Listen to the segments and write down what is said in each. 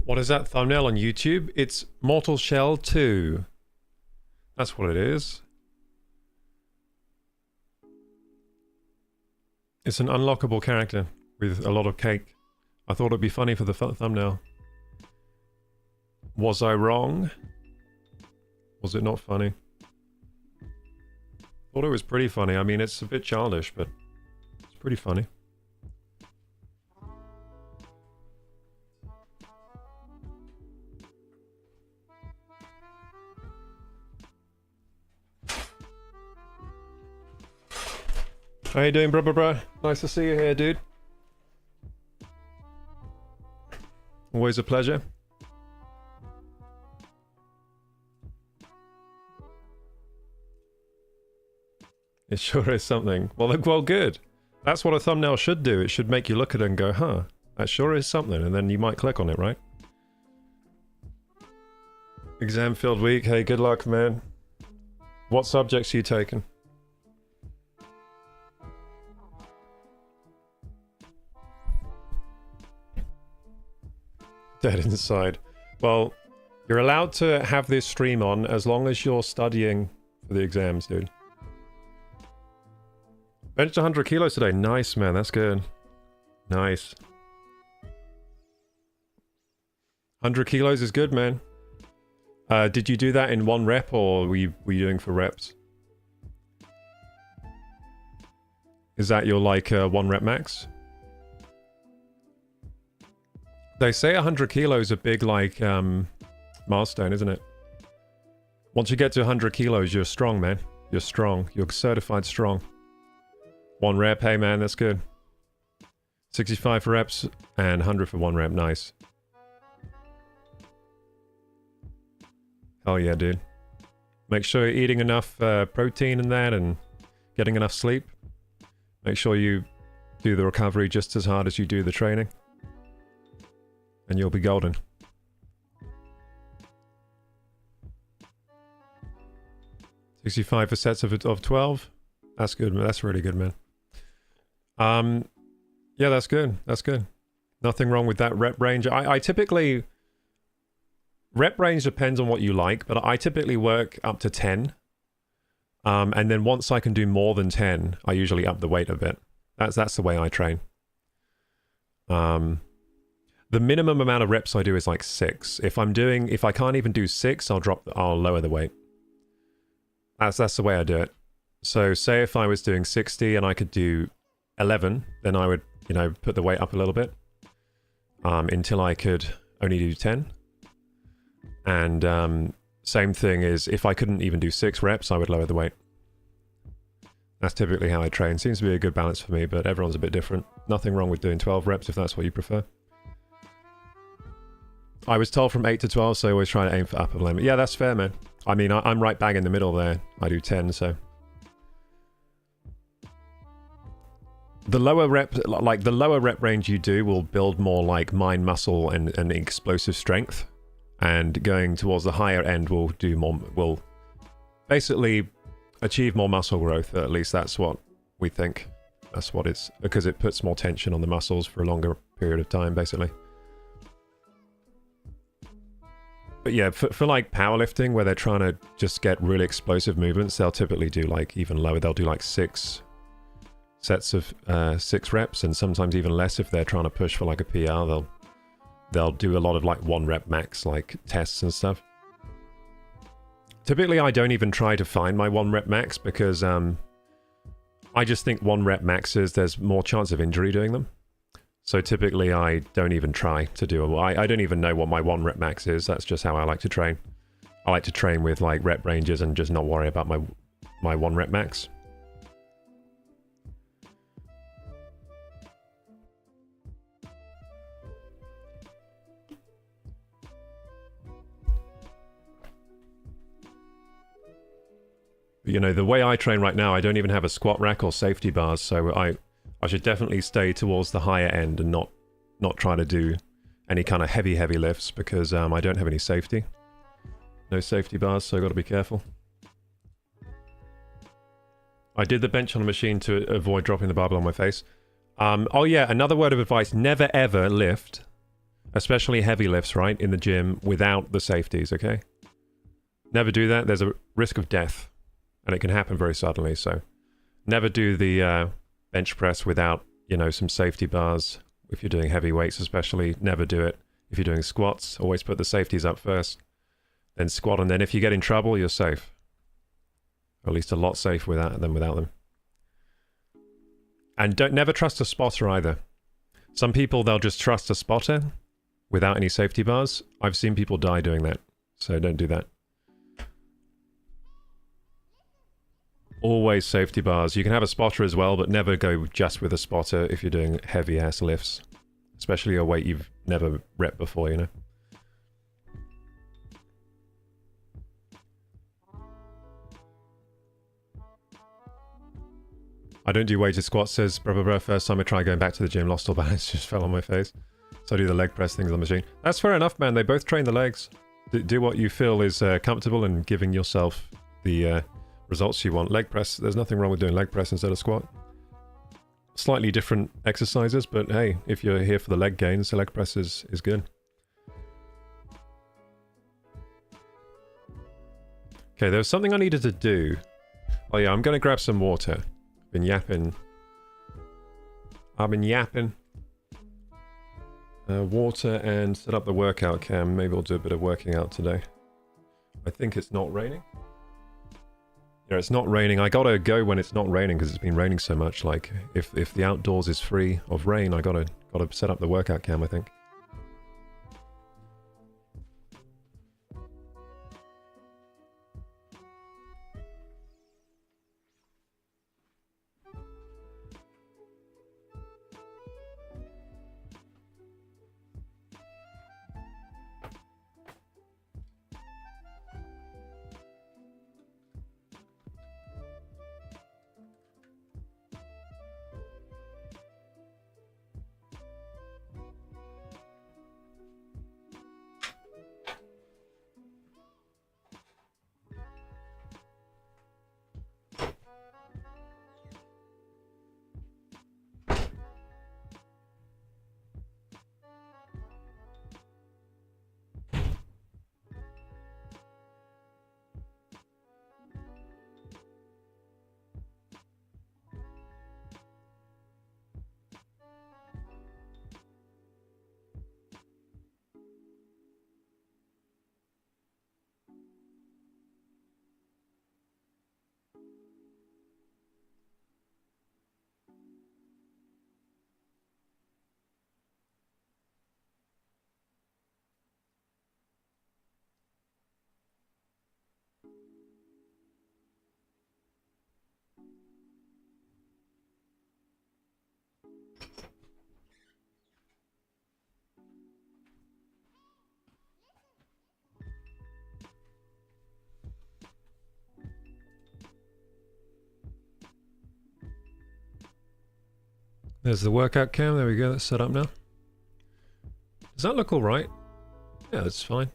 What is that thumbnail on YouTube? It's Mortal Shell 2. That's what it is. It's an unlockable character with a lot of cake. I thought it'd be funny for the thumbnail. Was I wrong? Was it not funny? Thought it was pretty funny. I mean, it's a bit childish, but it's pretty funny. How you doing, bruh? Nice to see you here, dude. Always a pleasure. It sure is something. Well, good. That's what a thumbnail should do. It should make you look at it and go, huh, that sure is something. And then you might click on it, right? Exam-filled week. Hey, good luck, man. What subjects are you taking? Dead inside. Well, you're allowed to have this stream on as long as you're studying for the exams, dude. Benched 100 kilos today. Nice, man. That's good. Nice. 100 kilos is good, man. Did you do that in 1 rep, or were you doing for reps? Is that your, like, 1 rep max? They say 100 kilos a big, like, milestone, isn't it? Once you get to 100 kilos, you're strong, man. You're strong. You're certified strong. 1 rep, hey, man, that's good. 65 for reps and 100 for 1 rep. Nice. Hell yeah, dude. Make sure you're eating enough protein in that and getting enough sleep. Make sure you do the recovery just as hard as you do the training. And you'll be golden. $65 for sets of 12. That's good, man. That's really good, man. Yeah, that's good. That's good. Nothing wrong with that rep range. I typically... Rep range depends on what you like, but I typically work up to 10. And then once I can do more than 10, I usually up the weight a bit. That's the way I train. The minimum amount of reps I do is like 6. If I can't even do 6, I'll lower the weight. That's the way I do it. So say if I was doing 60 and I could do 11, then I would, put the weight up a little bit until I could only do 10. And same thing is, if I couldn't even do 6 reps, I would lower the weight. That's typically how I train. Seems to be a good balance for me, but everyone's a bit different. Nothing wrong with doing 12 reps if that's what you prefer. I was told from 8 to 12, so I always try to aim for upper limit. Yeah, that's fair, man. I mean, I'm right bang in the middle there. I do 10, so... The lower rep range you do will build more like mind muscle and explosive strength. And going towards the higher end will basically achieve more muscle growth. At least that's what we think. That's what it's, because it puts more tension on the muscles for a longer period of time, basically. But yeah, for like powerlifting, where they're trying to just get really explosive movements, they'll typically do like even lower. They'll do like 6 sets of 6 reps, and sometimes even less if they're trying to push for like a PR. They'll do a lot of like 1 rep max like tests and stuff. Typically I don't even try to find my 1 rep max because I just think 1 rep maxes, there's more chance of injury doing them. So typically I don't even try to do I don't even know what my 1 rep max is. That's just how I like to train. I like to train with like rep ranges and just not worry about my 1 rep max. The way I train right now, I don't even have a squat rack or safety bars, so I should definitely stay towards the higher end and not try to do any kind of heavy lifts because I don't have any safety. No safety bars, so I've got to be careful. I did the bench on a machine to avoid dropping the barbell on my face. Oh yeah, another word of advice, never ever lift, especially heavy lifts, right, in the gym without the safeties, okay? Never do that, there's a risk of death. And it can happen very suddenly, so never do the bench press without, some safety bars. If you're doing heavy weights especially, never do it. If you're doing squats, always put the safeties up first, then squat, and then if you get in trouble, you're safe. Or at least a lot safer than without them. And never trust a spotter either. Some people, they'll just trust a spotter without any safety bars. I've seen people die doing that, so don't do that. Always safety bars. You can have a spotter as well, but never go just with a spotter if you're doing heavy ass lifts. Especially a weight you've never repped before, I don't do weighted squats, says blah blah blah. First time I tried going back to the gym, lost all balance, just fell on my face. So I do the leg press things on the machine. That's fair enough, man. They both train the legs. Do what you feel is comfortable and giving yourself the results you want. Leg press, there's nothing wrong with doing leg press instead of squat. Slightly different exercises, but hey, if you're here for the leg gains, the leg press is good. Okay, there was something I needed to do. Oh yeah, I'm gonna grab some water. Been yapping. I've been yapping. Water and set up the workout cam. Maybe I'll do a bit of working out today. I think it's not raining. Yeah, it's not raining. I gotta go when it's not raining because it's been raining so much. Like, if the outdoors is free of rain, I gotta set up the workout cam, I think. There's the workout cam. There we go. That's set up now. Does that look all right? Yeah, that's fine.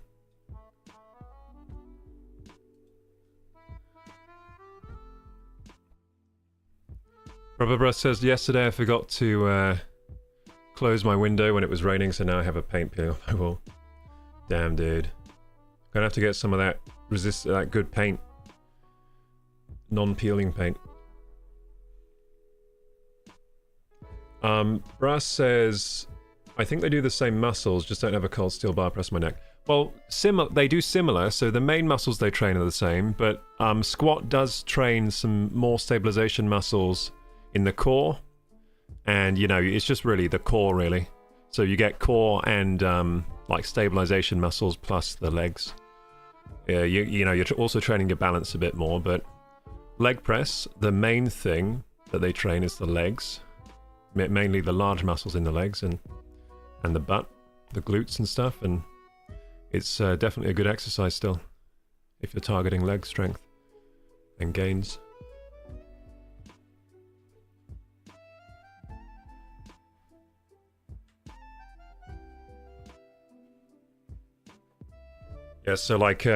Rubber Brush says, yesterday I forgot to close my window when it was raining, so now I have a paint peeling off my wall. Damn, dude. Gonna have to get some of that that good paint. Non-peeling paint. Brass says, I think they do the same muscles, just don't have a cold steel bar press my neck. Well, they do similar, so the main muscles they train are the same, but squat does train some more stabilization muscles in the core, and you know, it's just really the core, really. So you get core and like stabilization muscles plus the legs. Yeah, you know, you're also training your balance a bit more, but leg press, the main thing that they train is the legs. Mainly the large muscles in the legs and the butt, the glutes and stuff, and it's definitely a good exercise still if you're targeting leg strength and gains. Yeah, so like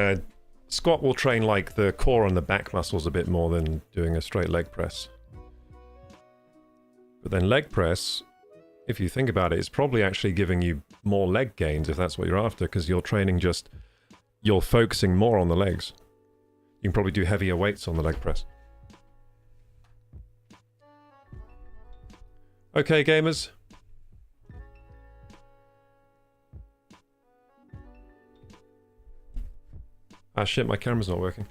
squat will train like the core and the back muscles a bit more than doing a straight leg press. But then leg press, if you think about it, is probably actually giving you more leg gains if that's what you're after, because you're training you're focusing more on the legs. You can probably do heavier weights on the leg press. Okay, gamers. Ah shit, my camera's not working.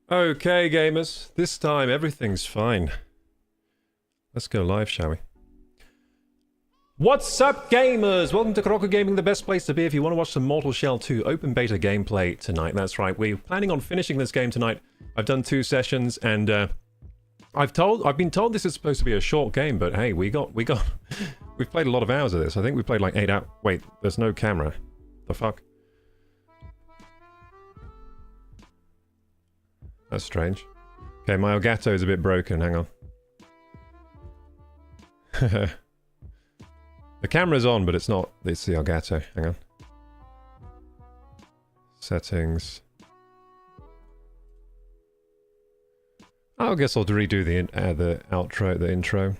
Okay, gamers. This time everything's fine. Let's go live, shall we? What's up, gamers? Welcome to KorokuGaming, the best place to be if you want to watch some Mortal Shell 2 open beta gameplay tonight. That's right, we're planning on finishing this game tonight. I've done 2 sessions, and I've been told this is supposed to be a short game, but hey, we've played a lot of hours of this. I think we played like 8 hours. Wait, there's no camera. The fuck? That's strange. Okay, my Elgato is a bit broken. Hang on. The camera's on, but it's not. It's the Elgato. Hang on. Settings. I guess I'll redo the outro, the intro.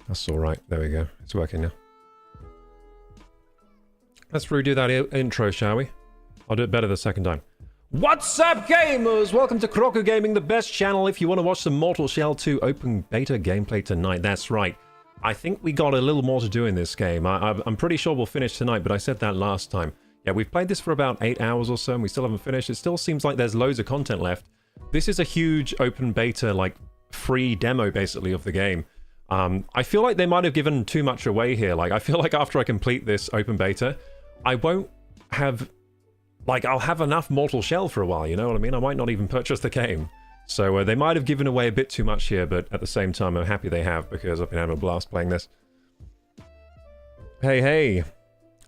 That's alright. There we go. It's working now. Let's redo that intro, shall we? I'll do it better the second time. What's up, gamers? Welcome to KorokuGaming, the best channel if you want to watch some Mortal Shell 2 open beta gameplay tonight. That's right. I think we got a little more to do in this game. I'm pretty sure we'll finish tonight, but I said that last time. Yeah, we've played this for about 8 hours or so, and we still haven't finished. It still seems like there's loads of content left. This is a huge open beta, like, free demo, basically, of the game. I feel like they might have given too much away here. Like, I feel like after I complete this open beta, I won't have... Like, I'll have enough Mortal Shell for a while, you know what I mean? I might not even purchase the game. So they might have given away a bit too much here, but at the same time, I'm happy they have, because I've been having a blast playing this. Hey, hey.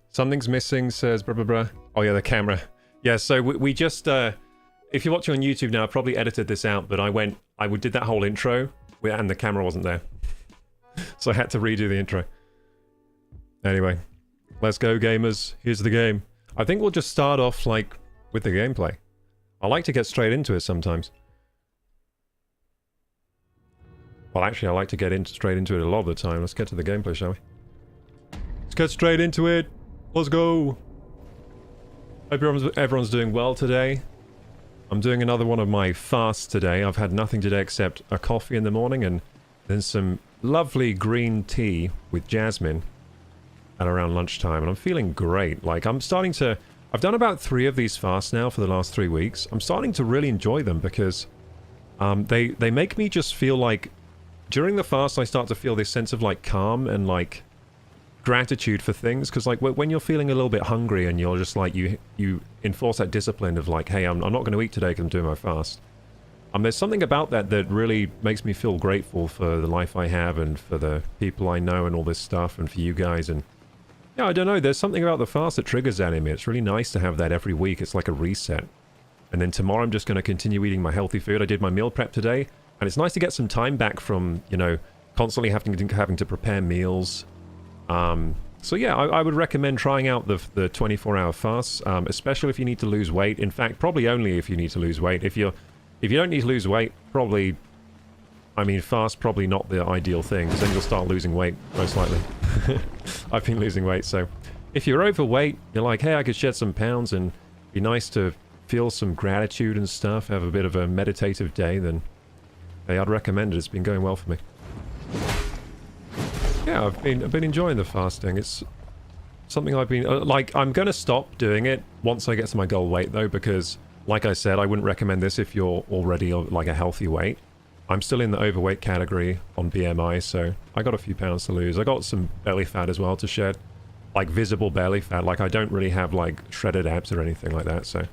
Something's missing, says blah, blah, blah. Oh, yeah, the camera. Yeah, so we just... if you're watching on YouTube now, I probably edited this out, but I did that whole intro, and the camera wasn't there. So I had to redo the intro. Anyway, let's go, gamers. Here's the game. I think we'll just start off, like, with the gameplay. I like to get straight into it sometimes. Well, actually, I like to get straight into it a lot of the time. Let's get to the gameplay, shall we? Let's get straight into it. Let's go. Hope everyone's doing well today. I'm doing another one of my fasts today. I've had nothing today except a coffee in the morning and then some lovely green tea with jasmine at around lunchtime, and I'm feeling great. Like, I'm starting to... I've done about 3 of these fasts now for the last 3 weeks. I'm starting to really enjoy them because they make me just feel like... During the fast, I start to feel this sense of, like, calm and, like, gratitude for things, because, like, when you're feeling a little bit hungry and you're just, like, you enforce that discipline of, like, hey, I'm not going to eat today because I'm doing my fast. There's something about that that really makes me feel grateful for the life I have and for the people I know and all this stuff, and for you guys, and... Yeah, I don't know, there's something about the fast that triggers that in me. It's really nice to have that every week. It's like a reset. And then tomorrow I'm just going to continue eating my healthy food. I did my meal prep today, and it's nice to get some time back from, you know, constantly having to prepare meals. So yeah, I would recommend trying out the 24-hour fast, especially if you need to lose weight. In fact, probably only if you need to lose weight. If you don't need to lose weight, probably... I mean, fast probably not the ideal thing, because then you'll start losing weight, most likely. I've been losing weight, so... If you're overweight, you're like, hey, I could shed some pounds and be nice to feel some gratitude and stuff, have a bit of a meditative day, then... Hey, I'd recommend it. It's been going well for me. Yeah, I've been enjoying the fasting. It's something I've been... like, I'm going to stop doing it once I get to my goal weight, though, because, like I said, I wouldn't recommend this if you're already, like, a healthy weight. I'm still in the overweight category on BMI, so I got a few pounds to lose. I got some belly fat as well to shed. Like, visible belly fat. Like, I don't really have, like, shredded abs or anything like that, so...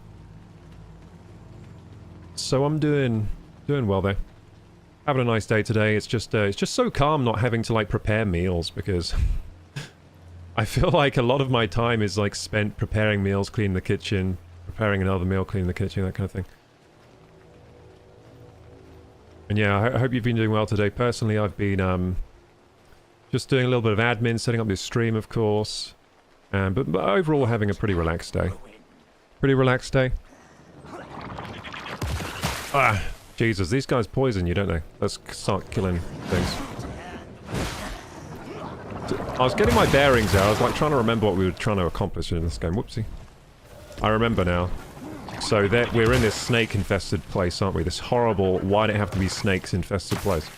So I'm doing well there. Having a nice day today. It's just so calm not having to, like, prepare meals, because... I feel like a lot of my time is, like, spent preparing meals, cleaning the kitchen, preparing another meal, cleaning the kitchen, that kind of thing. And yeah, I hope you've been doing well today. Personally, I've been just doing a little bit of admin, setting up this stream, of course. But overall, having a pretty relaxed day. Pretty relaxed day. Ah, Jesus, these guys poison you, don't they? Let's start killing things. I was getting my bearings out. I was like trying to remember what we were trying to accomplish in this game. Whoopsie. I remember now. So we're in this snake-infested place, aren't we? This horrible, why'd it have to be snakes-infested place?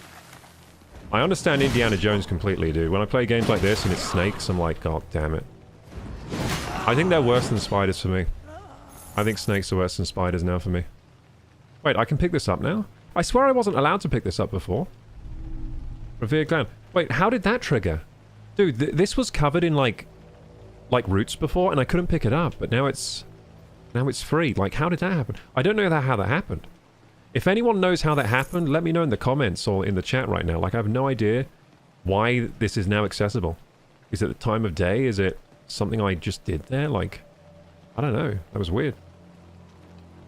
I understand Indiana Jones completely, dude. When I play games like this and it's snakes, I'm like, god damn it. I think they're worse than spiders for me. I think snakes are worse than spiders now for me. Wait, I can pick this up now? I swear I wasn't allowed to pick this up before. Revered gland. Wait, how did that trigger? Dude, this was covered in, like roots before, and I couldn't pick it up, but now it's free. Like, how did that happen? I don't know how that happened. If anyone knows how that happened, let me know in the comments or in the chat right now. Like, I have no idea why this is now accessible. Is it the time of day? Is it something I just did there? Like, I don't know. That was weird.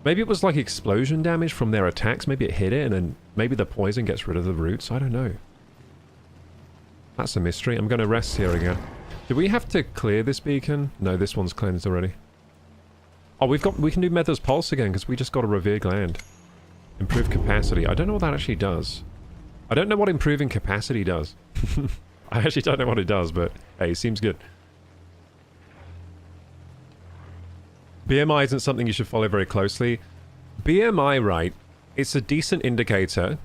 Maybe it was like explosion damage from their attacks. Maybe it hit it and then maybe the poison gets rid of the roots. I don't know. That's a mystery. I'm going to rest here again. Do we have to clear this beacon? No, this one's cleansed already. Oh, we can do Mether's Pulse again because we just got a revered gland. Improve capacity. I don't know what that actually does. I don't know what improving capacity does. I actually don't know what it does, but hey, it seems good. BMI isn't something you should follow very closely. BMI, right, it's a decent indicator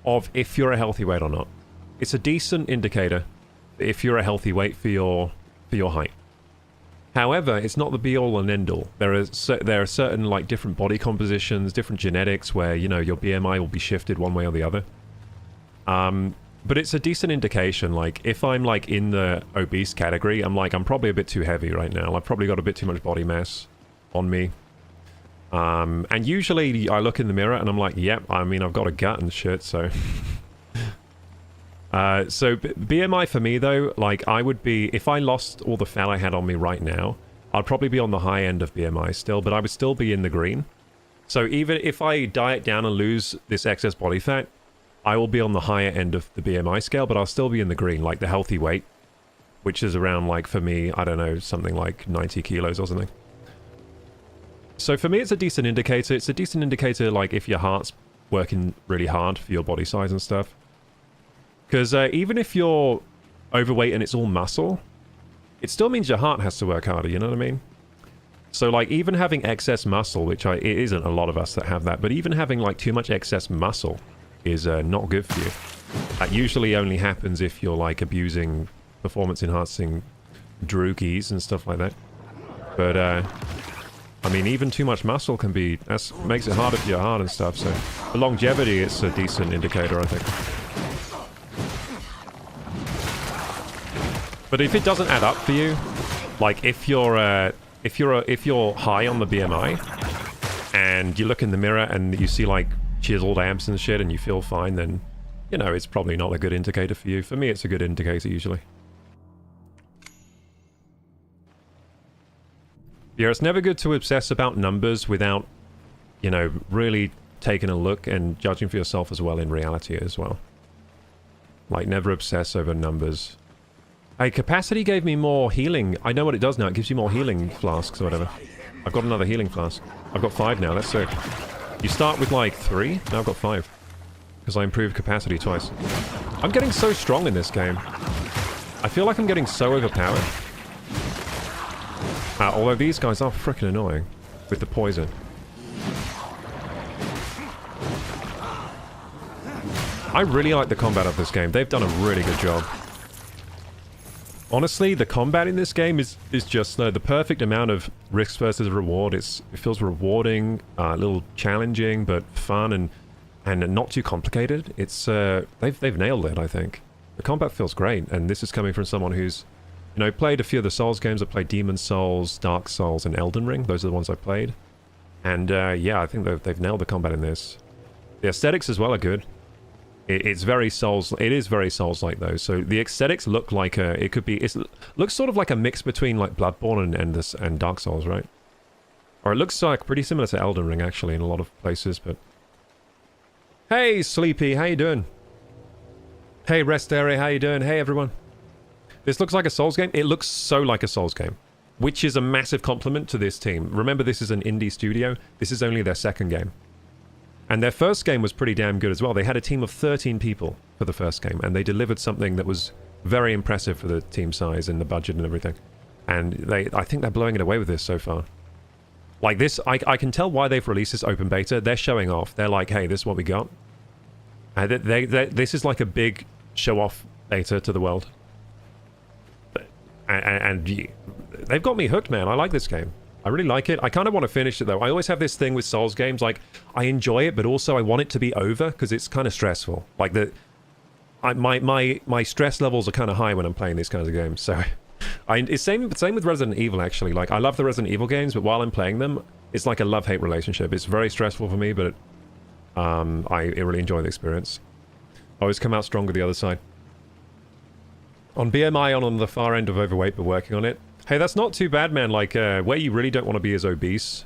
of if you're a healthy weight or not. It's a decent indicator if you're a healthy weight for your height. However, it's not the be-all and end-all. There are certain like different body compositions, different genetics where, you know, your BMI will be shifted one way or the other. But it's a decent indication. Like, if I'm like in the obese category, I'm probably a bit too heavy right now. I've probably got a bit too much body mass on me. And usually I look in the mirror and I'm like, yep, I mean, I've got a gut and shit, so... So BMI for me though, like I would be, if I lost all the fat I had on me right now, I'd probably be on the high end of BMI still, but I would still be in the green. So even if I diet down and lose this excess body fat, I will be on the higher end of the BMI scale, but I'll still be in the green, like the healthy weight, which is around, like, for me, I don't know, something like 90 kilos or something. So for me, it's a decent indicator. It's a decent indicator, like, if your heart's working really hard for your body size and stuff. Because even if you're overweight and it's all muscle, it still means your heart has to work harder, you know what I mean? So, like, even having excess muscle, which it isn't a lot of us that have that, but even having, like, too much excess muscle is not good for you. That usually only happens if you're, like, abusing performance-enhancing droogies and stuff like that. But, I mean, even too much muscle can be... makes it harder for your heart and stuff, so... For longevity, it's a decent indicator, I think. But if it doesn't add up for you, like if you're high on the BMI and you look in the mirror and you see like chiseled abs and shit and you feel fine, then you know it's probably not a good indicator for you. For me, it's a good indicator usually. Yeah, it's never good to obsess about numbers without, you know, really taking a look and judging for yourself as well in reality as well. Like, never obsess over numbers. Hey, capacity gave me more healing. I know what it does now. It gives you more healing flasks or whatever. I've got another healing flask. I've got 5 now. That's sick. You start with like 3. Now I've got 5. Because I improved capacity twice. I'm getting so strong in this game. I feel like I'm getting so overpowered. Although these guys are freaking annoying with the poison. I really like the combat of this game. They've done a really good job. Honestly, the combat in this game is just the perfect amount of risk versus reward. It feels rewarding, a little challenging, but fun and not too complicated. It's they've nailed it, I think. The combat feels great, and this is coming from someone who's, you know, played a few of the Souls games. I've played Demon Souls, Dark Souls, and Elden Ring. Those are the ones I've played. And yeah, I think they've nailed the combat in this. The aesthetics as well are good. It's very Souls. It is very Souls-like though. So the aesthetics look like it could be. It looks sort of like a mix between like Bloodborne and Dark Souls, right? Or it looks like pretty similar to Elden Ring actually in a lot of places. But hey, Sleepy, how you doing? Hey, Rest Area, how you doing? Hey, everyone. This looks like a Souls game. It looks so like a Souls game, which is a massive compliment to this team. Remember, this is an indie studio. This is only their second game. And their first game was pretty damn good as well. They had a team of 13 people for the first game, and they delivered something that was very impressive for the team size and the budget and everything. And I think they're blowing it away with this so far. Like this, I can tell why they've released this open beta. They're showing off. They're like, hey, this is what we got. And this is like a big show-off beta to the world. And they've got me hooked, man. I like this game. I really like it. I kind of want to finish it, though. I always have this thing with Souls games. Like, I enjoy it, but also I want it to be over because it's kind of stressful. Like, my stress levels are kind of high when I'm playing these kinds of games. So, it's same with Resident Evil, actually. Like, I love the Resident Evil games, but while I'm playing them, it's like a love-hate relationship. It's very stressful for me, but I really enjoy the experience. I always come out stronger the other side. On BMI, on the far end of overweight, but working on it. Hey, that's not too bad, man. Like, where you really don't want to be is obese.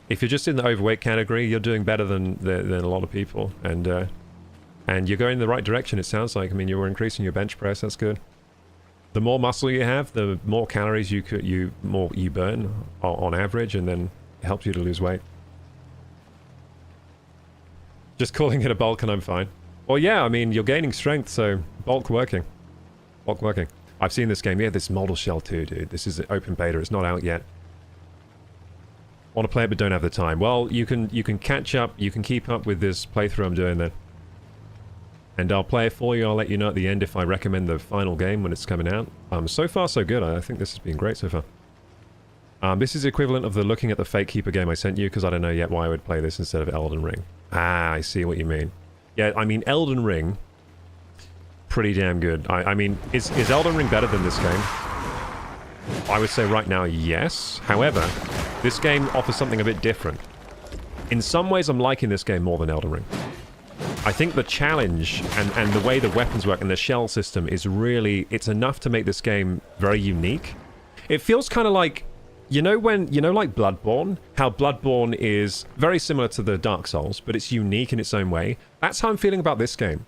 If you're just in the overweight category, you're doing better than a lot of people. And you're going in the right direction, it sounds like. I mean, you're increasing your bench press. That's good. The more muscle you have, the more calories you burn on average. And then It helps you to lose weight. Just calling it a bulk and I'm fine. Well, yeah, I mean, you're gaining strength, so bulk working. Bulk working. I've seen this game. Yeah, this model shell too, dude. This is open beta. It's not out yet. Want to play it but don't have the time. Well, you can catch up. You can keep up with this playthrough I'm doing then. And I'll play it for you. I'll let you know at the end if I recommend the final game when it's coming out. So far, so good. I think this has been great so far. This is equivalent of the looking at the Fate Keeper game I sent you, because I don't know yet why I would play this instead of Elden Ring. Ah, I see what you mean. Yeah, I mean, Elden Ring, pretty damn good. I mean, is Elden Ring better than this game? I would say right now, yes. However, this game offers something a bit different. In some ways, I'm liking this game more than Elden Ring. I think the challenge and the way the weapons work and the shell system is really... It's enough to make this game very unique. It feels kind of like... You know like Bloodborne? How Bloodborne is very similar to the Dark Souls, but it's unique in its own way. That's how I'm feeling about this game.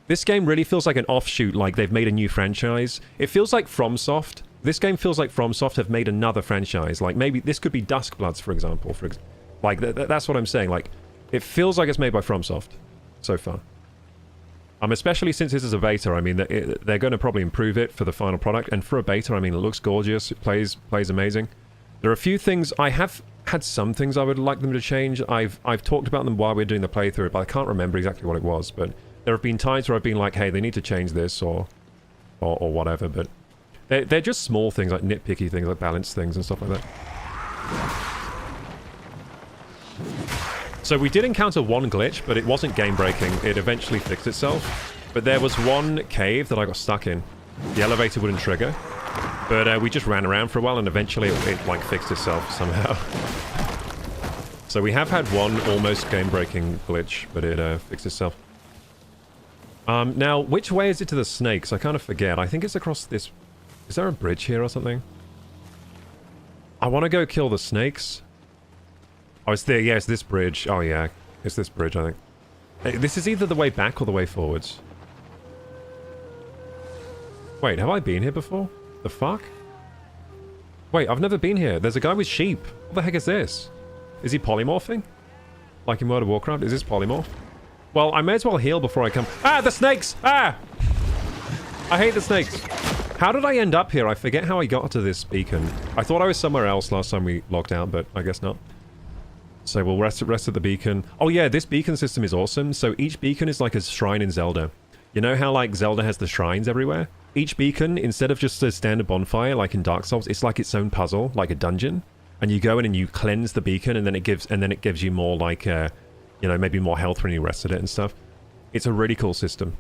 This game really feels like an offshoot, like they've made a new franchise. It feels like FromSoft. This game feels like FromSoft have made another franchise. Like maybe this could be Duskbloods, for example. Like that's what I'm saying. Like it feels like it's made by FromSoft so far. Especially since this is a beta. I mean, they're going to probably improve it for the final product. And for a beta, I mean, it looks gorgeous. It plays amazing. There are a few things, I have had some things I would like them to change. I've talked about them while we're doing the playthrough, but I can't remember exactly what it was. But there have been times where I've been like, hey, they need to change this or whatever. But they're just small things, like nitpicky things, like balance things and stuff like that. So we did encounter one glitch, but it wasn't game-breaking. It eventually fixed itself. But there was one cave that I got stuck in. The elevator wouldn't trigger. But we just ran around for a while and eventually it like fixed itself somehow. So we have had one almost game-breaking glitch, but it fixed itself. Now, which way is it to the snakes? I kind of forget. I think it's across this... Is there a bridge here or something? I want to go kill the snakes. Oh, it's there. Yeah, it's this bridge. Oh, yeah. It's this bridge, I think. Hey, this is either the way back or the way forwards. Wait, have I been here before? The fuck? Wait, I've never been here. There's a guy with sheep. What the heck is this? Is he polymorphing? Like in World of Warcraft? Is this polymorph? Well, I may as well heal before I come... Ah, the snakes! Ah! I hate the snakes. How did I end up here? I forget how I got to this beacon. I thought I was somewhere else last time we logged out, but I guess not. So we'll rest at the beacon. Oh yeah, this beacon system is awesome. So each beacon is like a shrine in Zelda. You know how like Zelda has the shrines everywhere? Each beacon, instead of just a standard bonfire like in Dark Souls, it's like its own puzzle, like a dungeon. And you go in and you cleanse the beacon, and then it gives you more like, you know, maybe more health when you rested it and stuff. It's a really cool system.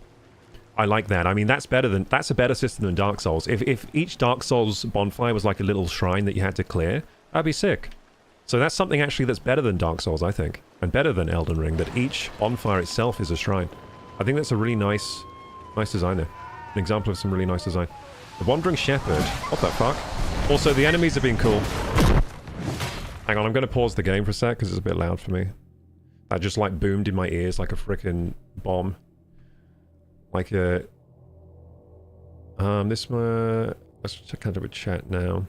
I like that. I mean, that's a better system than Dark Souls. If each Dark Souls bonfire was like a little shrine that you had to clear, that'd be sick. So that's something actually that's better than Dark Souls, I think, and better than Elden Ring. That each bonfire itself is a shrine. I think that's a really nice design there. An example of some really nice design. The Wandering Shepherd. What the fuck? Also, the enemies have been cool. Hang on, I'm going to pause the game for a sec because it's a bit loud for me. That just like boomed in my ears like a freaking bomb. Like a... let's check out with chat now.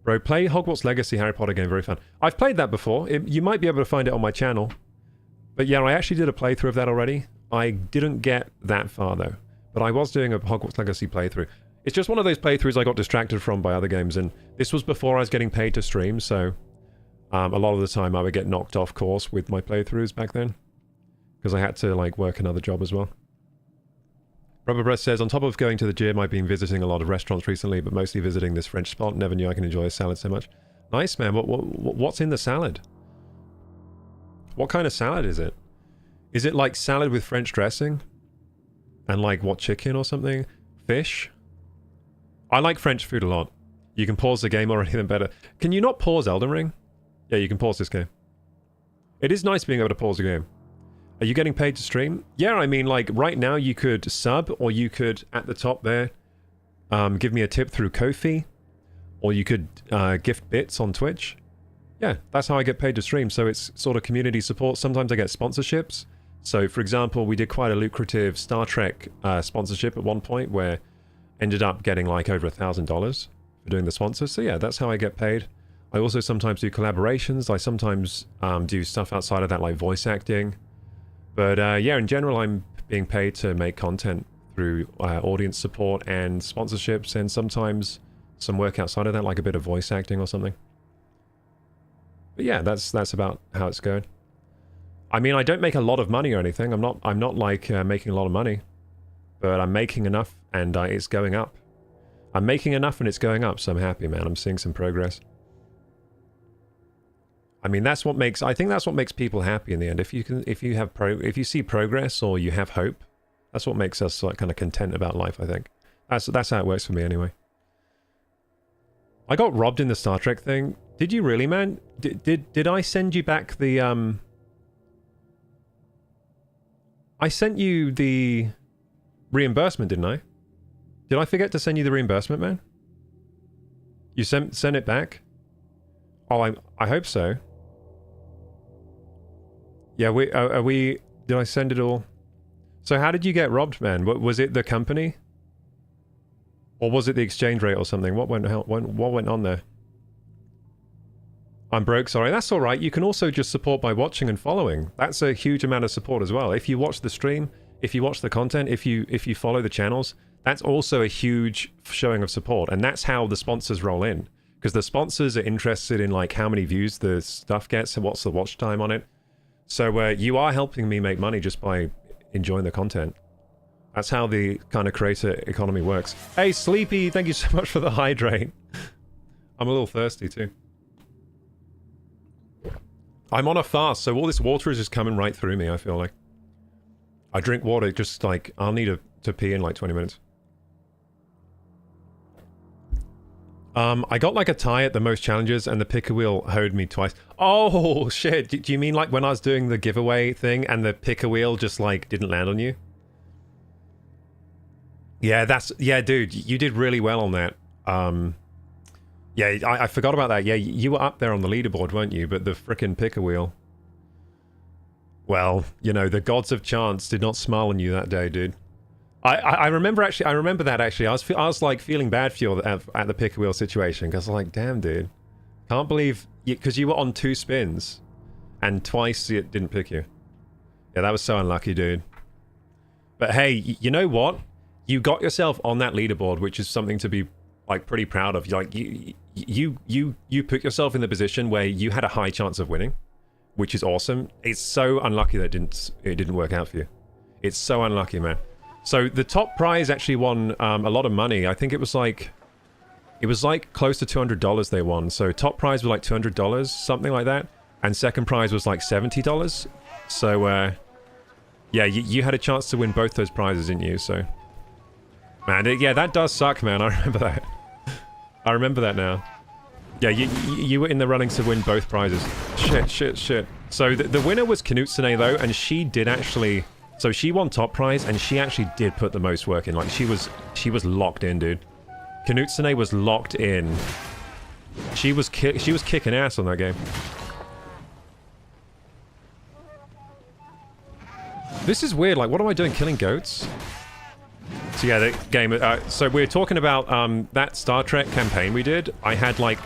Bro, play Hogwarts Legacy Harry Potter game, very fun. I've played that before. You might be able to find it on my channel. But yeah, I actually did a playthrough of that already. I didn't get that far though. But I was doing a Hogwarts Legacy playthrough. It's just one of those playthroughs I got distracted from by other games, and this was before I was getting paid to stream, so a lot of the time I would get knocked off course with my playthroughs back then. Because I had to like work another job as well. Rubber Breast says, on top of going to the gym, I've been visiting a lot of restaurants recently, but mostly visiting this French spot. Never knew I can enjoy a salad so much. Nice, man. What's in the salad? What kind of salad is it? Is it like salad with French dressing? And like what, chicken or something? Fish? I like French food a lot. You can pause the game already, then better. Can you not pause Elden Ring? Yeah, you can pause this game. It is nice being able to pause the game. Are you getting paid to stream? Yeah, I mean, like, right now you could sub, or you could, at the top there, give me a tip through Ko-fi, or you could gift bits on Twitch. Yeah, that's how I get paid to stream, so it's sort of community support. Sometimes I get sponsorships. So, for example, we did quite a lucrative Star Trek sponsorship at one point, where ended up getting, like, over $1,000 for doing the sponsors. So yeah, that's how I get paid. I also sometimes do collaborations. I sometimes do stuff outside of that, like voice acting. But yeah, in general, I'm being paid to make content through audience support and sponsorships, and sometimes some work outside of that, like a bit of voice acting or something. But yeah, that's about how it's going. I mean, I don't make a lot of money or anything. I'm not like making a lot of money, but I'm making enough, and it's going up. I'm making enough, and it's going up, so I'm happy, man. I'm seeing some progress. I mean, that's what makes. I think that's what makes people happy in the end. If you see progress or you have hope, that's what makes us like kind of content about life. I think that's how it works for me anyway. I got robbed in the Star Trek thing. Did you really, man? Did I send you back the I sent you the reimbursement, didn't I? Did I forget to send you the reimbursement, man? You sent it back? Oh, I hope so. Yeah, did I send it all? So how did you get robbed, man? Was it the company? Or was it the exchange rate or something? What went on there? I'm broke, sorry. That's all right. You can also just support by watching and following. That's a huge amount of support as well. If you watch the stream, if you watch the content, if you follow the channels, that's also a huge showing of support. And that's how the sponsors roll in. Because the sponsors are interested in like how many views the stuff gets and what's the watch time on it. So you are helping me make money just by enjoying the content. That's how the kind of creator economy works. Hey, Sleepy, thank you so much for the hydrate. I'm a little thirsty too. I'm on a fast, so all this water is just coming right through me, I feel like. I drink water, just like, I'll need to pee in like 20 minutes. I got like a tie at the most challenges and the picker wheel hoed me twice. Oh, shit. Do you mean like when I was doing the giveaway thing and the picker wheel just like didn't land on you? Yeah, yeah, dude, you did really well on that. Yeah, I forgot about that. Yeah, you were up there on the leaderboard, weren't you? But the frickin' picker wheel. Well, you know, the gods of chance did not smile on you that day, dude. I remember actually. I remember that actually. I was like feeling bad for you at the picker wheel situation because I was like, damn, dude, can't believe because you were on 2 spins, and twice it didn't pick you. Yeah, that was so unlucky, dude. But hey, you know what? You got yourself on that leaderboard, which is something to be like pretty proud of. Like you put yourself in the position where you had a high chance of winning, which is awesome. It's so unlucky that it didn't work out for you. It's so unlucky, man. So the top prize actually won a lot of money. I think it was like close to $200 they won. So top prize was like $200, something like that, and second prize was like $70. So yeah, you had a chance to win both those prizes, didn't you? So man, yeah, that does suck, man. I remember that. I remember that now. Yeah, you were in the running to win both prizes. Shit. So the winner was Knutsune though, and she did actually. So she won top prize, and she actually did put the most work in. Like she was locked in, dude. Knutsune was locked in. She was kicking ass on that game. This is weird. Like, what am I doing? Killing goats? So yeah, the game. So we're talking about that Star Trek campaign we did. I had like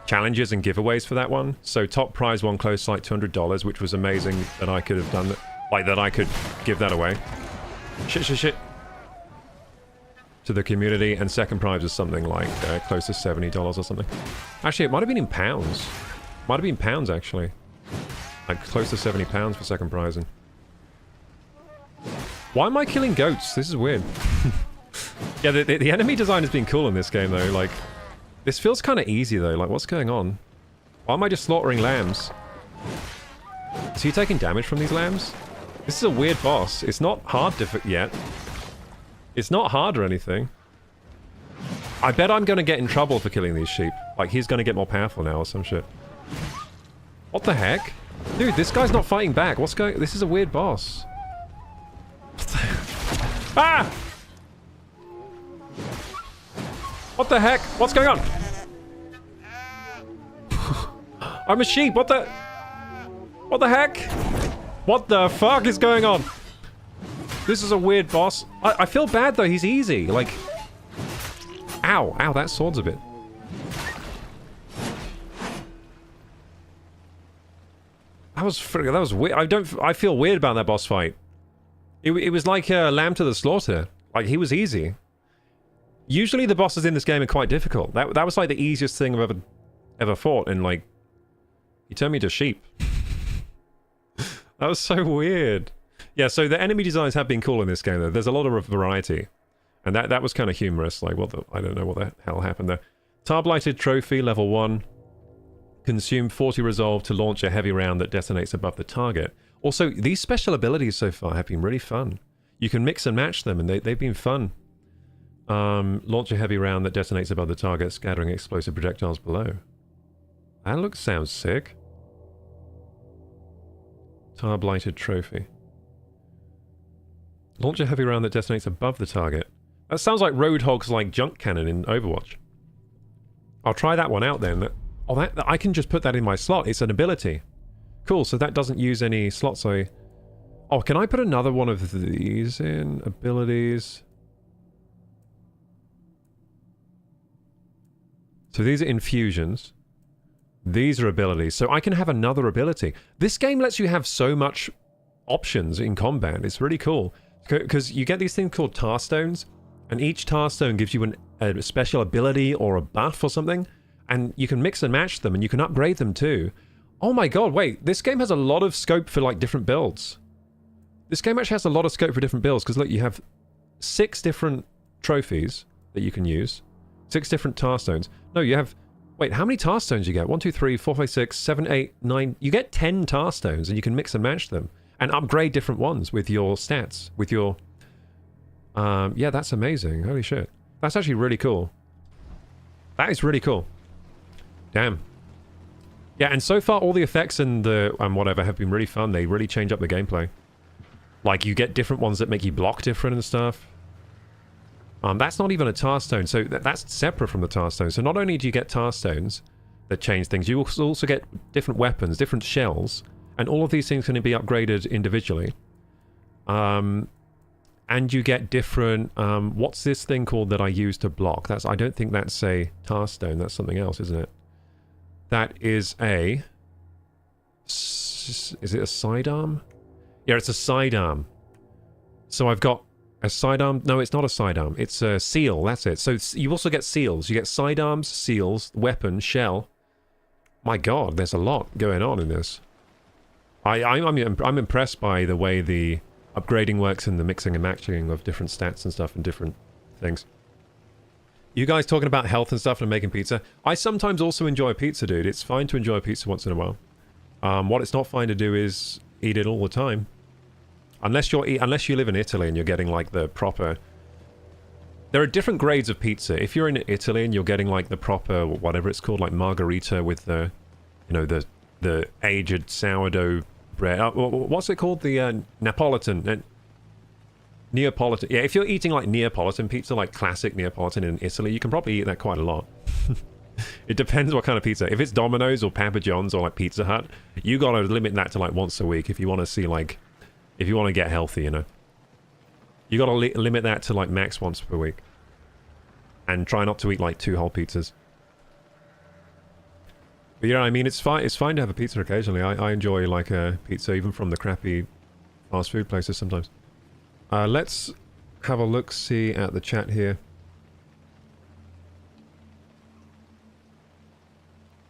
challenges and giveaways for that one. So top prize won close to like $200, which was amazing that I could have done that. Like that I could give that away. Shit. To the community, and second prize was something like close to $70 or something. Actually, it might have been in pounds. Might have been pounds actually. Like close to £70 for second prize. And why am I killing goats? This is weird. Yeah, the enemy design has been cool in this game though. Like, this feels kind of easy though. Like, what's going on? Why am I just slaughtering lambs? Is he taking damage from these lambs? This is a weird boss. It's not hard yet. It's not hard or anything. I bet I'm going to get in trouble for killing these sheep. Like, he's going to get more powerful now or some shit. What the heck? Dude, this guy's not fighting back. What's going... This is a weird boss. What the... Ah! What the heck? What's going on? I'm a sheep. What the... What the heck? What the fuck is going on? This is a weird boss. I feel bad though, he's easy. Like... Ow, that sword's a bit... That was weird. I feel weird about that boss fight. It was like a lamb to the slaughter. Like, he was easy. Usually the bosses in this game are quite difficult. That was like the easiest thing I've ever fought, and like, he turned me to sheep. That was so weird. Yeah, so the enemy designs have been cool in this game, though. There's a lot of variety. And that was kind of humorous. Like, I don't know what the hell happened there. Tar-blighted trophy, level 1. Consume 40 resolve to launch a heavy round that detonates above the target. Also, these special abilities so far have been really fun. You can mix and match them, and they've been fun. Launch a heavy round that detonates above the target, scattering explosive projectiles below. That sounds sick. Tar-blighted trophy. Launch a heavy round that detonates above the target. That sounds like Roadhog's like junk cannon in Overwatch. I'll try that one out then. Oh, I can just put that in my slot. It's an ability. Cool, so that doesn't use any slots. Oh, can I put another one of these in? Abilities. So these are infusions. These are abilities. So I can have another ability. This game lets you have so much options in combat. It's really cool. Because you get these things called tar stones. And each tar stone gives you a special ability or a buff or something. And you can mix and match them, and you can upgrade them too. Oh my god, wait. This game has a lot of scope for like different builds. This game actually has a lot of scope for different builds. Because look, you have 6 different trophies that you can use. 6 different tar stones. No, you have... Wait, how many tar stones you get? 1, 2, 3, 4, 5, 6, 7, 8, 9... You get 10 tar stones, and you can mix and match them. And upgrade different ones with your stats. With your... yeah, that's amazing. Holy shit. That's actually really cool. That is really cool. Damn. Yeah, and so far all the effects and the... whatever have been really fun. They really change up the gameplay. Like, you get different ones that make you block different and stuff. That's not even a tar stone, so that's separate from the tar stone. So not only do you get tar stones that change things, you also get different weapons, different shells, and all of these things can be upgraded individually. And you get different... what's this thing called that I use to block? I don't think that's a tar stone, that's something else, isn't it? That is a... Is it a sidearm? Yeah, it's a sidearm. So I've got... A sidearm? No, it's not a sidearm. It's a seal, that's it. So you also get seals. You get sidearms, seals, weapon, shell. My god, there's a lot going on in this. I'm impressed by the way the upgrading works and the mixing and matching of different stats and stuff and different things. You guys talking about health and stuff and making pizza. I sometimes also enjoy pizza, dude. It's fine to enjoy pizza once in a while. What it's not fine to do is eat it all the time. Unless you live in Italy and you're getting like the proper... There are different grades of pizza. If you're in Italy and you're getting like the proper, whatever it's called, like margherita with the, you know, the aged sourdough bread. What's it called? The Neapolitan. Neapolitan. Yeah, if you're eating like Neapolitan pizza, like classic Neapolitan in Italy, you can probably eat that quite a lot. It depends what kind of pizza. If it's Domino's or Papa John's or like Pizza Hut, you gotta limit that to like once a week if you want to see like... If you want to get healthy, you know. You gotta limit that to like max once per week. And try not to eat like 2 whole pizzas. But yeah, I mean, it's fine to have a pizza occasionally. I enjoy like a pizza even from the crappy fast food places sometimes. Let's have a look-see at the chat here.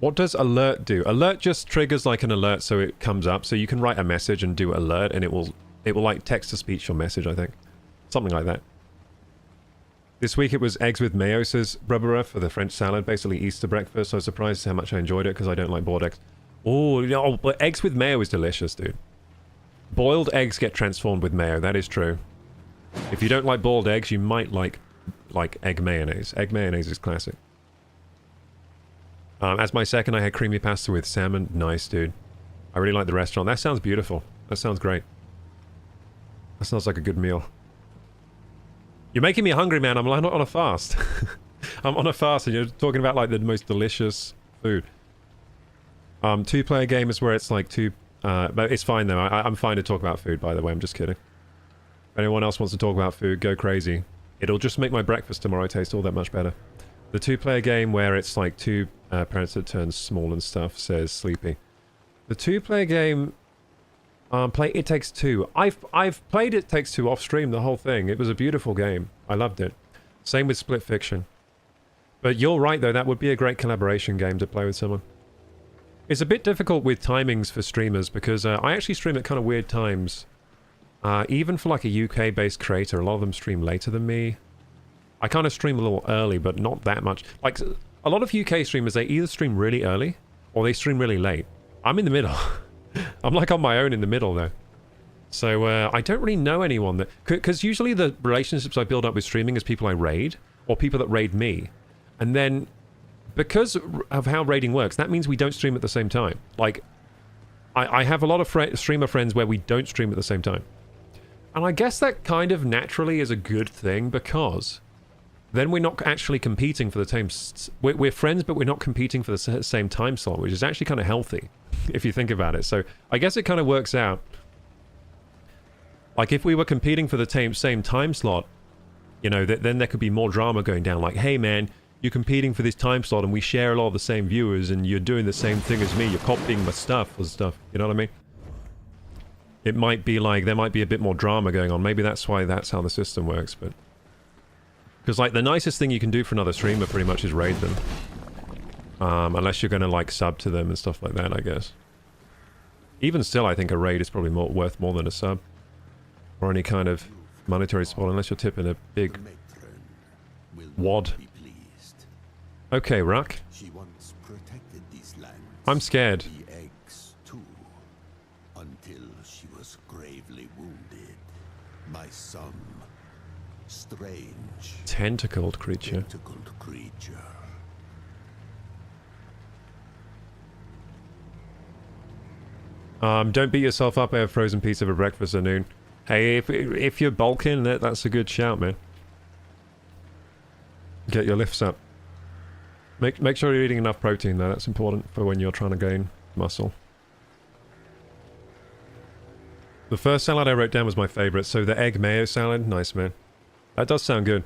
What does alert do? Alert just triggers like an alert so it comes up. So you can write a message and do alert and it will like text-to-speech your message, I think. Something like that. This week it was eggs with mayo, says Barbara, for the French salad. Basically Easter breakfast. I was surprised how much I enjoyed it because I don't like boiled eggs. Oh, no, but eggs with mayo is delicious, dude. Boiled eggs get transformed with mayo. That is true. If you don't like boiled eggs, you might like egg mayonnaise. Egg mayonnaise is classic. As my second, I had creamy pasta with salmon. Nice, dude. I really like the restaurant. That sounds beautiful. That sounds great. That sounds like a good meal. You're making me hungry, man. I'm not on a fast. I'm on a fast and you're talking about like the most delicious food. 2-player game is where it's like but it's fine though. I'm fine to talk about food, by the way. I'm just kidding. If anyone else wants to talk about food, go crazy. It'll just make my breakfast tomorrow taste all that much better. The 2-player game where it's like 2 parents that turn small and stuff, says Sleepy. The 2-player game Play It Takes Two. I've played It Takes Two off stream, the whole thing. It was a beautiful game. I loved it. Same with Split Fiction. But you're right though, that would be a great collaboration game to play with someone. It's a bit difficult with timings for streamers because I actually stream at kind of weird times. Even for like a UK-based creator, a lot of them stream later than me. I kind of stream a little early, but not that much. Like, a lot of UK streamers, they either stream really early or they stream really late. I'm in the middle. I'm like on my own in the middle though. So I don't really know anyone that... Because usually the relationships I build up with streaming is people I raid or people that raid me. And then because of how raiding works, that means we don't stream at the same time. Like, I have a lot of streamer friends where we don't stream at the same time. And I guess that kind of naturally is a good thing because then we're not actually competing for the same... We're friends, but we're not competing for the same time slot, which is actually kind of healthy, if you think about it. So I guess it kind of works out. Like, if we were competing for the same time slot, you know, then there could be more drama going down. Like, hey, man, you're competing for this time slot and we share a lot of the same viewers and you're doing the same thing as me. You're copying my stuff or stuff. You know what I mean? It might be like, there might be a bit more drama going on. Maybe that's why that's how the system works, but... Because, like, the nicest thing you can do for another streamer pretty much is raid them. Unless you're going to, like, sub to them and stuff like that, I guess. Even still, I think a raid is probably worth more than a sub. Or any kind of monetary support, unless you're tipping a big wad. Okay, Ruck. I'm scared. Until she was gravely wounded by some strange tentacled creature. Don't beat yourself up over frozen pizza for breakfast at noon. Hey, if you're bulking, that's a good shout, man. Get your lifts up. Make sure you're eating enough protein, though. That's important for when you're trying to gain muscle. The first salad I wrote down was my favorite, so the egg mayo salad. Nice, man. That does sound good.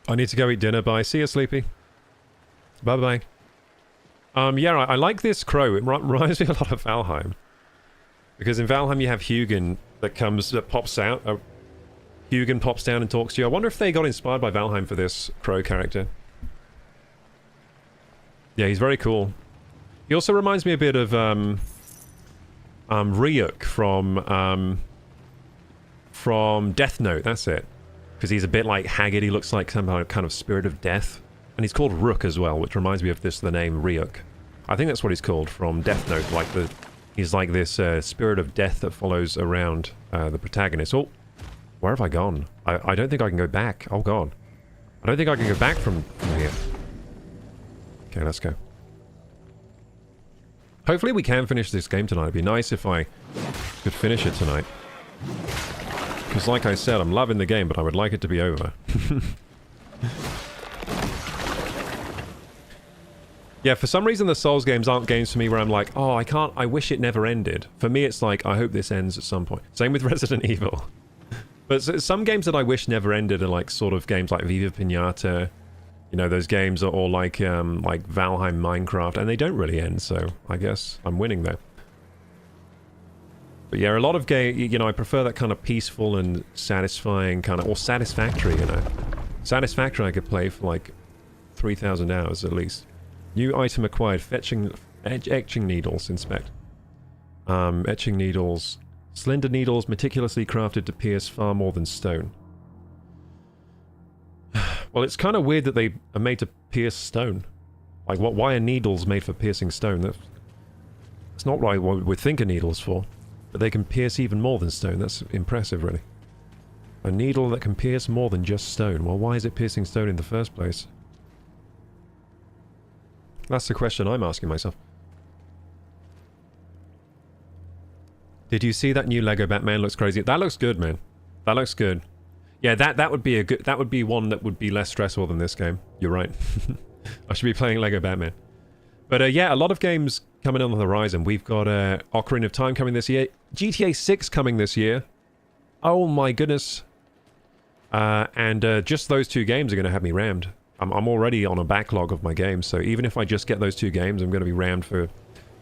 I need to go eat dinner. Bye. See you, Sleepy. Bye-bye. Yeah, I like this crow. It reminds me a lot of Valheim. Because in Valheim you have Hugin that pops out. Hugin pops down and talks to you. I wonder if they got inspired by Valheim for this crow character. Yeah, he's very cool. He also reminds me a bit of Ryuk from Death Note. That's it. Because he's a bit like haggard. He looks like some kind of spirit of death. And he's called Rook as well, which reminds me of the name Ryuk. I think that's what he's called from Death Note. He's like this spirit of death that follows around the protagonist. Oh, where have I gone? I don't think I can go back. Oh god. I don't think I can go back from here. Okay, let's go. Hopefully we can finish this game tonight. It'd be nice if I could finish it tonight. Because like I said, I'm loving the game, but I would like it to be over. Yeah, for some reason the Souls games aren't games for me where I'm like, oh, I wish it never ended. For me, it's like, I hope this ends at some point. Same with Resident Evil. But some games that I wish never ended are like sort of games like Viva Pinata. You know, those games are all like Valheim, Minecraft, and they don't really end, so I guess I'm winning there. But yeah, a lot of you know, I prefer that kind of peaceful and satisfying kind of, or satisfactory, you know. Satisfactory I could play for like 3,000 hours at least. New item acquired, etching needles, inspect. Etching needles. Slender needles meticulously crafted to pierce far more than stone. Well, it's kind of weird that they are made to pierce stone. Like, why are needles made for piercing stone? That's not what we would think a needle's for. But they can pierce even more than stone. That's impressive, really. A needle that can pierce more than just stone. Well, why is it piercing stone in the first place? That's the question I'm asking myself. Did you see that new Lego Batman? Looks crazy. That looks good, man. That looks good. Yeah, that would be a good. That would be one that would be less stressful than this game. You're right. I should be playing Lego Batman. But yeah, a lot of games coming on the horizon. We've got Ocarina of Time coming this year. GTA 6 coming this year. Oh my goodness. And just those two games are going to have me rammed. I'm already on a backlog of my games, so even if I just get those two games, I'm going to be rammed for,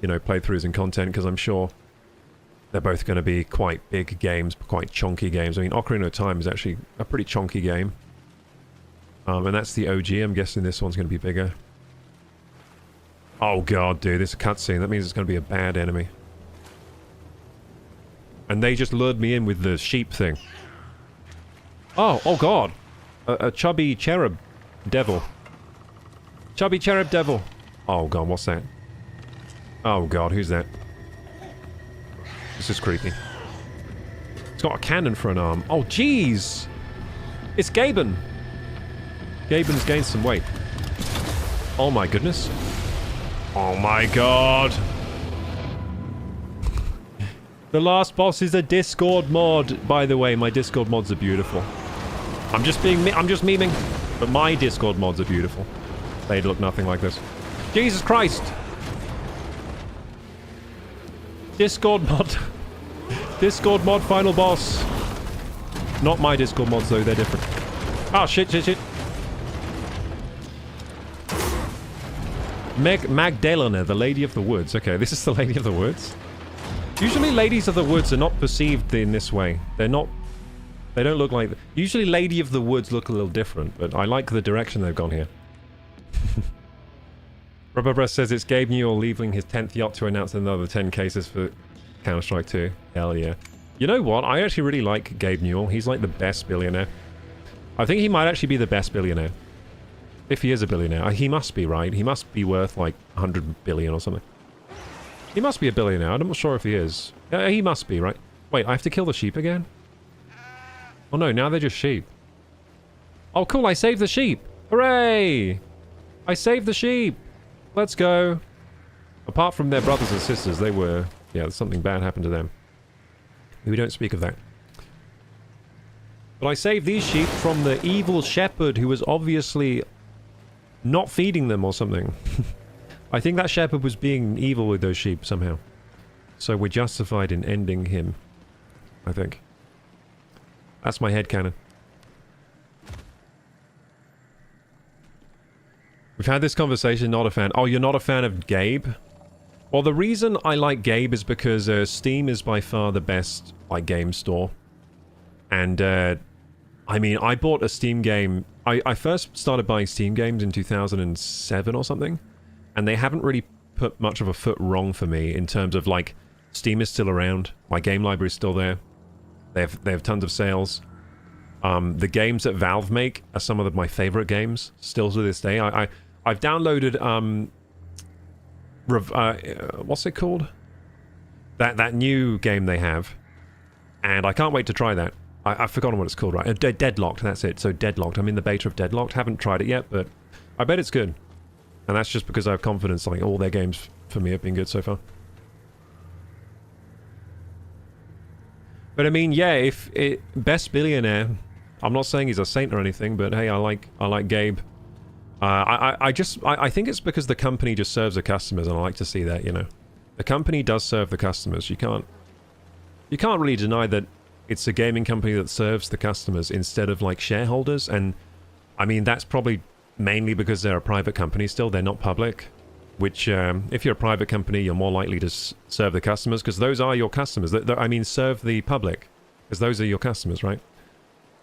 you know, playthroughs and content, because I'm sure they're both going to be quite big games, quite chunky games. I mean, Ocarina of Time is actually a pretty chunky game. And that's the OG. I'm guessing this one's going to be bigger. Oh god, dude, this is a cutscene. That means it's going to be a bad enemy. And they just lured me in with the sheep thing. Oh god. A chubby cherub devil. Chubby cherub devil. Oh god, what's that? Oh god, who's that? This is creepy. It's got a cannon for an arm. Oh jeez! It's Gaben! Gaben's gained some weight. Oh my goodness. Oh my god! The last boss is a Discord mod, by the way. My Discord mods are beautiful. I'm just memeing, but my Discord mods are beautiful. They look nothing like this. Jesus Christ! Discord mod. Discord mod final boss. Not my Discord mods though, they're different. Oh shit. Magdalena, the Lady of the Woods. Okay, this is the Lady of the Woods. Usually Ladies of the Woods are not perceived in this way. They don't look like... Usually Lady of the Woods look a little different, but I like the direction they've gone here. Rubber Breast says it's Gabe Newell leaving his 10th yacht to announce another 10 cases for Counter-Strike 2. Hell yeah. You know what? I actually really like Gabe Newell. He's like the best billionaire. I think he might actually be the best billionaire. If he is a billionaire. He must be, right? He must be worth like 100 billion or something. He must be a billionaire. I'm not sure if he is. He must be, right? Wait, I have to kill the sheep again? Oh no, now they're just sheep. Oh cool, I saved the sheep! Hooray! I saved the sheep! Let's go! Apart from their brothers and sisters, they were... Yeah, something bad happened to them. We don't speak of that. But I saved these sheep from the evil shepherd who was obviously not feeding them or something. I think that shepherd was being evil with those sheep somehow. So we're justified in ending him. I think. That's my headcanon. We've had this conversation, not a fan. Oh, you're not a fan of Gabe? Well, the reason I like Gabe is because Steam is by far the best, like, game store. And, I mean, I bought a Steam game... I first started buying Steam games in 2007 or something. And they haven't really put much of a foot wrong for me in terms of, like, Steam is still around. My game library is still there. They have tons of sales. The games that Valve make are some of my favorite games, still to this day. I've downloaded, what's it called? That new game they have. And I can't wait to try that. I've forgotten what it's called, right? Deadlocked, that's it. So Deadlocked. I'm in the beta of Deadlocked. Haven't tried it yet, but I bet it's good. And that's just because I have confidence, like, all their games for me have been good so far. But I mean, yeah, best billionaire, I'm not saying he's a saint or anything, but hey, I like Gabe. I think it's because the company just serves the customers, and I like to see that, you know. The company does serve the customers. You can't really deny that it's a gaming company that serves the customers instead of, like, shareholders. And I mean, that's probably mainly because they're a private company still. They're not public, which if you're a private company, you're more likely to serve the customers, because those are your customers. I mean, serve the public, because those are your customers, right?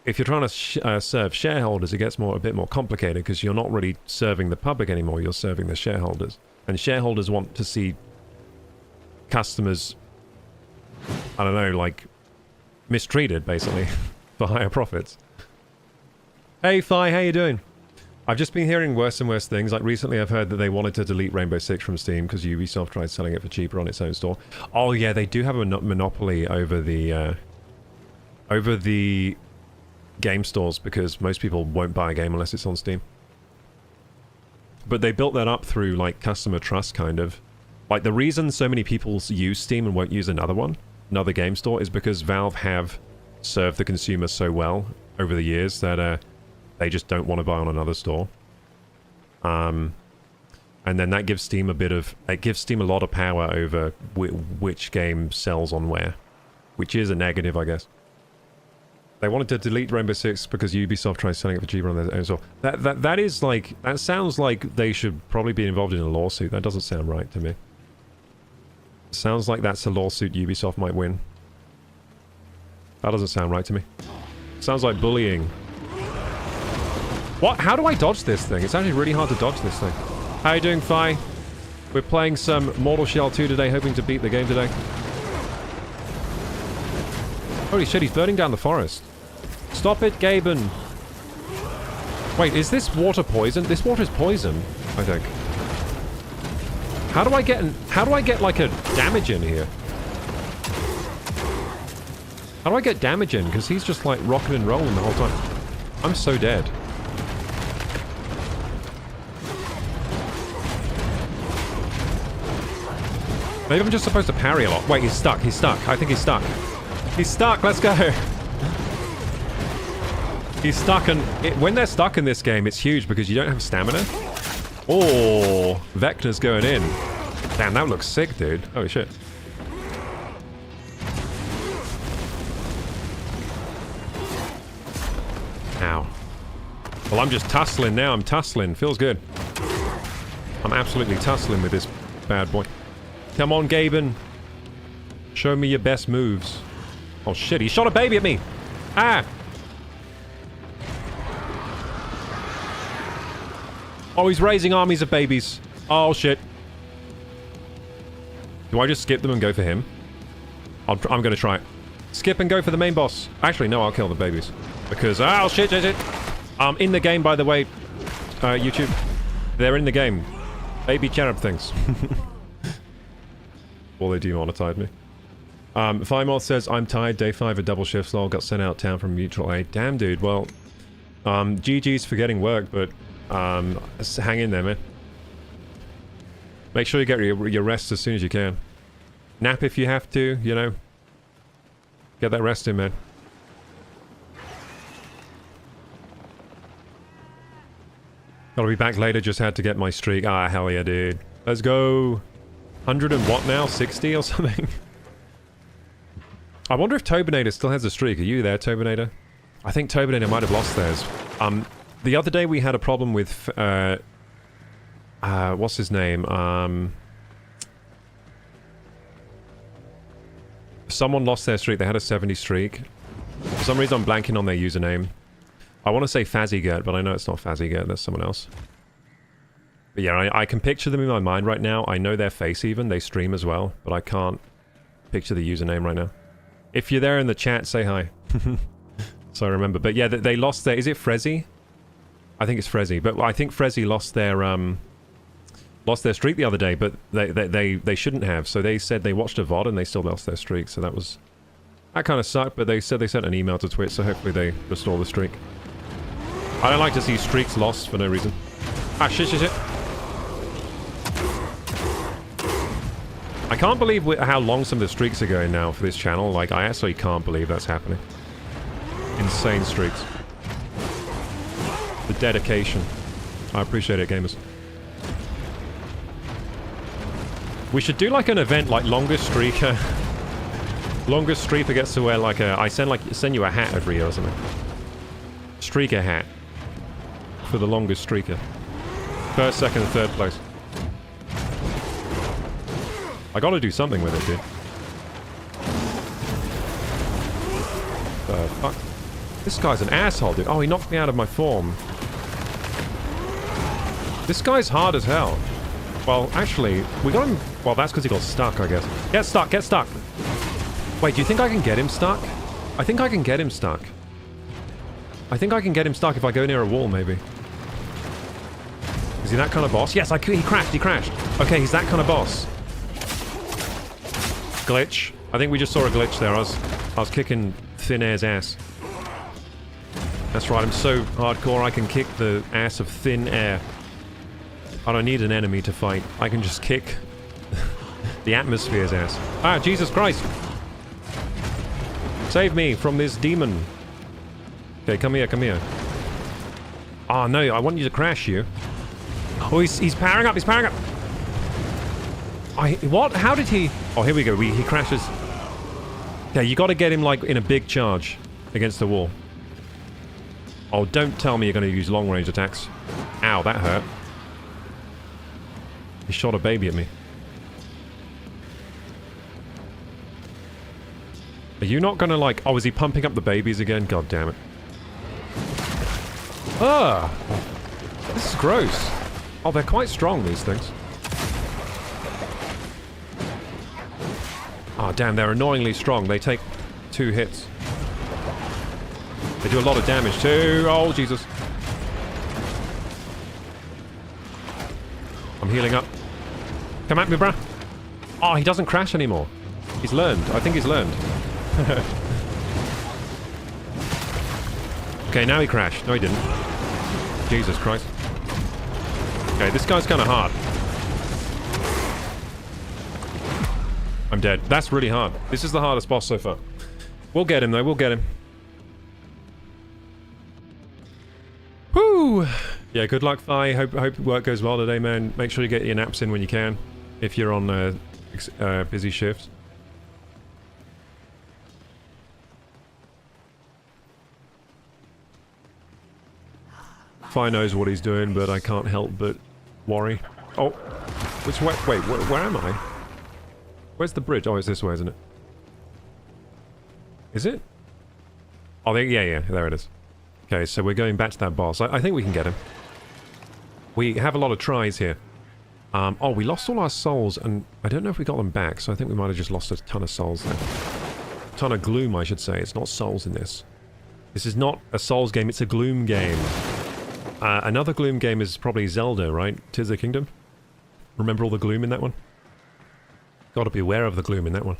If you're trying to serve shareholders, it gets a bit more complicated, because you're not really serving the public anymore, you're serving the shareholders. And shareholders want to see customers, I don't know, like, mistreated, basically, for higher profits. Hey, Fi, how you doing? I've just been hearing worse and worse things. Like, recently I've heard that they wanted to delete Rainbow Six from Steam because Ubisoft tried selling it for cheaper on its own store. Oh yeah, they do have a monopoly over the game stores, because most people won't buy a game unless it's on Steam. But they built that up through, like, customer trust, kind of. Like, the reason so many people use Steam and won't use another game store, is because Valve have served the consumer so well over the years that they just don't want to buy on another store. And then that gives Steam a lot of power over which game sells on where, which is a negative, I guess. They wanted to delete Rainbow Six because Ubisoft tried selling it for cheaper on their own store. That sounds like they should probably be involved in a lawsuit. That doesn't sound right to me. Sounds like that's a lawsuit Ubisoft might win. That doesn't sound right to me. Sounds like bullying. What? How do I dodge this thing? It's actually really hard to dodge this thing. How you doing, Fi? We're playing some Mortal Shell 2 today, hoping to beat the game today. Holy shit, he's burning down the forest. Stop it, Gaben. Wait, is this water poison? This water is poison, I think. How do I get like a damage in here? How do I get damage in? Because he's just like rocking and rolling the whole time. I'm so dead. Maybe I'm just supposed to parry a lot. Wait, he's stuck. He's stuck. I think he's stuck. He's stuck. Let's go. He's stuck, and when they're stuck in this game, it's huge because you don't have stamina. Oh, Vecna's going in. Damn, that looks sick, dude. Holy shit. Ow. Well, I'm just tussling now. I'm tussling. Feels good. I'm absolutely tussling with this bad boy. Come on, Gaben. Show me your best moves. Oh, shit. He shot a baby at me. Ah. Oh, he's raising armies of babies. Oh, shit. Do I just skip them and go for him? I'm going to try it. Skip and go for the main boss. Actually, no, I'll kill the babies. Because... oh, shit. In the game, by the way, YouTube. They're in the game. Baby cherub things. Or they demonetized me. Firemoth says, I'm tired. Day 5 of double shifts. Lol, got sent out of town from mutual aid. Damn, dude. Well, GG's for getting work, but hang in there, man. Make sure you get your rest as soon as you can. Nap if you have to, you know. Get that rest in, man. Gotta be back later, just had to get my streak. Ah, hell yeah, dude. Let's go. 100 and what now? 60 or something? I wonder if Tobinator still has a streak. Are you there, Tobinator? I think Tobinator might have lost theirs. The other day we had a problem with, what's his name? Someone lost their streak. They had a 70 streak. For some reason I'm blanking on their username. I want to say Fazzygurt, but I know it's not Fazzygurt. That's someone else. But yeah, I can picture them in my mind right now. I know their face even. They stream as well, but I can't picture the username right now. If you're there in the chat, say hi. So I remember. But yeah, they lost their... Is it Frezzy? I think it's Frezzy. But I think Frezzy lost their streak the other day, but they shouldn't have. So they said they watched a VOD and they still lost their streak. So that was... That kind of sucked, but they said they sent an email to Twitch, so hopefully they restore the streak. I don't like to see streaks lost for no reason. Ah, shit. I can't believe how long some of the streaks are going now for this channel. Like, I actually can't believe that's happening. Insane streaks. The dedication. I appreciate it, gamers. We should do like an event like longest streaker. Longest streaker gets to wear like a... I send you a hat every year or something. Streaker hat. For the longest streaker. First, second, and third place. I gotta do something with it, dude. Fuck. This guy's an asshole, dude. Oh, he knocked me out of my form. This guy's hard as hell. Well, actually, we got him... Well, that's because he got stuck, I guess. Get stuck! Wait, do you think I can get him stuck? I think I can get him stuck. I think I can get him stuck if I go near a wall, maybe. Is he that kind of boss? Yes, he crashed. Okay, he's that kind of boss. Glitch. I think we just saw a glitch there. I was kicking Thin Air's ass. That's right, I'm so hardcore I can kick the ass of Thin Air. I don't need an enemy to fight. I can just kick the atmosphere's ass. Ah, Jesus Christ! Save me from this demon. Okay, come here. Oh no, I want you to crash you. Oh, he's powering up, What? How did he... Oh, here we go, he crashes. Okay, you gotta get him, like, in a big charge against the wall. Oh, don't tell me you're gonna use long-range attacks. Ow, that hurt. He shot a baby at me. Are you not gonna like... Oh, is he pumping up the babies again? God damn it. Ah! This is gross. Oh, they're quite strong, these things. Oh, damn, they're annoyingly strong. They take 2 hits. They do a lot of damage too. Oh, Jesus. I'm healing up. Come at me, bruh. Oh, he doesn't crash anymore. He's learned. I think he's learned. Okay, now he crashed. No, he didn't. Jesus Christ. Okay, this guy's kind of hard. I'm dead. That's really hard. This is the hardest boss so far. We'll get him, though. We'll get him. Woo! Yeah, good luck, Fi. Hope work goes well today, man. Make sure you get your naps in when you can, if you're on busy shifts. Fi knows what he's doing, but I can't help but worry. Oh, which way? Wait, where am I? Where's the bridge? Oh, it's this way, isn't it? Is it? Oh, yeah, there it is. Okay, so we're going back to that boss. I think we can get him. We have a lot of tries here. Oh, we lost all our souls, and I don't know if we got them back, so I think we might have just lost a ton of souls there. A ton of gloom, I should say. It's not souls in this. This is not a souls game, it's a gloom game. Another gloom game is probably Zelda, right? Tears of the Kingdom? Remember all the gloom in that one? Gotta be aware of the gloom in that one.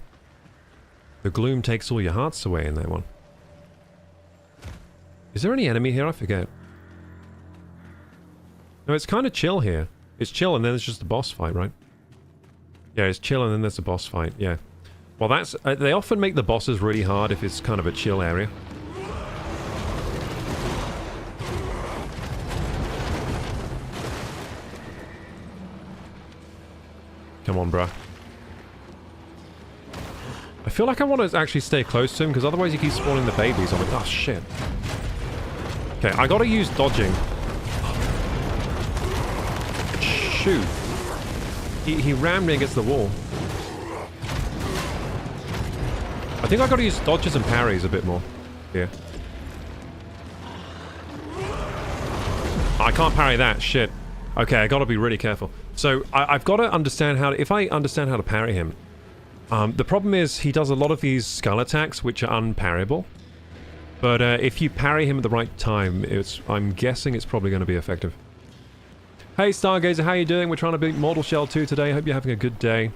The gloom takes all your hearts away in that one. Is there any enemy here? I forget. No, it's kind of chill here. It's chill and then there's just a boss fight, right? Yeah, it's chill and then there's a boss fight, yeah. Well, that's... they often make the bosses really hard if it's kind of a chill area. Come on, bruh. I feel like I want to actually stay close to him, because otherwise he keeps spawning the babies on me. Oh, shit. Okay, I gotta use dodging. Shoot. He rammed me against the wall. I think I gotta use dodges and parries a bit more here. I can't parry that, shit. Okay, I gotta be really careful. So, I've gotta understand how to... If I understand how to parry him... the problem is, he does a lot of these skull attacks, which are unparryable. But if you parry him at the right time, I'm guessing it's probably going to be effective. Hey Stargazer, how you doing? We're trying to beat Mortal Shell 2 today. Hope you're having a good day.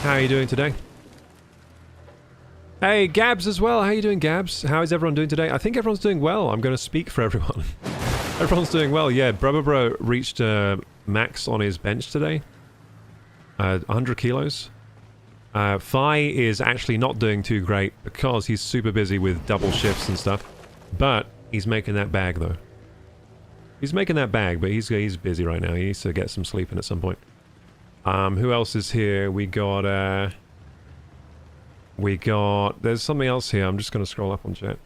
How are you doing today? Hey, Gabs as well. How you doing, Gabs? How is everyone doing today? I think everyone's doing well. I'm going to speak for everyone. Everyone's doing well. Yeah, Bro reached max on his bench today. 100 kilos. Fi is actually not doing too great because he's super busy with double shifts and stuff. But he's making that bag, though. He's making that bag, but he's busy right now. He needs to get some sleep in at some point. Who else is here? We got... There's something else here. I'm just going to scroll up on chat.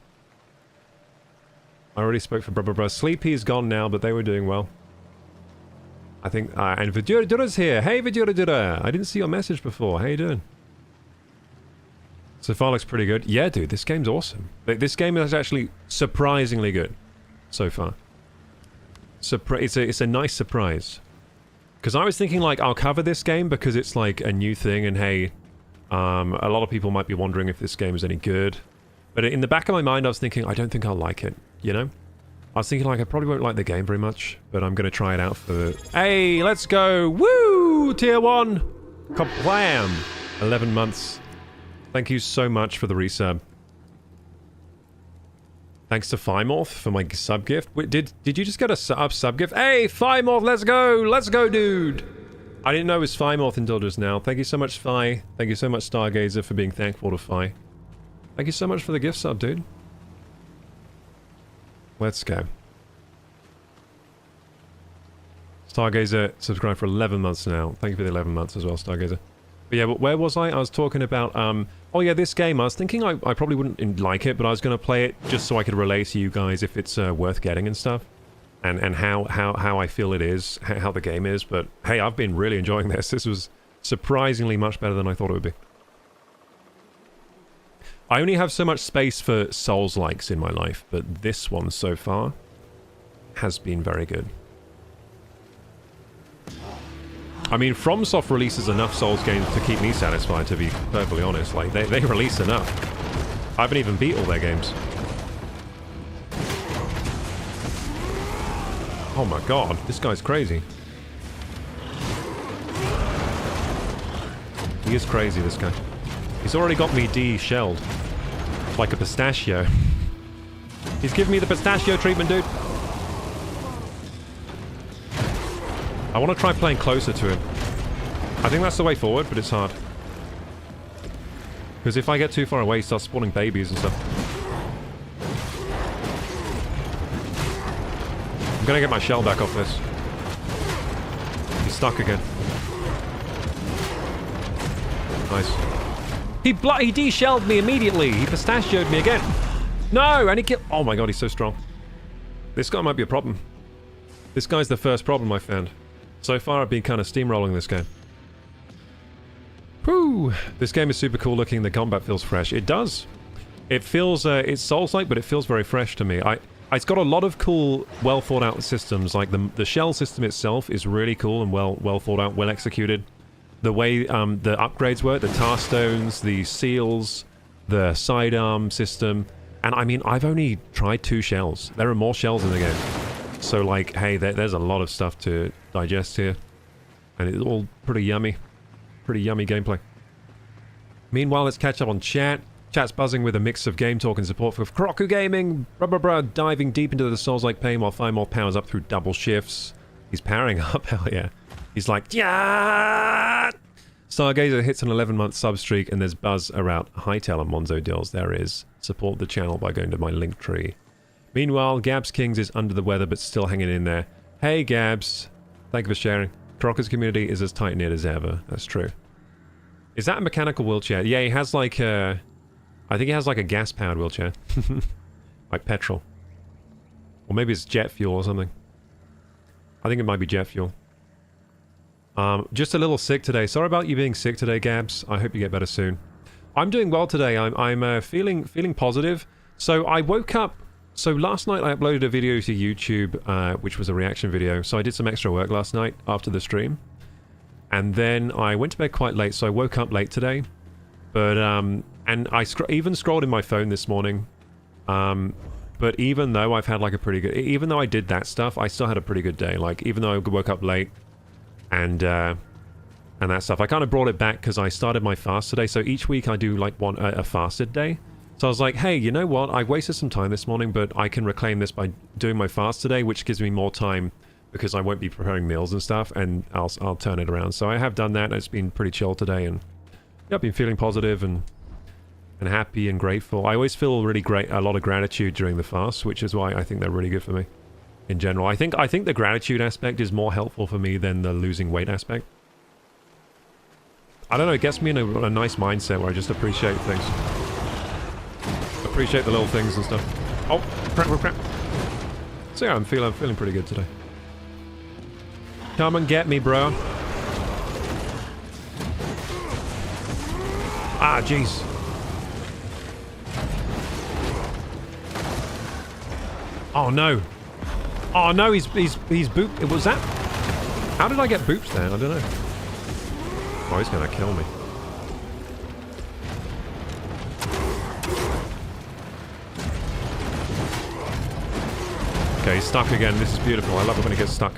I already spoke for Bro. Sleepy's gone now, but they were doing well. I think... and Vidura here. Hey, Vidura. I didn't see your message before. How you doing? So far looks pretty good. Yeah, dude, this game's awesome. This game is actually surprisingly good so far. It's a nice surprise. Because I was thinking, like, I'll cover this game because it's, like, a new thing, and hey... a lot of people might be wondering if this game is any good. But in the back of my mind, I was thinking, I don't think I'll like it, you know? I was thinking, like, I probably won't like the game very much, but I'm going to try it out for... Hey, let's go! Woo! Tier 1! Kablam! 11 months. Thank you so much for the resub. Thanks to Fimorth for my sub gift. Wait, did you just get a sub gift? Hey, Fimorth, let's go! Let's go, dude! I didn't know it was Fimorth until just now. Thank you so much, Fi. Thank you so much, Stargazer, for being thankful to Fi. Thank you so much for the gift sub, dude. Let's go. Stargazer subscribed for 11 months now. Thank you for the 11 months as well, Stargazer. But yeah, but where was I? I was talking about, oh yeah, this game. I was thinking I probably wouldn't like it, but I was going to play it just so I could relay to you guys if it's worth getting and stuff. and how I feel it is, how the game is. But hey, I've been really enjoying this. This was surprisingly much better than I thought it would be. I only have so much space for Souls-likes in my life, but this one so far has been very good. I mean, FromSoft releases enough Souls games to keep me satisfied, to be perfectly honest. Like, they release enough. I haven't even beat all their games. Oh my god, this guy's crazy. He is crazy, this guy. He's already got me de-shelled. Like a pistachio. He's giving me the pistachio treatment, dude. I want to try playing closer to him. I think that's the way forward, but it's hard. Because if I get too far away, he starts spawning babies and stuff. I'm gonna get my shell back off this. He's stuck again. Nice. He de-shelled me immediately. He pistachioed me again. No, and he killed... Oh my god, he's so strong. This guy might be a problem. This guy's the first problem I found. So far, I've been kind of steamrolling this game. Whew. This game is super cool looking. The combat feels fresh. It does. It feels... it's Souls-like, but it feels very fresh to me. It's got a lot of cool, well thought out systems. Like the shell system itself is really cool and well thought out, well executed. The way the upgrades work, the tar stones, the seals, the sidearm system. And I mean, I've only tried 2 shells. There are more shells in the game. So like, hey, there's a lot of stuff to digest here. And it's all pretty yummy. Pretty yummy gameplay. Meanwhile, let's catch up on chat. Chat's buzzing with a mix of game talk and support for KorokuGaming. Diving deep into the Souls-like pain while Firemore powers up through double shifts. He's powering up, hell yeah. He's like, yeah! Stargazer hits an 11-month sub streak, and there's buzz around Hytale and Monzo deals. There is. Support the channel by going to my link tree. Meanwhile, Gabs Kings is under the weather, but still hanging in there. Hey, Gabs. Thank you for sharing. Crockers community is as tight-knit as ever. That's true. Is that a mechanical wheelchair? Yeah, he has like a... I think he has like a gas-powered wheelchair. Like petrol. Or maybe it's jet fuel or something. I think it might be jet fuel. Just a little sick today. Sorry about you being sick today, Gabs. I hope you get better soon. I'm doing well today. I'm feeling positive. So I woke up... So last night I uploaded a video to YouTube, which was a reaction video. So I did some extra work last night after the stream. And then I went to bed quite late, so I woke up late today. But, and I even scrolled in my phone this morning. But even though I've had like a pretty good... Even though I did that stuff, I still had a pretty good day. Like, even though I woke up late and that stuff. I kind of brought it back because I started my fast today. So each week I do like a fasted day. So I was like, hey, you know what? I wasted some time this morning, but I can reclaim this by doing my fast today, which gives me more time because I won't be preparing meals and stuff, and I'll turn it around. So I have done that, and it's been pretty chill today, and yeah, I've been feeling positive and happy and grateful. I always feel really a lot of gratitude during the fast, which is why I think they're really good for me in general. I think the gratitude aspect is more helpful for me than the losing weight aspect. I don't know, it gets me in a nice mindset where I just appreciate things. Appreciate the little things and stuff. Oh, crap. So yeah, I'm feeling pretty good today. Come and get me, bro. Ah, jeez. Oh no. Oh no, he's booped. Was that? How did I get booped there? I don't know. Oh, he's gonna kill me. Okay, he's stuck again. This is beautiful. I love it when he gets stuck.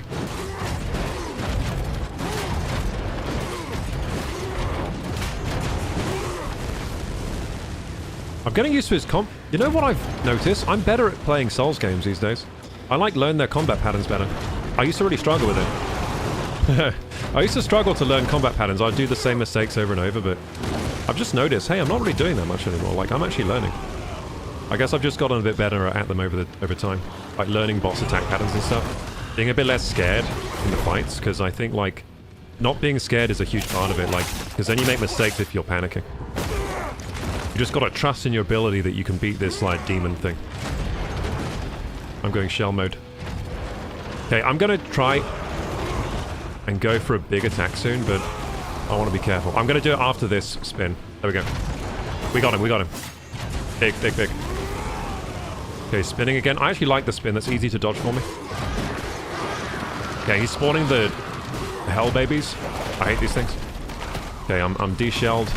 I'm getting used to his comp. You know what I've noticed? I'm better at playing Souls games these days. I like learn their combat patterns better. I used to really struggle with it. I used to struggle to learn combat patterns. I'd do the same mistakes over and over, but I've just noticed, hey, I'm not really doing that much anymore. Like, I'm actually learning. I guess I've just gotten a bit better at them over time. Like learning boss attack patterns and stuff. Being a bit less scared in the fights, because I think like not being scared is a huge part of it, like, because then you make mistakes if you're panicking. You just gotta trust in your ability that you can beat this like demon thing. I'm going shell mode. Okay, I'm gonna try and go for a big attack soon, but I want to be careful. I'm gonna do it after this spin. There we go. We got him, we got him. Big, big, big. Okay, spinning again. I actually like the spin. That's easy to dodge for me. Okay, he's spawning the hell babies. I hate these things. Okay, I'm de-shelled.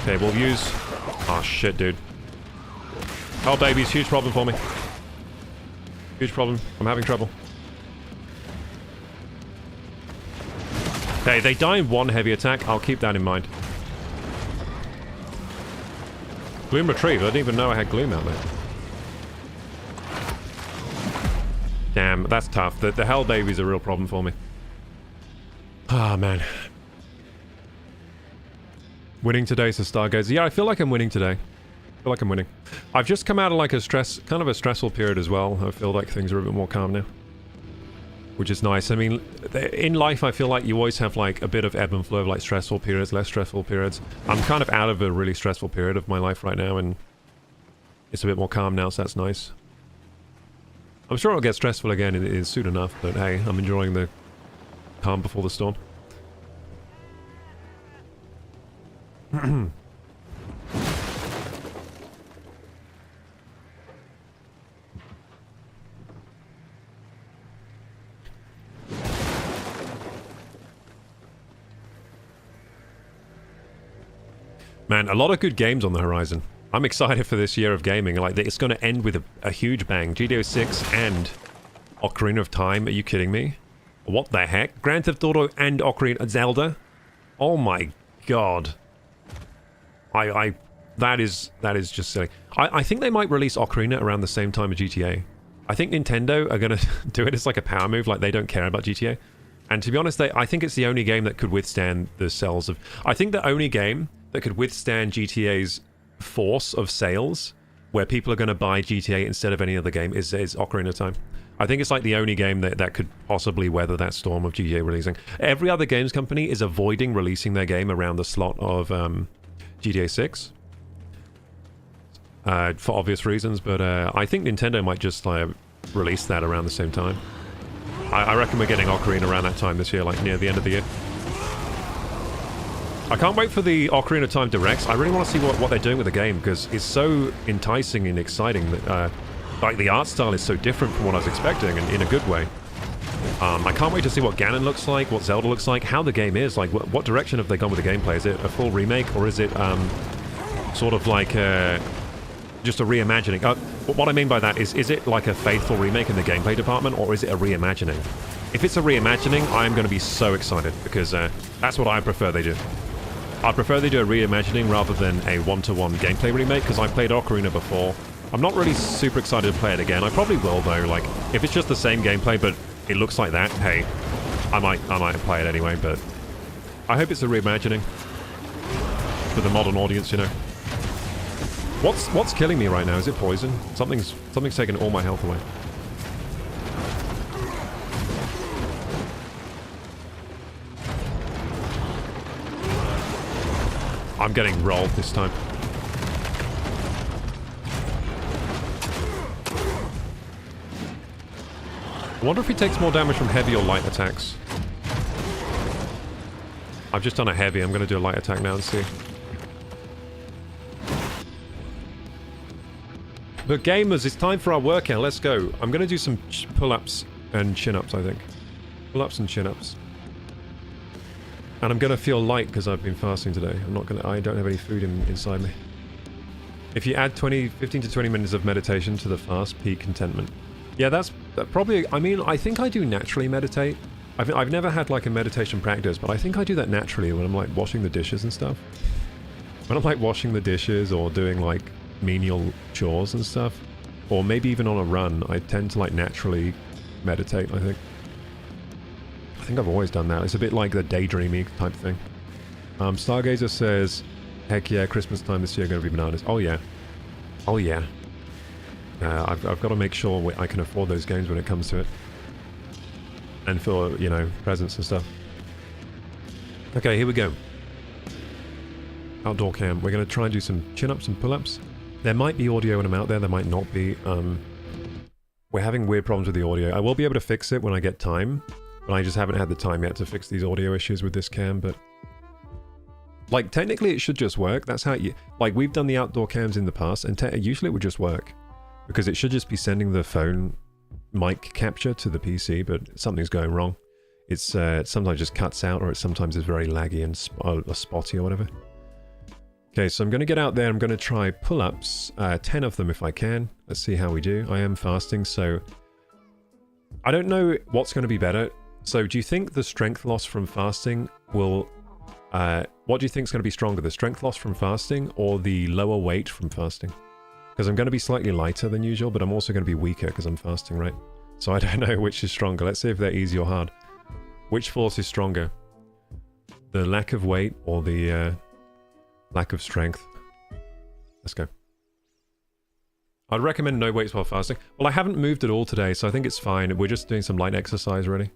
Okay, we'll use... Oh, shit, dude. Hell babies, huge problem for me. Huge problem. I'm having trouble. Okay, they die in one heavy attack. I'll keep that in mind. Gloom retrieved. I didn't even know I had Gloom out there. Damn, that's tough. The hell baby's a real problem for me. Ah, man. Winning today, so Stargazer. Yeah, I feel like I'm winning today. I feel like I'm winning. I've just come out of like a kind of a stressful period as well. I feel like things are a bit more calm now. Which is nice. I mean, in life, I feel like you always have like a bit of ebb and flow of like stressful periods, less stressful periods. I'm kind of out of a really stressful period of my life right now, and it's a bit more calm now, so that's nice. I'm sure it'll get stressful again soon enough, but hey, I'm enjoying the calm before the storm. Man, a lot of good games on the horizon. I'm excited for this year of gaming. Like, it's going to end with a huge bang. GTA 6 and Ocarina of Time. Are you kidding me? What the heck? Grand Theft Auto and Ocarina of Zelda? Oh my god. That is just silly. I think they might release Ocarina around the same time as GTA. I think Nintendo are going to do it as like a power move, like they don't care about GTA. And to be honest, I think it's the only game that could withstand the sales of... I think the only game that could withstand GTA's force of sales, where people are going to buy GTA instead of any other game, is Ocarina of Time. I think it's like the only game that could possibly weather that storm of GTA releasing. Every other games company is avoiding releasing their game around the slot of GTA 6. For obvious reasons, but I think Nintendo might just release that around the same time. I reckon we're getting Ocarina around that time this year, like near the end of the year. I can't wait for the Ocarina of Time Directs. I really want to see what they're doing with the game, because it's so enticing and exciting that like the art style is so different from what I was expecting, and in a good way. I can't wait to see what Ganon looks like, what Zelda looks like, how the game is. Like, what direction have they gone with the gameplay? Is it a full remake, or is it sort of like just a reimagining? What I mean by that is it like a faithful remake in the gameplay department, or is it a reimagining? If it's a reimagining, I'm going to be so excited, because that's what I prefer they do. I prefer they do a reimagining rather than a one-to-one gameplay remake, because I played Ocarina before. I'm not really super excited to play it again. I probably will, though. Like, if it's just the same gameplay, but it looks like that, hey, I might play it anyway, but I hope it's a reimagining for the modern audience, you know. What's killing me right now? Is it poison? Something's taking all my health away. I'm getting rolled this time. I wonder if he takes more damage from heavy or light attacks. I've just done a heavy. I'm going to do a light attack now and see. But gamers, it's time for our workout. Let's go. I'm going to do some pull-ups and chin-ups, I think. Pull-ups and chin-ups. And I'm going to feel light because I've been fasting today. I don't have any food inside me. If you add 15 to 20 minutes of meditation to the fast, peak contentment. Yeah, that's probably... I mean, I think I do naturally meditate. I've never had like a meditation practice, but I think I do that naturally when I'm like washing the dishes and stuff. When I'm like washing the dishes or doing like menial chores and stuff, or maybe even on a run, I tend to like naturally meditate, I think. I think I've always done that. It's a bit like the daydreamy type thing. Stargazer says, heck yeah, Christmas time this year going to be bananas. Oh yeah. Oh yeah. I've got to make sure I can afford those games when it comes to it. And for, you know, presents and stuff. Okay, here we go. Outdoor cam. We're going to try and do some chin-ups and pull-ups. There might be audio when I'm out there, there might not be. We're having weird problems with the audio. I will be able to fix it when I get time, but I just haven't had the time yet to fix these audio issues with this cam, but... Like, technically it should just work. That's how you... Like, we've done the outdoor cams in the past, and usually it would just work. Because it should just be sending the phone mic capture to the PC, but something's going wrong. It's it sometimes just cuts out, or it sometimes is very laggy and spotty or whatever. Okay, so I'm going to get out there. I'm going to try pull-ups, 10 of them if I can. Let's see how we do. I am fasting, so... I don't know what's going to be better. So do you think the strength loss from fasting will... what do you think is going to be stronger? The strength loss from fasting or the lower weight from fasting? Because I'm going to be slightly lighter than usual, but I'm also going to be weaker because I'm fasting, right? So I don't know which is stronger. Let's see if they're easy or hard. Which force is stronger? The lack of weight or the... lack of strength. Let's go. I'd recommend no weights while fasting. Well, I haven't moved at all today, so I think it's fine. We're just doing some light exercise, really.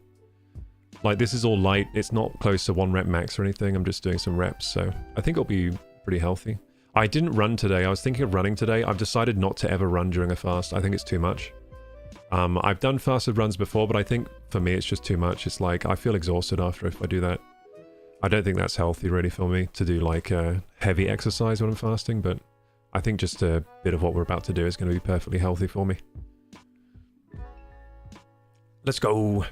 Like, this is all light. It's not close to 1 rep max or anything. I'm just doing some reps, so I think it'll be pretty healthy. I didn't run today. I was thinking of running today. I've decided not to ever run during a fast. I think it's too much. I've done fasted runs before, but I think for me it's just too much. It's like, I feel exhausted after if I do that. I don't think that's healthy really for me to do like heavy exercise when I'm fasting, but I think just a bit of what we're about to do is going to be perfectly healthy for me. Let's go.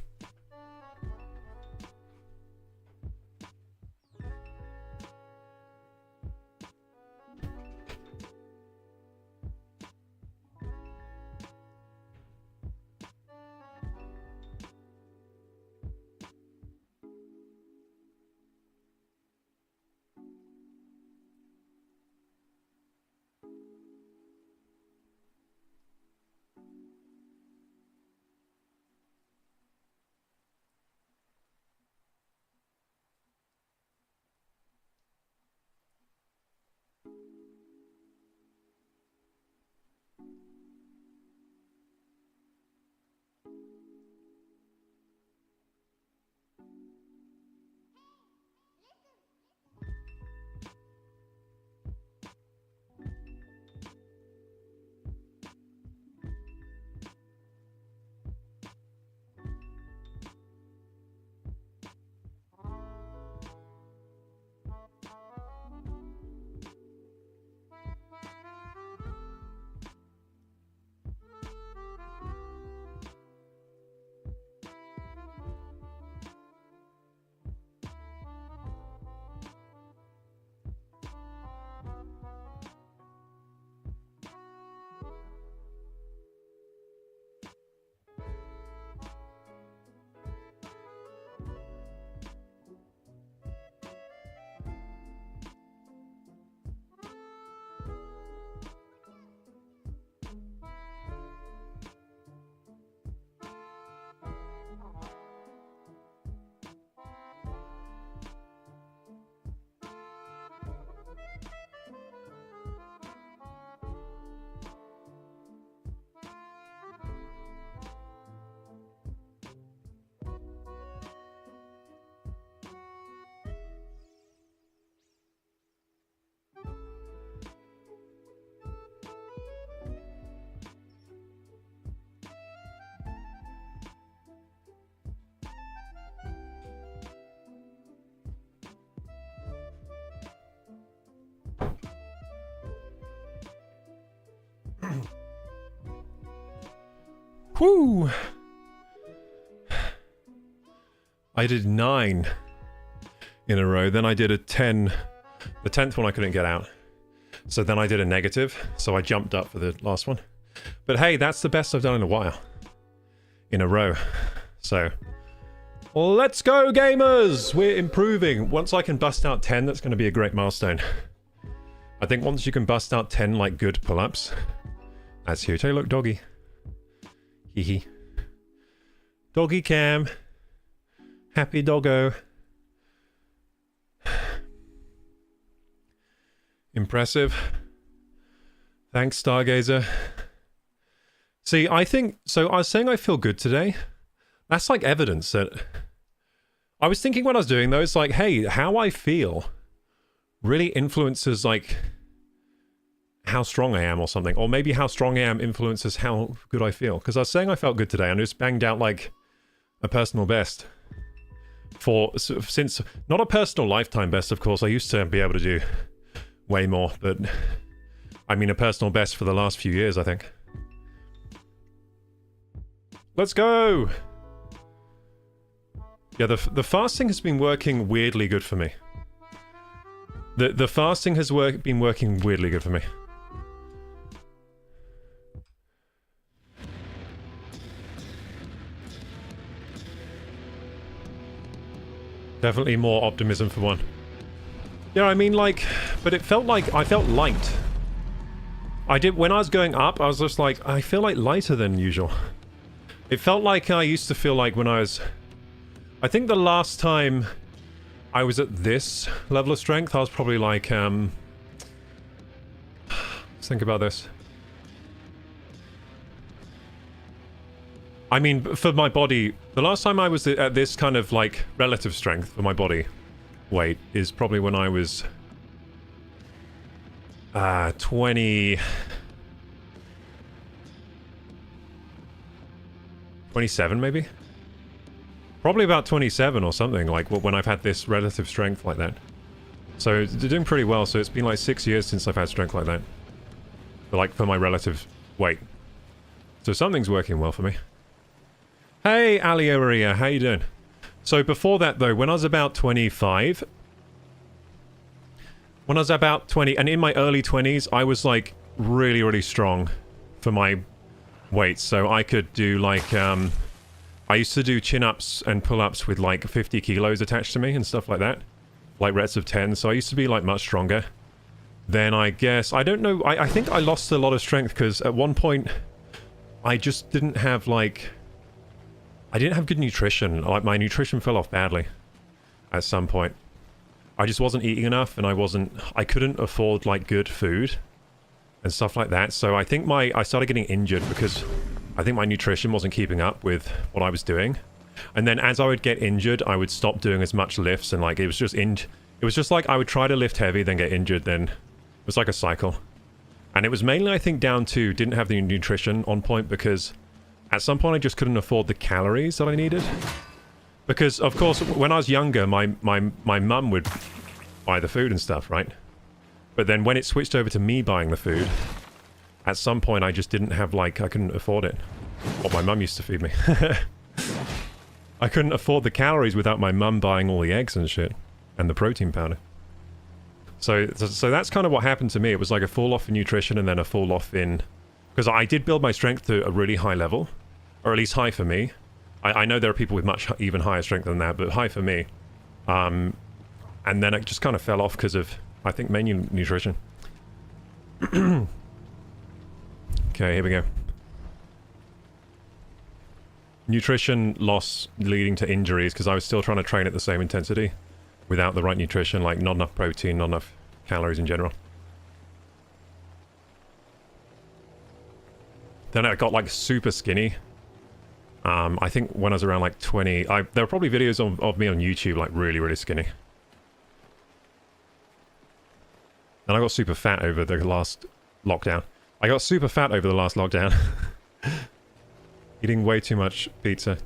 Whew! I did 9 in a row, then I did a 10. The 10th one I couldn't get out. So then I did a negative, so I jumped up for the last one. But hey, that's the best I've done in a while. In a row. So, let's go, gamers! We're improving. Once I can bust out 10, that's going to be a great milestone. I think once you can bust out 10, like, good pull-ups. That's huge. Hey, look, doggy. Hee hee. Doggy cam. Happy doggo. Impressive. Thanks, Stargazer. See, I think... So, I was saying I feel good today. That's like evidence that... I was thinking when I was doing those, like, hey, how I feel really influences, like... how strong I am or something. Or maybe how strong I am influences how good I feel. Because I was saying I felt good today and I just banged out like a personal best. Since, not a personal lifetime best, of course. I used to be able to do way more, but I mean a personal best for the last few years, I think. Let's go! Yeah, the fasting has been working weirdly good for me. The fasting has been working weirdly good for me. Definitely more optimism for one. Yeah, I mean, like, but it felt like I felt light. When I was going up, I was just like, I feel like lighter than usual. It felt like I used to feel like when I was... I think the last time I was at this level of strength, I was probably like, let's think about this. I mean, for my body, the last time I was at this kind of, like, relative strength for my body weight is probably when I was... 27, maybe? Probably about 27 or something, like, when I've had this relative strength like that. So, they're doing pretty well, so it's been like 6 years since I've had strength like that. But, like, for my relative weight. So something's working well for me. Hey, Alioria, how you doing? So before that, though, when I was about 25... When I was about 20, and in my early 20s, I was, like, really, really strong for my weight. So I could do, like, I used to do chin-ups and pull-ups with, like, 50 kilos attached to me and stuff like that. Like, reps of 10, so I used to be, like, much stronger. Then I guess, I don't know, I think I lost a lot of strength, because at one point, I just didn't have, like... I didn't have good nutrition. Like, my nutrition fell off badly at some point. I just wasn't eating enough, and I couldn't afford, like, good food and stuff like that. So I think I started getting injured because I think my nutrition wasn't keeping up with what I was doing. And then as I would get injured, I would stop doing as much lifts, and, like, it was just like I would try to lift heavy, then get injured, then it was like a cycle. And it was mainly, I think, down to didn't have the nutrition on point, because at some point I just couldn't afford the calories that I needed. Because, of course, when I was younger, my mum would buy the food and stuff, right? But then when it switched over to me buying the food, at some point I just didn't have, like, I couldn't afford it. What my mum used to feed me. I couldn't afford the calories without my mum buying all the eggs and shit. And the protein powder. So that's kind of what happened to me. It was like a fall off in nutrition and then a fall off in... Because I did build my strength to a really high level. Or at least high for me. I know there are people with even higher strength than that, but high for me. And then it just kind of fell off because of, I think, mainly nutrition. Okay, here we go. Nutrition loss leading to injuries because I was still trying to train at the same intensity without the right nutrition, like not enough protein, not enough calories in general. Then I got, like, super skinny. I think when I was around, like, 20... there are probably videos of me on YouTube, like, really, really skinny. And I got super fat over the last lockdown. Eating way too much pizza.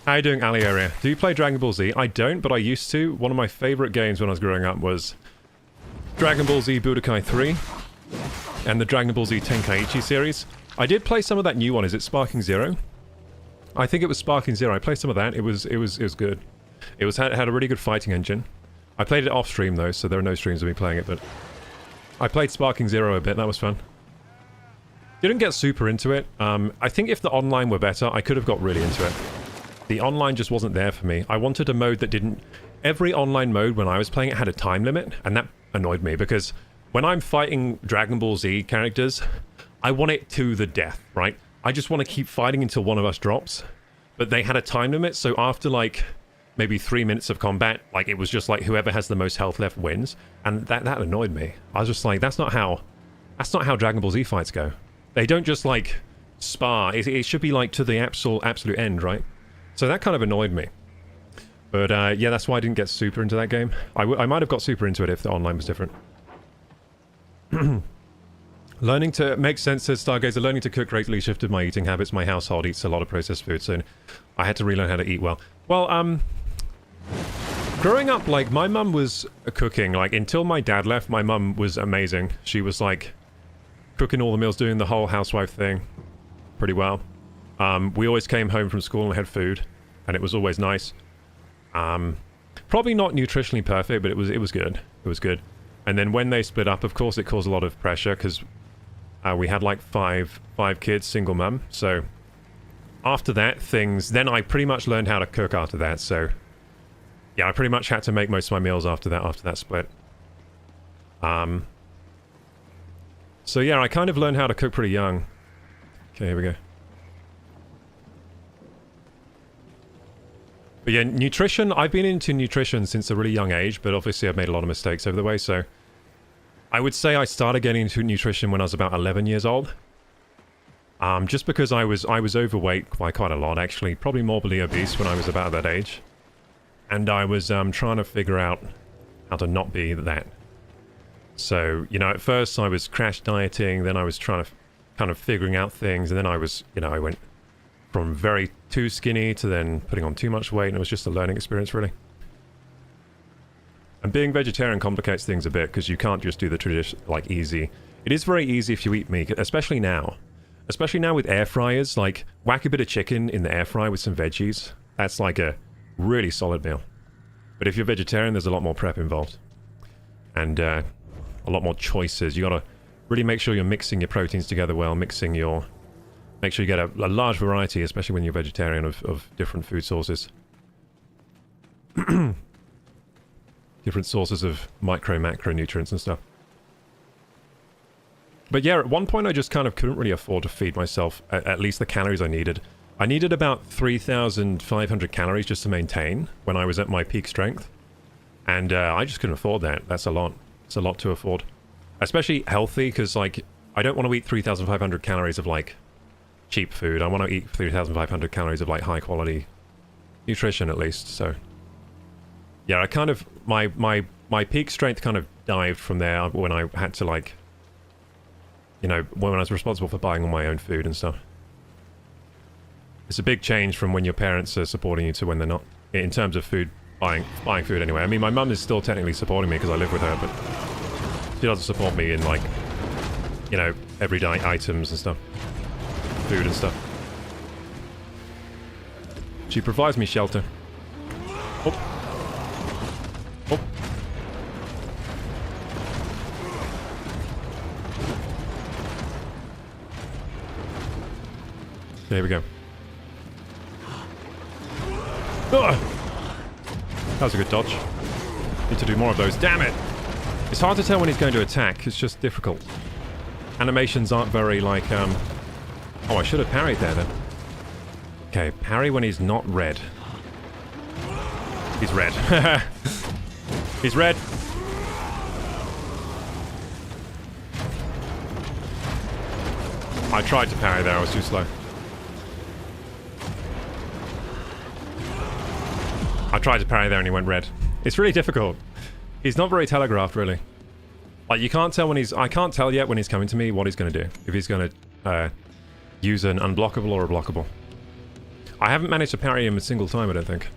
How you doing, Alioria? Do you play Dragon Ball Z? I don't, but I used to. One of my favorite games when I was growing up was Dragon Ball Z Budokai 3 and the Dragon Ball Z Tenkaichi series. I did play some of that new one. Is it Sparking Zero? I think it was Sparking Zero. I played some of that. It was good. It had a really good fighting engine. I played it off stream though, so there are no streams of me playing it, but I played Sparking Zero a bit. That was fun. Didn't get super into it. I think if the online were better, I could have got really into it. The online just wasn't there for me. I wanted a mode that didn't... Every online mode when I was playing it had a time limit, and that annoyed me because when I'm fighting Dragon Ball Z characters, I want it to the death, right? I just want to keep fighting until one of us drops. But they had a time limit, so after, like, maybe 3 minutes of combat, like, it was just like whoever has the most health left wins. And that annoyed me. I was just like, that's not how Dragon Ball Z fights go. They don't just, like, spar. It should be, like, to the absolute end, right? So that kind of annoyed me. But, yeah, that's why I didn't get super into that game. I might have got super into it if the online was different. Learning to make sense, says Stargazer. Learning to cook greatly shifted my eating habits. My household eats a lot of processed food, so I had to relearn how to eat well. Well, growing up, like, my mum was cooking. Like, until my dad left, my mum was amazing. She was, like, cooking all the meals, doing the whole housewife thing pretty well. We always came home from school and had food, and it was always nice. Probably not nutritionally perfect, but it was good. It was good. And then when they split up, of course, it caused a lot of pressure, because we had, like, five kids, single mum. So after that, then I pretty much learned how to cook after that, so... Yeah, I pretty much had to make most of my meals after that split. So yeah, I kind of learned how to cook pretty young. Okay, here we go. But yeah, nutrition, I've been into nutrition since a really young age, but obviously I've made a lot of mistakes over the way, so... I would say I started getting into nutrition when I was about 11 years old. Just because I was overweight by quite a lot, actually. Probably morbidly obese when I was about that age. And I was trying to figure out how to not be that. So, you know, at first I was crash dieting, then I was trying to kind of figuring out things, and then I was, you know, I went from very too skinny to then putting on too much weight, and it was just a learning experience, really. And being vegetarian complicates things a bit, because you can't just do the tradition, like, easy. It is very easy if you eat meat, especially now. Especially now with air fryers, like, whack a bit of chicken in the air fryer with some veggies. That's like a really solid meal. But if you're vegetarian, there's a lot more prep involved. And a lot more choices. You gotta really make sure you're mixing your proteins together well, make sure you get a large variety, especially when you're vegetarian, of different food sources. Different sources of macro nutrients and stuff. But yeah, at one point I just kind of couldn't really afford to feed myself at least the calories I needed. I needed about 3,500 calories just to maintain when I was at my peak strength. And I just couldn't afford that. That's a lot. It's a lot to afford. Especially healthy, because, like, I don't want to eat 3,500 calories of, like, cheap food. I want to eat 3,500 calories of, like, high-quality nutrition, at least, so... Yeah, I kind of... My peak strength kind of dived from there when I had to, like... You know, when I was responsible for buying all my own food and stuff. It's a big change from when your parents are supporting you to when they're not. In terms of food, buying food anyway. I mean, my mum is still technically supporting me because I live with her, but... She doesn't support me in, like... You know, everyday items and stuff. Food and stuff. She provides me shelter. Oh. Oh. There we go. Ugh. That was a good dodge. Need to do more of those. Damn it! It's hard to tell when he's going to attack. It's just difficult. Animations aren't very, like, Oh, I should have parried there, then. Okay, parry when he's not red. He's red. He's red. I tried to parry there, I was too slow. I tried to parry there and he went red. It's really difficult. He's not very telegraphed, really. Like, you can't tell when he's... I can't tell yet when he's coming to me what he's going to do. If he's going to use an unblockable or a blockable. I haven't managed to parry him a single time, I don't think.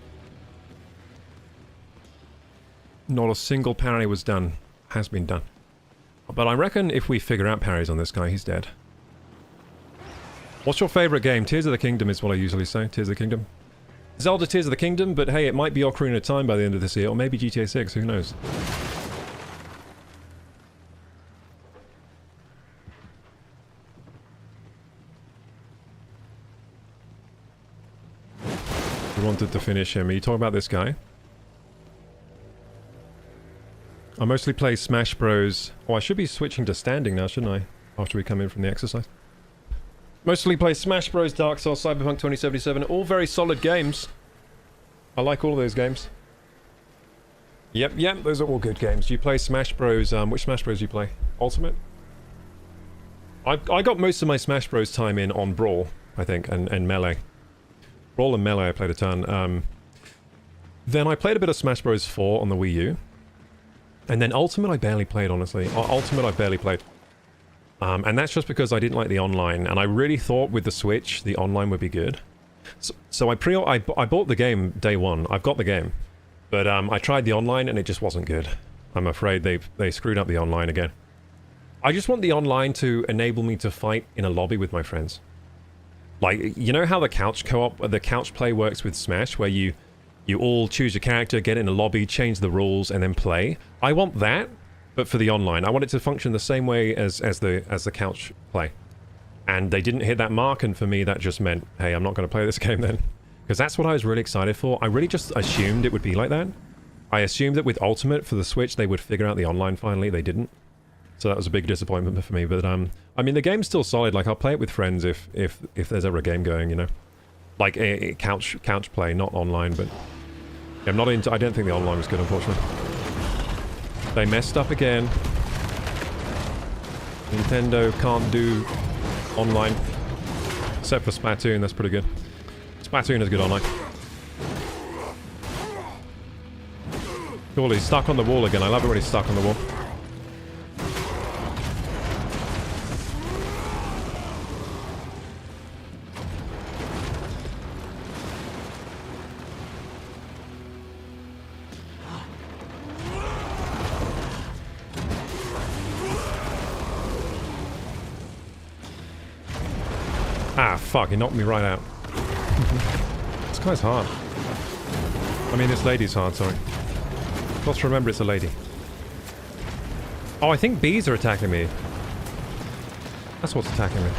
Not a single parry was done. Has been done. But I reckon if we figure out parries on this guy, he's dead. What's your favourite game? Tears of the Kingdom is what I usually say. Tears of the Kingdom. Zelda Tears of the Kingdom, but hey, it might be Ocarina of Time by the end of this year, or maybe GTA 6, who knows? You wanted to finish him. Are you talking about this guy? I mostly play Smash Bros. Oh, I should be switching to standing now, shouldn't I? After we come in from the exercise. Mostly play Smash Bros, Dark Souls, Cyberpunk 2077. All very solid games. I like all of those games. Yep, those are all good games. You play Smash Bros. Which Smash Bros do you play? Ultimate? I got most of my Smash Bros time in on Brawl, I think, and Melee. Brawl and Melee I played a ton. Then I played a bit of Smash Bros 4 on the Wii U. And then Ultimate I barely played, honestly. Ultimate I barely played. And that's just because I didn't like the online, and I really thought with the Switch, the online would be good. So I bought the game day one. I've got the game. But I tried the online, and it just wasn't good. I'm afraid they screwed up the online again. I just want the online to enable me to fight in a lobby with my friends. Like, you know how the couch co-op, the couch play works with Smash, where you all choose your character, get in a lobby, change the rules, and then play? I want that, but for the online. I want it to function the same way as the couch play. And they didn't hit that mark, and for me that just meant, hey, I'm not going to play this game then. Because that's what I was really excited for. I really just assumed it would be like that. I assumed that with Ultimate for the Switch they would figure out the online finally. They didn't. So that was a big disappointment for me. But I mean, the game's still solid. Like, I'll play it with friends if there's ever a game going, you know. Like a couch play, not online. But I'm not into. I don't think the online was good, unfortunately. They messed up again. Nintendo can't do online, except for Splatoon. That's pretty good. Splatoon is good online. Cool, he's stuck on the wall again. I love it when he's stuck on the wall. Ah, fuck, he knocked me right out. This guy's hard. I mean, this lady's hard, sorry. Got to remember it's a lady. Oh, I think bees are attacking me. That's what's attacking me.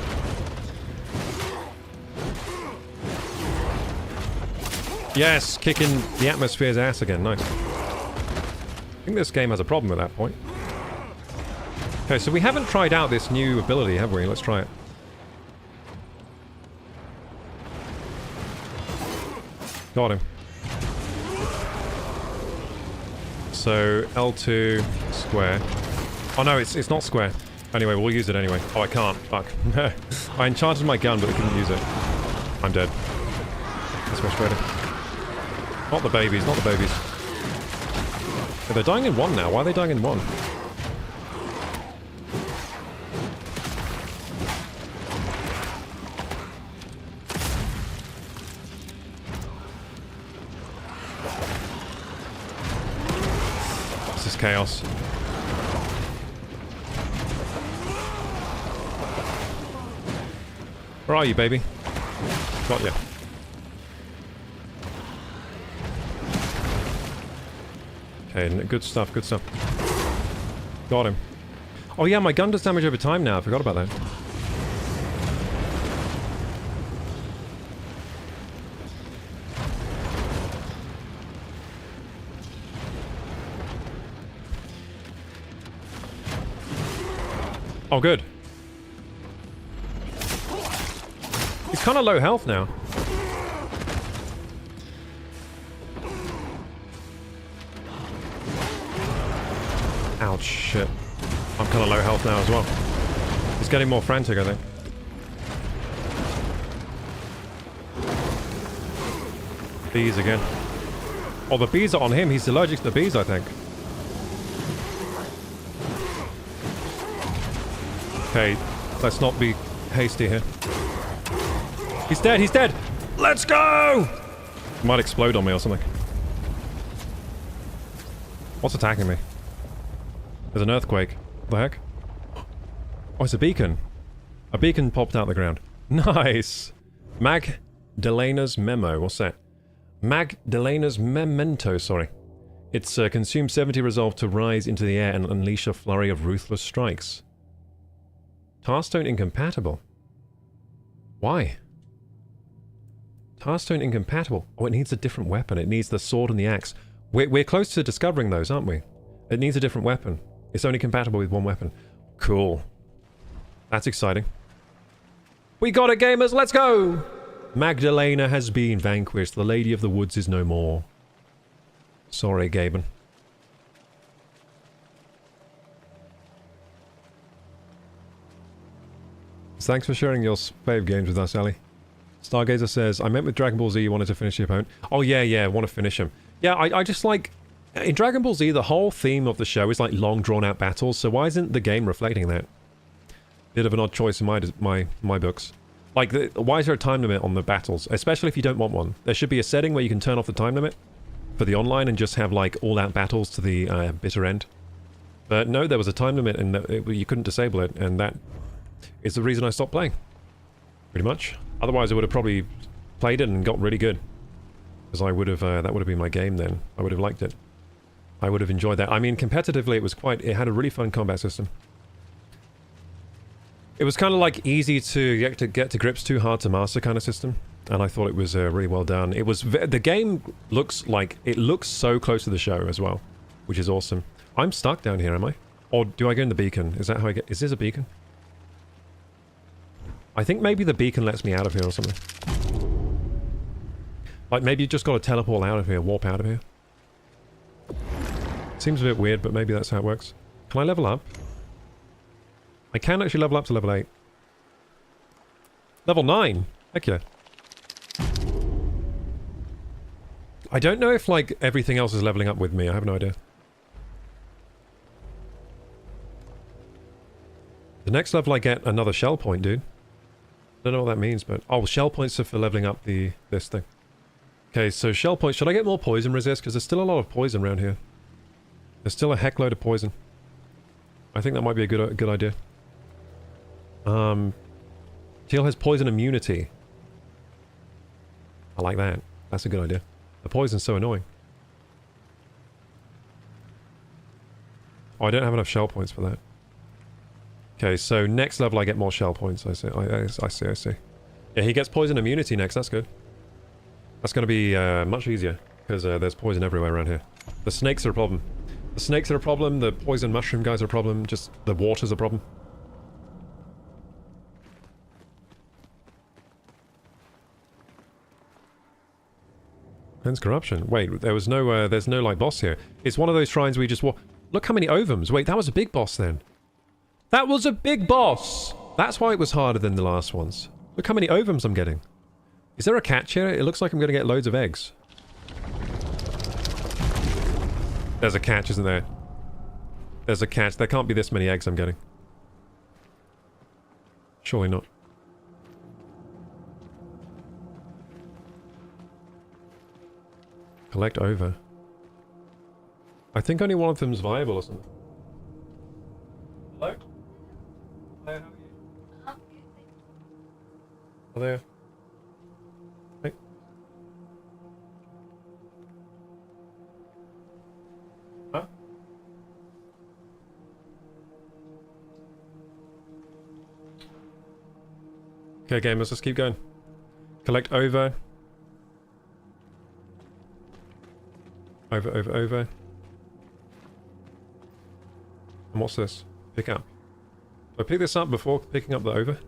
Yes, kicking the atmosphere's ass again, nice. I think this game has a problem at that point. Okay, so we haven't tried out this new ability, have we? Let's try it. Got him. So, L2, square. Oh no, it's not square. Anyway, we'll use it anyway. Oh, I can't. Fuck. I enchanted my gun, but I couldn't use it. I'm dead. That's frustrating. Not the babies, not the babies. Oh, they're dying in one now. Why are they dying in one? Chaos. Where are you, baby? Got you. Okay, good stuff, good stuff. Got him. Oh yeah, my gun does damage over time now. I forgot about that. Oh, good. He's kind of low health now. Ouch, shit. I'm kind of low health now as well. He's getting more frantic, I think. Bees again. Oh, the bees are on him. He's allergic to the bees, I think. Okay, let's not be hasty here. He's dead, he's dead! Let's go! He might explode on me or something. What's attacking me? There's an earthquake. What the heck? Oh, it's a beacon. A beacon popped out the ground. Nice! Magdalena's Memo. What's that? Magdalena's Memento, sorry. It's consume 70 resolve to rise into the air and unleash a flurry of ruthless strikes. Tarstone incompatible. Why? Tarstone incompatible. Oh, it needs a different weapon. It needs the sword and the axe. We're close to discovering those, aren't we? It needs a different weapon. It's only compatible with one weapon. Cool. That's exciting. We got it, gamers! Let's go! Magdalena has been vanquished. The Lady of the Woods is no more. Sorry, Gaben. Thanks for sharing your fave games with us, Ali. Stargazer says, I meant with Dragon Ball Z you wanted to finish the opponent. Oh yeah, I want to finish him. Yeah, I just like... In Dragon Ball Z, the whole theme of the show is like long, drawn-out battles, so why isn't the game reflecting that? Bit of an odd choice in my books. Like, why is there a time limit on the battles? Especially if you don't want one. There should be a setting where you can turn off the time limit for the online and just have, like, all-out battles to the bitter end. But no, there was a time limit and you couldn't disable it, and that is the reason I stopped playing. Pretty much. Otherwise, I would have probably played it and got really good. Because I would have, that would have been my game then. I would have liked it. I would have enjoyed that. I mean, competitively, it had a really fun combat system. It was kind of like easy to get to grips, too hard to master kind of system. And I thought it was really well done. It was, the game looks like, it looks so close to the show as well. Which is awesome. I'm stuck down here, am I? Or do I go in the beacon? Is that how I get, is this a beacon? I think maybe the beacon lets me out of here or something. Like maybe you just got to teleport out of here, warp out of here. Seems a bit weird, but maybe that's how it works. Can I level up? I can actually level up to level 8. Level 9? Heck yeah. I don't know if, like, everything else is leveling up with me. I have no idea. The next level I get another shell point, dude. I don't know what that means, but... Oh, shell points are for leveling up this thing. Okay, so shell points. Should I get more poison resist? Because there's still a lot of poison around here. There's still a heck load of poison. I think that might be a good idea. Teal has poison immunity. I like that. That's a good idea. The poison's so annoying. Oh, I don't have enough shell points for that. Okay, so next level I get more shell points. I see. I see. Yeah, he gets poison immunity next. That's good. That's going to be much easier because there's poison everywhere around here. The snakes are a problem. The snakes are a problem. The poison mushroom guys are a problem. Just the water's a problem. Cleanse corruption. Wait, there's no like boss here. It's one of those shrines where you just walk. Look how many ovums. Wait, that was a big boss then. That was a big boss! That's why it was harder than the last ones. Look how many ovums I'm getting. Is there a catch here? It looks like I'm going to get loads of eggs. There's a catch, isn't there? There's a catch. There can't be this many eggs I'm getting. Surely not. Collect over. I think only one of them's viable or something. Hello? Hi, how are you? Oh, there. Hey. Huh? Okay, gamers, let's keep going. Collect over. Over. And what's this? Pick up. Do I pick this up before picking up the over?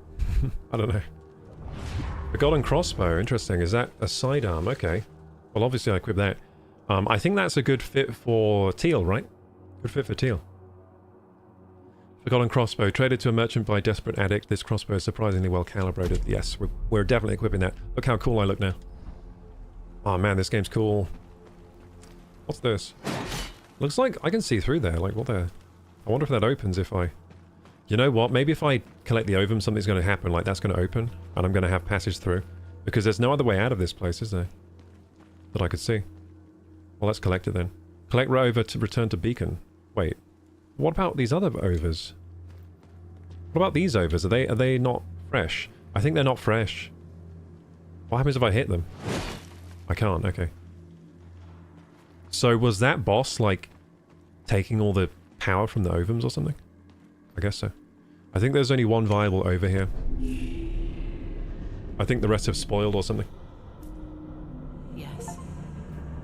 I don't know. The golden crossbow, interesting. Is that a sidearm? Okay. Well, obviously I equip that. I think that's a good fit for Teal, right? Good fit for Teal. The golden crossbow. Traded to a merchant by desperate addict. This crossbow is surprisingly well calibrated. Yes, we're definitely equipping that. Look how cool I look now. Oh man, this game's cool. What's this? Looks like I can see through there. Like, what the... I wonder if that opens if I... You know what? Maybe if I collect the ovum, something's going to happen. Like, that's going to open, and I'm going to have passage through. Because there's no other way out of this place, is there? That I could see. Well, let's collect it then. Collect over to return to beacon. Wait. What about these other overs? What about these overs? Are they not fresh? I think they're not fresh. What happens if I hit them? I can't, okay. So was that boss, like, taking all the power from the ovums or something? I guess so. I think there's only one viable over here. I think the rest have spoiled or something. Yes.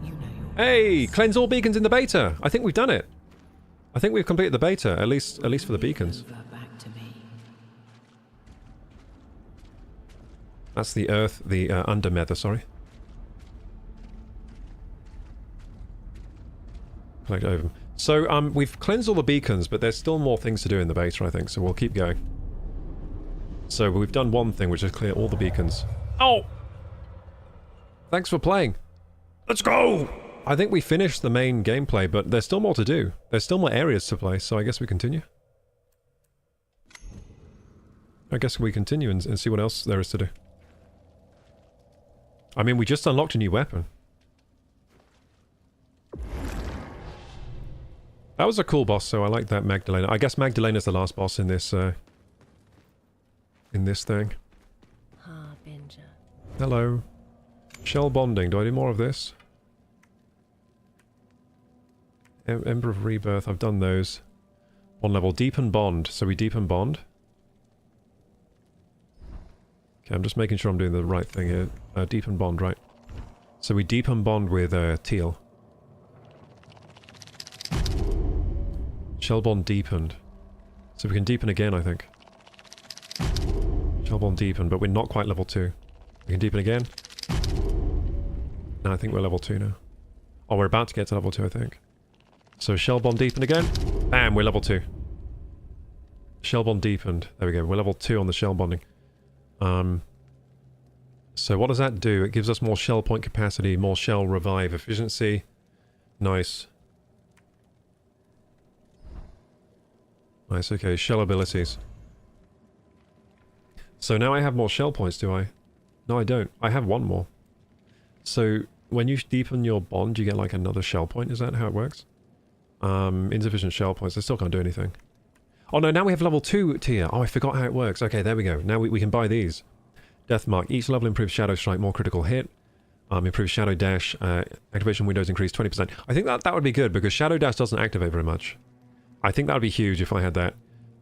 You know your Hey! Cleanse all beacons in the beta! I think we've done it! I think we've completed the beta, at least for the beacons. back to me. That's the earth, the undermether, sorry. Collect ovum. So, we've cleansed all the beacons, but there's still more things to do in the beta, I think, so we'll keep going. So, we've done one thing, which is clear all the beacons. Oh! Thanks for playing. Let's go! I think we finished the main gameplay, but there's still more to do. There's still more areas to play, so I guess we continue. I guess we continue and see what else there is to do. I mean, we just unlocked a new weapon. That was a cool boss, so I like that Magdalena. I guess Magdalena's the last boss in this thing. Harbinger. Hello. Shell bonding. Do I do more of this? Ember of Rebirth. I've done those. One level. Deepen bond. So we deepen bond. Okay, I'm just making sure I'm doing the right thing here. Deepen bond, right. So we deepen bond with teal. Shell bond deepened. So we can deepen again, I think. Shell bond deepened, but we're not quite level 2. We can deepen again. No, I think we're level 2 now. Oh, we're about to get to level 2, I think. So shell bond deepened again. Bam, we're level 2. Shell bond deepened. There we go. We're level 2 on the shell bonding. So what does that do? It gives us more shell point capacity, more shell revive efficiency. Nice. Nice, okay. Shell abilities. So now I have more shell points, do I? No, I don't. I have one more. So when you deepen your bond, you get like another shell point. Is that how it works? Insufficient shell points. I still can't do anything. Oh no, now we have level 2 tier. Oh, I forgot how it works. Okay, there we go. Now we can buy these. Death Mark. Each level improves Shadow Strike, more critical hit. Improves Shadow Dash. Activation windows increase 20%. I think that would be good because Shadow Dash doesn't activate very much. I think that would be huge if I had that.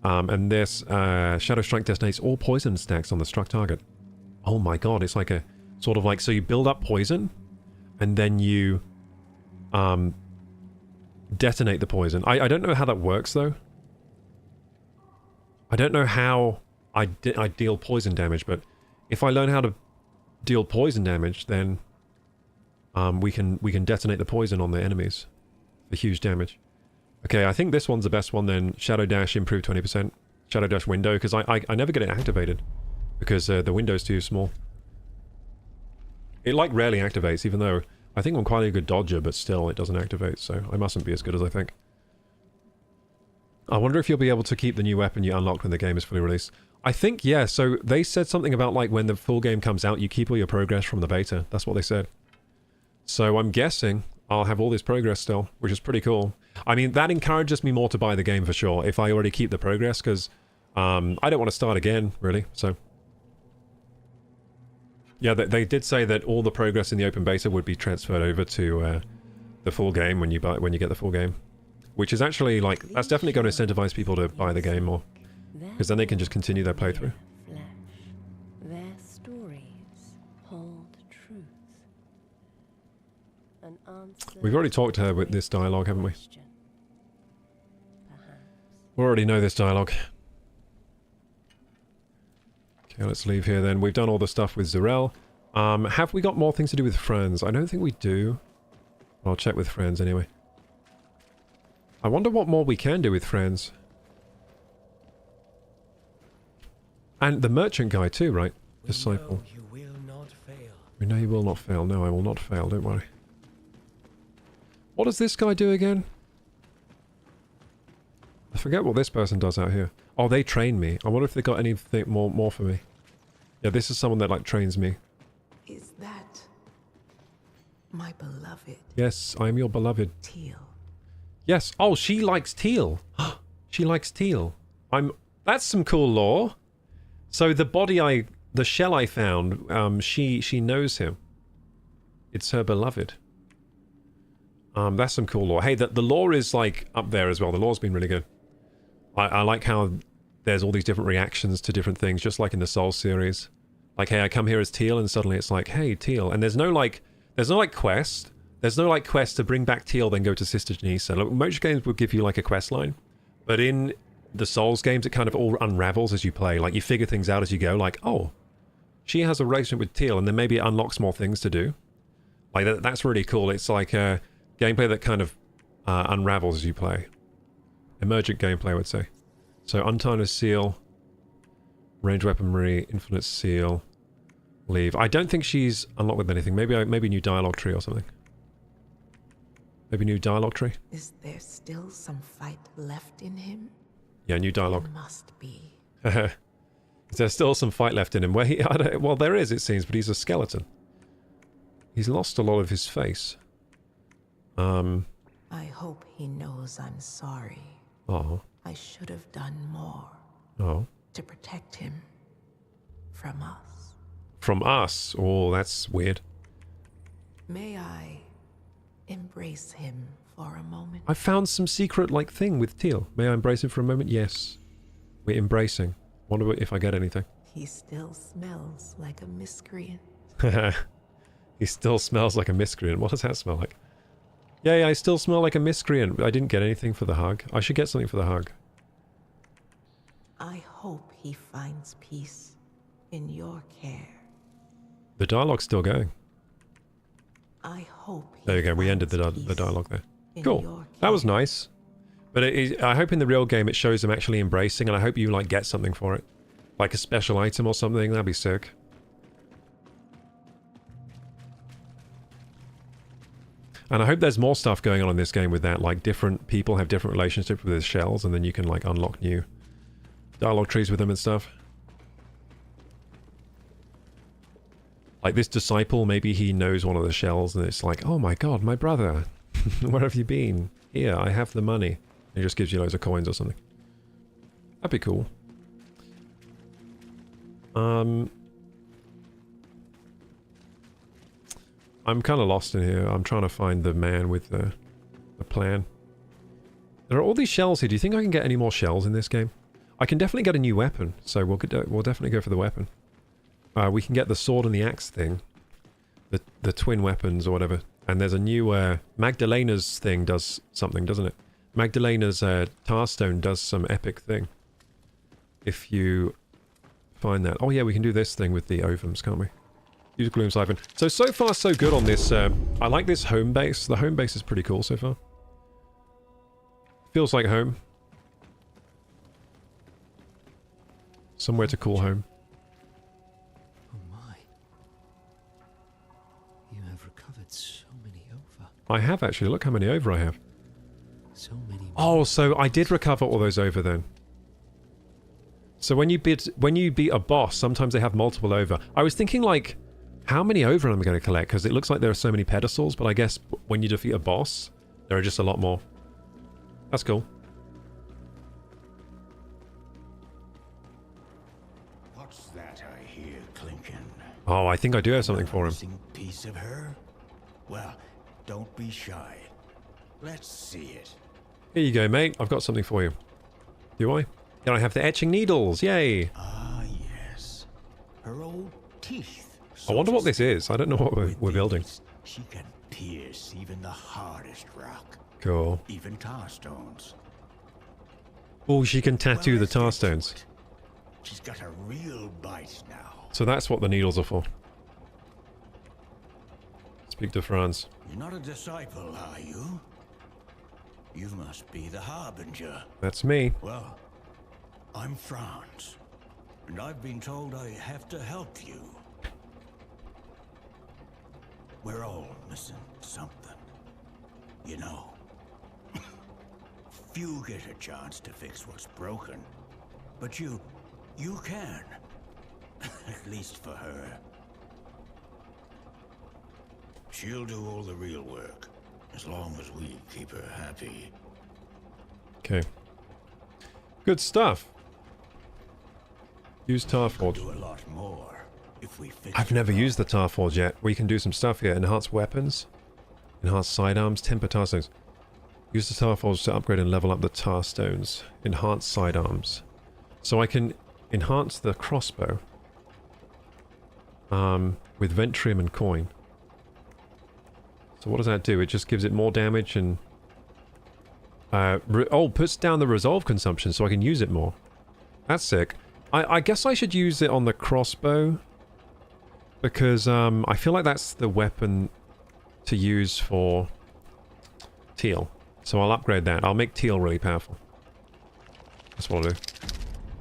And this Shadow Strike detonates all poison stacks on the struck target. Oh my god, it's like a sort of like, so you build up poison and then you detonate the poison. I don't know how that works though. I don't know how I deal poison damage, but if I learn how to deal poison damage, then we can detonate the poison on the enemies for huge damage. Okay, I think this one's the best one then. Shadow Dash improved 20%. Shadow Dash window, because I never get it activated. Because the window's too small. It like rarely activates, even though I think I'm quite a good dodger, but still it doesn't activate, so I mustn't be as good as I think. I wonder if you'll be able to keep the new weapon you unlocked when the game is fully released. I think, yeah, so they said something about like when the full game comes out, you keep all your progress from the beta. That's what they said. So I'm guessing I'll have all this progress still, which is pretty cool. I mean, that encourages me more to buy the game for sure, if I already keep the progress, because I don't want to start again, really, so... Yeah, they did say that all the progress in the open beta would be transferred over to the full game when you get the full game. Which is actually, like, that's definitely going to incentivize people to buy the game more. Because then they can just continue their playthrough. Their stories hold truth. An answer. We've already talked to her with this dialogue, haven't we? We already know this dialogue. Okay, let's leave here then. We've done all the stuff with Zarel. Have we got more things to do with friends? I don't think we do. I'll check with friends anyway. I wonder what more we can do with friends. And the merchant guy too, right? Disciple. We know you will not fail. We know you will not fail. No, I will not fail, don't worry. What does this guy do again? I forget what this person does out here. Oh, they train me. I wonder if they got anything more for me. Yeah, this is someone that like trains me. Is that my beloved? Yes, I am your beloved. Teal. Yes. Oh, she likes teal. She likes teal. That's some cool lore. So the shell I found, she knows him. It's her beloved. That's some cool lore. Hey, the lore is like up there as well. The lore's been really good. I like how there's all these different reactions to different things, just like in the Souls series. Like, hey, I come here as Teal, and suddenly it's like, hey, Teal. And there's no quest. There's no like quest to bring back Teal, then go to Sister Janisa. Like, most games would give you like a quest line, but in the Souls games, it kind of all unravels as you play. Like, you figure things out as you go. Like, oh, she has a relationship with Teal, and then maybe it unlocks more things to do. Like, that's really cool. It's like a gameplay that kind of unravels as you play. Emergent gameplay, I would say. So, Untarnished Seal, Range Weaponry, Infinite Seal, Leave. I don't think she's unlocked with anything. Maybe new dialogue tree or something. Maybe new dialogue tree? Is there still some fight left in him? Yeah, new dialogue. There must be. Is there still some fight left in him? Where he, well, there is, it seems, but he's a skeleton. He's lost a lot of his face. I hope he knows I'm sorry. Oh. I should have done more Oh. to protect him from us. From us? Oh, that's weird. May I embrace him for a moment? I found some secret, like, thing with Teal. May I embrace him for a moment? Yes. We're embracing. Wonder if I get anything. He still smells like a miscreant. He still smells like a miscreant. What does that smell like? Yeah, I still smell like a miscreant. I didn't get anything for the hug. I should get something for the hug. I hope he finds peace in your care. The dialogue's still going. I hope he There you go. We ended the finds dialogue there. peace in Cool. your That was care. nice. But I hope in the real game it shows them actually embracing, and I hope you, like, get something for it. Like a special item or something. That'd be sick. And I hope there's more stuff going on in this game with that. Like, different people have different relationships with their shells, and then you can, like, unlock new dialogue trees with them and stuff. Like this disciple, maybe he knows one of the shells, and it's like, oh my god, my brother. Where have you been? Here, I have the money. He just gives you loads of coins or something. That'd be cool. I'm kind of lost in here. I'm trying to find the man with the plan. There are all these shells here. Do you think I can get any more shells in this game? I can definitely get a new weapon, so we'll definitely go for the weapon. We can get the sword and the axe thing. The twin weapons or whatever. And there's a new... Magdalena's thing does something, doesn't it? Magdalena's Tarstone does some epic thing. If you find that. Oh yeah, we can do this thing with the ovums, can't we? Use Gloom Siphon. So far so good on this. I like this home base. The home base is pretty cool so far. Feels like home. Somewhere to call home. Oh my. You have recovered so many over. I have actually. Look how many over I have. So many. Oh, so I did recover all those over then. So when you beat a boss, sometimes they have multiple over. I was thinking, like, how many over am I going to collect? Because it looks like there are so many pedestals, but I guess when you defeat a boss, there are just a lot more. That's cool. What's that I hear clinking? Oh, I think I do have something for him. Missing piece of her? Well, don't be shy. Let's see it. Here you go, mate. I've got something for you. Do I? Yeah, I have the etching needles. Yay! Ah, yes. Her old teeth. I wonder what this is. I don't know what we're building. She can pierce even the hardest rock. Cool. Even tar stones. Oh, she can tattoo Well, the let's get tar to stones. it. She's got a real bite now. So that's what the needles are for. Speak to Franz. You're not a disciple, are you? You must be the Harbinger. That's me. Well, I'm Franz, and I've been told I have to help you. We're all missing something, you know. Few get a chance to fix what's broken, but you can. At least for her. She'll do all the real work, as long as we keep her happy. Okay. Good stuff. Use Tarforge. Do a lot more if we fix I've it never up. used the Tarforge yet. We can do some stuff here. Enhance weapons. Enhance sidearms. Temper tar stones. Use the Tarforge to upgrade and level up the tar stones. Enhance sidearms. So I can enhance the crossbow. With Ventrium and coin. So what does that do? It just gives it more damage and... puts down the resolve consumption so I can use it more. That's sick. I guess I should use it on the crossbow. Because I feel like that's the weapon to use for Teal. So I'll upgrade that. I'll make Teal really powerful. That's what I'll do.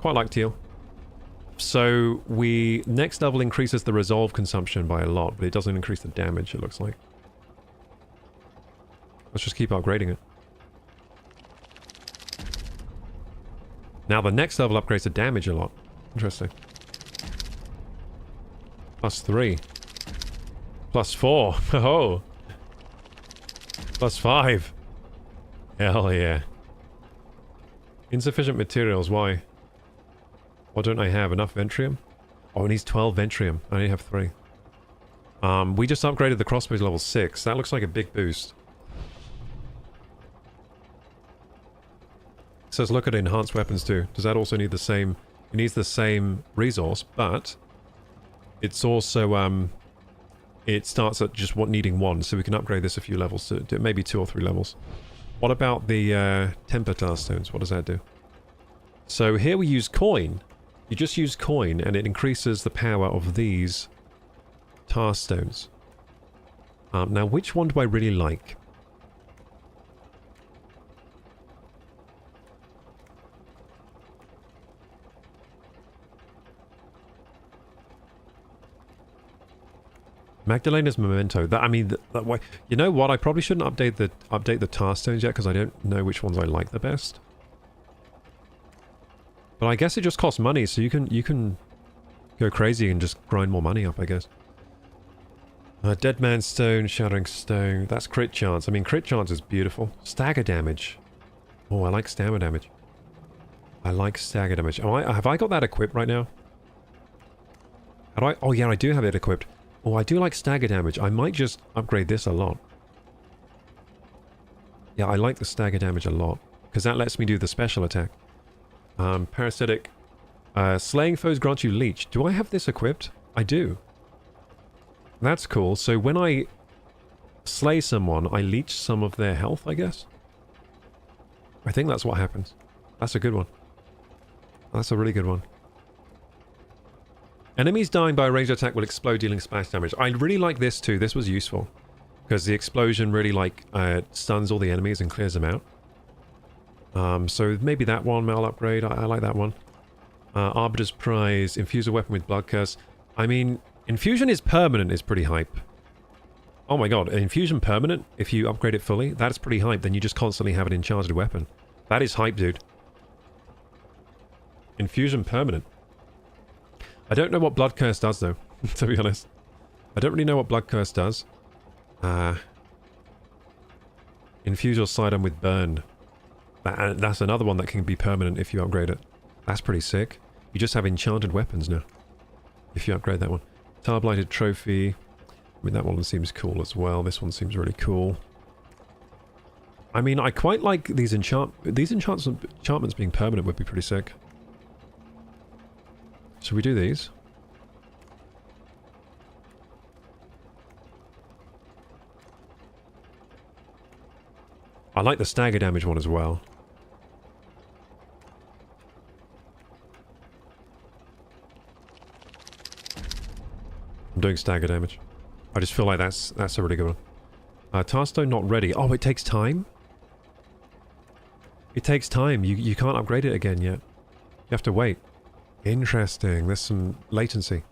Quite like Teal. So next level increases the resolve consumption by a lot, but it doesn't increase the damage, it looks like. Let's just keep upgrading it. Now the next level upgrades the damage a lot. Interesting. +3. +4. Oh. +5. Hell yeah. Insufficient materials, why? What don't I have? Enough Ventrium? Oh, it needs 12 Ventrium. I only have 3. We just upgraded the crossbow to level 6. That looks like a big boost. It says look at enhanced weapons too. Does that also need the same... It needs the same resource, but... It's also, it starts at just needing 1, so we can upgrade this a few levels to maybe 2 or 3 levels. What about the temper tar stones? What does that do? So here we use coin. You just use coin and it increases the power of these tar stones. Now which one do I really like? Magdalena's Memento. That, I mean, that way. You know what? I probably shouldn't update the tar stones yet because I don't know which ones I like the best. But I guess it just costs money, so you can go crazy and just grind more money up, I guess. Dead Man Stone, Shattering Stone. That's crit chance. I mean, crit chance is beautiful. Stagger damage. Oh, I like stagger damage. I like stagger damage. Oh, have I got that equipped right now? How do I? Oh yeah, I do have it equipped. Oh, I do like stagger damage. I might just upgrade this a lot. Yeah, I like the stagger damage a lot. Because that lets me do the special attack. Parasitic. Slaying foes grants you leech. Do I have this equipped? I do. That's cool. So when I slay someone, I leech some of their health, I guess? I think that's what happens. That's a good one. That's a really good one. Enemies dying by a ranged attack will explode, dealing splash damage. I really like this too. This was useful. Because the explosion really, like, stuns all the enemies and clears them out. So maybe that one I'll upgrade. I like that one. Arbiter's Prize. Infuse a weapon with Blood Curse. I mean, Infusion is permanent is pretty hype. Oh my god, Infusion permanent? If you upgrade it fully? That's pretty hype. Then you just constantly have an enchanted weapon. That is hype, dude. Infusion permanent. I don't know what Blood Curse does, though, to be honest. I don't really know what Blood Curse does. Infuse your sidearm with Burn. That's another one that can be permanent if you upgrade it. That's pretty sick. You just have enchanted weapons now. If you upgrade that one. Tar-Blighted Trophy. I mean, that one seems cool as well. This one seems really cool. I mean, I quite like these enchantments being permanent would be pretty sick. Should we do these? I like the stagger damage one as well. I'm doing stagger damage. I just feel like that's a really good one. Tarstone not ready. Oh, it takes time? It takes time. You can't upgrade it again yet. You have to wait. Interesting. There's some latency.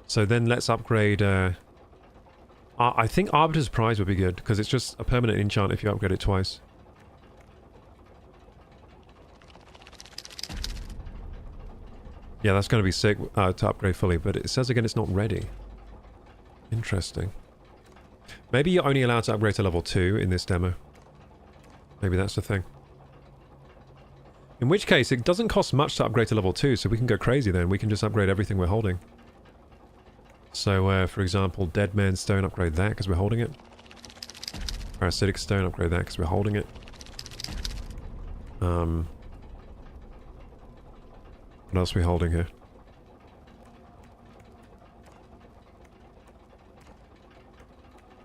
So then let's upgrade... I think Arbiter's Prize would be good, because it's just a permanent enchant if you upgrade it twice. Yeah, that's going to be sick to upgrade fully, but it says again it's not ready. Interesting. Maybe you're only allowed to upgrade to level 2 in this demo. Maybe that's the thing. In which case, it doesn't cost much to upgrade to level 2, so we can go crazy then. We can just upgrade everything we're holding. So, for example, Dead Man's Stone, upgrade that because we're holding it. Parasitic Stone, upgrade that because we're holding it. What else are we holding here?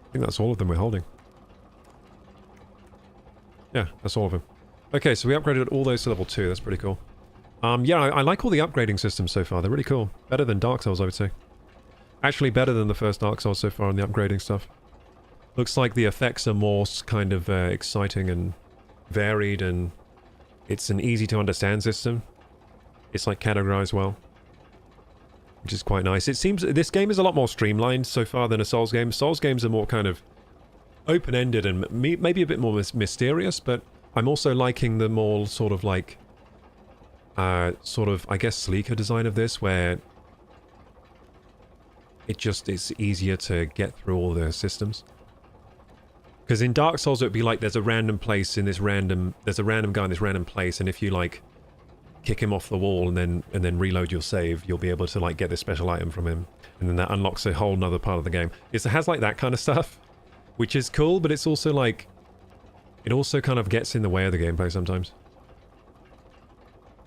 I think that's all of them we're holding. Yeah, that's all of them. Okay, so we upgraded all those to level 2. That's pretty cool. Yeah, I like all the upgrading systems so far. They're really cool. Better than Dark Souls, I would say. Actually, better than the first Dark Souls so far on the upgrading stuff. Looks like the effects are more kind of exciting and varied, and it's an easy-to-understand system. It's, like, categorized well. Which is quite nice. It seems this game is a lot more streamlined so far than a Souls game. Souls games are more kind of open-ended and maybe a bit more mysterious, but I'm also liking the more sort of like, sort of, I guess, sleeker design of this, where it just is easier to get through all the systems. Because in Dark Souls, it would be like there's a random place in this random... There's a random guy in this random place, and if you, like, kick him off the wall and then reload your save, you'll be able to, like, get this special item from him. And then that unlocks a whole nother part of the game. It has, like, that kind of stuff, which is cool, but it's also, like... It also kind of gets in the way of the gameplay sometimes.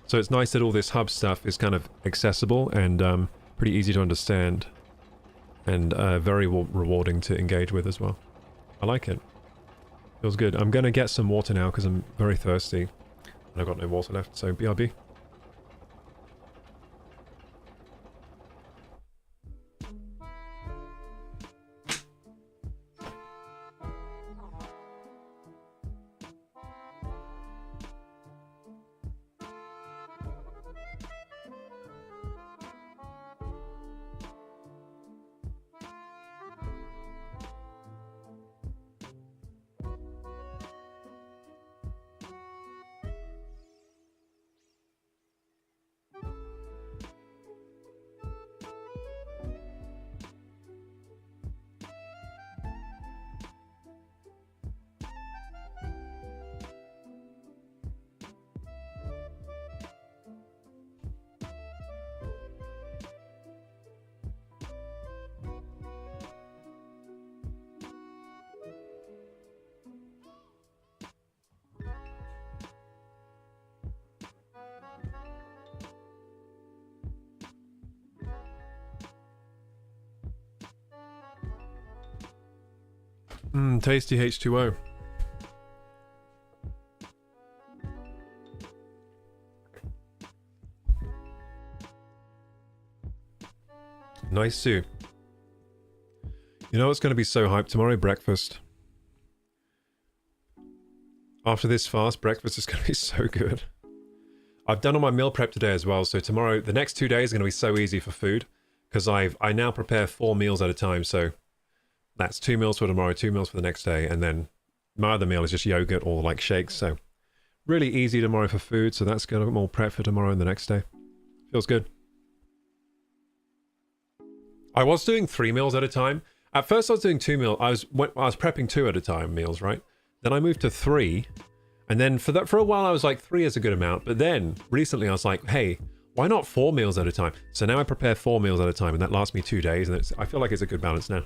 So it's nice that all this hub stuff is kind of accessible and pretty easy to understand. And very rewarding to engage with as well. I like it. Feels good. I'm going to get some water now because I'm very thirsty. And I've got no water left, so BRB. Tasty H2O. Nice too. You know what's going to be so hyped tomorrow? Breakfast. After this fast, breakfast is going to be so good. I've done all my meal prep today as well, so tomorrow, the next 2 days are going to be so easy for food, because I now prepare 4 meals at a time, so that's 2 meals for tomorrow, 2 meals for the next day, and then my other meal is just yogurt or like shakes, so really easy tomorrow for food, so that's going to be more prep for tomorrow and the next day. Feels good. I was doing 3 meals at a time. At first I was doing 2 meals. I was prepping 2 at a time meals, right? Then I moved to 3, and then for a while I was like 3 is a good amount, but then recently I was like, hey, why not 4 meals at a time? So now I prepare 4 meals at a time, and that lasts me 2 days, and I feel like it's a good balance now.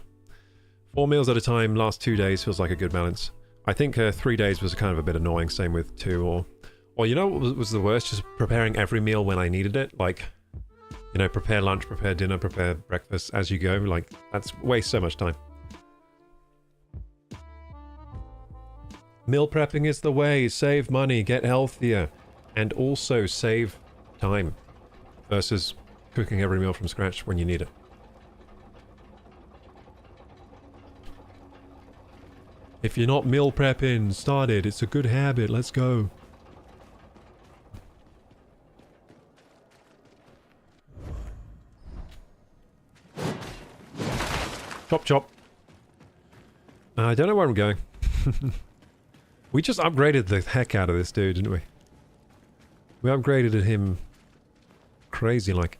4 meals at a time, last 2 days feels like a good balance. I think 3 days was kind of a bit annoying, same with 2, or you know what was the worst? Just preparing every meal when I needed it, like, you know, prepare lunch, prepare dinner, prepare breakfast as you go, like, that's wastes so much time. Meal prepping is the way, save money, get healthier, and also save time versus cooking every meal from scratch when you need it. If you're not meal prepping, start it. It's a good habit. Let's go. Chop chop. I don't know where I'm going. We just upgraded the heck out of this dude, didn't we? We upgraded him crazy like.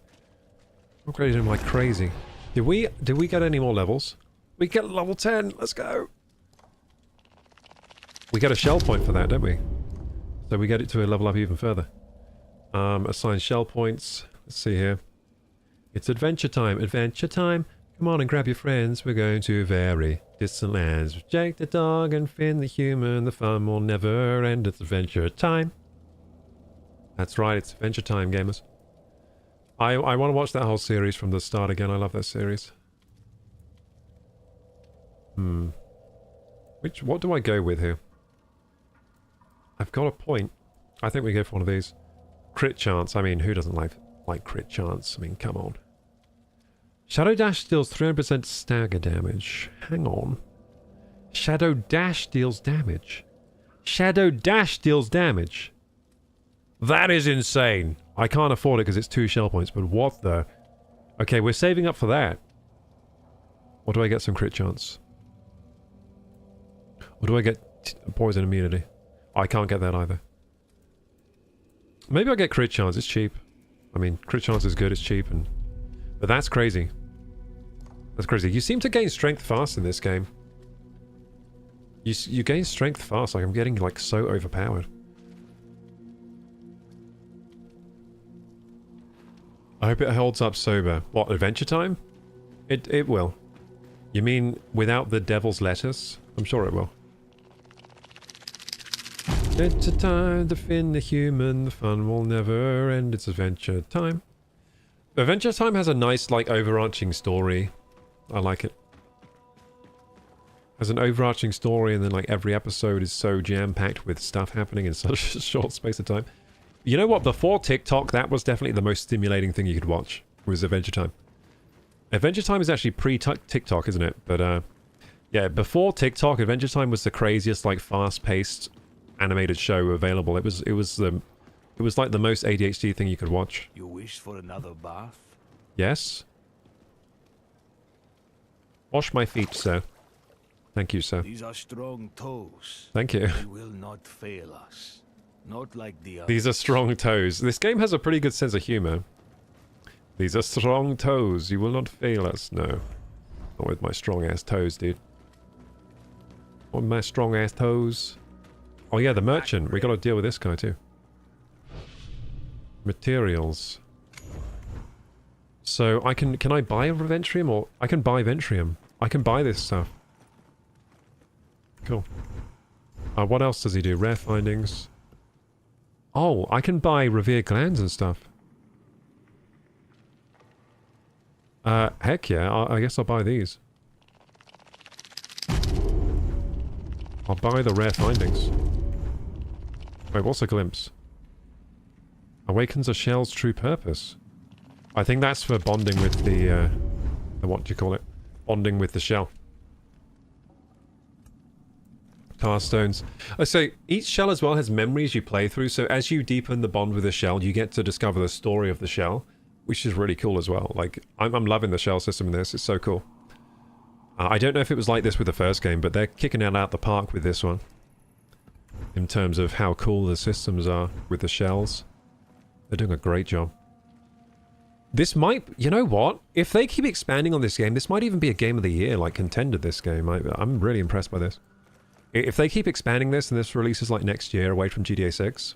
Upgraded him like crazy. Did we get any more levels? We get level 10. Let's go. We get a shell point for that, don't we? So we get it to a level up even further. Assign shell points. Let's see here. It's adventure time. Adventure time. Come on and grab your friends. We're going to very distant lands. With Jake the dog and Finn the human. The fun will never end. It's adventure time. That's right. It's adventure time, gamers. I want to watch that whole series from the start again. I love that series. What do I go with here? I've got a point. I think we go for one of these. Crit chance. I mean, who doesn't like crit chance? I mean, come on. Shadow Dash deals 300% stagger damage. Hang on. Shadow Dash deals damage. Shadow Dash deals damage. That is insane. I can't afford it because it's 2 shell points, but what the... Okay, we're saving up for that. Or do I get some crit chance? Or do I get poison immunity? I can't get that either. Maybe I'll get crit chance. It's cheap. I mean, crit chance is good. It's cheap. But that's crazy. That's crazy. You seem to gain strength fast in this game. You gain strength fast. Like, I'm getting, like, so overpowered. I hope it holds up sober. What, Adventure Time? It will. You mean without the devil's lettuce? I'm sure it will. Adventure time to fin the human. The fun will never end. It's Adventure Time. Adventure Time has a nice, like, overarching story. I like it. Has an overarching story, and then, like, every episode is so jam-packed with stuff happening in such a short space of time. You know what? Before TikTok, that was definitely the most stimulating thing you could watch, was Adventure Time. Adventure Time is actually pre-TikTok, isn't it? But, yeah, before TikTok, Adventure Time was the craziest, like, fast-paced animated show available. It was like the most ADHD thing you could watch. You wish for another bath? Yes? Wash my feet, sir. Thank you, sir. These are strong toes. Thank you. They will not fail us. Not like the others. These are strong toes. This game has a pretty good sense of humor. These are strong toes. You will not fail us. No. Not with my strong-ass toes, dude. Not with my strong-ass toes. Oh yeah, the merchant. We gotta deal with this guy, too. Materials. So, can I buy a Ventrium? Or, I can buy Ventrium. I can buy this stuff. Cool. What else does he do? Rare findings. Oh, I can buy revered glands and stuff. Heck yeah, I guess I'll buy these. I'll buy the rare findings. Wait, what's a glimpse? Awakens a shell's true purpose. I think that's for bonding with the what do you call it? Bonding with the shell. Tar stones. I say each shell as well has memories you play through, so as you deepen the bond with the shell, you get to discover the story of the shell, which is really cool as well. Like, I'm loving the shell system in this. It's so cool. I don't know if it was like this with the first game, but they're kicking it out the park with this one. In terms of how cool the systems are with the shells. They're doing a great job. This might... You know what? If they keep expanding on this game, this might even be a Game of the Year, like, contender this game. I'm really impressed by this. If they keep expanding this and this releases, like, next year away from GTA 6,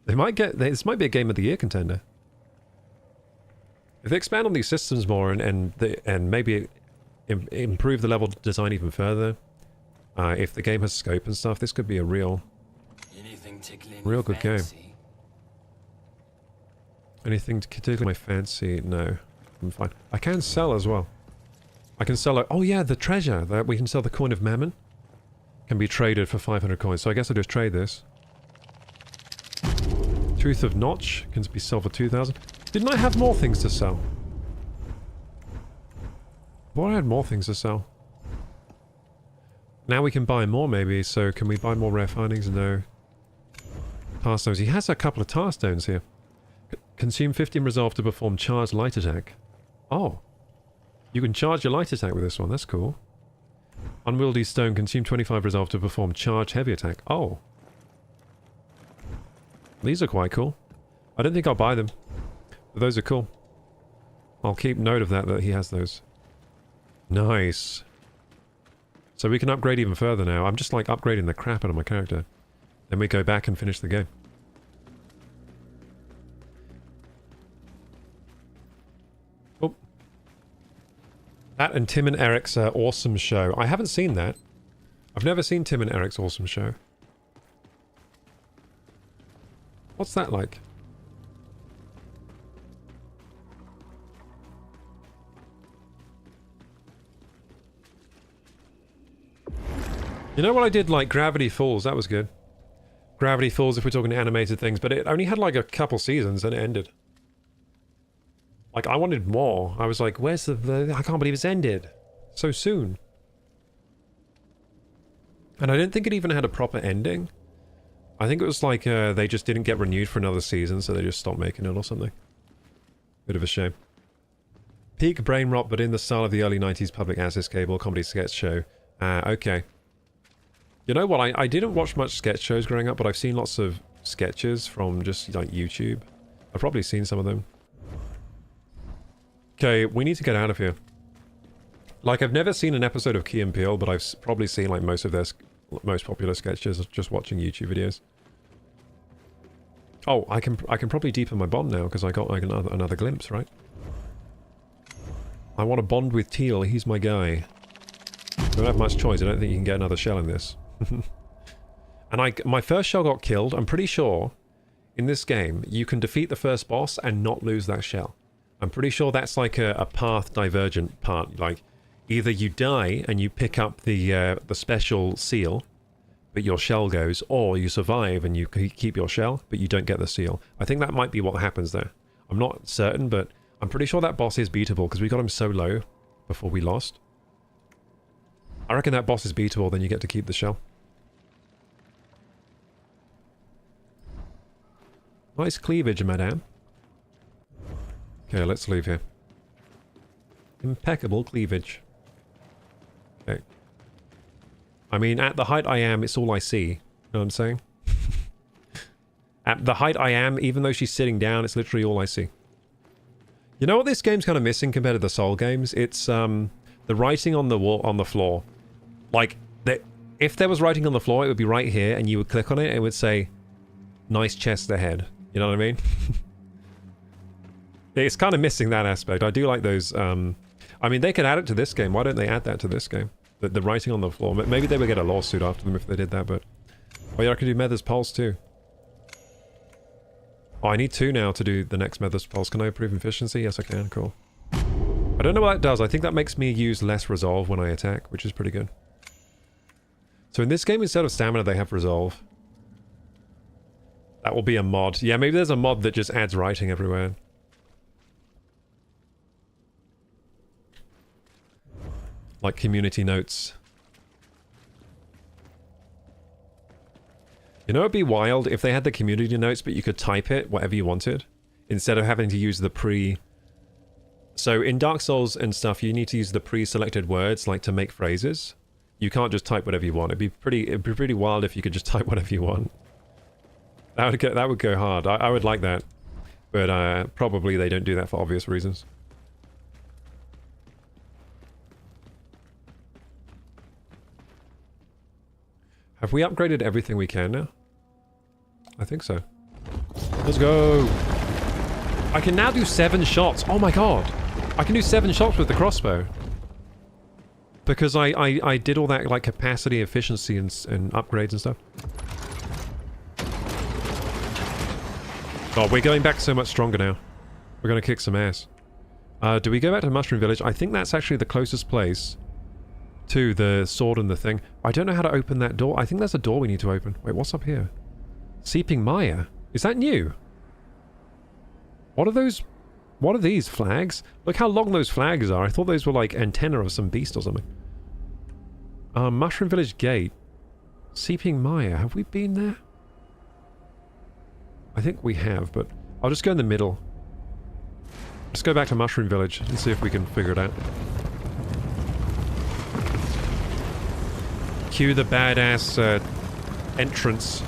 they might get... This might be a Game of the Year contender. If they expand on these systems more and maybe improve the level design even further, if the game has scope and stuff, this could be a real good game. Anything to tickle my fancy? No. I'm fine. I can sell as well. I can sell... Oh yeah, the treasure. We can sell the coin of Mammon. Can be traded for 500 coins. So I guess I'll just trade this. Tooth of Notch can be sold for 2,000. Didn't I have more things to sell? Well, I had more things to sell. Now we can buy more maybe, so can we buy more rare findings? No. Tar stones. He has a couple of tar stones here. Consume 15 resolve to perform charged light attack. Oh. You can charge your light attack with this one. That's cool. Unwieldy stone. Consume 25 resolve to perform charged heavy attack. Oh. These are quite cool. I don't think I'll buy them. But those are cool. I'll keep note of that he has those. Nice. So we can upgrade even further now. I'm just like upgrading the crap out of my character. Then we go back and finish the game. Oh. That and Tim and Eric's awesome show. I haven't seen that. I've never seen Tim and Eric's awesome show. What's that like? You know what I did like? Gravity Falls, that was good. Gravity Falls if we're talking animated things, but it only had like a couple seasons and it ended. Like, I wanted more. I was like, where's the... I can't believe it's ended. So soon. And I didn't think it even had a proper ending. I think it was like they just didn't get renewed for another season, so they just stopped making it or something. Bit of a shame. Peak brain rot, but in the style of the early 90s public access cable comedy sketch show. Okay. You know what? I didn't watch much sketch shows growing up, but I've seen lots of sketches from just like YouTube. I've probably seen some of them. Okay, we need to get out of here. Like, I've never seen an episode of Key and Peele, but I've probably seen like most of their most popular sketches just watching YouTube videos. Oh, I can probably deepen my bond now because I got like another glimpse, right? I want to bond with Teal. He's my guy. I don't have much choice. I don't think you can get another shell in this. And my first shell got killed. I'm pretty sure in this game you can defeat the first boss and not lose that shell. I'm pretty sure that's like a path divergent part. Like, either you die and you pick up the special seal, but your shell goes, or you survive and you keep your shell, but you don't get the seal. I think that might be what happens there. I'm not certain, but I'm pretty sure that boss is beatable because we got him so low before we lost. I reckon that boss is beatable, then you get to keep the shell. Nice cleavage, madame. Okay, let's leave here. Impeccable cleavage. Okay. I mean, at the height I am, it's all I see. You know what I'm saying? At the height I am, even though she's sitting down, it's literally all I see. You know what this game's kind of missing compared to the Soul games? It's the writing on the wall, on the floor. Like, if there was writing on the floor, it would be right here, and you would click on it, and it would say, "Nice chest ahead." You know what I mean? It's kind of missing that aspect. I do like those. I mean, they could add it to this game. Why don't they add that to this game? The writing on the floor. Maybe they would get a lawsuit after them if they did that, but... Oh yeah, I can do Mether's Pulse too. Oh, I need 2 now to do the next Mether's Pulse. Can I improve efficiency? Yes, I can. Cool. I don't know what that does. I think that makes me use less resolve when I attack, which is pretty good. So in this game, instead of stamina, they have resolve. That will be a mod. Yeah, maybe there's a mod that just adds writing everywhere. Like community notes. You know, it'd be wild if they had the community notes, but you could type it, whatever you wanted, instead of having to use the pre... So in Dark Souls and stuff, you need to use the pre-selected words, like to make phrases. You can't just type whatever you want. It'd be pretty wild if you could just type whatever you want. That would go hard. I would like that, but probably they don't do that for obvious reasons. Have we upgraded everything we can now? I think so. Let's go! I can now do 7 shots! Oh my god! I can do 7 shots with the crossbow! Because I did all that, like, capacity, efficiency, and upgrades and stuff. Oh, we're going back so much stronger now. We're gonna kick some ass. Do we go back to Mushroom Village? I think that's actually the closest place to the sword and the thing. I don't know how to open that door. I think there's a door we need to open. Wait, what's up here? Seeping Mire. Is that new? What are those? What are these flags? Look how long those flags are. I thought those were like antenna of some beast or something. Mushroom Village Gate. Seeping Mire. Have we been there? I think we have, but I'll just go in the middle. Let's go back to Mushroom Village and see if we can figure it out. Cue the badass entrance.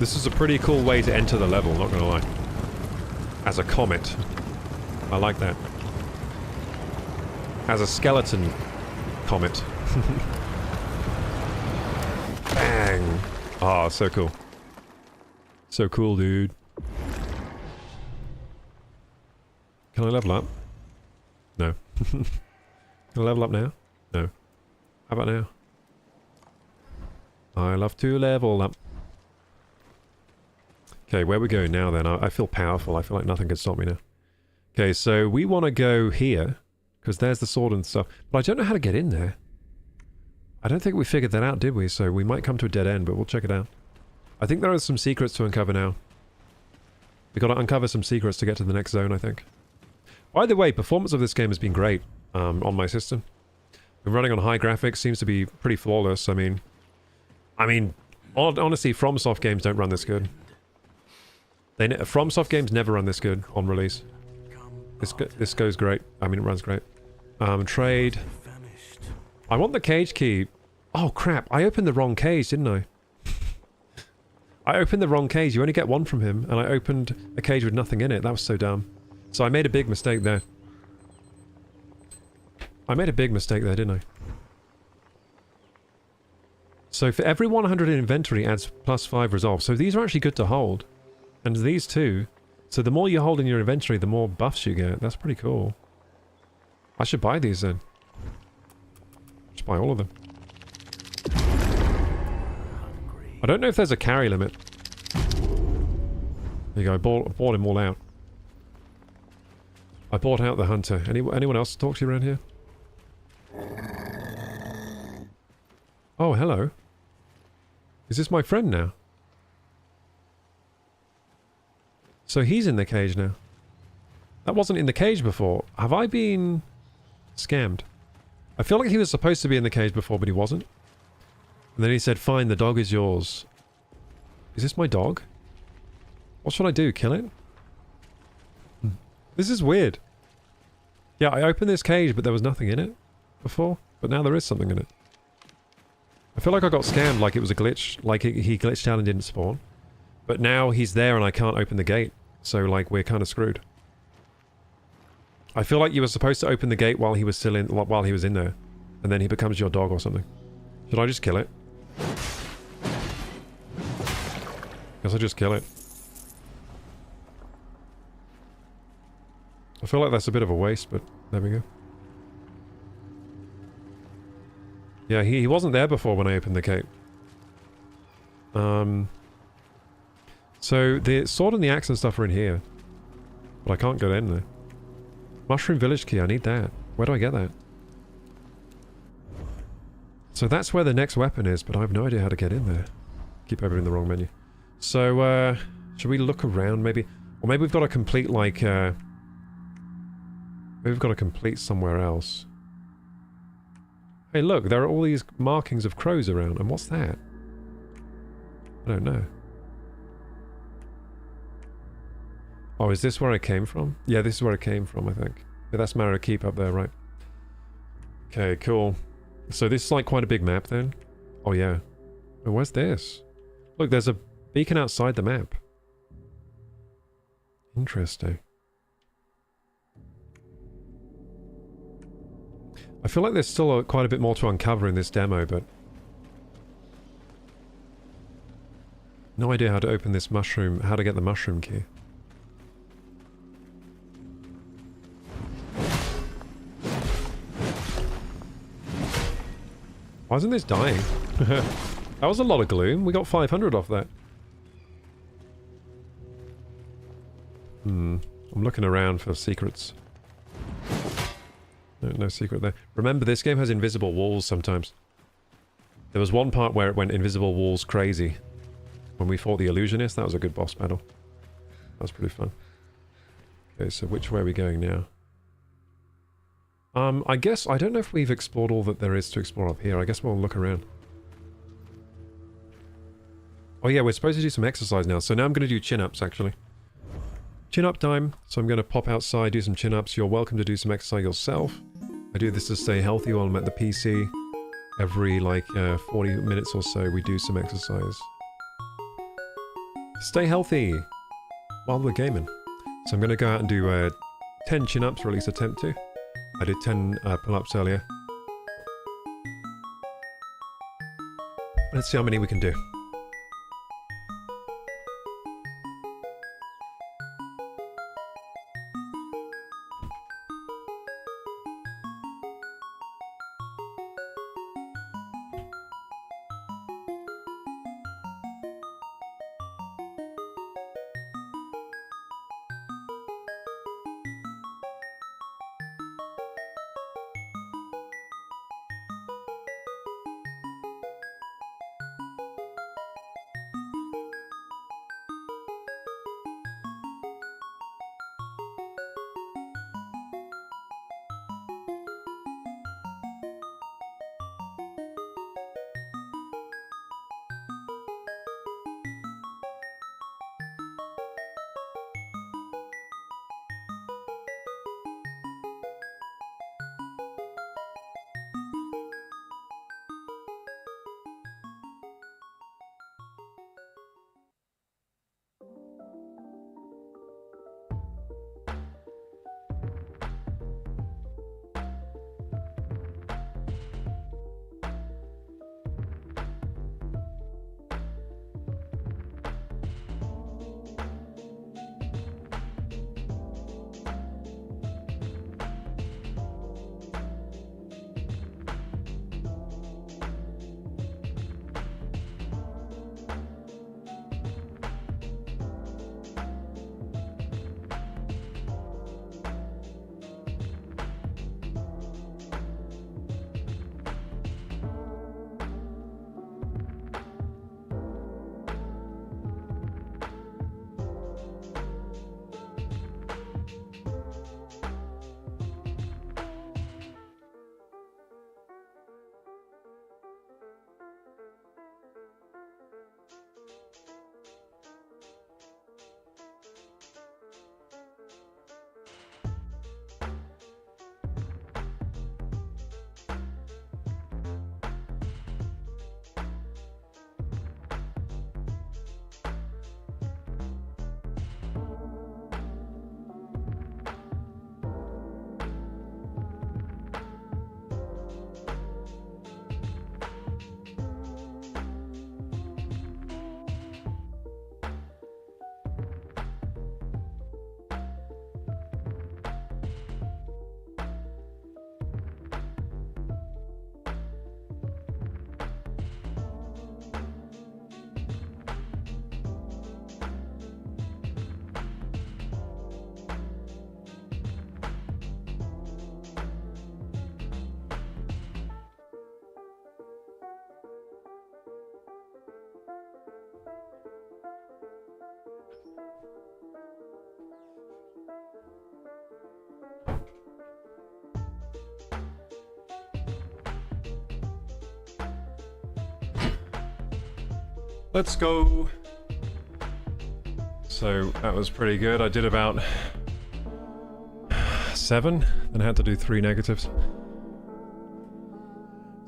This is a pretty cool way to enter the level, not gonna lie. As a comet. I like that. As a skeleton comet. Bang! Oh, so cool. So cool, dude. Can I level up? No. Can I level up now? No. How about now? I love to level up. Okay, where we go now then? I feel powerful. I feel like nothing can stop me now. Okay, so we want to go here, because there's the sword and stuff. But I don't know how to get in there. I don't think we figured that out, did we? So we might come to a dead end, but we'll check it out. I think there are some secrets to uncover now. We've got to uncover some secrets to get to the next zone, I think. By the way, performance of this game has been great on my system. Been running on high graphics, seems to be pretty flawless. I mean, honestly, FromSoft games don't run this good. FromSoft games never run this good on release. This goes great. I mean, it runs great. Trade. I want the cage key. Oh crap, I opened the wrong cage, didn't I? I opened the wrong cage. You only get one from him, and I opened a cage with nothing in it. That was so dumb. So I made a big mistake there. I made a big mistake there, didn't I? So for every 100 in inventory adds +5 resolve. So these are actually good to hold. And these two. So the more you hold in your inventory, the more buffs you get. That's pretty cool. I should buy these then. Just buy all of them. I don't know if there's a carry limit. There you go, I bought him all out. I bought out the hunter. Anyone else talk to you around here? Oh, hello. Is this my friend now? So he's in the cage now. That wasn't in the cage before. Have I been scammed? I feel like he was supposed to be in the cage before, but he wasn't. And then he said, fine, the dog is yours. Is this my dog? What should I do? Kill it? This is weird. Yeah, I opened this cage, but there was nothing in it before. But now there is something in it. I feel like I got scammed, like it was a glitch. Like he glitched out and didn't spawn. But now he's there and I can't open the gate. So, like, we're kind of screwed. I feel like you were supposed to open the gate while he was still in, while he was in there. And then he becomes your dog or something. Should I just kill it? Guess I'll just kill it. I feel like that's a bit of a waste, but there we go. Yeah, he wasn't there before when I opened the gate. So the sword and the axe and stuff are in here. But I can't get in there. Mushroom village key, I need that. Where do I get that? So that's where the next weapon is, but I have no idea how to get in there. Keep opening the wrong menu. So, should we look around maybe? Or maybe we've got to complete, like, maybe we've got to complete somewhere else. Hey, look, there are all these markings of crows around, and what's that? I don't know. Oh, is this where I came from? Yeah, this is where I came from, I think. Yeah, that's Marrow Keep up there, right? Okay, cool. So this is like quite a big map then? Oh yeah. Oh, where's this? Look, there's a beacon outside the map. Interesting. I feel like there's still quite a bit more to uncover in this demo, but... no idea how to open this mushroom, how to get the mushroom key. Why isn't this dying? That was a lot of gloom. We got 500 off that. I'm looking around for secrets. No secret there. Remember, this game has invisible walls sometimes. There was one part where it went invisible walls crazy. When we fought the illusionist, that was a good boss battle. That was pretty fun. Okay, so which way are we going now? I guess, I don't know if we've explored all that there is to explore up here. I guess we'll look around. Oh yeah, we're supposed to do some exercise now. So now I'm going to do chin-ups, actually. Chin-up time. So I'm going to pop outside, do some chin-ups. You're welcome to do some exercise yourself. I do this to stay healthy while I'm at the PC. Every, like, 40 minutes or so, we do some exercise. Stay healthy while we're gaming. So I'm going to go out and do 10 chin-ups, or at least attempt to. I did 10 pull-ups earlier. Let's see how many we can do. Let's go. So that was pretty good. I did about 7, and I had to do 3 negatives.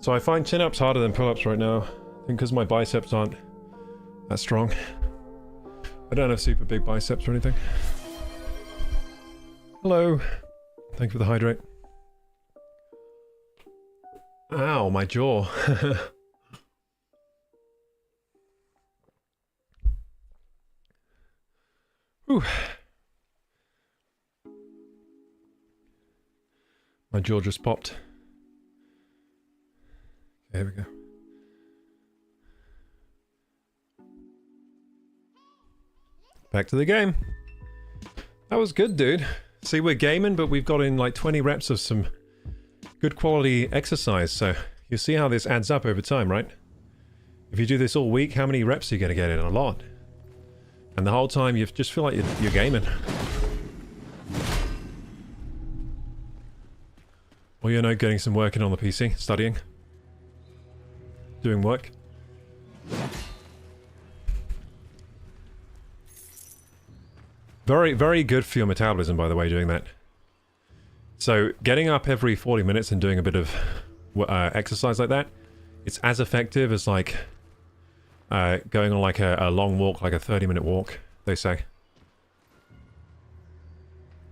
So I find chin-ups harder than pull-ups right now. I think because my biceps aren't that strong. I don't have super big biceps or anything. Hello. Thank you for the hydrate. Ow, my jaw. Whew. My jaw just popped. Okay, here we go. Back to the game. That was good, dude. See, we're gaming, but we've got in like 20 reps of some good quality exercise, so you see how this adds up over time, right? If you do this all week, how many reps are you going to get in? A lot. And the whole time you just feel like you're gaming. Or you're getting some work in on the PC, studying. Doing work. Very, very good for your metabolism, by the way, doing that. So, getting up every 40 minutes and doing a bit of exercise like that, it's as effective as, like, going on, like, a long walk, like a 30-minute walk, they say.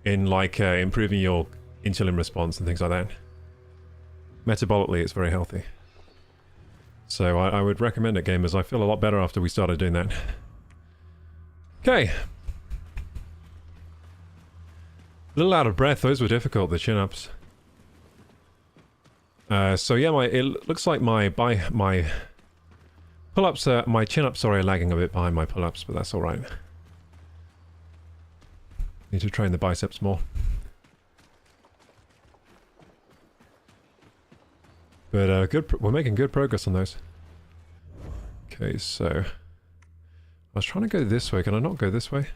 In, like, improving your insulin response and things like that. Metabolically, it's very healthy. So, I would recommend it, gamers. I feel a lot better after we started doing that. Okay. A little out of breath. Those were difficult, the chin-ups. So yeah, it looks like my pull-ups, my chin-ups, sorry, are lagging a bit behind my pull-ups, but that's alright. Need to train the biceps more. But we're making good progress on those. Okay, so I was trying to go this way. Can I not go this way?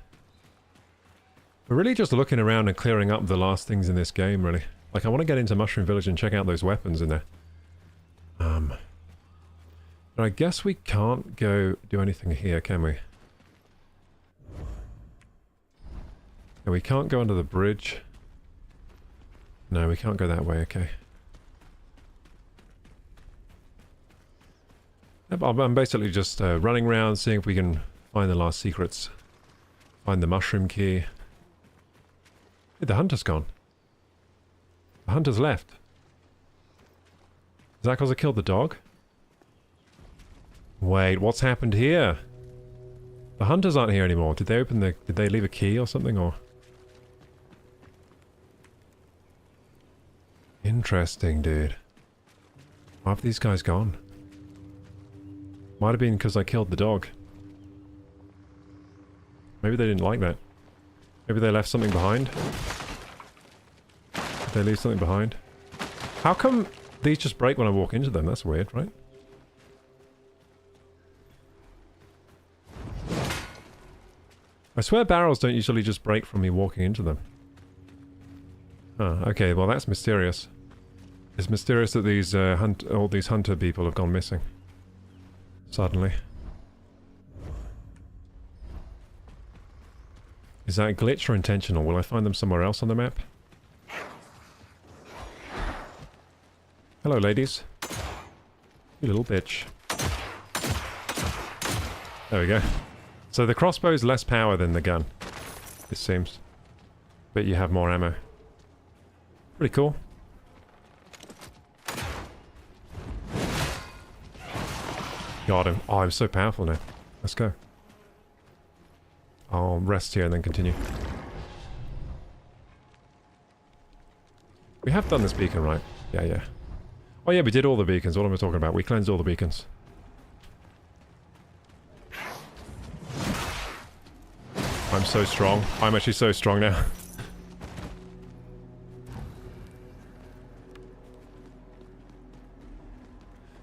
We're really just looking around and clearing up the last things in this game, really. Like, I want to get into Mushroom Village and check out those weapons in there. But I guess we can't go do anything here, can we? No, we can't go under the bridge. No, we can't go that way, okay. I'm basically just running around, seeing if we can find the last secrets. Find the mushroom key. Hey, the hunter's gone. The hunter's left. Is that because I killed the dog? Wait, what's happened here? The hunters aren't here anymore. Did they leave a key or something, or? Interesting, dude. Why have these guys gone? Might have been because I killed the dog. Maybe they didn't like that. Maybe they left something behind. Did they leave something behind? How come these just break when I walk into them? That's weird, right? I swear barrels don't usually just break from me walking into them. Oh, okay, well that's mysterious. It's mysterious that these all these hunter people have gone missing. Suddenly. Is that a glitch or intentional? Will I find them somewhere else on the map? Hello, ladies. You little bitch. There we go. So the crossbow's less power than the gun, it seems. But you have more ammo. Pretty cool. Got him. Oh, I'm so powerful now. Let's go. I'll rest here and then continue. We have done this beacon, right? Yeah, yeah. Oh yeah, we did all the beacons. What am I talking about? We cleansed all the beacons. I'm so strong. I'm actually so strong now.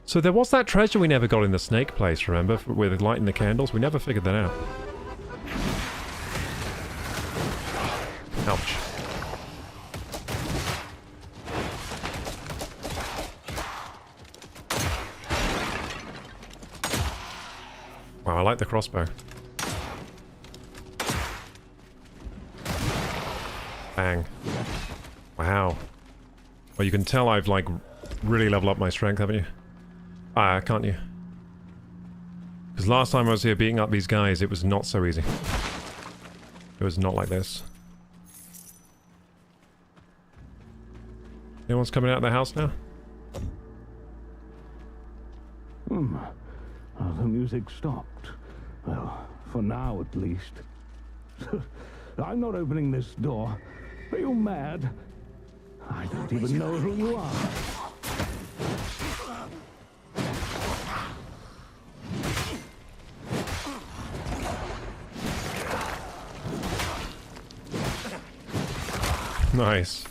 So there was that treasure we never got in the snake place, remember? With lighting the candles? We never figured that out. Ouch. Wow, I like the crossbow. Bang. Wow. Well, you can tell I've, like, really leveled up my strength, haven't you? Ah, can't you? Because last time I was here beating up these guys, it was not so easy. It was not like this. Anyone's coming out of the house now? The music stopped. Well, for now at least. I'm not opening this door. Are you mad? I don't even know who you are. Nice.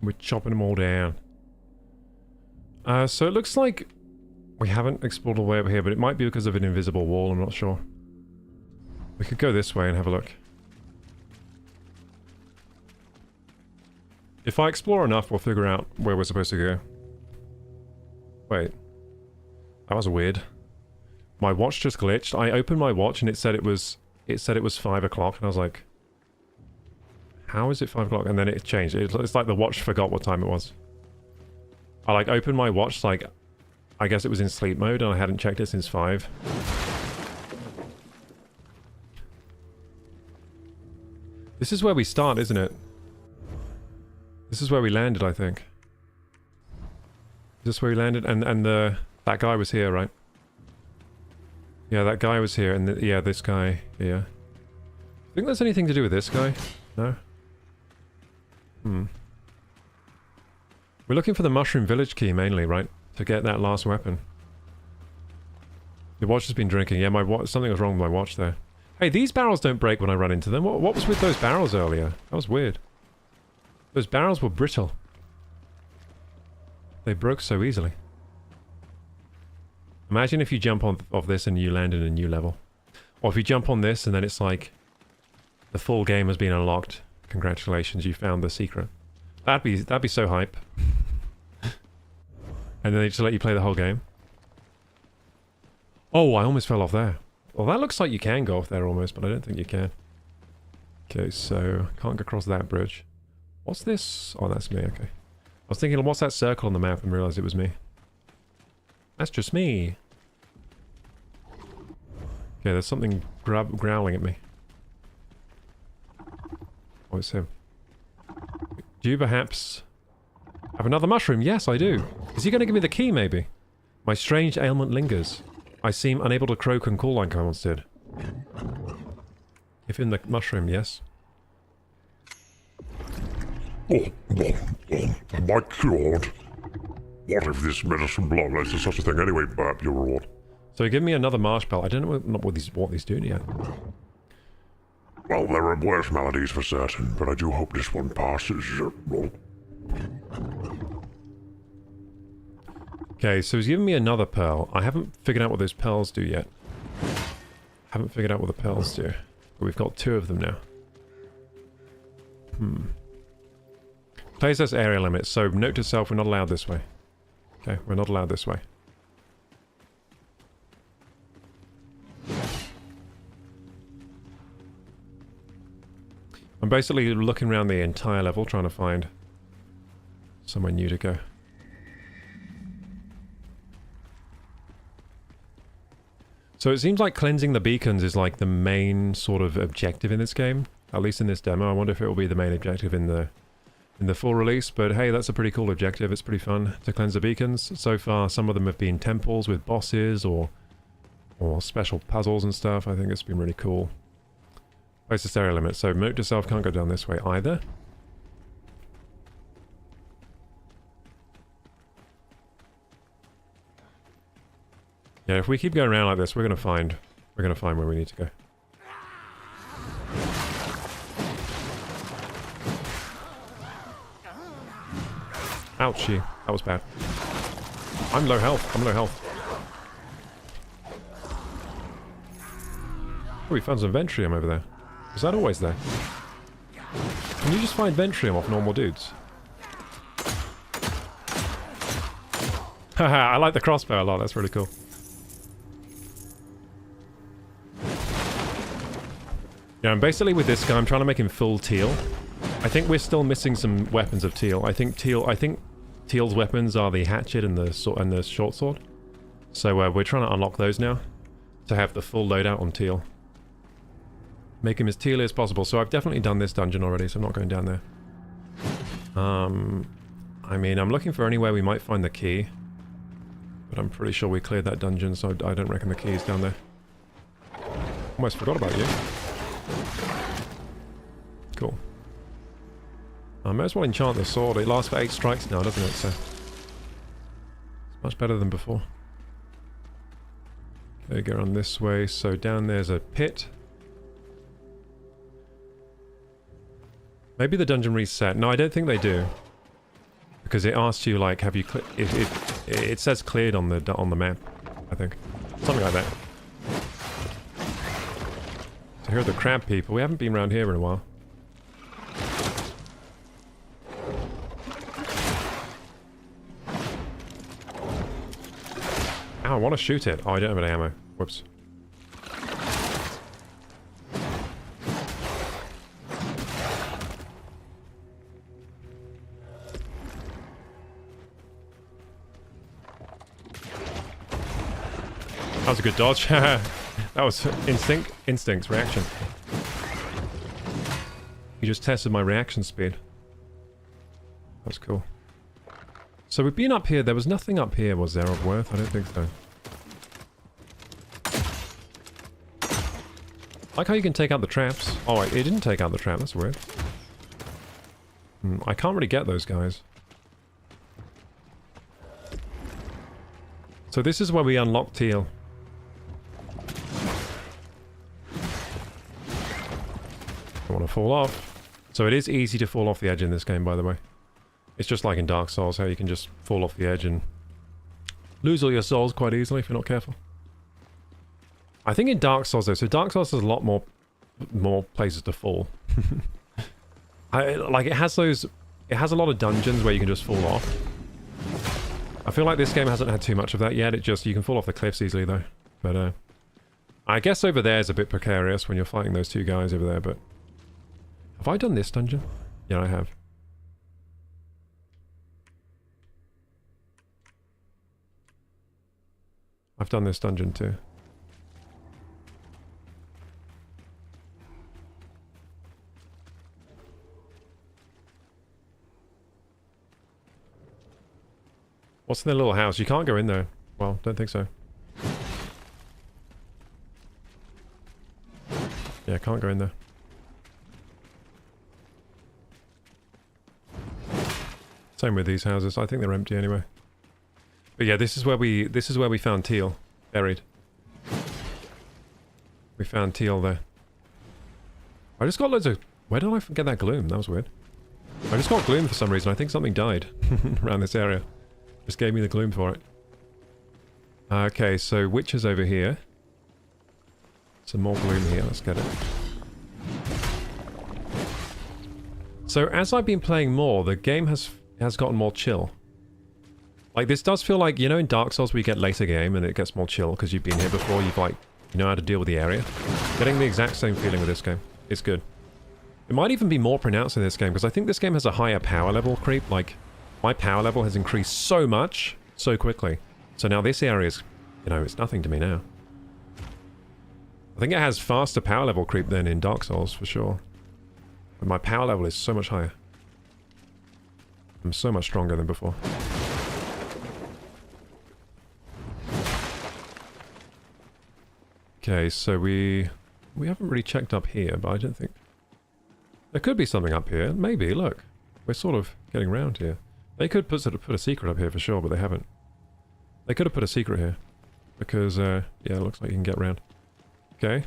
We're chopping them all down. So it looks like we haven't explored all the way over here, but it might be because of an invisible wall, I'm not sure. We could go this way and have a look. If I explore enough, we'll figure out where we're supposed to go. Wait. That was weird. My watch just glitched. I opened my watch and it said it was 5 o'clock, and I was like, how is it 5 o'clock? And then it changed. It's like the watch forgot what time it was. I like opened my watch, like, I guess it was in sleep mode and I hadn't checked it since 5. This is where we start, isn't it? This is where we landed, I think. Is this where we landed? And that guy was here, right? Yeah, that guy was here, and yeah, this guy here. Think there's anything to do with this guy? No? We're looking for the Mushroom Village key mainly, right? To get that last weapon. The watch has been drinking. Yeah, my watch. Something was wrong with my watch there. Hey, these barrels don't break when I run into them. What was with those barrels earlier? That was weird. Those barrels were brittle. They broke so easily. Imagine if you jump off this and you land in a new level. Or if you jump on this and then it's like the full game has been unlocked. Congratulations, you found the secret. That'd be so hype. And then they just let you play the whole game. Oh, I almost fell off there. Well, that looks like you can go off there almost, but I don't think you can. Okay, so can't go across that bridge. What's this? Oh, that's me, okay. I was thinking, what's that circle on the map, and realized it was me. That's just me. Okay, there's something growling at me. Oh, it's him. Do you perhaps have another mushroom? Yes, I do. Is he going to give me the key, maybe? My strange ailment lingers. I seem unable to croak and call like I once did. Give him the mushroom, yes. Oh, my God. What if this medicine blood leads to such a thing anyway, Bab, your reward? So give me another marshmallow. I don't know what these do yet. Well, there are worse maladies for certain, but I do hope this one passes. Okay, so he's giving me another pearl. I haven't figured out what those pearls do yet. Haven't figured out what the pearls do. But we've got 2 of them now. Plays us area limits, so note to self, we're not allowed this way. Okay, we're not allowed this way. I'm basically looking around the entire level trying to find somewhere new to go. So it seems like cleansing the beacons is like the main sort of objective in this game. At least in this demo. I wonder if it will be the main objective in the full release. But hey, that's a pretty cool objective. It's pretty fun to cleanse the beacons. So far, some of them have been temples with bosses or special puzzles and stuff. I think it's been really cool. Place the area limit. So note to self, can't go down this way either. Yeah, if we keep going around like this, we're gonna find where we need to go. Ouchie, that was bad. I'm low health. I'm low health. Oh, we found some Ventrium over there. Was that always there? Can you just find Ventrium off normal dudes? Haha, I like the crossbow a lot. That's really cool. Yeah, and basically with this guy, I'm trying to make him full teal. I think we're still missing some weapons of teal. I think teal's weapons are the hatchet and the short sword. So we're trying to unlock those now to have the full loadout on teal. Make him as teal as possible. So I've definitely done this dungeon already, so I'm not going down there. I mean, I'm looking for anywhere we might find the key. But I'm pretty sure we cleared that dungeon, so I don't reckon the key is down there. Almost forgot about you. Cool. I may as well enchant the sword. It lasts for 8 strikes now, doesn't it? So it's much better than before. Okay, go on this way. So down there's a pit. Maybe the dungeon reset. No, I don't think they do. Because it asks you, like, have you it says cleared on the map, I think. Something like that. So here are the crab people. We haven't been around here in a while. Ow, I want to shoot it. Oh, I don't have any ammo. Whoops. That was a good dodge. That was instinct's reaction. You just tested my reaction speed. That's cool. So we've been up here. There was nothing up here, was there, of worth? I don't think so. I like how you can take out the traps. Oh, it didn't take out the trap. That's weird. I can't really get those guys. So this is where we unlock teal. Don't want to fall off. So it is easy to fall off the edge in this game, by the way. It's just like in Dark Souls, how you can just fall off the edge and lose all your souls quite easily if you're not careful. I think in Dark Souls though, so Dark Souls has a lot more places to fall. Like it has a lot of dungeons where you can just fall off. I feel like this game hasn't had too much of that yet. You can fall off the cliffs easily though. But I guess over there is a bit precarious when you're fighting those two guys over there, but have I done this dungeon? Yeah, I have. I've done this dungeon too. What's in the little house? You can't go in there. Well, don't think so. Yeah, can't go in there. Same with these houses. I think they're empty anyway. But yeah, this is where we found teal buried. We found teal there. I just got loads of... Where did I get that gloom? That was weird. I just got gloom for some reason. I think something died around this area. Just gave me the gloom for it. Okay, so witches over here. Some more gloom here. Let's get it. So as I've been playing more, the game has gotten more chill. Like, this does feel like, you know, in Dark Souls we get later game and it gets more chill because you've been here before, you've like, you know how to deal with the area. Getting the exact same feeling with this game. It's good. It might even be more pronounced in this game because I think this game has a higher power level creep. Like, my power level has increased so much, so quickly. So now this area is, you know, it's nothing to me now. I think it has faster power level creep than in Dark Souls, for sure. But my power level is so much higher. I'm so much stronger than before. Okay, so we haven't really checked up here, but I don't think... There could be something up here. Maybe, look. We're sort of getting around here. They could put a secret up here for sure, but they haven't. They could have put a secret here. Because, yeah, it looks like you can get around. Okay.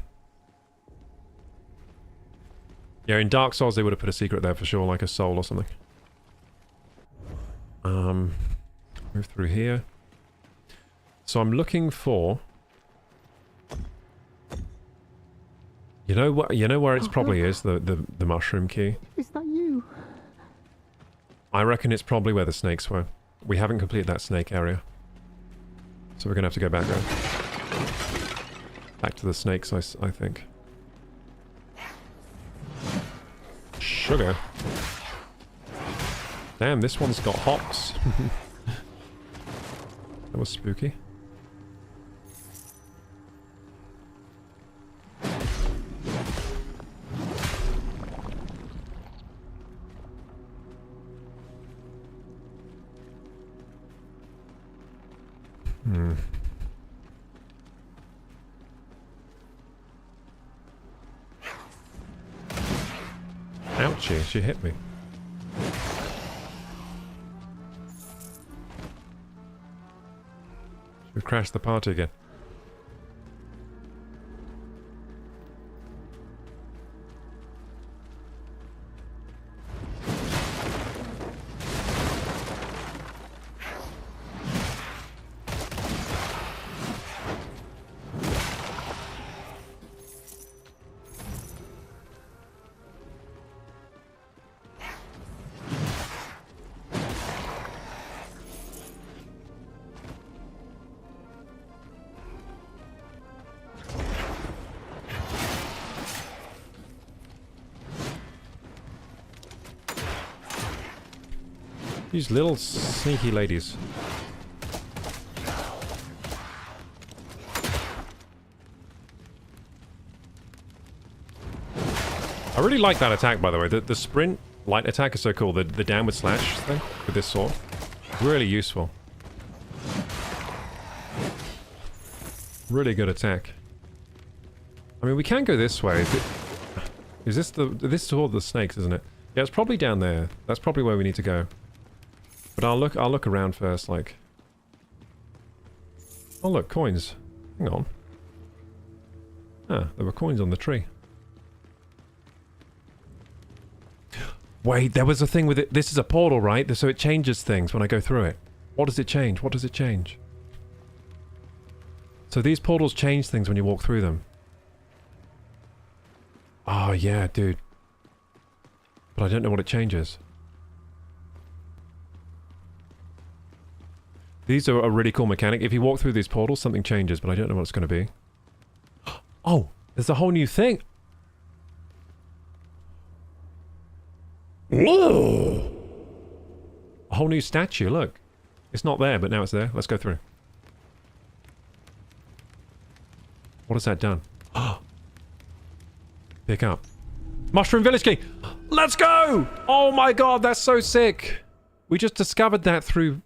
Yeah, in Dark Souls they would have put a secret there for sure, like a soul or something. Move through here. So I'm looking for... You know what? You know where it probably is, the mushroom key. Is that you? I reckon it's probably where the snakes were. We haven't completed that snake area. So we're going to have to go back there. Back to the snakes, I think. Sugar. Damn, this one's got hops. That was spooky. Ouchie, she hit me. We've crashed the party again. These little sneaky ladies. I really like that attack, by the way. The sprint light attack is so cool. The downward slash thing with this sword. Really useful. Really good attack. I mean, we can go this way. Is this this toward the snakes, isn't it? Yeah, it's probably down there. That's probably where we need to go. But I'll look around first, like... Oh look, coins. Hang on. Ah, there were coins on the tree. Wait, there was a thing with it. This is a portal, right? So it changes things when I go through it. What does it change? What does it change? So these portals change things when you walk through them. Oh yeah, dude. But I don't know what it changes. These are a really cool mechanic. If you walk through these portals, something changes, but I don't know what it's going to be. Oh, there's a whole new thing. Whoa! A whole new statue, look. It's not there, but now it's there. Let's go through. What has that done? Pick up. Mushroom Village Key! Let's go! Oh my god, that's so sick! We just discovered that through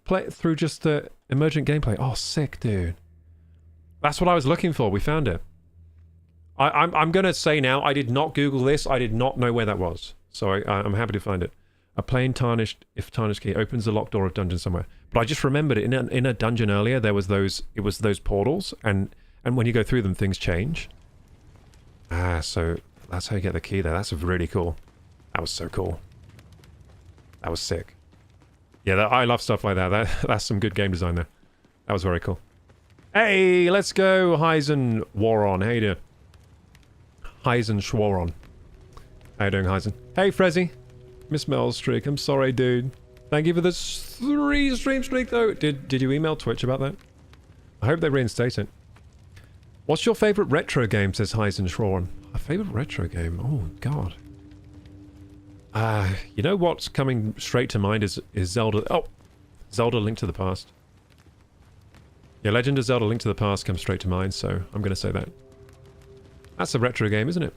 just the emergent gameplay. Oh, sick, dude. That's what I was looking for. We found it. I'm going to say now, I did not Google this. I did not know where that was. So I'm happy to find it. A plain tarnished key opens the locked door of dungeon somewhere. But I just remembered it. In a dungeon earlier, there was it was those portals. And when you go through them, things change. Ah, so that's how you get the key there. That's really cool. That was so cool. That was sick. Yeah, I love stuff like that. That's some good game design there. That was very cool. Hey, let's go, Heisen Waron. How you doing? Heisen Schwaron. How you doing, Heisen? Hey, Frezzy. Miss Mel's streak. I'm sorry, dude. Thank you for the 3 stream streak, though. Did you email Twitch about that? I hope they reinstate it. What's your favorite retro game, says Heisen Schwaron. A favorite retro game? Oh, God. You know what's coming straight to mind is Zelda... Oh! Zelda Link to the Past. Yeah, Legend of Zelda Link to the Past comes straight to mind, so I'm going to say that. That's a retro game, isn't it?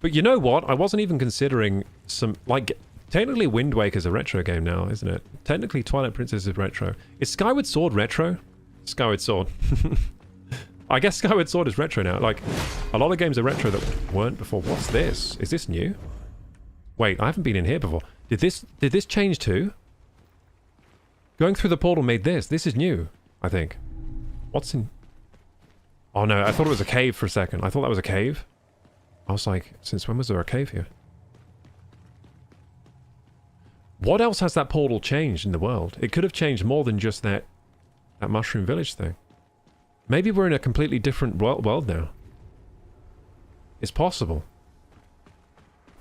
But you know what? I wasn't even considering some... Like, technically Wind Waker's a retro game now, isn't it? Technically Twilight Princess is retro. Is Skyward Sword retro? Skyward Sword. I guess Skyward Sword is retro now. Like, a lot of games are retro that weren't before. What's this? Is this new? Wait, I haven't been in here before. Did this change too? Going through the portal made this. This is new, I think. What's in... Oh no, I thought it was a cave for a second. I thought that was a cave. I was like, since when was there a cave here? What else has that portal changed in the world? It could have changed more than just that Mushroom Village thing. Maybe we're in a completely different world now. It's possible.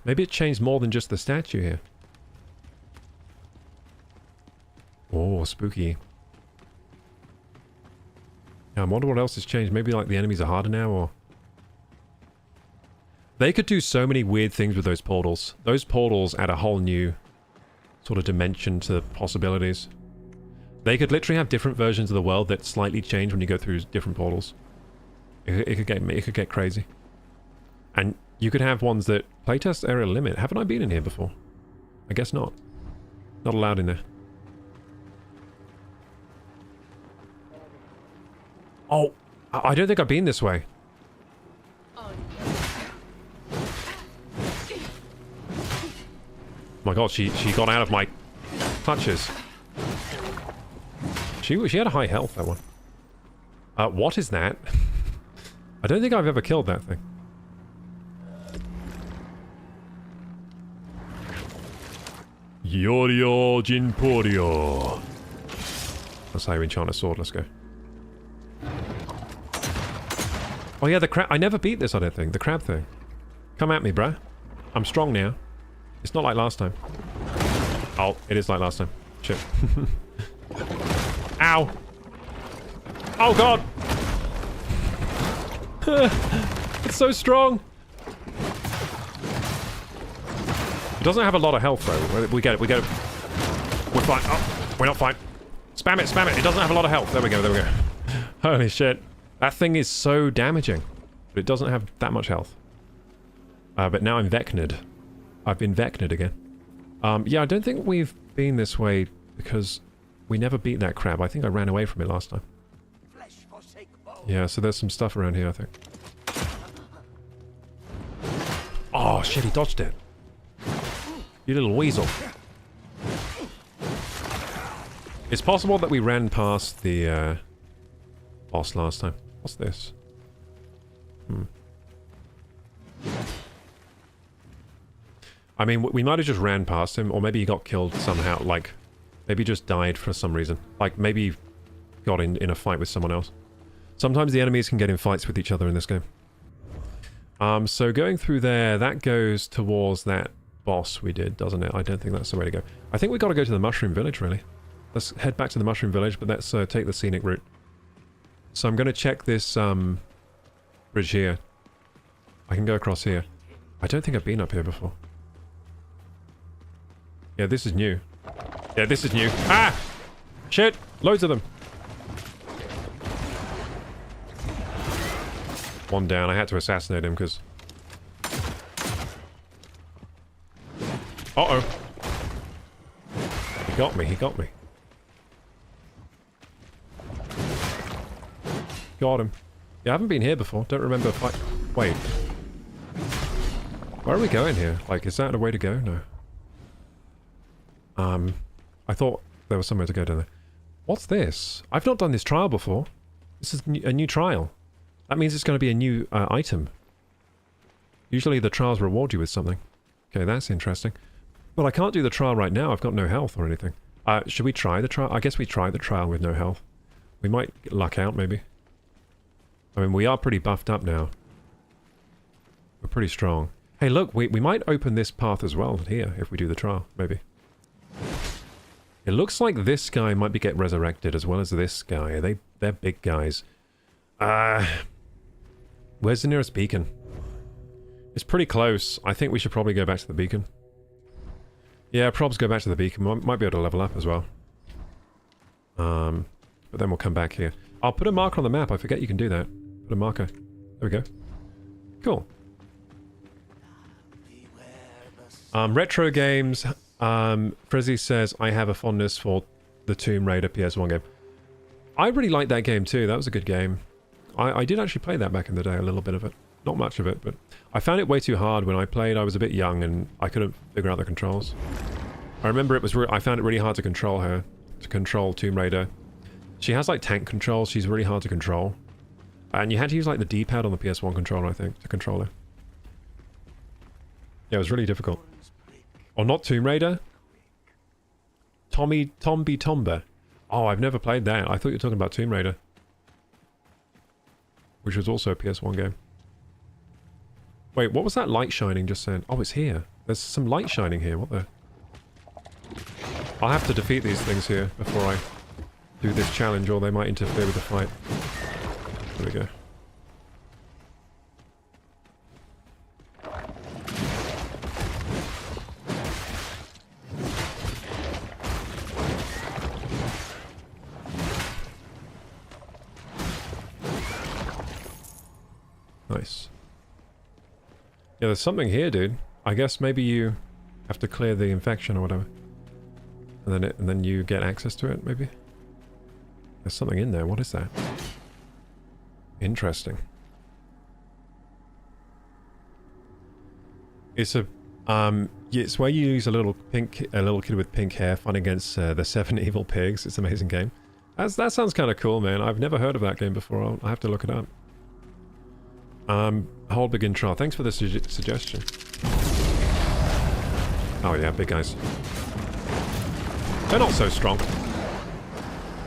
Maybe it changed more than just the statue here. Oh, spooky. Yeah, I wonder what else has changed. Maybe like the enemies are harder now, or... They could do so many weird things with those portals. Those portals add a whole new sort of dimension to possibilities. They could literally have different versions of the world that slightly change when you go through different portals. It could get crazy. And you could have ones that playtest area limit. Haven't I been in here before? I guess not. Not allowed in there. Oh, I don't think I've been this way. My god, she got out of my clutches. She had a high health, that one. What is that? I don't think I've ever killed that thing. Yorio Jinporio. That's how you enchant a sword. Let's go. Oh yeah, the crab. I never beat this, I don't think. The crab thing. Come at me, bruh. I'm strong now. It's not like last time. Oh, it is like last time. Shit. Ow. Oh god. It's so strong. It doesn't have a lot of health though. We get it. We're fine. Oh, we're not fine. Spam it, spam it. It doesn't have a lot of health. There we go. Holy shit. That thing is so damaging. But it doesn't have that much health. But now I'm Vecnid. I've been Vecnid again. Yeah, I don't think we've been this way because we never beat that crab. I think I ran away from it last time. Yeah, so there's some stuff around here, I think. Oh, shit, he dodged it. You little weasel. It's possible that we ran past the boss last time. What's this? I mean, we might have just ran past him, or maybe he got killed somehow, like, maybe just died for some reason. Like, maybe he got in a fight with someone else. Sometimes the enemies can get in fights with each other in this game. So going through there, that goes towards that boss we did, doesn't it? I don't think that's the way to go. I think we got to go to the Mushroom Village, really. Let's head back to the Mushroom Village, but let's take the scenic route. So I'm going to check this bridge here. I can go across here. I don't think I've been up here before. Yeah, this is new. Yeah, this is new. Ah! Shit! Loads of them. One down. I had to assassinate him because... Uh-oh. He got me. He got me. Got him. Yeah, I haven't been here before. Don't remember if I... Wait. Where are we going here? Like, is that a way to go? No. I thought there was somewhere to go down there. What's this? I've not done this trial before. This is a new trial. That means it's going to be a new item. Usually the trials reward you with something. Okay, that's interesting. But I can't do the trial right now. I've got no health or anything. Should we try the trial? I guess we try the trial with no health. We might luck out, maybe. I mean, we are pretty buffed up now. We're pretty strong. Hey, look, we might open this path as well here if we do the trial, maybe. It looks like this guy might get resurrected as well as this guy. They're big guys. Where's the nearest beacon? It's pretty close. I think we should probably go back to the beacon. Yeah, probs go back to the beacon. Might be able to level up as well. But then we'll come back here. I'll put a marker on the map. I forget you can do that. Put a marker. There we go. Cool. Retro games. Frizzy says, I have a fondness for the Tomb Raider PS1 game. I really liked that game too. That was a good game. I did actually play that back in the day, a little bit of it. Not much of it, but I found it way too hard when I played. I was a bit young and I couldn't figure out the controls. I remember I found it really hard to control her. To control Tomb Raider. She has like tank controls. She's really hard to control. And you had to use like the D-pad on the PS1 controller, I think, to control her. Yeah, it was really difficult. Or not Tomb Raider? Tomby Tomba. Oh, I've never played that. I thought you were talking about Tomb Raider. Which was also a PS1 game. Wait, what was that light shining just saying? Oh, it's here. There's some light shining here. What the... I'll have to defeat these things here before I do this challenge, or they might interfere with the fight. There we go. Nice. Yeah, there's something here, dude. I guess maybe you have to clear the infection or whatever. And then you get access to it, maybe? There's something in there. What is that? Interesting. It's a it's where you use a little kid with pink hair fighting against the 7 evil pigs. It's an amazing game. That sounds kind of cool, man. I've never heard of that game before. I'll have to look it up. Hold begin trial. Thanks for the suggestion. Oh yeah, big guys. They're not so strong.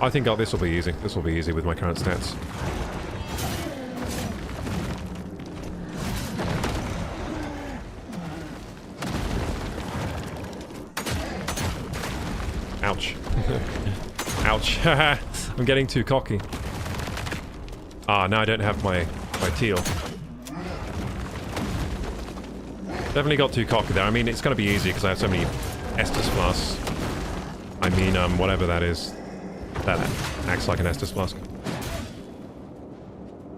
I think this will be easy. This will be easy with my current stats. Ouch. Ouch. I'm getting too cocky. Ah, now I don't have my teal. Definitely got too cocky there. I mean, it's going to be easy because I have so many Estus flasks. I mean, whatever that is. That acts like an Estus flask.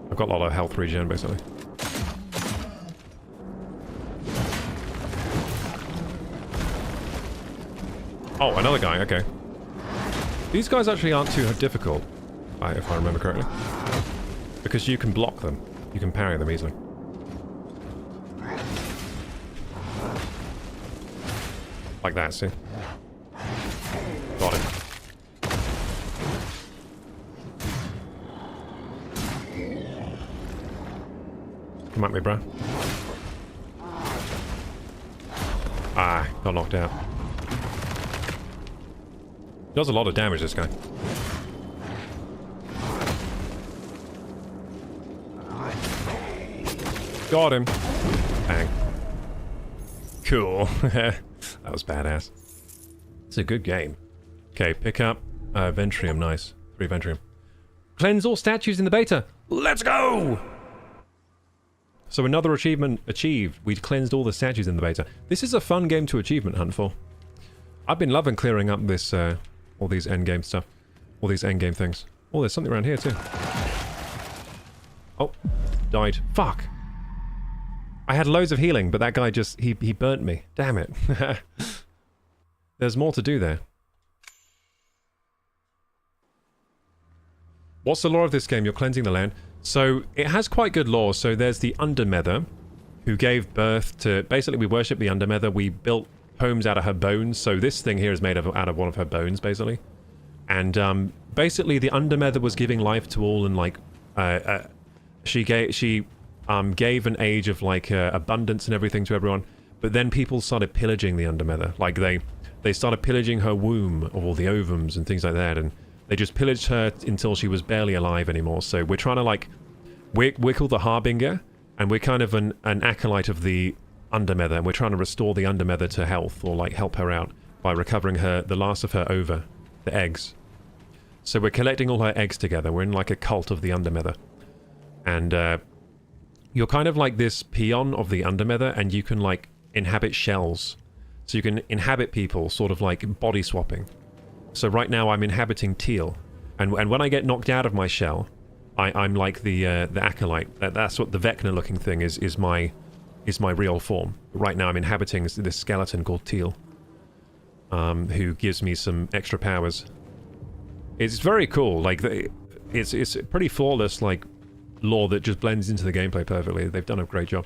I've got a lot of health regen, basically. Oh, another guy, okay. These guys actually aren't too difficult, if I remember correctly. Because you can block them. You can parry them easily. Like that, see? Got him. Come at me, bro. Ah, got knocked out. Does a lot of damage, this guy. Got him. Bang. Cool. That was badass. It's a good game. Okay, pick up Ventrium. Nice. 3 Ventrium. Cleanse all statues in the beta. Let's go! So another achievement achieved. We cleansed all the statues in the beta. This is a fun game to achievement hunt for. I've been loving clearing up this, all these endgame stuff. All these endgame things. Oh, there's something around here too. Oh, died. Fuck! I had loads of healing, but that guy just, he burnt me. Damn it. There's more to do there. What's the lore of this game? You're cleansing the land. So, it has quite good lore. So, there's the Undermother, who gave birth to... Basically, we worship the Undermother. We built homes out of her bones. So, this thing here is made out of one of her bones, basically. And, basically, the Undermother was giving life to all and, like... she gave an age of, like, abundance and everything to everyone. But then people started pillaging the Undermother. Like, they started pillaging her womb, of all the ovums and things like that. And they just pillaged her until she was barely alive anymore. So we're trying to, like... We're called the Harbinger. And we're kind of an acolyte of the Undermother. And we're trying to restore the Undermother to health. Or, like, help her out by recovering the last of her ova. The eggs. So we're collecting all her eggs together. We're in, like, a cult of the Undermother. And, you're kind of like this peon of the Undermother, and you can, like, inhabit shells. So you can inhabit people, sort of like body swapping. So right now I'm inhabiting Teal. And when I get knocked out of my shell, I'm like the acolyte. That's what the Vecna looking thing is my real form. Right now I'm inhabiting this skeleton called Teal. Who gives me some extra powers. It's very cool. Like, it's pretty flawless, like, lore that just blends into the gameplay perfectly. They've done a great job.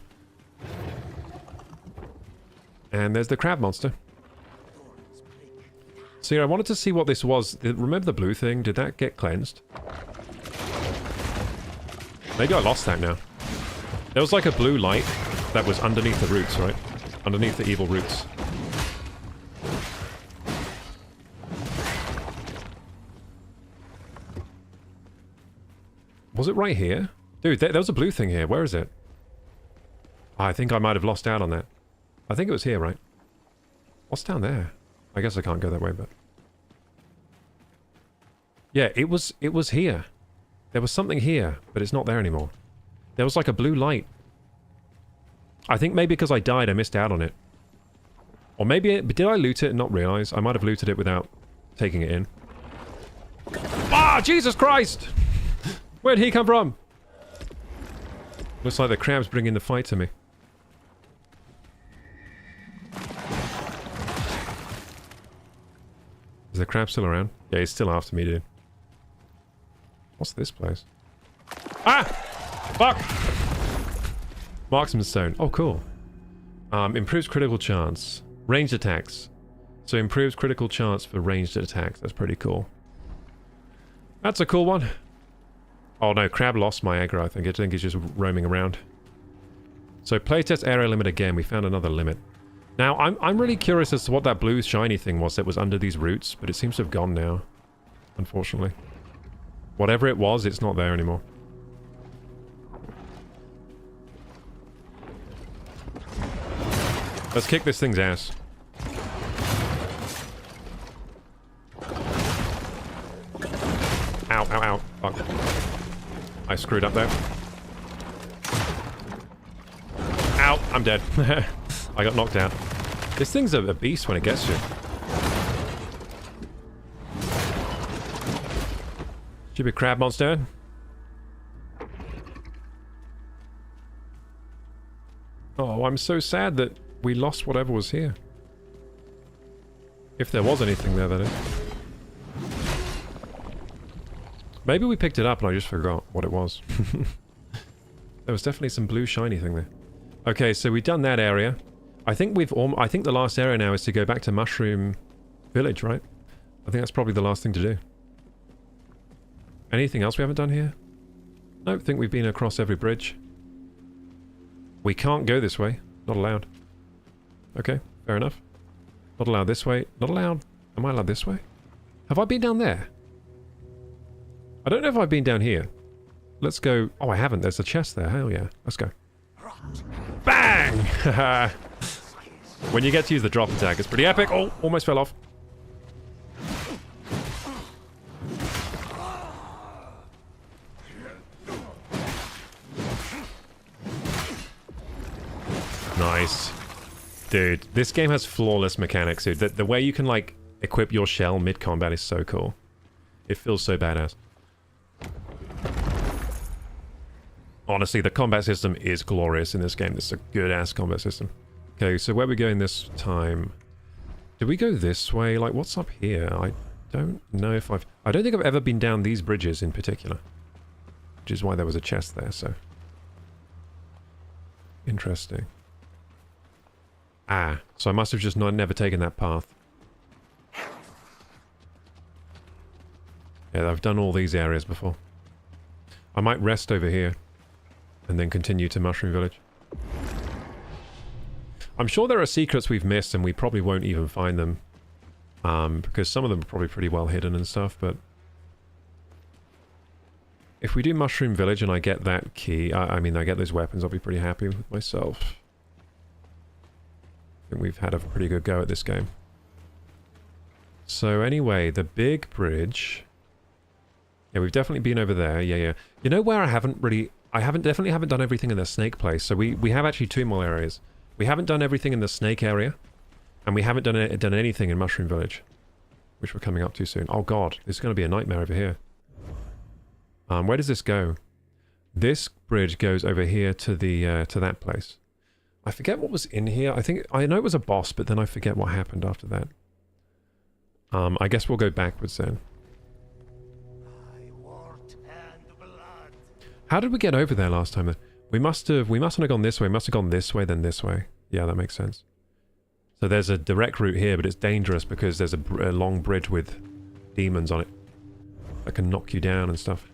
And there's the crab monster. So yeah, I wanted to see what this was. Remember the blue thing? Did that get cleansed? Maybe I lost that now. There was like a blue light that was underneath the roots, right? Underneath the evil roots. Was it right here? Dude, there was a blue thing here. Where is it? I think I might have lost out on that. I think it was here, right? What's down there? I guess I can't go that way, but... Yeah, it was here. There was something here, but it's not there anymore. There was like a blue light. I think maybe because I died, I missed out on it. Or maybe did I loot it and not realize? I might have looted it without taking it in. Ah, Jesus Christ! Where'd he come from? Looks like the crab's bringing the fight to me. Is the crab still around? Yeah, he's still after me, dude. What's this place? Ah! Fuck! Marksman stone. Oh, cool. Improves critical chance. Ranged attacks. So improves critical chance for ranged attacks. That's pretty cool. That's a cool one. Oh no, crab lost my aggro, I think. I think he's just roaming around. So playtest area limit again. We found another limit. Now, I'm really curious as to what that blue shiny thing was that was under these roots, but it seems to have gone now. Unfortunately. Whatever it was, it's not there anymore. Let's kick this thing's ass. Ow, ow, ow. Fuck. I screwed up there. Ow, I'm dead. I got knocked out. This thing's a beast when it gets you. Stupid crab monster. Oh, I'm so sad that we lost whatever was here. If there was anything there, that is. Maybe we picked it up and I just forgot what it was. There was definitely some blue shiny thing there. Okay, so we've done that area. I think I think the last area now is to go back to Mushroom Village, right? I think that's probably the last thing to do. Anything else we haven't done here? Nope, think we've been across every bridge. We can't go this way. Not allowed. Okay, fair enough. Not allowed this way. Not allowed... Am I allowed this way? Have I been down there? I don't know if I've been down here. Let's go... Oh, I haven't. There's a chest there. Hell yeah. Let's go. Bang! When you get to use the drop attack, it's pretty epic. Oh, almost fell off. Nice. Dude, this game has flawless mechanics, dude. The way you can, like, equip your shell mid-combat is so cool. It feels so badass. Honestly, the combat system is glorious in this game. This is a good-ass combat system. Okay, so where are we going this time? Did we go this way? Like, what's up here? I don't know if I've... I don't think I've ever been down these bridges in particular. Which is why there was a chest there, so... Interesting. Ah, so I must have just never taken that path. Yeah, I've done all these areas before. I might rest over here. And then continue to Mushroom Village. I'm sure there are secrets we've missed and we probably won't even find them. Because some of them are probably pretty well hidden and stuff, but... If we do Mushroom Village and I get that key, I mean, I get those weapons, I'll be pretty happy with myself. I think we've had a pretty good go at this game. So anyway, the big bridge... Yeah, we've definitely been over there, yeah. You know where I definitely haven't done everything in the snake place, so we have actually two more areas. We haven't done everything in the snake area, and we haven't done anything in Mushroom Village, which we're coming up to soon. Oh god, this is going to be a nightmare over here. Where does this go? This bridge goes over here to the to that place. I forget what was in here. I know it was a boss, but then I forget what happened after that. I guess we'll go backwards then. How did we get over there last time then? We mustn't have gone this way. We must have gone this way, then this way. Yeah, that makes sense. So there's a direct route here, but it's dangerous because there's a long bridge with demons on it that can knock you down and stuff.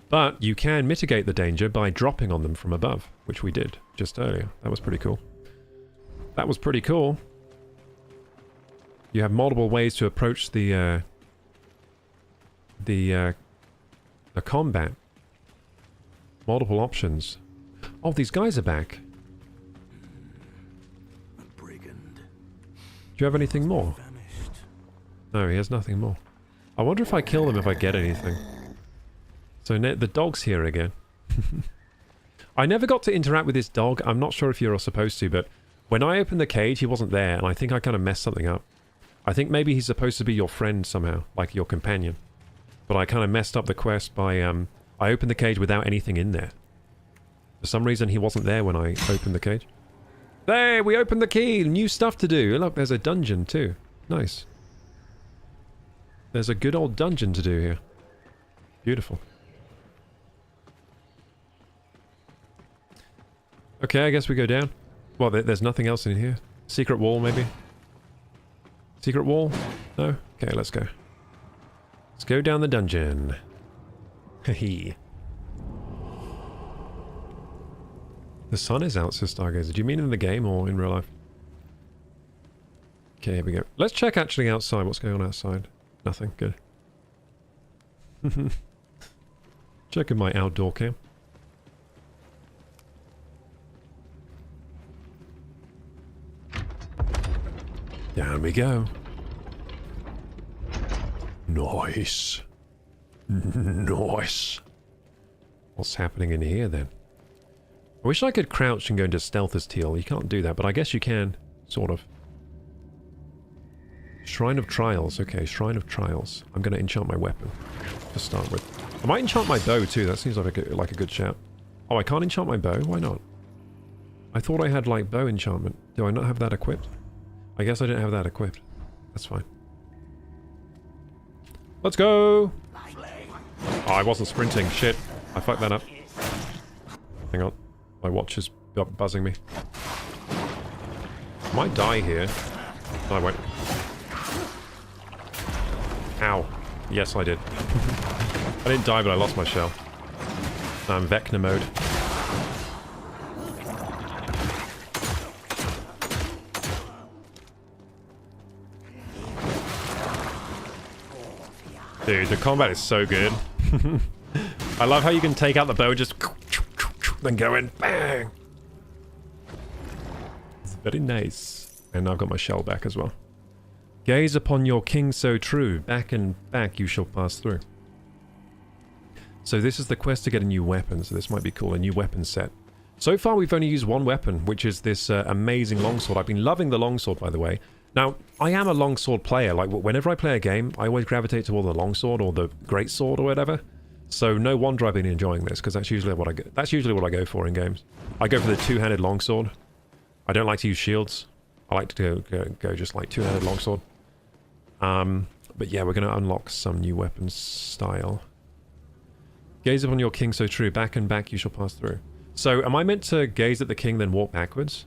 But you can mitigate the danger by dropping on them from above, which we did just earlier. That was pretty cool. That was pretty cool. You have multiple ways to approach the combat. Multiple options. Oh, these guys are back. A brigand. Do you have anything more? Vanished. No, he has nothing more. I wonder if I kill them if I get anything. So the dog's here again. I never got to interact with this dog. I'm not sure if you're supposed to, but when I opened the cage, he wasn't there, and I think I kind of messed something up. I think maybe he's supposed to be your friend somehow, like your companion. But I kind of messed up the quest by, I opened the cage without anything in there. For some reason, he wasn't there when I opened the cage. Hey, we opened the key! New stuff to do! Look, there's a dungeon too. Nice. There's a good old dungeon to do here. Beautiful. Okay, I guess we go down. Well, there's nothing else in here. Secret wall, maybe? Secret wall? No? Okay, let's go. Let's go down the dungeon. Hee. The sun is out, says Stargazer. Do you mean in the game or in real life? Okay, here we go. Let's check actually outside. What's going on outside? Nothing. Good. Checking my outdoor cam. Down we go. Nice. Nice. What's happening in here then? I wish I could crouch and go into stealth as Teal. You can't do that, but I guess you can. Sort of. Shrine of Trials. Okay, Shrine of Trials. I'm going to enchant my weapon to start with. I might enchant my bow too. That seems like a good shout. Oh, I can't enchant my bow? Why not? I thought I had like bow enchantment. Do I not have that equipped? I guess I didn't have that equipped. That's fine. Let's go! Oh, I wasn't sprinting. Shit. I fucked that up. Hang on. My watch is buzzing me. I might die here. No, I won't. Ow. Yes, I did. I didn't die, but I lost my shell. I'm Vecna mode. Dude, the combat is so good. I love how you can take out the bow, just then go in, bang! It's very nice. And I've got my shell back as well. Gaze upon your king so true, back and back you shall pass through. So this is the quest to get a new weapon, so this might be cool, a new weapon set. So far we've only used one weapon, which is this amazing longsword. I've been loving the longsword, by the way. Now, I am a longsword player. Like, whenever I play a game, I always gravitate toward the longsword or the greatsword or whatever. So no wonder I've been enjoying this, because that's usually what I go for in games. I go for the two-handed longsword. I don't like to use shields. I like to go just like two-handed longsword. But yeah, we're going to unlock some new weapons style. Gaze upon your king so true, back and back you shall pass through. So, am I meant to gaze at the king then walk backwards?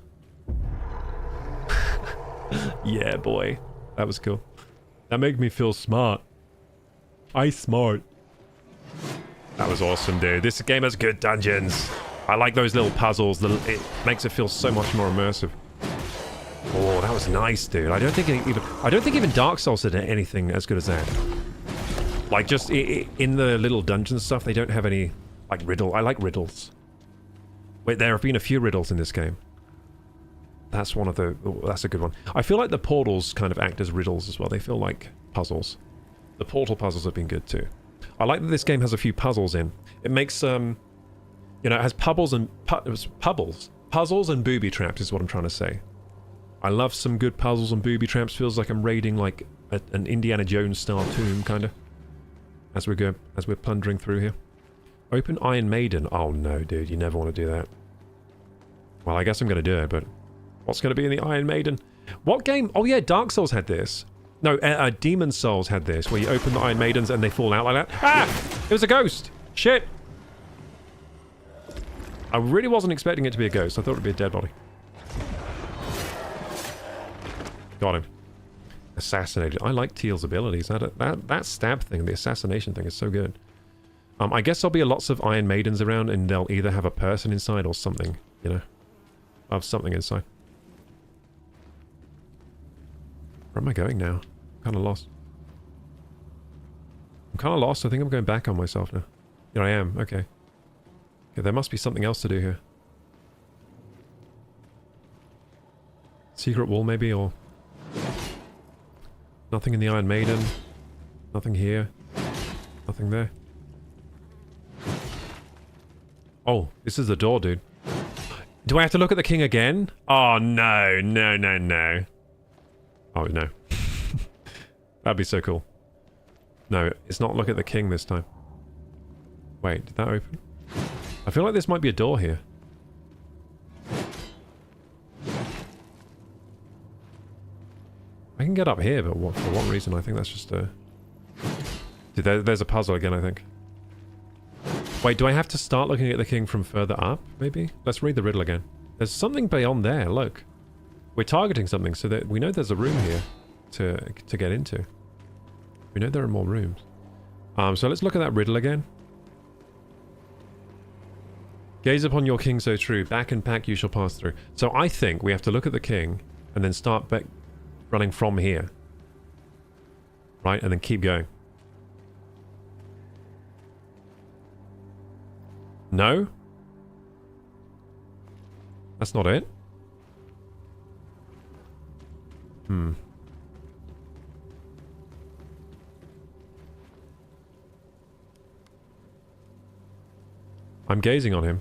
Yeah, boy. That was cool. That made me feel smart. I smart. That was awesome, dude. This game has good dungeons. I like those little puzzles. It makes it feel so much more immersive. Oh, that was nice, dude. I don't think even Dark Souls did anything as good as that. Like, just in the little dungeon stuff, they don't have any, like, riddle. I like riddles. Wait, there have been a few riddles in this game. That's one of the... Oh, that's a good one. I feel like the portals kind of act as riddles as well. They feel like puzzles. The portal puzzles have been good too. I like that this game has a few puzzles in. It makes, you know, it has puzzles and booby traps is what I'm trying to say. I love some good puzzles and booby traps. Feels like I'm raiding like an Indiana Jones style tomb, kind of. As we're plundering through here. Open Iron Maiden. Oh no, dude, you never want to do that. Well, I guess I'm going to do it, but what's going to be in the Iron Maiden? What game? Oh yeah, Dark Souls had this. No, Demon Souls had this, where you open the Iron Maidens and they fall out like that. Ah! It was a ghost! Shit! I really wasn't expecting it to be a ghost. I thought it would be a dead body. Got him. Assassinated. I like Teal's abilities. That stab thing, the assassination thing is so good. I guess there'll be lots of Iron Maidens around and they'll either have a person inside or something, you know. I'll have something inside. Where am I going now? I'm kind of lost. I think I'm going back on myself now. Here I am. Okay. Okay, there must be something else to do here. Secret wall maybe, or... Nothing in the Iron Maiden. Nothing here. Nothing there. Oh, this is the door, dude. Do I have to look at the king again? Oh, no, no, no, no. Oh, no. That'd be so cool. No, it's not look at the king this time. Wait, did that open? I feel like this might be a door here. I can get up here, but for what reason? I think that's just a... Dude, there's a puzzle again, I think. Wait, do I have to start looking at the king from further up, maybe? Let's read the riddle again. There's something beyond there, look. We're targeting something, so that we know there's a room here to get into. We know there are more rooms. So let's look at that riddle again. Gaze upon your king so true, back and back you shall pass through. So I think we have to look at the king, and then start back running from here. Right, and then keep going. No? That's not it? Hmm. I'm gazing on him.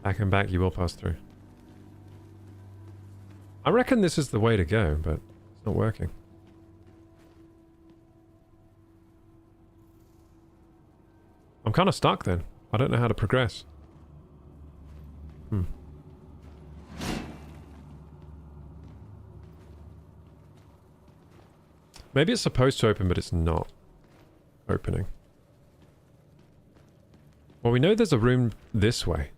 Back and back you will pass through. I reckon this is the way to go, but it's not working. I'm kind of stuck then. I don't know how to progress. Hmm. Maybe it's supposed to open, but it's not opening. Well, we know there's a room this way.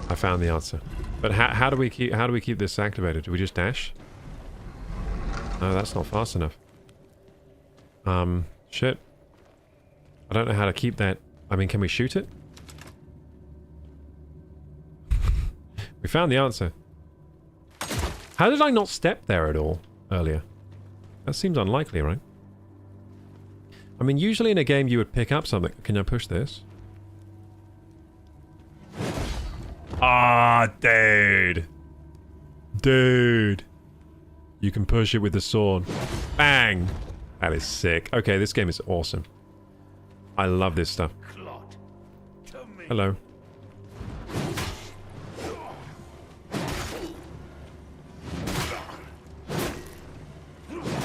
I found the answer. But how do we keep this activated? Do we just dash? No, that's not fast enough. Shit. I don't know how to keep that. I mean, can we shoot it? We found the answer. How did I not step there at all earlier? That seems unlikely, right? I mean, usually in a game you would pick up something. Can I push this? Ah, dude. Dude. You can push it with the sword. Bang. That is sick. Okay, this game is awesome. I love this stuff. Hello.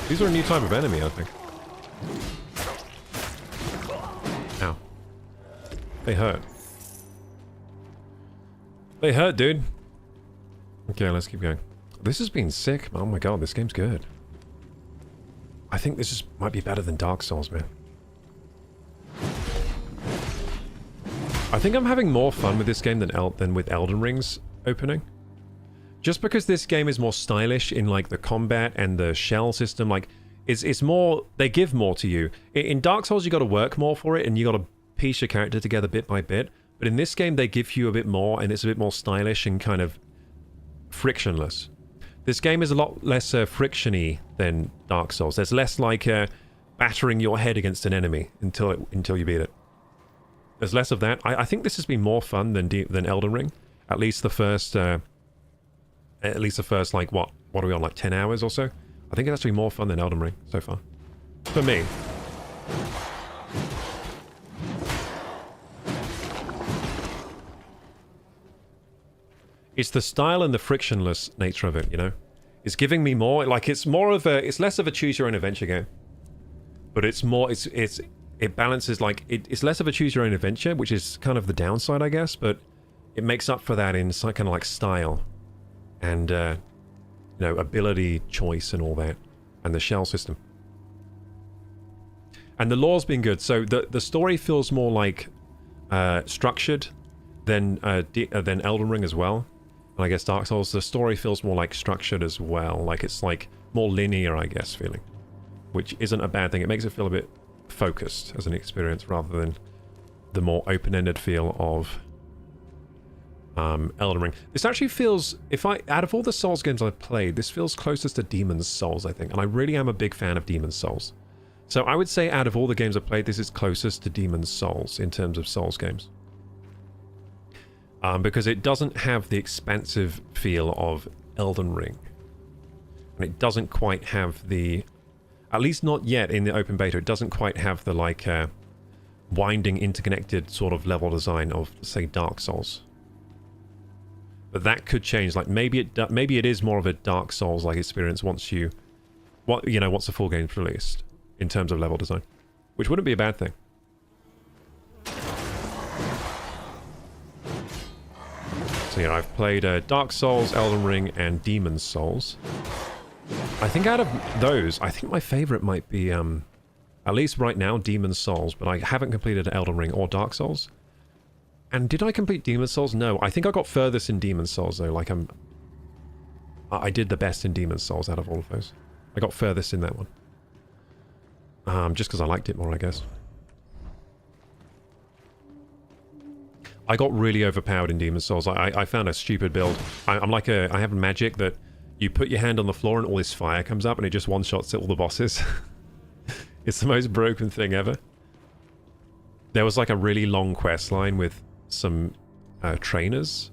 These are a new type of enemy, I think. Ow. They hurt. They hurt, dude. Okay, let's keep going. This has been sick. Oh my god, this game's good. I think this might be better than Dark Souls, man. I think I'm having more fun with this game than with Elden Ring's opening. Just because this game is more stylish in like the combat and the shell system, like it's more, they give more to you. In Dark Souls you got to work more for it and you got to piece your character together bit by bit. But in this game they give you a bit more and it's a bit more stylish and kind of frictionless. This game is a lot less frictiony than Dark Souls. There's less like battering your head against an enemy until you beat it. There's less of that. I think this has been more fun than Elden Ring. At least the first like what are we on, like 10 hours or so? I think it's actually more fun than Elden Ring so far. For me. It's the style and the frictionless nature of it, you know? It's giving me more, like it's less of a choose your own adventure game. But it's more, it balances, like, it's less of a choose your own adventure, which is kind of the downside, I guess, but it makes up for that in some kind of like style. And, you know, ability choice and all that. And the shell system. And the lore's been good. So the story feels more like structured than Elden Ring as well. And I guess Dark Souls, the story feels more like structured as well. Like it's like more linear, I guess, feeling. Which isn't a bad thing. It makes it feel a bit focused as an experience rather than the more open-ended feel of Elden Ring. This actually feels, out of all the Souls games I've played, this feels closest to Demon's Souls, I think. And I really am a big fan of Demon's Souls. So I would say out of all the games I've played, this is closest to Demon's Souls in terms of Souls games. Because it doesn't have the expansive feel of Elden Ring. And it doesn't quite have the... At least not yet in the open beta, it doesn't quite have the, like, winding, interconnected sort of level design of, say, Dark Souls. But that could change. Like, maybe it is more of a Dark Souls-like experience once you... once the full game's released, in terms of level design. Which wouldn't be a bad thing. So, I've played Dark Souls, Elden Ring, and Demon's Souls. I think out of those, I think my favorite might be, at least right now, Demon's Souls, but I haven't completed Elden Ring or Dark Souls. And did I complete Demon's Souls? No, I think I got furthest in Demon's Souls, though. Like, I did the best in Demon's Souls out of all of those. I got furthest in that one. Just because I liked it more, I guess. I got really overpowered in Demon's Souls. I found a stupid build. I have magic that you put your hand on the floor and all this fire comes up and it just one-shots all the bosses. It's the most broken thing ever. There was like a really long quest line with some trainers,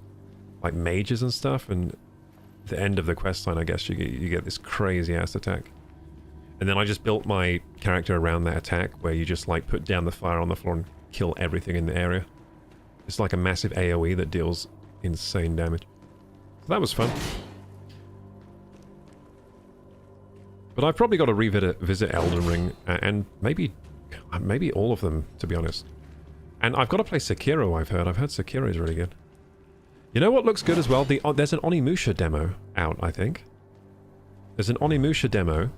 like mages and stuff, and at the end of the quest line, I guess, you get this crazy-ass attack. And then I just built my character around that attack, where you just, like, put down the fire on the floor and kill everything in the area. It's like a massive AoE that deals insane damage. So that was fun. But I've probably got to revisit Elden Ring, and maybe all of them, to be honest. And I've got to play Sekiro, I've heard. I've heard Sekiro is really good. You know what looks good as well? There's an Onimusha demo out, I think. There's an Onimusha demo.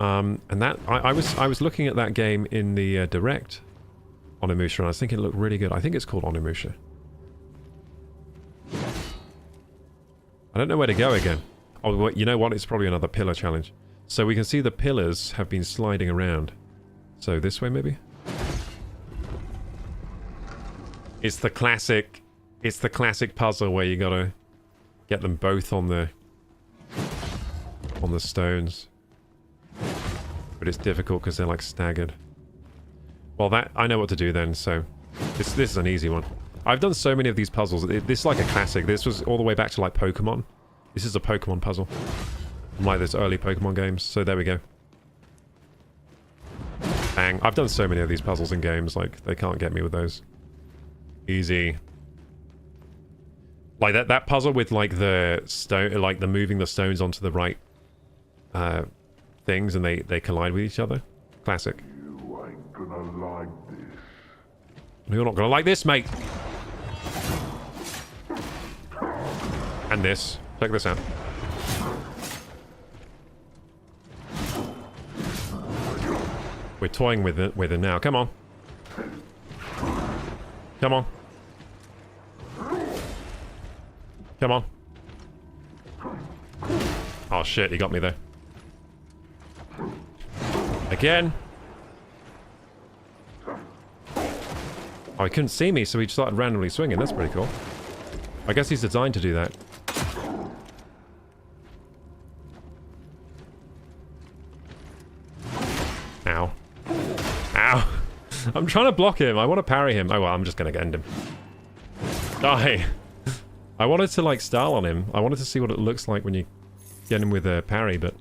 And that... I was looking at that game in the Direct Onimusha, and I was thinking it looked really good. I think it's called Onimusha. I don't know where to go again. Oh, well, you know what? It's probably another pillar challenge. So we can see the pillars have been sliding around. So this way, maybe? It's the classic puzzle where you gotta get them both on the stones. But it's difficult because they're like staggered. Well, I know what to do then, so this is an easy one. I've done so many of these puzzles. This is like a classic. This was all the way back to like Pokemon. This is a Pokemon puzzle. From like those early Pokemon games. So there we go. Bang. I've done so many of these puzzles in games, like they can't get me with those. Easy. Like that puzzle with like the stone, like the moving the stones onto the right things and they collide with each other. Classic. You ain't gonna like this. You're not gonna like this, mate. And this. Check this out. We're toying with it now. Come on. Come on. Come on. Oh shit, he got me there. Again. Oh, he couldn't see me, so he started randomly swinging. That's pretty cool. I guess he's designed to do that. Ow. Ow. I'm trying to block him. I want to parry him. Oh, well, I'm just going to end him. Die. I wanted to, like, style on him. I wanted to see what it looks like when you get him with a parry, but...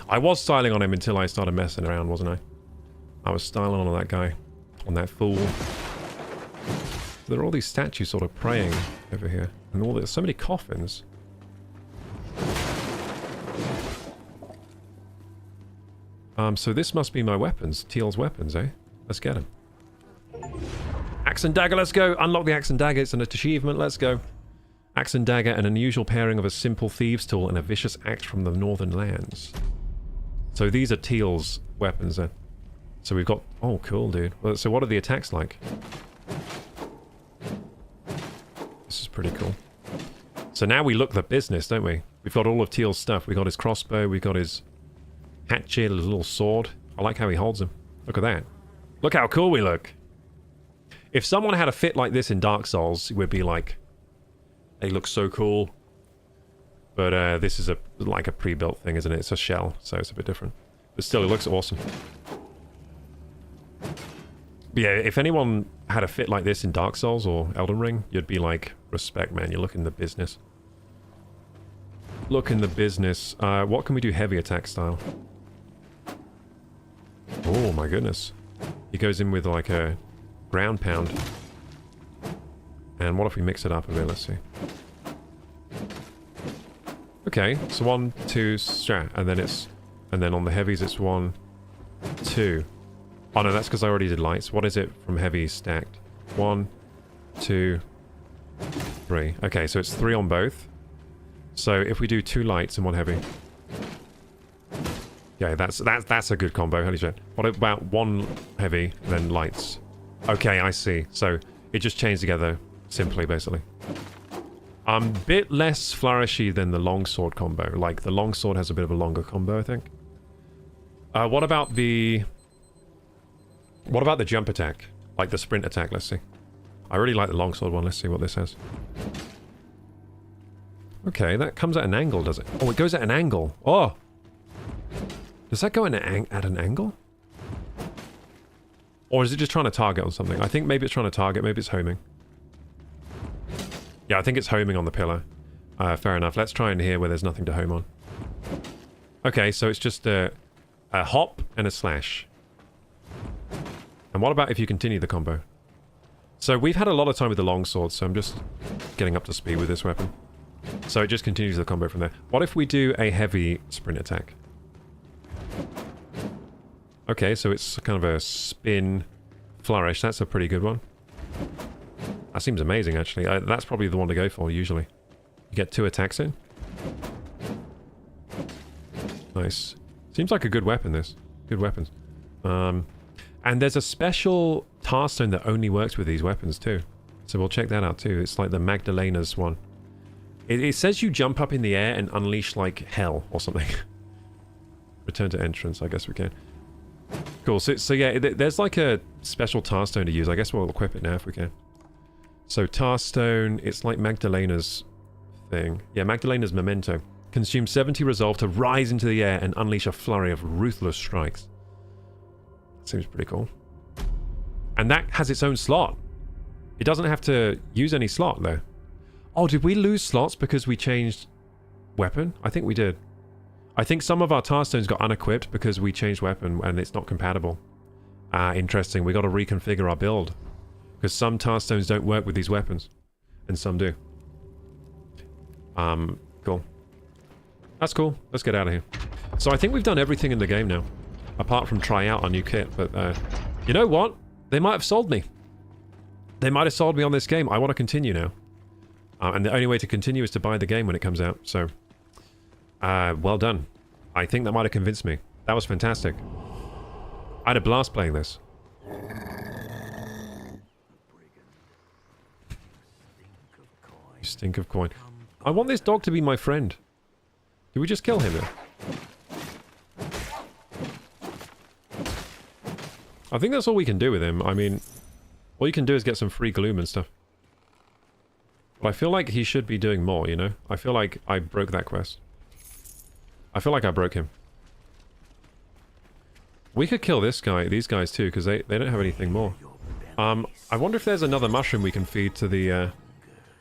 I was styling on him until I started messing around, wasn't I? I was styling on that guy. On that fool. There are all these statues sort of praying over here. And all there's so many coffins. So this must be my weapons. Teal's weapons, eh? Let's get them. Axe and dagger, let's go! Unlock the axe and dagger, it's an achievement, let's go. Axe and dagger, an unusual pairing of a simple thieves' tool and a vicious axe from the northern lands. So these are Teal's weapons then. So we've got... Oh, cool, dude. Well, so what are the attacks like? This is pretty cool. So now we look the business, don't we? We've got all of Teal's stuff. We've got his crossbow, we've got his hatchet, his little sword. I like how he holds them. Look at that. Look how cool we look. If someone had a fit like this in Dark Souls, it would be like... They look so cool. But this is like a pre-built thing, isn't it? It's a shell, so it's a bit different. But still, it looks awesome. But yeah, if anyone had a fit like this in Dark Souls or Elden Ring, you'd be like, respect, man, you're looking the business. look in the business. What can we do heavy attack style? Oh my goodness. He goes in with like a ground pound. And what if we mix it up a bit? Let's see. Okay, so 1, 2, strat, and then on the heavies it's 1, 2. Oh no, that's because I already did lights. What is it from heavy stacked? 1, 2, 3. Okay, so it's 3 on both. So if we do 2 lights and 1 heavy. Yeah, that's a good combo. Holy shit. What about 1 heavy and then lights? Okay, I see. So it just chains together simply, basically. Bit less flourishy than the longsword combo. Like, the longsword has a bit of a longer combo, I think. What about the jump attack? Like the sprint attack, let's see. I really like the longsword one. Let's see what this has. Okay, that comes at an angle, does it? Oh, it goes at an angle. Oh! Does that go at an angle? Or is it just trying to target on something? I think maybe it's trying to target. Maybe it's homing. Yeah, I think it's homing on the pillar. Fair enough. Let's try in here where there's nothing to home on. Okay, so it's just a hop and a slash. And what about if you continue the combo? So we've had a lot of time with the longsword, so I'm just getting up to speed with this weapon. So it just continues the combo from there. What if we do a heavy sprint attack? Okay, so it's kind of a spin flourish. That's a pretty good one. That seems amazing, actually. That's probably the one to go for, usually. You get 2 attacks in. Nice. Seems like a good weapon, this. Good weapons. And there's a special task stone that only works with these weapons, too. So we'll check that out, too. It's like the Magdalena's one. It says you jump up in the air and unleash, like, hell or something. Return to entrance, I guess we can. Cool, so yeah, there's like a special task stone to use. I guess we'll equip it now if we can. So task stone, it's like Magdalena's thing. Yeah, Magdalena's memento. Consume 70 resolve to rise into the air and unleash a flurry of ruthless strikes. Seems pretty cool. And that has its own slot. It doesn't have to use any slot, though. Oh, did we lose slots because we changed weapon? I think we did. I think some of our task stones got unequipped because we changed weapon and it's not compatible. Interesting. We got to reconfigure our build. Because some task stones don't work with these weapons. And some do. Cool. That's cool. Let's get out of here. So I think we've done everything in the game now. Apart from try out our new kit. But, you know what? They might have sold me. They might have sold me on this game. I want to continue now. And the only way to continue is to buy the game when it comes out. So, well done. I think that might have convinced me. That was fantastic. I had a blast playing this. You stink of coin. I want this dog to be my friend. Did we just kill him here? I think that's all we can do with him. I mean, all you can do is get some free gloom and stuff. But I feel like he should be doing more, you know? I feel like I broke that quest. I feel like I broke him. We could kill this guy, these guys too, because they don't have anything more. I wonder if there's another mushroom we can feed to the,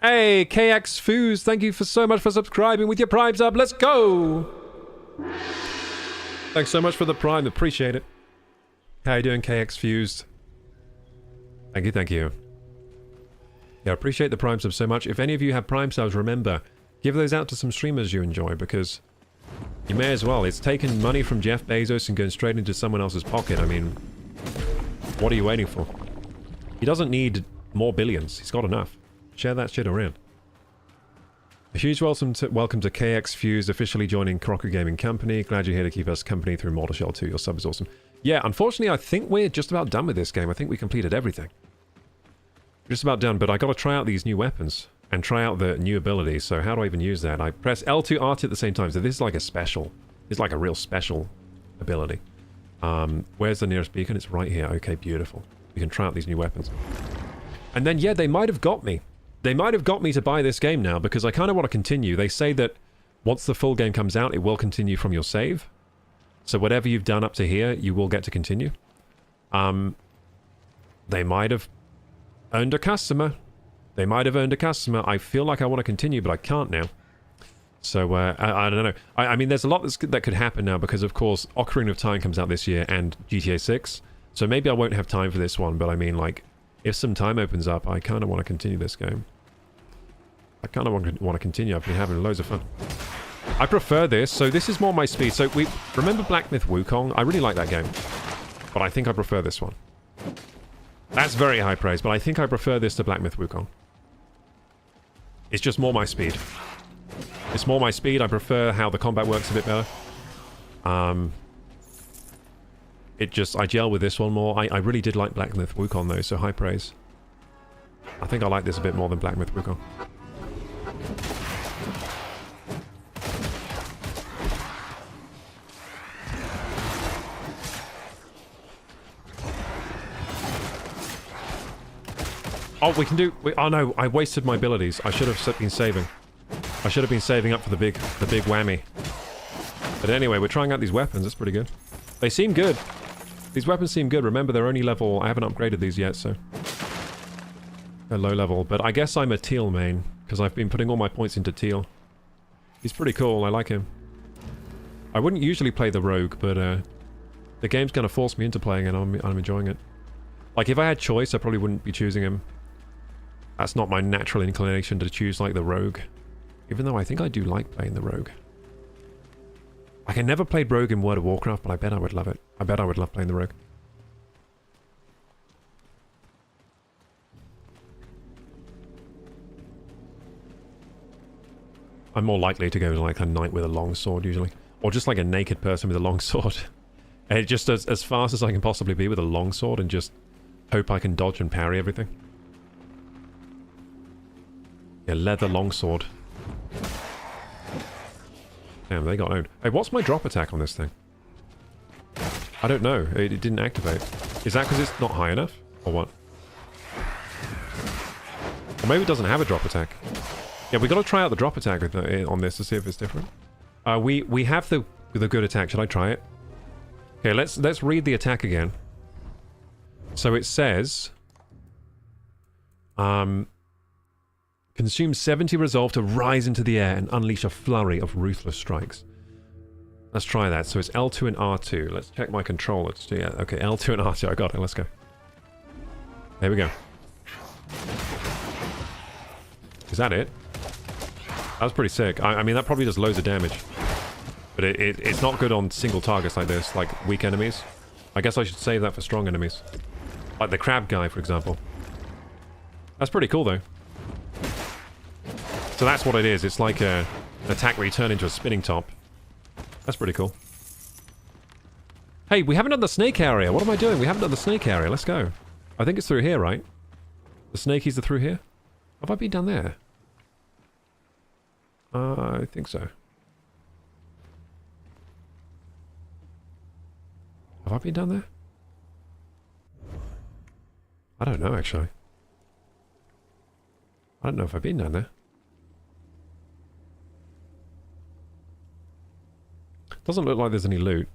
Hey, KX Foos, thank you so much for subscribing with your Prime sub. Let's go! Thanks so much for the Prime, appreciate it. How you doing, KX Fused? Thank you, thank you. Yeah, I appreciate the Prime subs so much. If any of you have Prime subs, remember, give those out to some streamers you enjoy, because you may as well. It's taking money from Jeff Bezos and going straight into someone else's pocket. I mean, what are you waiting for? He doesn't need more billions. He's got enough. Share that shit around. A huge welcome to KX Fused, officially joining KorokuGaming Company. Glad you're here to keep us company through Mortal Shell 2. Your sub is awesome. Yeah, unfortunately, I think we're just about done with this game. I think we completed everything. Just about done, but I got to try out these new weapons and try out the new abilities. So how do I even use that? I press L2 RT at the same time. So this is like a special. It's like a real special ability. Where's the nearest beacon? It's right here. Okay, beautiful. We can try out these new weapons. And then, yeah, they might have got me. They might have got me to buy this game now because I kind of want to continue. They say that once the full game comes out, it will continue from your save. So whatever you've done up to here, you will get to continue. They might have earned a customer. They might have earned a customer. I feel like I want to continue, but I can't now. So, I don't know. I mean, there's a lot that could happen now because, of course, Ocarina of Time comes out this year and GTA 6. So maybe I won't have time for this one, but I mean, like, if some time opens up, I kind of want to continue this game. I kind of want to continue. I've been having loads of fun. I prefer this. So this is more my speed. So we remember Black Myth Wukong? I really like that game. But I think I prefer this one. That's very high praise, but I think I prefer this to Black Myth Wukong. It's just more my speed. It's more my speed. I prefer how the combat works a bit better. I gel with this one more. I really did like Black Myth Wukong though, so high praise. I think I like this a bit more than Black Myth Wukong. Oh, we can do... oh no, I wasted my abilities. I should have been saving. I should have been saving up for the big whammy. But anyway, we're trying out these weapons. That's pretty good. They seem good. These weapons seem good. Remember, they're only level... I haven't upgraded these yet, so... they're low level. But I guess I'm a Teal main, because I've been putting all my points into Teal. He's pretty cool. I like him. I wouldn't usually play the Rogue, but the game's going to force me into playing it, and I'm enjoying it. Like, if I had choice, I probably wouldn't be choosing him. That's not my natural inclination to choose, like, the Rogue. Even though I think I do like playing the Rogue. Like, I never played Rogue in World of Warcraft, but I bet I would love it. I bet I would love playing the Rogue. I'm more likely to go to, like, a knight with a long sword, usually. Or just, like, a naked person with a long sword. And just as fast as I can possibly be with a long sword and just hope I can dodge and parry everything. Yeah, leather longsword. Damn, they got owned. Hey, what's my drop attack on this thing? I don't know. It didn't activate. Is that because it's not high enough? Or what? Or maybe it doesn't have a drop attack. Yeah, we got to try out the drop attack on this to see if it's different. We have the good attack. Should I try it? Okay, let's read the attack again. So it says... consume 70 resolve to rise into the air and unleash a flurry of ruthless strikes. Let's try that. So it's L2 and R2. Let's check my controllers. Yeah, okay, L2 and R2. I got it. Let's go. There we go. Is that it? That was pretty sick. I mean, that probably does loads of damage. But it's not good on single targets like this, like weak enemies. I guess I should save that for strong enemies. Like the crab guy, for example. That's pretty cool, though. So that's what it is. It's like an attack where you turn into a spinning top. That's pretty cool. Hey, we haven't done the snake area. What am I doing? We haven't done the snake area. Let's go. I think it's through here, right? The snakies are through here? Have I been down there? I think so. Have I been down there? I don't know, actually. I don't know if I've been down there. Doesn't look like there's any loot.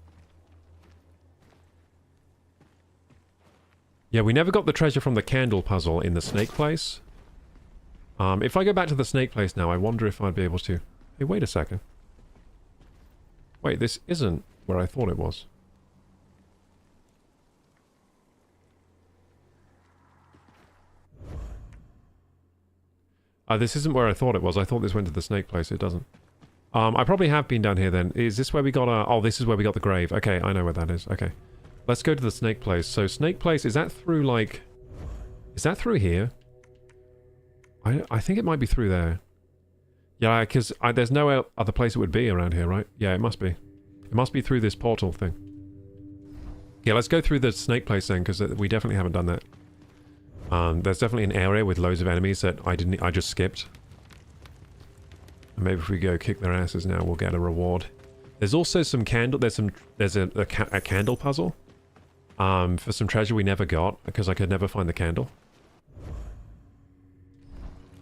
Yeah, we never got the treasure from the candle puzzle in the snake place. If I go back to the snake place now, I wonder if I'd be able to... Hey, wait a second. Wait, this isn't where I thought it was. This isn't where I thought it was. I thought this went to the snake place. It doesn't. I probably have been down here then. Is this where we got our... Oh, this is where we got the grave. Okay, I know where that is. Okay. Let's go to the snake place. So, snake place, is that through, like... Is that through here? I think it might be through there. Yeah, because there's no other place it would be around here, right? Yeah, it must be. It must be through this portal thing. Yeah, let's go through the snake place then, because we definitely haven't done that. There's definitely an area with loads of enemies that I just skipped. And maybe if we go kick their asses now, we'll get a reward. There's also some candle... There's a candle puzzle. For some treasure we never got, because I could never find the candle.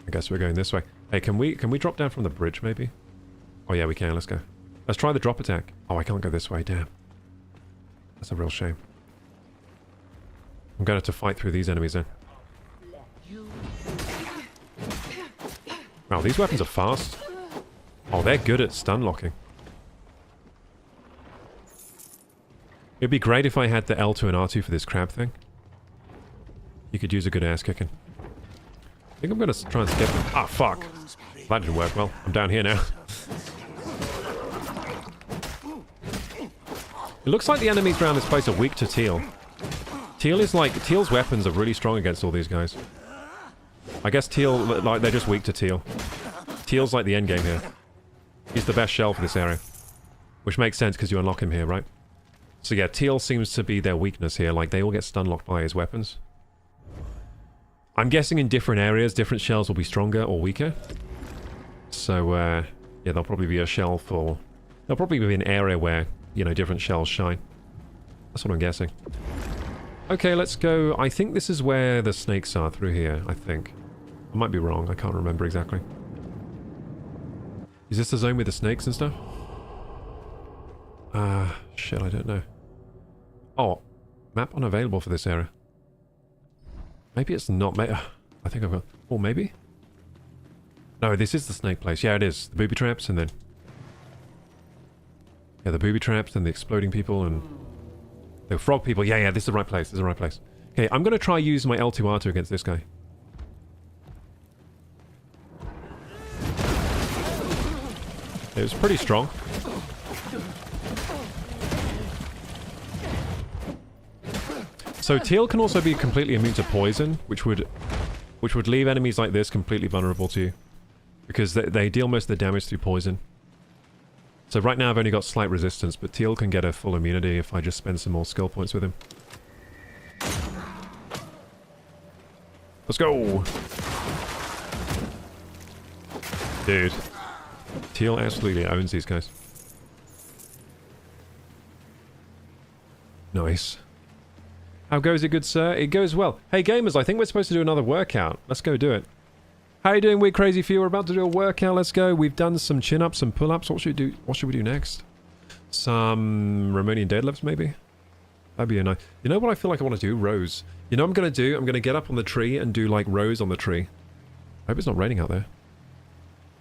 I guess we're going this way. Hey, can we drop down from the bridge, maybe? Oh yeah, we can. Let's go. Let's try the drop attack. Oh, I can't go this way. Damn. That's a real shame. I'm going to have to fight through these enemies then. Wow, these weapons are fast. Oh, they're good at stun locking. It'd be great if I had the L2 and R2 for this crab thing. You could use a good ass kicking. I think I'm gonna try and skip them. Ah, fuck. That didn't work well. I'm down here now. It looks like the enemies around this place are weak to Teal. Teal's weapons are really strong against all these guys. I guess Teal, like, they're just weak to Teal. Teal's like the endgame here. He's the best shell for this area. Which makes sense because you unlock him here, right? So yeah, Teal seems to be their weakness here. Like, they all get stun locked by his weapons. I'm guessing in different areas, different shells will be stronger or weaker. So, yeah, there'll probably be a shell for... There'll probably be an area where, you know, different shells shine. That's what I'm guessing. Okay, let's go. I think this is where the snakes are, through here, I think. I might be wrong, I can't remember exactly. Is this the zone with the snakes and stuff? Shit, I don't know. Oh, map unavailable for this area. Maybe it's not. I think I've got... Or maybe? No, this is the snake place. Yeah, it is. The booby traps and then... Yeah, the booby traps and the exploding people and... The frog people. Yeah, this is the right place. This is the right place. Okay, I'm going to try use my L2R2 against this guy. It was pretty strong. So Teal can also be completely immune to poison, which would leave enemies like this completely vulnerable to you. Because they deal most of the damage through poison. So right now I've only got slight resistance, but Teal can get a full immunity if I just spend some more skill points with him. Let's go! Dude. Teal absolutely owns these guys. Nice. How goes it, good sir? It goes well. Hey gamers, I think we're supposed to do another workout. Let's go do it. How you doing, Weird Crazy Few? We're about to do a workout. Let's go. We've done some chin-ups, some pull-ups. What should we do? What should we do next? Some Romanian deadlifts, maybe? That'd be a nice... You know what I feel like I want to do? Rows. You know what I'm going to do? I'm going to get up on the tree and do, like, rows on the tree. I hope it's not raining out there.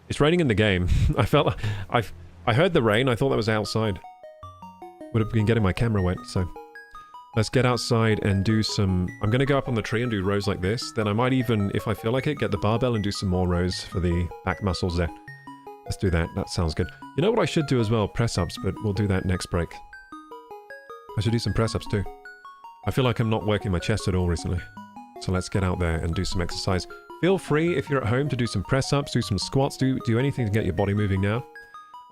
It's raining in the game. I heard the rain. I thought that was outside. Would have been getting my camera wet, so... Let's get outside and do some... I'm going to go up on the tree and do rows like this. Then I might even, if I feel like it, get the barbell and do some more rows for the back muscles there. Let's do that. That sounds good. You know what I should do as well? Press-ups, but we'll do that next break. I should do some press-ups too. I feel like I'm not working my chest at all recently. So let's get out there and do some exercise. Feel free, if you're at home, to do some press-ups, do some squats, do anything to get your body moving now.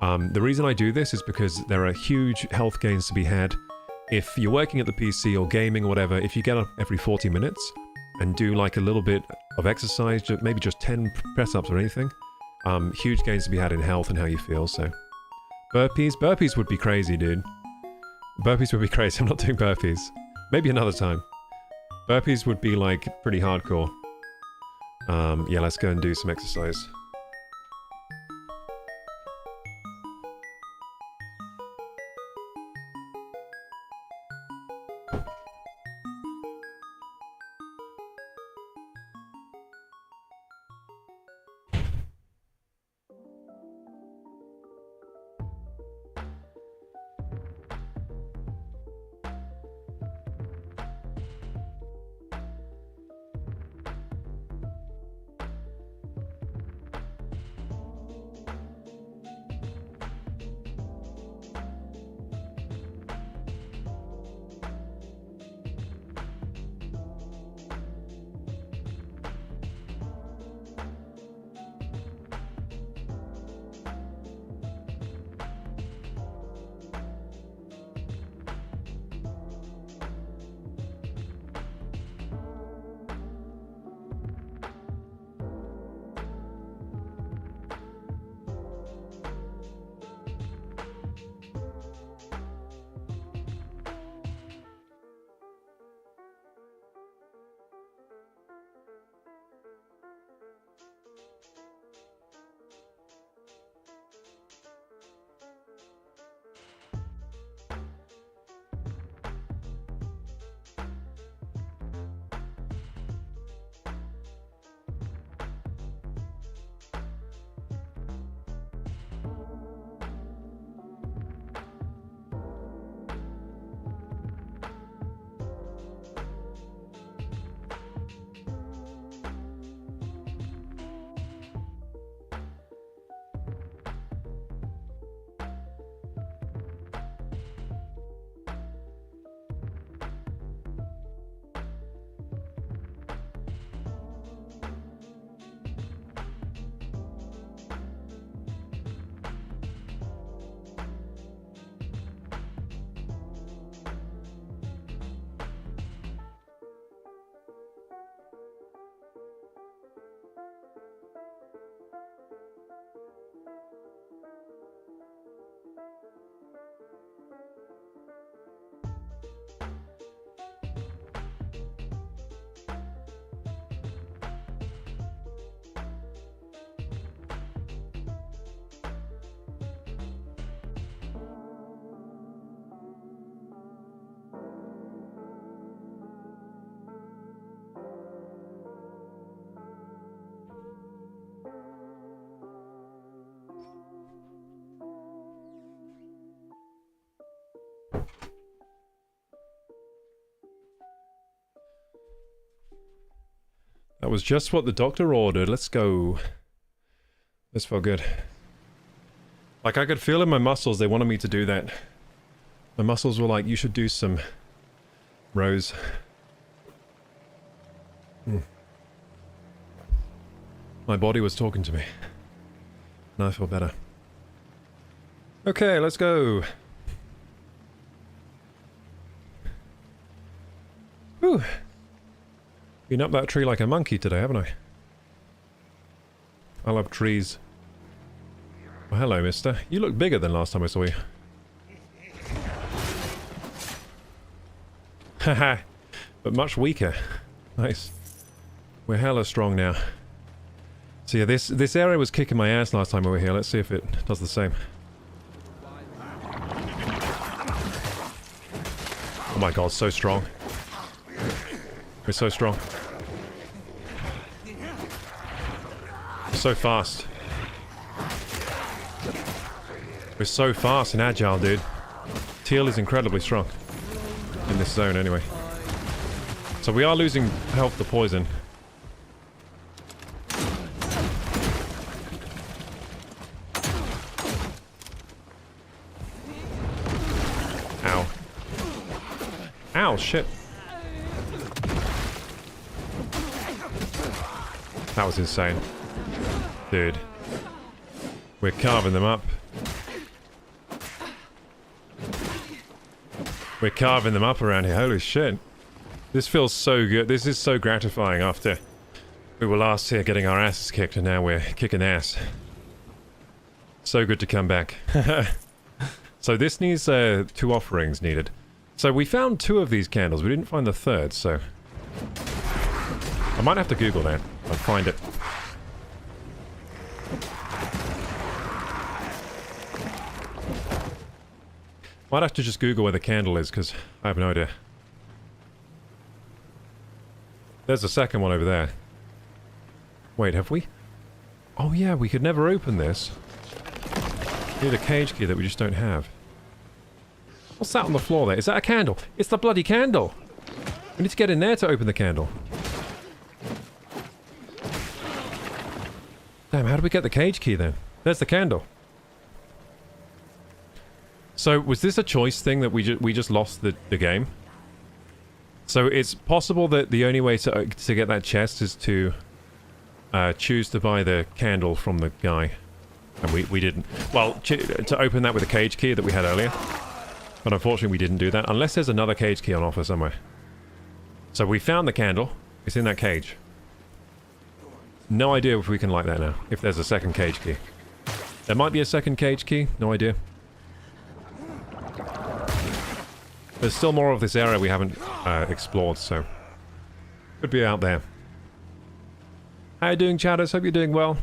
The reason I do this is because there are huge health gains to be had. If you're working at the PC or gaming or whatever, if you get up every 40 minutes and do like a little bit of exercise, maybe just 10 press-ups or anything, huge gains to be had in health and how you feel, so... Burpees would be crazy, dude. Burpees would be crazy. I'm not doing burpees. Maybe another time. Burpees would be like pretty hardcore. Yeah, let's go and do some exercise. That was just what the doctor ordered. Let's go. This felt good. Like, I could feel in my muscles they wanted me to do that. My muscles were like, you should do some rows. My body was talking to me. Now I feel better. Okay, let's go. Whew. Been up that tree like a monkey today, haven't I? I love trees. Oh, hello, mister. You look bigger than last time I saw you. Haha. But much weaker. Nice. We're hella strong now. So yeah, this area was kicking my ass last time we were here. Let's see if it does the same. Oh my god, so strong. We're so strong. So fast. We're so fast and agile, dude. Teal is incredibly strong. In this zone, anyway. So we are losing health to poison. Ow. Ow, shit. That was insane. Dude. We're carving them up. We're carving them up around here. Holy shit. This feels so good. This is so gratifying after we were last here getting our asses kicked and now we're kicking ass. So good to come back. So this needs 2 offerings needed. So we found 2 of these candles. We didn't find the third, so... I might have to Google that and find it. Might have to just Google where the candle is, because I have no idea. There's the second one over there. Wait, have we? Oh yeah, we could never open this. We need a cage key that we just don't have. What's that on the floor there? Is that a candle? It's the bloody candle! We need to get in there to open the candle. Damn, how do we get the cage key then? There's the candle. So, was this a choice thing that we just lost the game? So, it's possible that the only way to get that chest is to choose to buy the candle from the guy. And we didn't. Well, to open that with a cage key that we had earlier. But unfortunately we didn't do that, unless there's another cage key on offer somewhere. So we found the candle. It's in that cage. No idea if we can light that now, if there's a second cage key. There might be a second cage key, no idea. There's still more of this area we haven't explored, so... could be out there. How you doing, chatters? Hope you're doing well.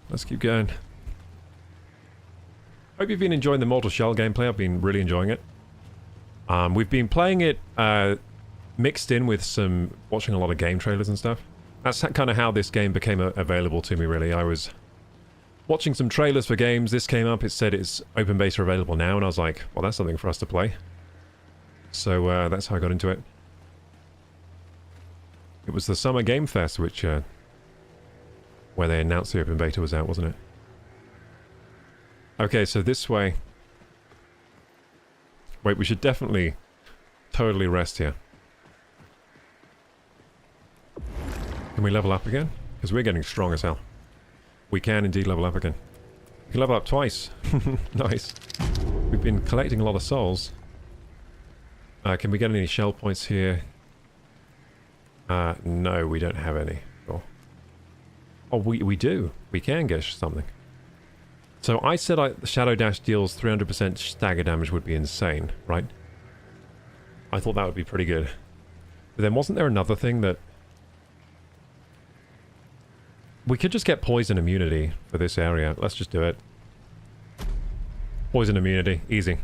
Let's keep going. Hope you've been enjoying the Mortal Shell gameplay. I've been really enjoying it. We've been playing it mixed in with some... watching a lot of game trailers and stuff. That's kind of how this game became available to me, really. I was watching some trailers for games. This came up. It said it's open beta available now, and I was like, well, that's something for us to play. So that's how I got into it. It was the Summer Game Fest, which... where they announced the open beta was out, wasn't it? Okay, so this way... wait, we should definitely totally rest here. Can we level up again? Because we're getting strong as hell. We can indeed level up again. We can level up twice. Nice. We've been collecting a lot of souls. Can we get any shell points here? No, we don't have any. Oh, we do. We can get something. So I said the Shadow Dash deals 300% stagger damage would be insane, right? I thought that would be pretty good. But then wasn't there another thing that... we could just get poison immunity for this area. Let's just do it. Poison immunity. Easy.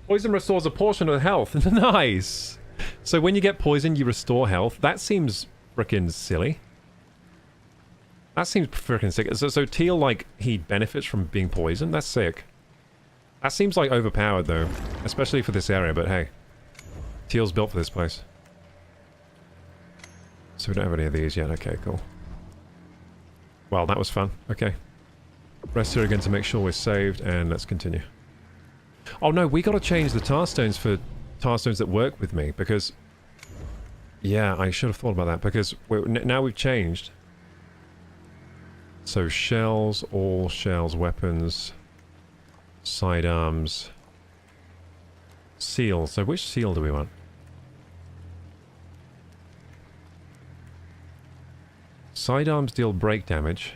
Poison restores a portion of health. Nice! So when you get poisoned, you restore health. That seems frickin' silly. That seems freaking sick. So Teal, like, he benefits from being poisoned? That's sick. That seems, like, overpowered, though. Especially for this area, but hey. Teal's built for this place. so we don't have any of these yet. Okay, cool. Well, that was fun. Okay. Rest here again to make sure we're saved, and let's continue. Oh no, we gotta change the tar stones for tar stones that work with me, because... Yeah, I should have thought about that, because now we've changed. So shells, all shells, weapons, sidearms, seal. So which seal do we want? Sidearms deal break damage.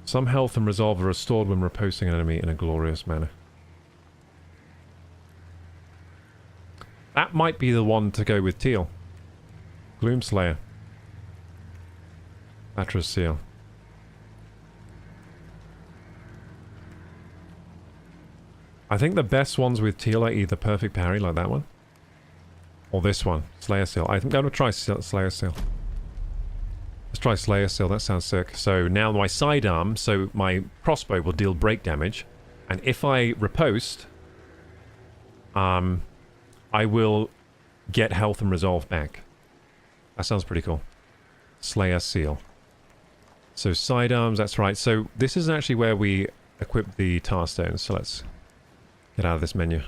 Some health and resolve are restored when repulsing an enemy in a glorious manner. That might be the one to go with teal. Gloomslayer. Atras seal. I think the best ones with teal are either perfect parry, like that one, or this one, Slayer seal. I think I'm going to try Slayer seal. Let's try Slayer seal, that sounds sick. So now my sidearm, so my crossbow will deal break damage, and if I riposte, I will get health and resolve back. That sounds pretty cool. Slayer seal. So sidearms, that's right. So this is actually where we equip the tar stones. So let's get out of this menu.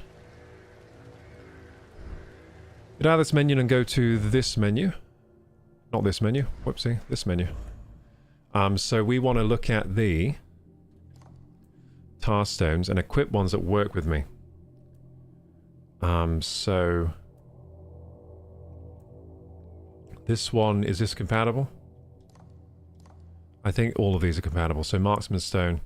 Get out of this menu and go to this menu. Not this menu. Whoopsie. This menu. So we want to look at the tar stones and equip ones that work with me. So this one, is this compatible? I think all of these are compatible. So Marksman Stone.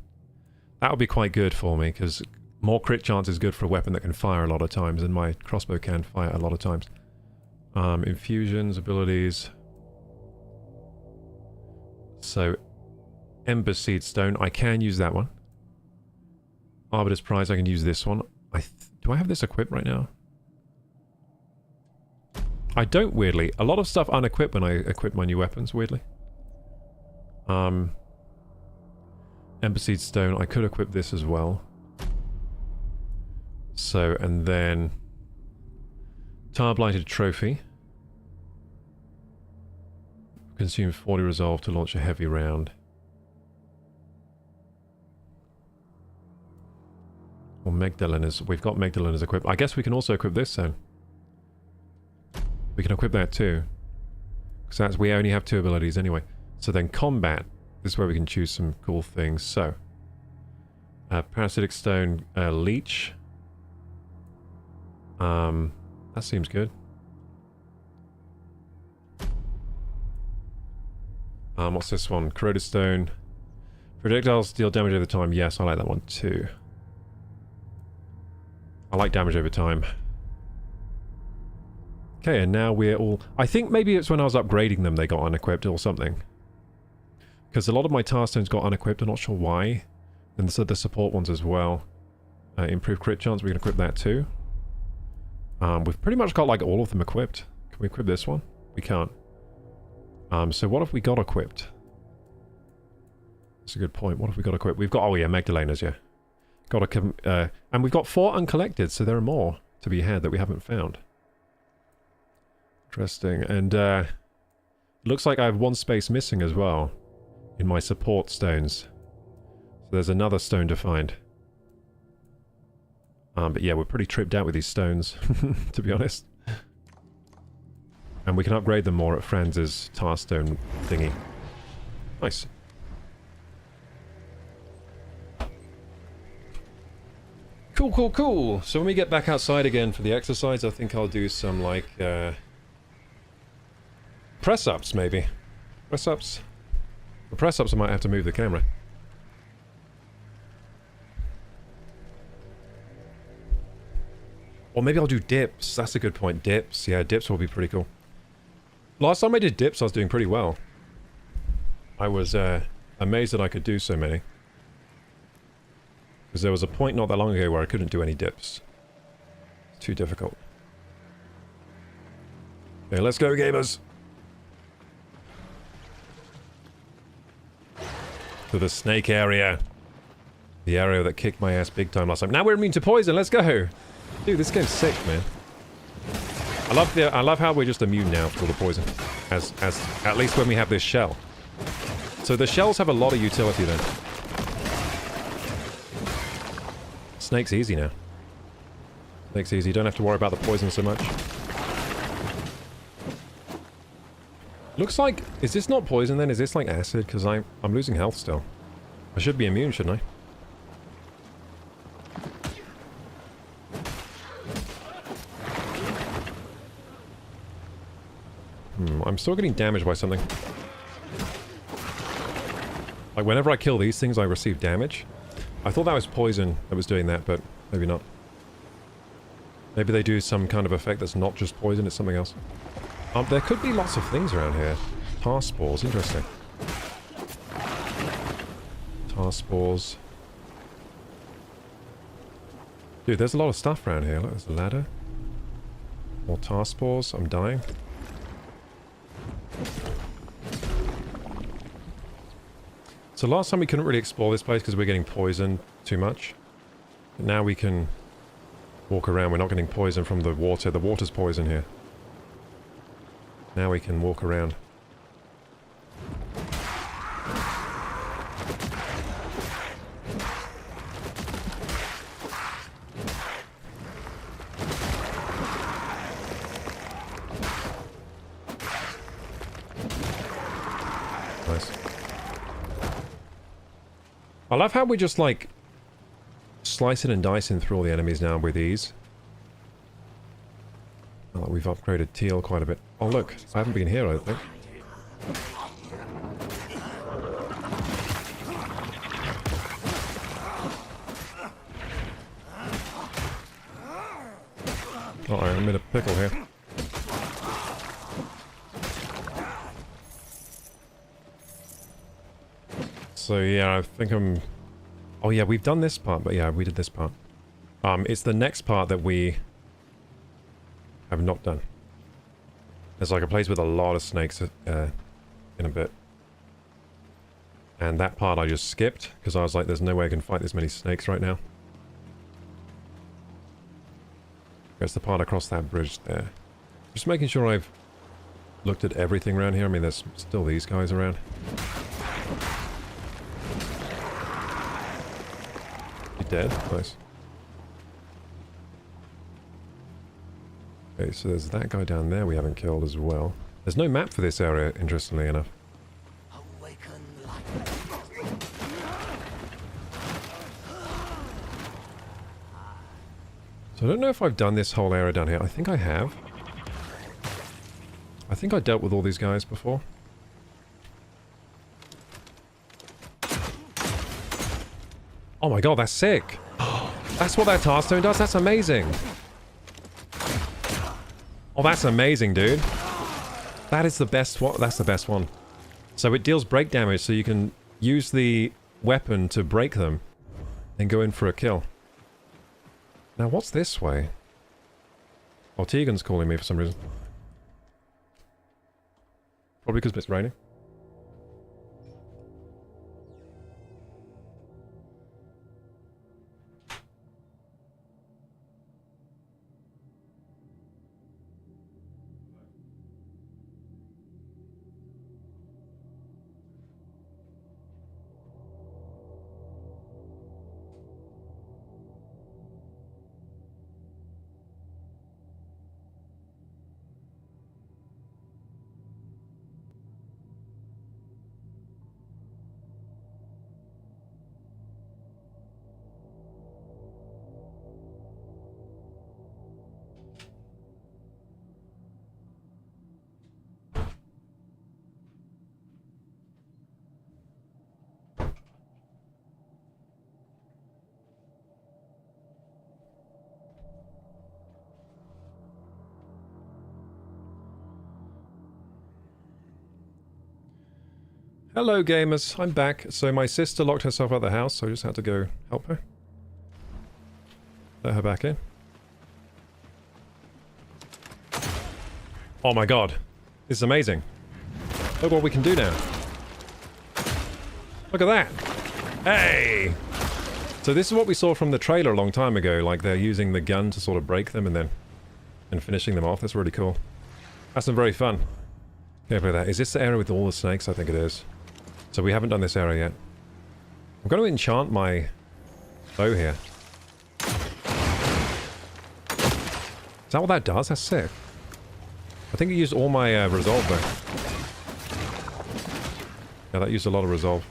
That would be quite good for me, because more crit chance is good for a weapon that can fire a lot of times, and my crossbow can fire a lot of times. Infusions, abilities. So Ember Seed Stone, I can use that one. Arbiter's Prize, I can use this one. Do I have this equipped right now? I don't, weirdly. A lot of stuff unequipped when I equip my new weapons, weirdly. Embassy Stone, I could equip this as well. So, and then... Tar Blighted Trophy. Consume 40 resolve to launch a heavy round. Or Magdalene is... We've got Magdalene as equipped. I guess we can also equip this then. We can equip that too. Because that's... We only have 2 abilities anyway. So then Combat. This is where we can choose some cool things. So... Parasitic Stone, Leech. That seems good. What's this one? Corroded Stone. Projectiles deal damage over time. Yes, I like that one too. I like damage over time. Okay, and now we're all... I think maybe it's when I was upgrading them they got unequipped or something. Because a lot of my tar stones got unequipped, I'm not sure why. And so the support ones as well. Improved crit chance, we can equip that too. We've pretty much got like all of them equipped. Can we equip this one? We can't. So what have we got equipped? That's a good point. What have we got equipped? We've got... Oh yeah, Magdalena's, yeah. Got a... and we've got 4 uncollected, so there are more to be had that we haven't found. Interesting. And looks like I have 1 space missing as well in my support stones. So there's another stone to find. But yeah, we're pretty tripped out with these stones, to be honest. And we can upgrade them more at Franz's tar stone thingy. Nice. Cool, cool, cool. So when we get back outside again for the exercise, I think I'll do some, like, press-ups, maybe. Press-ups? For press-ups, I might have to move the camera. Or maybe I'll do dips. That's a good point. Dips. Yeah, dips will be pretty cool. Last time I did dips, I was doing pretty well. I was amazed that I could do so many. Because there was a point not that long ago where I couldn't do any dips. It's too difficult. Okay, let's go, gamers! To the snake area. The area that kicked my ass big time last time. Now we're immune to poison, let's go! Dude, this game's sick, man. I love how we're just immune now to all the poison. As at least when we have this shell. So the shells have a lot of utility then. Snake's easy now. Snake's easy. You don't have to worry about the poison so much. Looks like... Is this not poison then? Is this like acid? Because I'm losing health still. I should be immune, shouldn't I? I'm still getting damaged by something. Like, whenever I kill these things, I receive damage. I thought that was poison that was doing that, but maybe not. Maybe they do some kind of effect that's not just poison, it's something else. There could be lots of things around here. Tar spores, interesting. Tar spores. Dude, there's a lot of stuff around here. Look, there's a ladder. More tar spores. I'm dying. So last time we couldn't really explore this place because we're getting poisoned too much. But now we can walk around. We're not getting poison from the water. The water's poison here. Now we can walk around. Nice. I love how we just like slicing and dicing through all the enemies now with ease. Oh, we've upgraded Teal quite a bit. Oh look, I haven't been here, I don't think. Uh-oh, I'm in a pickle here. So yeah, I think I'm... Oh yeah, we've done this part, but yeah, we did this part. It's the next part that we have not done. There's like a place with a lot of snakes in a bit. And that part I just skipped, because I was like, there's no way I can fight this many snakes right now. There's the part across that bridge there. Just making sure I've looked at everything around here. I mean, there's still these guys around. You dead? Nice. Okay, so there's that guy down there we haven't killed as well. There's no map for this area, interestingly enough. So I don't know if I've done this whole area down here. I think I have. I think I dealt with all these guys before. Oh my god, that's sick! That's what that tar stone does? That's amazing! Oh, that's amazing, dude. That is the best one. That's the best one. So it deals break damage, so you can use the weapon to break them and go in for a kill. Now, what's this way? Oh, Tegan's calling me for some reason. Probably because it's raining. Hello gamers, I'm back. So my sister locked herself out of the house, so I just had to go help her. Let her back in. Oh my god. This is amazing. Look what we can do now. Look at that. Hey! So this is what we saw from the trailer a long time ago, like they're using the gun to sort of break them and then and finishing them off. That's really cool. That's been very fun. Okay, play that. Is this the area with all the snakes? I think it is. So we haven't done this area yet. I'm going to enchant my bow here. Is that what that does? That's sick. I think it used all my resolve though. Yeah, that used a lot of resolve.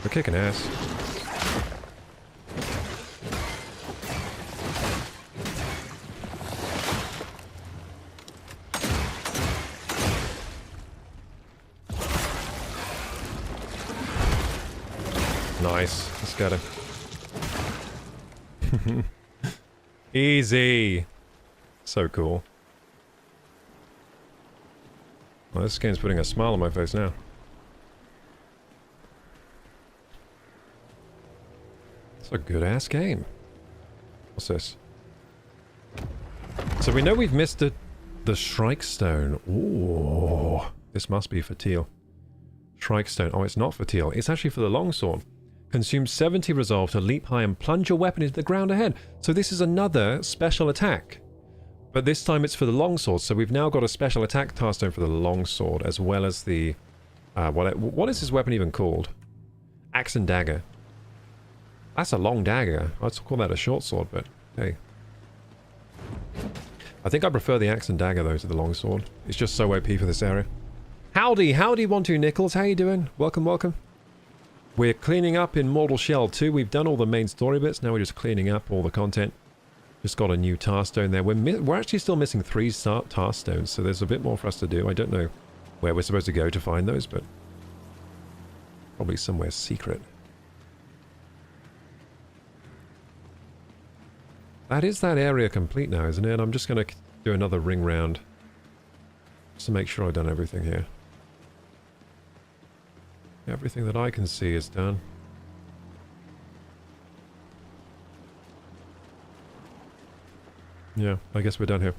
We're kicking ass. Nice. Let's get him. Easy. So cool. Well, this game's putting a smile on my face now. It's a good-ass game. What's this? So we know we've missed the Shrike Stone. Ooh. This must be for Teal. Shrike Stone. Oh, it's not for Teal. It's actually for the longsword. Consume 70 resolve to leap high and plunge your weapon into the ground ahead. So this is another special attack. But this time it's for the longsword. So we've now got a special attack task stone for the longsword, as well as the... what is this weapon even called? Axe and dagger. That's a long dagger. I'd call that a short sword, but hey. I think I prefer the axe and dagger, though, to the longsword. It's just so OP for this area. Howdy, 12 Nichols. How you doing? Welcome, welcome. We're cleaning up in Mortal Shell 2. We've done all the main story bits. Now we're just cleaning up all the content. Just got a new task stone there. We're actually still missing 3 task stones, so there's a bit more for us to do. I don't know where we're supposed to go to find those, but probably somewhere secret. That is that area complete now, isn't it? I'm just going to do another ring round just to make sure I've done everything here. Everything that I can see is done. Yeah, I guess we're done here.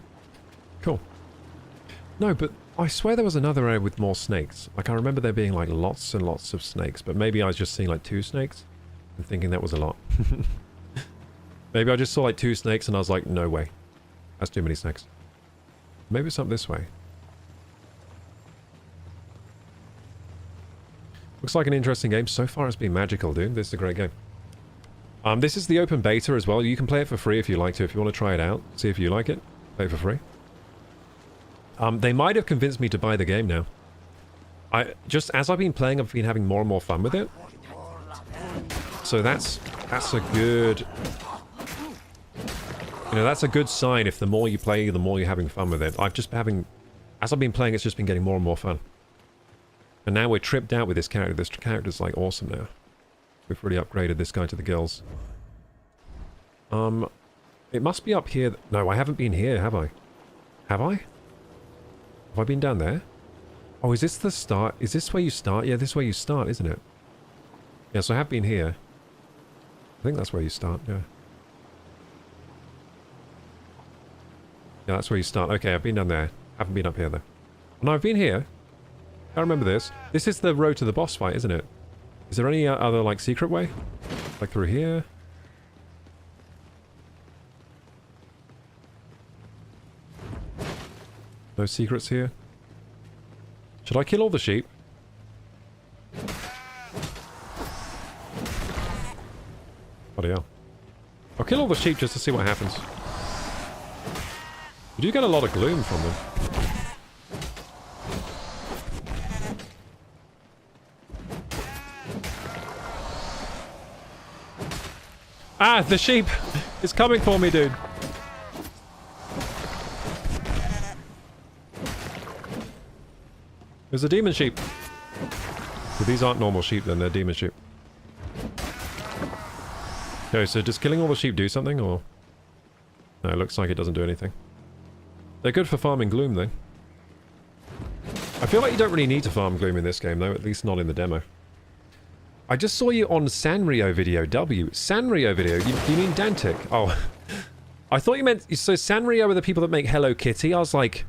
Cool. No, but I swear there was another area with more snakes. Like, I remember there being, like, lots and lots of snakes. But maybe I was just seeing, like, 2 snakes and thinking that was a lot. Maybe I just saw, like, 2 snakes and I was like, no way. That's too many snakes. Maybe it's up this way. Looks like an interesting game. So far it's been magical, dude. This is a great game. This is the open beta as well. You can play it for free if you like to. If you want to try it out, see if you like it. Play it for free. They might have convinced me to buy the game now. As I've been playing, I've been having more and more fun with it. So that's a good... You know, that's a good sign if the more you play, the more you're having fun with it. As I've been playing, it's just been getting more and more fun. And now we're tripped out with this character. This character's, like, awesome now. We've really upgraded this guy to the girls. It must be up here. No, I haven't been here, have I? Have I? Have I been down there? Oh, is this the start? Is this where you start? Yeah, this is where you start, isn't it? Yes, I have been here. I think that's where you start, yeah. Yeah, that's where you start. Okay, I've been down there. Haven't been up here, though. No, I've been here. I remember this. This is the road to the boss fight, isn't it? Is there any other, like, secret way? Like through here? No secrets here? Should I kill all the sheep? Bloody hell. I'll kill all the sheep just to see what happens. You do get a lot of gloom from them. Ah, the sheep is coming for me, dude. There's a demon sheep. So these aren't normal sheep then, they're demon sheep. Okay, so does killing all the sheep do something, or... No, it looks like it doesn't do anything. They're good for farming gloom, though. I feel like you don't really need to farm gloom in this game, though, at least not in the demo. I just saw you on Sanrio video, W. Sanrio video? You mean Dantic? Oh. I thought you meant... So Sanrio are the people that make Hello Kitty? I was like...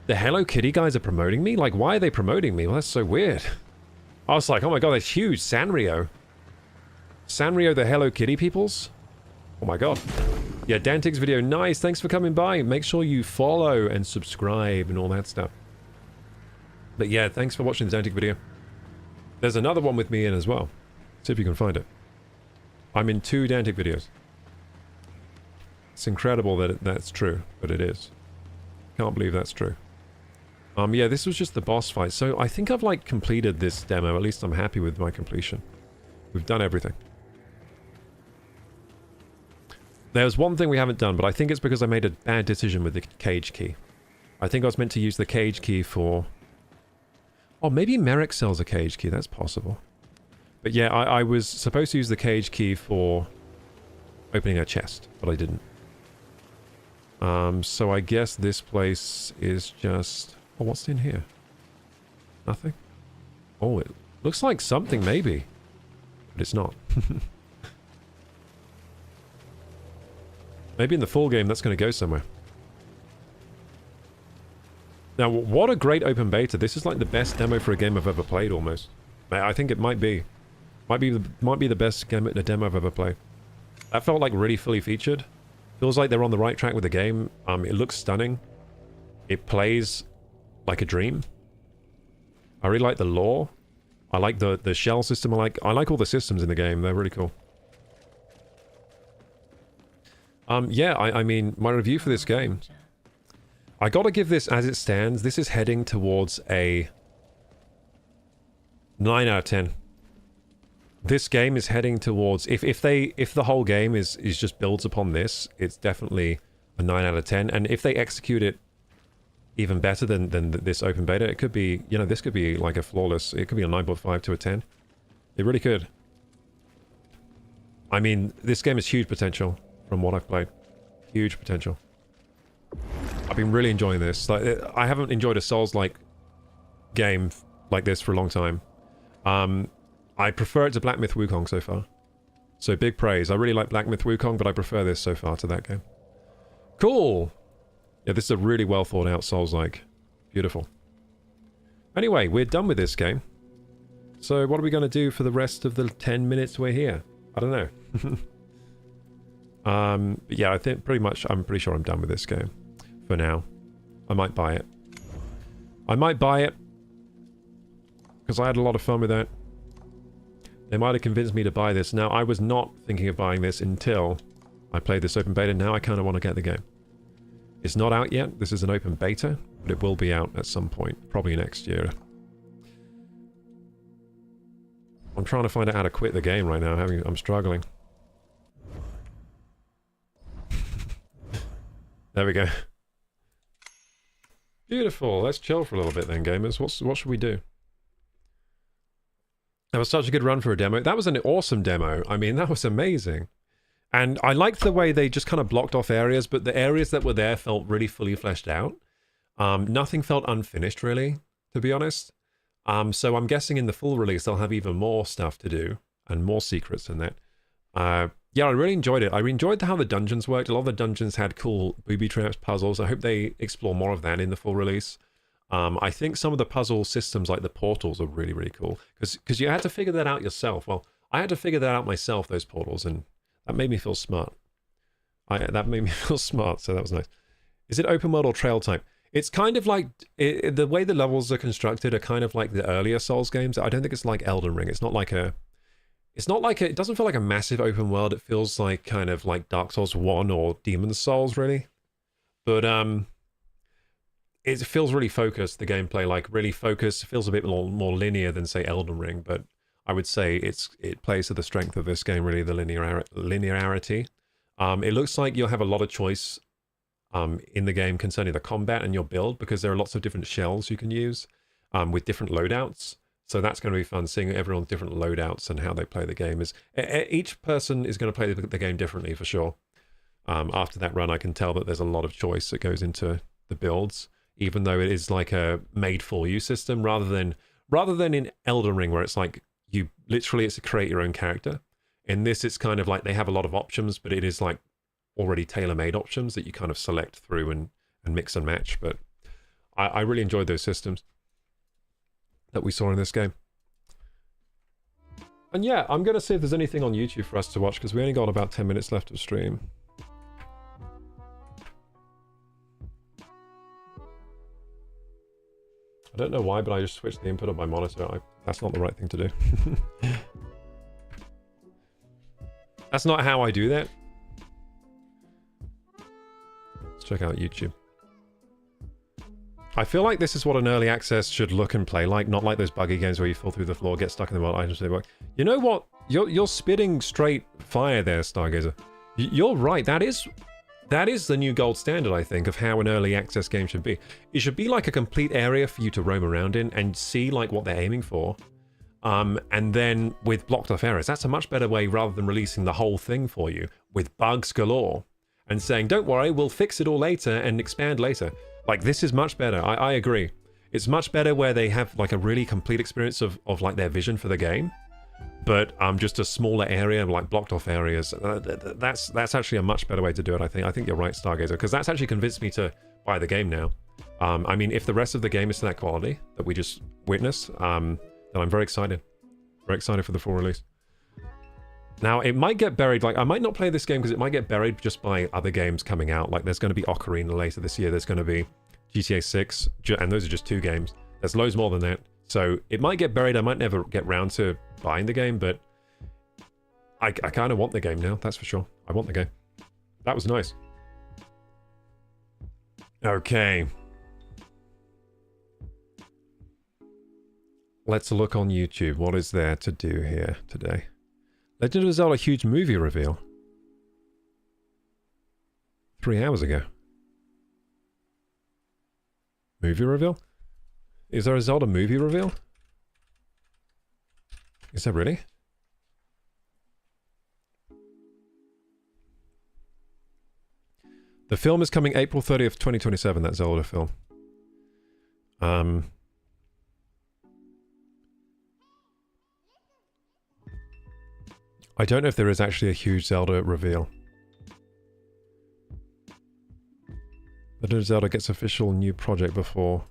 The Hello Kitty guys are promoting me? Like, why are they promoting me? Well, that's so weird. I was like, oh my god, that's huge. Sanrio. Sanrio the Hello Kitty peoples? Oh my god. Yeah, Dantig's video, nice. Thanks for coming by. Make sure you follow and subscribe and all that stuff. But yeah, thanks for watching the Dantig video. There's another one with me in as well. See if you can find it. I'm in 2 Dantig videos. It's incredible that that's true, but it is. Can't believe that's true. Yeah, this was just the boss fight. So I think I've like completed this demo. At least I'm happy with my completion. We've done everything. There's one thing we haven't done, but I think it's because I made a bad decision with the cage key. I think I was meant to use the cage key for... Oh, maybe Merrick sells a cage key. That's possible. But yeah, I was supposed to use the cage key for opening a chest, but I didn't. So I guess this place is just... Oh, what's in here? Nothing? Oh, it looks like something, maybe. But it's not. Maybe in the full game that's going to go somewhere. Now, what a great open beta. This is like the best demo for a game I've ever played, almost. I think it might be. Might be the best demo I've ever played. That felt like really fully featured. Feels like they're on the right track with the game. It looks stunning. It plays like a dream. I really like the lore. I like the shell system. I like all the systems in the game. They're really cool. Yeah, I mean, my review for this game. I gotta give this, as it stands, this is heading towards a 9 out of 10. This game is heading towards, if the whole game is just builds upon this, it's definitely a 9 out of 10. And if they execute it even better than this open beta, it could be, you know, this could be like a flawless, it could be a 9.5 to a 10. It really could. I mean, this game has huge potential from what I've played. Huge potential. I've been really enjoying this. Like, I haven't enjoyed a Souls-like game like this for a long time. I prefer it to Black Myth Wukong so far. So big praise. I really like Black Myth Wukong, but I prefer this so far to that game. Cool! Yeah, this is a really well thought out Souls-like. Beautiful. Anyway, we're done with this game. So what are we going to do for the rest of the 10 minutes we're here? I don't know. But yeah, I think I'm pretty sure I'm done with this game. For now. I might buy it. I might buy it. Because I had a lot of fun with that. They might have convinced me to buy this. Now, I was not thinking of buying this until I played this open beta. Now I kind of want to get the game. It's not out yet. This is an open beta. But it will be out at some point. Probably next year. I'm trying to find out how to quit the game right now. I'm struggling. There we go. Beautiful. Let's chill for a little bit then, gamers. What should we do? That was such a good run for a demo. That was an awesome demo. I mean, that was amazing. And I liked the way they just kind of blocked off areas, but the areas that were there felt really fully fleshed out. Nothing felt unfinished, really, to be honest. So I'm guessing in the full release, they'll have even more stuff to do and more secrets in that. Yeah, I really enjoyed it. I enjoyed how the dungeons worked. A lot of the dungeons had cool booby traps, puzzles. I hope they explore more of that in the full release. I think some of the puzzle systems, like the portals, are really, really cool. Because you had to figure that out yourself. Well, I had to figure that out myself, those portals, and that made me feel smart. That made me feel smart, so that was nice. Is it open world or trail type? It's kind of like... the way the levels are constructed are kind of like the earlier Souls games. I don't think it's like Elden Ring. It's not like a... It doesn't feel like a massive open world. It feels like kind of like Dark Souls 1 or Demon's Souls, really. But it feels really focused, the gameplay, like really focused. It feels a bit more linear than, say, Elden Ring, but I would say it plays to the strength of this game, really, the linearity. It looks like you'll have a lot of choice in the game concerning the combat and your build, because there are lots of different shells you can use with different loadouts. So that's going to be fun, seeing everyone's different loadouts and how they play the game. Each person is going to play the game differently, for sure. After that run, I can tell that there's a lot of choice that goes into the builds, even though it is like a made-for-you system, rather than in Elden Ring, where it's like, it's a create your own character. In this, it's kind of like they have a lot of options, but it is like already tailor-made options that you kind of select through and mix and match. But I really enjoyed those systems that we saw in this game. And yeah, I'm going to see if there's anything on YouTube for us to watch, because we only got about 10 minutes left of stream. I don't know why, but I just switched the input of my monitor. That's not the right thing to do. That's not how I do that. Let's check out YouTube. I feel like this is what an early access should look and play like, not like those buggy games where you fall through the floor, get stuck in the world, items don't work. You know what? You're spitting straight fire there, Stargazer. You're right. That is the new gold standard, I think, of how an early access game should be. It should be like a complete area for you to roam around in and see like what they're aiming for. And then with blocked off areas, that's a much better way rather than releasing the whole thing for you with bugs galore and saying, don't worry, we'll fix it all later and expand later. Like, this is much better. I agree. It's much better where they have like a really complete experience of like their vision for the game, but just a smaller area, like blocked off areas. That's actually a much better way to do it, I think. I think you're right, Stargazer, because that's actually convinced me to buy the game now. I mean, if the rest of the game is to that quality that we just witnessed, then I'm very excited. Very excited for the full release. Now, it might get buried, like, I might not play this game because it might get buried just by other games coming out. Like, there's going to be Ocarina later this year, there's going to be GTA 6, and those are just 2 games. There's loads more than that. So, it might get buried, I might never get round to buying the game, but I kind of want the game now, that's for sure. I want the game. That was nice. Okay. Let's look on YouTube. What is there to do here today? Legend of Zelda huge movie reveal. 3 hours ago. Movie reveal? Is there a Zelda movie reveal? Is there really? The film is coming April 30th, 2027, that Zelda film. I don't know if there is actually a huge Zelda reveal. Legend of Zelda gets official new project before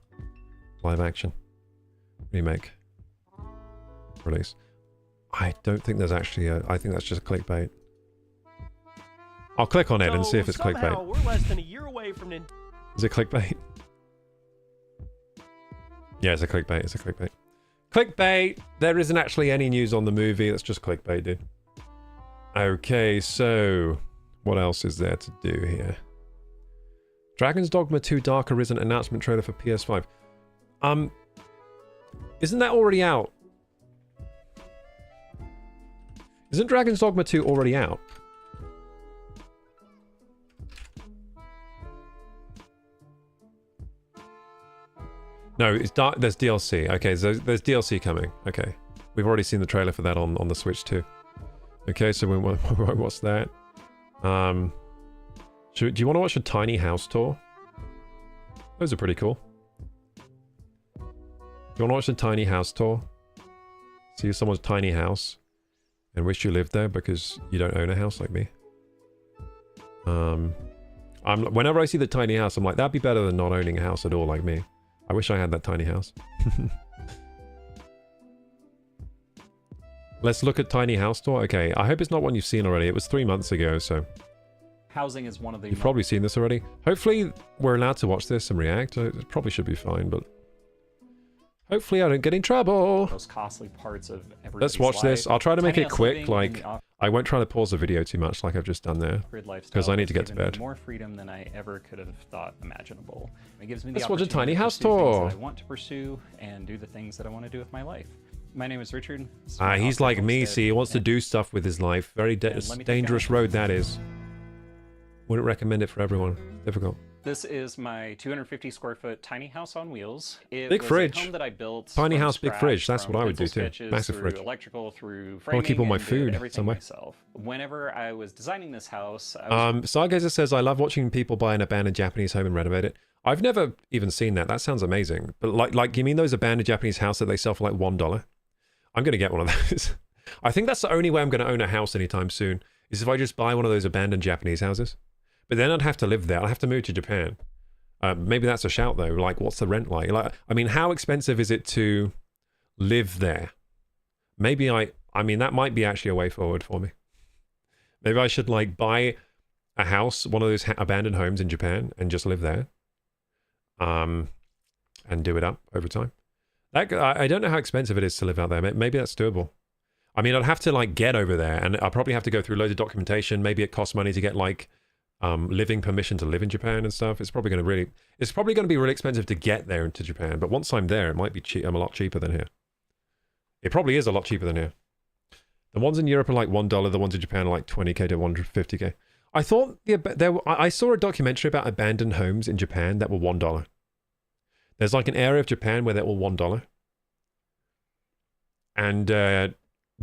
live action remake release. I don't think there's actually a... I think that's just clickbait. I'll click on it and see if it's clickbait. We're less than a year away from Is it clickbait? Yeah, it's a clickbait. It's a clickbait. Clickbait! There isn't actually any news on the movie. That's just clickbait, dude. Okay, so... what else is there to do here? Dragon's Dogma 2 Dark Arisen announcement trailer for PS5. Isn't that already out? Isn't Dragon's Dogma 2 already out? No, it's dark. There's DLC. Okay, so there's DLC coming. Okay, we've already seen the trailer for that on the Switch too. Okay, so we what's that? Do you want to watch a tiny house tour? Those are pretty cool. Do you want to watch a tiny house tour? See someone's tiny house and wish you lived there because you don't own a house like me. Whenever I see the tiny house, I'm like, that'd be better than not owning a house at all like me. I wish I had that tiny house. Let's look at tiny house tour. Okay, I hope it's not one you've seen already. It was 3 months ago, so... Housing is one of the... You've probably seen this already. Hopefully we're allowed to watch this and react. It probably should be fine, but... hopefully I don't get in trouble. Most costly parts of everybody's Let's watch life. this. I'll try to make Tiny it house quick. living Like, in the I won't try to pause the video too much like I've just done there. Because I need to get to bed. More freedom than I ever could have thought imaginable. It gives me the Let's watch a opportunity tiny to house pursue things tour. that I want to pursue and do the things that I want to do with my life. My name is Richard. He's like me, see, he wants to do stuff with his life. Very dangerous road that is. Wouldn't recommend it for everyone. Difficult. This is my 250 square foot tiny house on wheels. It Big was fridge. A home that I built Tiny from house, big scratch, fridge. That's from what I would do pencil too. sketches Massive through fridge. electrical, through I want framing, to keep all my and did food everything somewhere. myself. Whenever I was designing this house, I was Stargazer says, I love watching people buy an abandoned Japanese home and renovate it. I've never even seen that. That sounds amazing. But like, you mean those abandoned Japanese houses that they sell for like $1? I'm going to get one of those. I think that's the only way I'm going to own a house anytime soon, is if I just buy one of those abandoned Japanese houses. But then I'd have to live there. I'd have to move to Japan. Maybe that's a shout though. Like, what's the rent like? Like, I mean, how expensive is it to live there? Maybe I I mean, that might be actually a way forward for me. Maybe I should like buy a house, one of those abandoned homes in Japan, and just live there. And do it up over time. That, I don't know how expensive it is to live out there. Maybe that's doable. I mean, I'd have to like get over there, and I'd probably have to go through loads of documentation. Maybe it costs money to get like living permission to live in Japan and stuff. It's probably going to be really expensive to get there into Japan. But once I'm there, it might be cheap. I'm a lot cheaper than here. It probably is a lot cheaper than here. The ones in Europe are like $1. The ones in Japan are like 20k to 150k. I thought I saw a documentary about abandoned homes in Japan that were $1. There's like an area of Japan where they're all $1. And the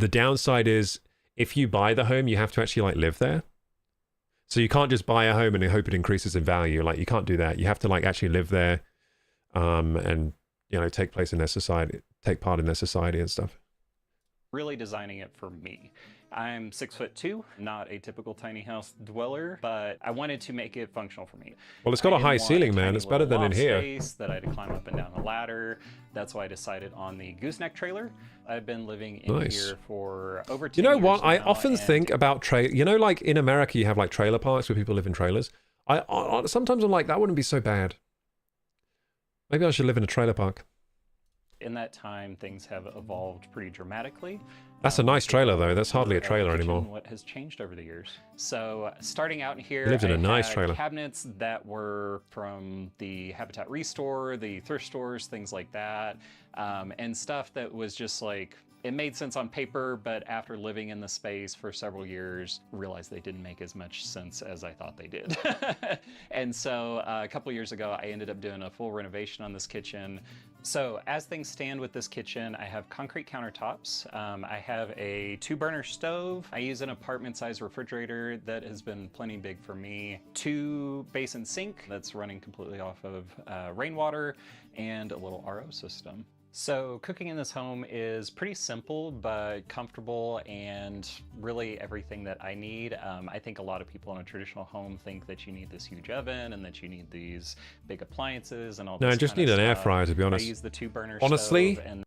downside is if you buy the home, you have to actually like live there. So you can't just buy a home and hope it increases in value. Like you can't do that. You have to like actually live there, and you know, take part in their society and stuff. Really designing it for me. I'm 6'2", not a typical tiny house dweller, but I wanted to make it functional for me. Well, it's got a high ceiling, man. It's better than in here. Space that I had to climb up and down a ladder. That's why I decided on the gooseneck trailer. I've been living in here for over 10 years. You know what? I often think about you know, like in America, you have like trailer parks where people live in trailers. Sometimes I'm like, that wouldn't be so bad. Maybe I should live in a trailer park. In that time, things have evolved pretty dramatically. That's a nice trailer, though. That's hardly a trailer anymore. What has changed over the years? So, starting out in here, he lived in a nice trailer. Cabinets that were from the Habitat Restore, the thrift stores, things like that, and stuff that was just like, it made sense on paper, but after living in the space for several years, realized they didn't make as much sense as I thought they did. And so a couple years ago, I ended up doing a full renovation on this kitchen. So as things stand with this kitchen, I have concrete countertops. I have a 2-burner stove. I use an apartment-sized refrigerator that has been plenty big for me. 2 basin sink that's running completely off of rainwater, and a little RO system. So cooking in this home is pretty simple, but comfortable and really everything that I need. I think a lot of people in a traditional home think that you need this huge oven and that you need these big appliances and all this. No, I just need an air fryer, to be honest. I use the 2-burner honestly, stove and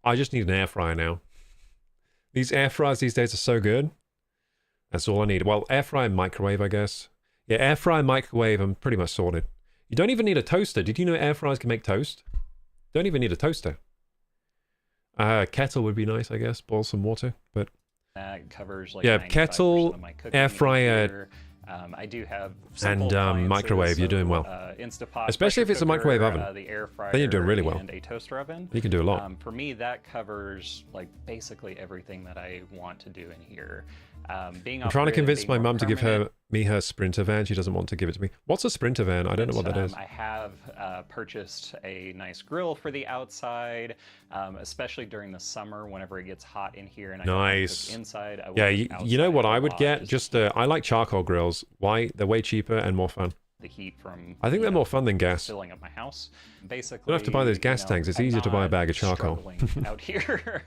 I just need an air fryer now. These air fryers these days are so good. That's all I need. Well, air fryer and microwave, I guess. Yeah, air fryer and microwave, I'm pretty much sorted. You don't even need a toaster. Did you know air fryers can make toast? Don't even need a toaster. Kettle would be nice, I guess. Boil some water, but that covers like yeah, kettle, air fryer, I do have and microwave. You're doing well, Instapot, especially if it's a microwave oven. The air fryer, then you're doing really well. And a toaster oven. You can do a lot. For me, that covers like basically everything that I want to do in here. I'm trying to convince my mum to give me her Sprinter van. She doesn't want to give it to me. What's a Sprinter van? I don't know what that is. I have purchased a nice grill for the outside, especially during the summer whenever it gets hot in here and I don't cook inside. Yeah, you know what I would get? Just I like charcoal grills. Why? They're way cheaper and more fun. The heat from I think they're more fun than gas. Filling up my house. Basically, you don't have to buy those gas tanks. It's easier to buy a bag of charcoal. out here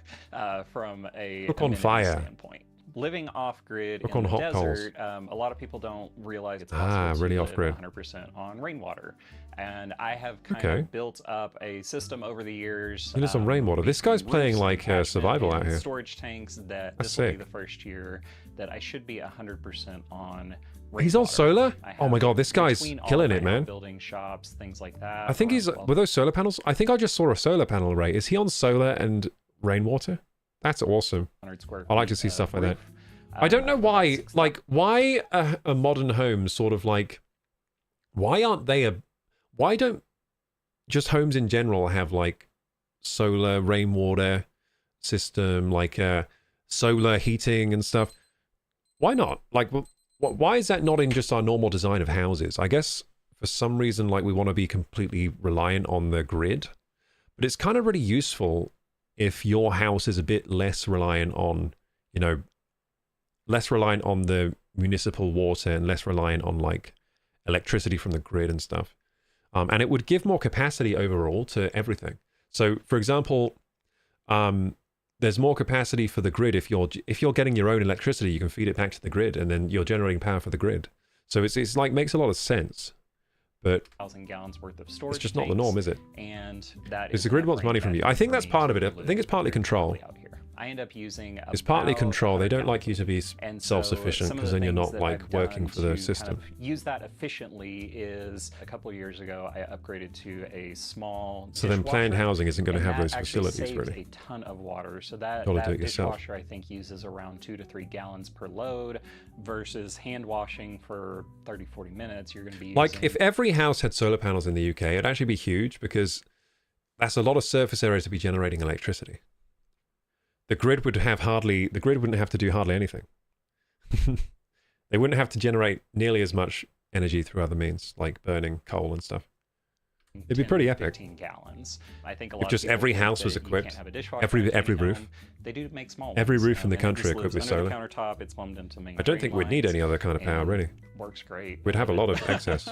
from a cook on fire. Standpoint. Living off-grid in on the hot desert, a lot of people don't realize it's possible really to off-grid. live 100% on rainwater. And I have kind of built up a system over the years. You know, some rainwater. This guy's playing like survival out here. Storage tanks that this will be the first year that I should be 100% on rainwater. He's on solar? Oh my god, this guy's killing it, man. Building shops, things like that. I think he's, were those solar panels? I think I just saw a solar panel array. Is he on solar and rainwater? That's awesome. I like to see stuff like that. I don't know why, like, why a modern home sort of like, why don't just homes in general have like solar rainwater system, like solar heating and stuff? Why not? Like, why is that not in just our normal design of houses? I guess for some reason, like, we want to be completely reliant on the grid, but it's kind of really useful if your house is a bit less reliant on, you know, less reliant on the municipal water and less reliant on like electricity from the grid and stuff. And it would give more capacity overall to everything. So for example, there's more capacity for the grid. If you're getting your own electricity, you can feed it back to the grid and then you're generating power for the grid. So it's like makes a lot of sense. But 1,000 gallons worth of storage. It's just not the norm, is it? And that because the grid wants money from you. I think that's part of it. I think it's partly control. I end up using It's partly about control. They 100 don't like you gallons to be and so self-sufficient, some of because the then you're things not that like I've working done for the to system. kind of use that efficiently is a couple of years ago I upgraded to a small So then planned dishwasher, housing isn't going to and have that those actually facilities, saves really. a ton of water. So that, Gotta do that it yourself. dishwasher I think uses around 2 to 3 gallons per load versus hand washing for 30-40 minutes. You're going to be Like, using, if every house had solar panels in the UK, it'd actually be huge, because that's a lot of surface area to be generating electricity. The grid wouldn't have to do hardly anything. They wouldn't have to generate nearly as much energy through other means, like burning coal and stuff. It'd be 10 pretty to epic. 15 gallons. I think a If lot just of people every think house was that you equipped, can't have a dishwasher every in a tiny roof. home. They do make small Every ones, roof in the and it country just equipped with lives under solar. the countertop. It's plumbed into main I don't drain think we'd need lines, any other kind of power, and really. Works great. We'd have a lot of excess.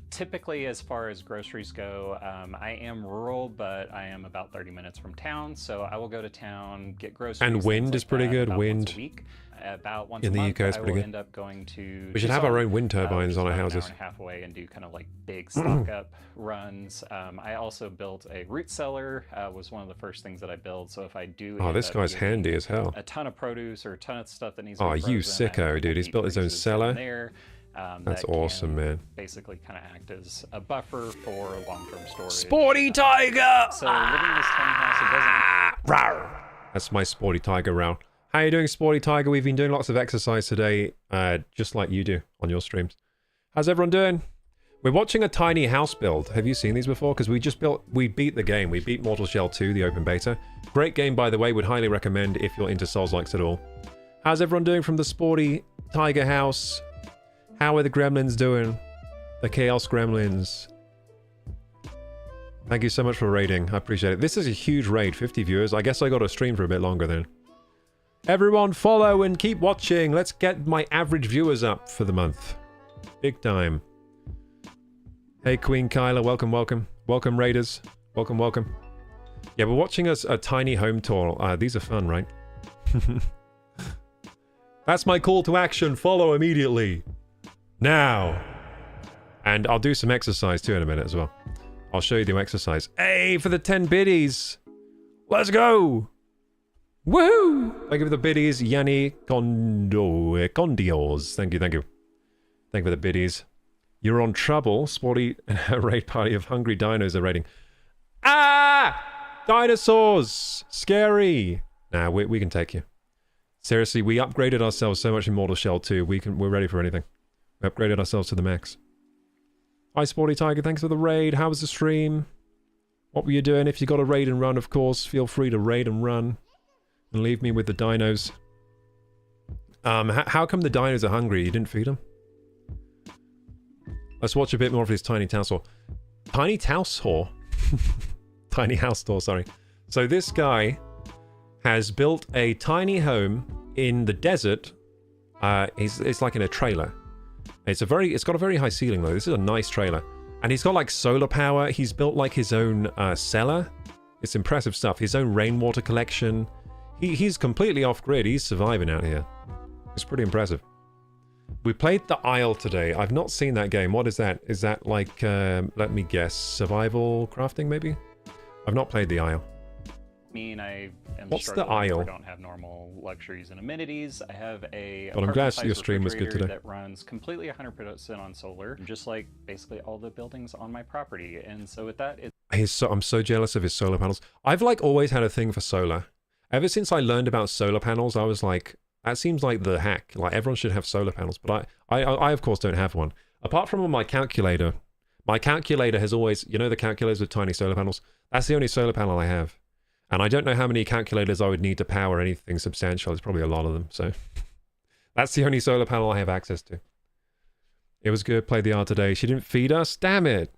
Typically, as far as groceries go, I am rural, but I am about 30 minutes from town, so I will go to town, get groceries. And wind things is like pretty that, good. about Wind once a week. About once in a the month, UK is I pretty will good. end up going to We should have our Tucson, own wind which turbines is on our about an houses. hour and a half away, and do kind of like big stock up runs. I also built a root cellar. Was one of the first things that I built. So if I do, Oh, end this up guy's getting handy as hell. a ton of produce or a ton of stuff that needs to Oh, be you frozen, I have a sicko, couple dude. He's deep built his own freezers down cellar. there, That's that awesome, can man. Basically kind of act as a buffer for long-term storage. Sporty tiger! So living in this tiny house, it doesn't. That's my Sporty Tiger round. How you doing, Sporty Tiger? We've been doing lots of exercise today, just like you do on your streams. How's everyone doing? We're watching a tiny house build. Have you seen these before? Because we beat the game. We beat Mortal Shell 2, the open beta. Great game, by the way. Would highly recommend if you're into Souls-likes at all. How's everyone doing from the Sporty Tiger house? How are the gremlins doing? The Chaos Gremlins. Thank you so much for raiding. I appreciate it. This is a huge raid, 50 viewers. I guess I got to stream for a bit longer then. Everyone follow and keep watching. Let's get my average viewers up for the month. Big time. Hey, Queen Kyla. Welcome, welcome. Welcome, raiders. Welcome, welcome. Yeah, we're watching a tiny home tour. These are fun, right? That's my call to action. Follow immediately. Now. And I'll do some exercise too in a minute as well. I'll show you the exercise. Hey, for the 10 biddies. Let's go. Woohoo! Thank you for the biddies, Yanni Condios. Thank you, thank you. Thank you for the biddies. You're on trouble. Sporty raid party of hungry dinos are raiding. Ah! Dinosaurs! Scary! Nah, we can take you. Seriously, we upgraded ourselves so much in Mortal Shell 2. We're ready for anything. We upgraded ourselves to the max. Hi, Sporty Tiger. Thanks for the raid. How was the stream? What were you doing? If you got a raid and run, of course, feel free to raid and run. And leave me with the dinos. How come the dinos are hungry? You didn't feed them? Let's watch a bit more of his tiny house tour. Tiny house tour? Tiny house tour, sorry. So this guy has built a tiny home in the desert. It's like in a trailer. It's got a very high ceiling though. This is a nice trailer. And he's got like solar power. He's built like his own cellar. It's impressive stuff. His own rainwater collection. He's completely off-grid. He's surviving out here. It's pretty impressive. We played The Isle today. I've not seen that game. What is that? Is that like, let me guess, survival crafting maybe? I've not played The Isle. I am What's the struggling. Isle? I don't have normal luxuries and amenities. I have a Well, I'm glad apartment-sized your stream was good refrigerator today. that runs completely 100% on solar, just like basically all the buildings on my property. And so with that, I'm so jealous of his solar panels. I've like always had a thing for solar. Ever since I learned about solar panels, I was like, that seems like the hack. Like everyone should have solar panels, but I of course don't have one. Apart from on my calculator has always, you know, the calculators with tiny solar panels. That's the only solar panel I have. And I don't know how many calculators I would need to power anything substantial. There's probably a lot of them. So that's the only solar panel I have access to. It was good. Played the art today. She didn't feed us. Damn it.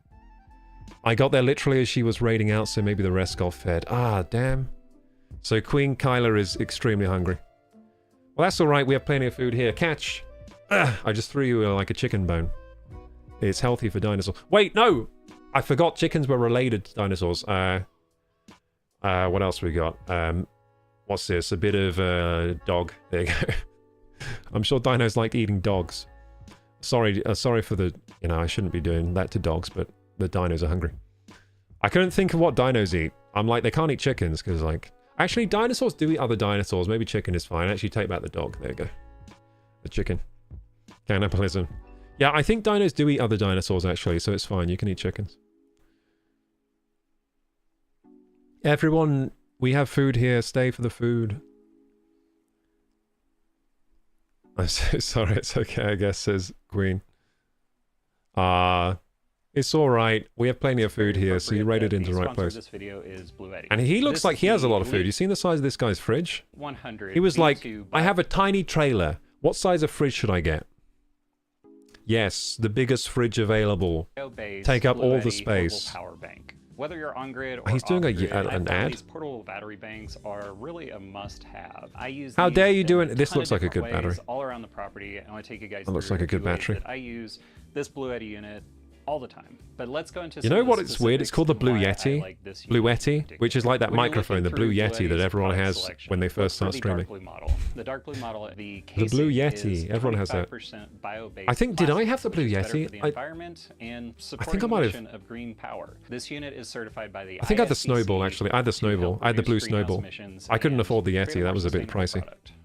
I got there literally as she was raiding out, so maybe the rest got fed. Ah, damn. So Queen Kyla is extremely hungry. Well, that's all right. We have plenty of food here. Catch. Ugh, I just threw you like a chicken bone. It's healthy for dinosaurs. Wait, no! I forgot chickens were related to dinosaurs. What else we got? What's this? A bit of dog. There you go. I'm sure dinos like eating dogs. Sorry for the... You know, I shouldn't be doing that to dogs, but the dinos are hungry. I couldn't think of what dinos eat. I'm like, they can't eat chickens, because like... Actually, dinosaurs do eat other dinosaurs. Maybe chicken is fine. Actually, take back the dog. There you go. The chicken. Cannibalism. Yeah, I think dinos do eat other dinosaurs, actually, so it's fine. You can eat chickens. Everyone, we have food here. Stay for the food. I'm so sorry. It's okay, I guess, says Queen. It's alright. We have plenty of food here, so you rated into the right place. This video is Blue Eddy. And he looks like he has a lot of food. You seen the size of this guy's fridge? 100. He was like, I have a tiny trailer. What size of fridge should I get? Yes, the biggest fridge available. Take up all the space. Power bank. Whether you're on grid or He's doing an ad. These portable battery banks are really a must-have. I use. How dare you do it? it? This looks like a good battery. All around the property. I want to take you guys. That looks like a good battery. I use this Blue Eddy unit all the time. But let's go into. You know what? It's weird. It's called the Blue Yeti. Blue Yeti, which is like that microphone, the Blue Yeti that everyone has when they first start streaming. The dark blue model, the Blue Yeti. Everyone has that. I think, did I have the Blue Yeti? I think I might have. Of green power. This unit is certified by the. I think I had the Snowball actually. I had the Snowball. I had the Blue Snowball. I couldn't afford the Yeti. That was a bit pricey.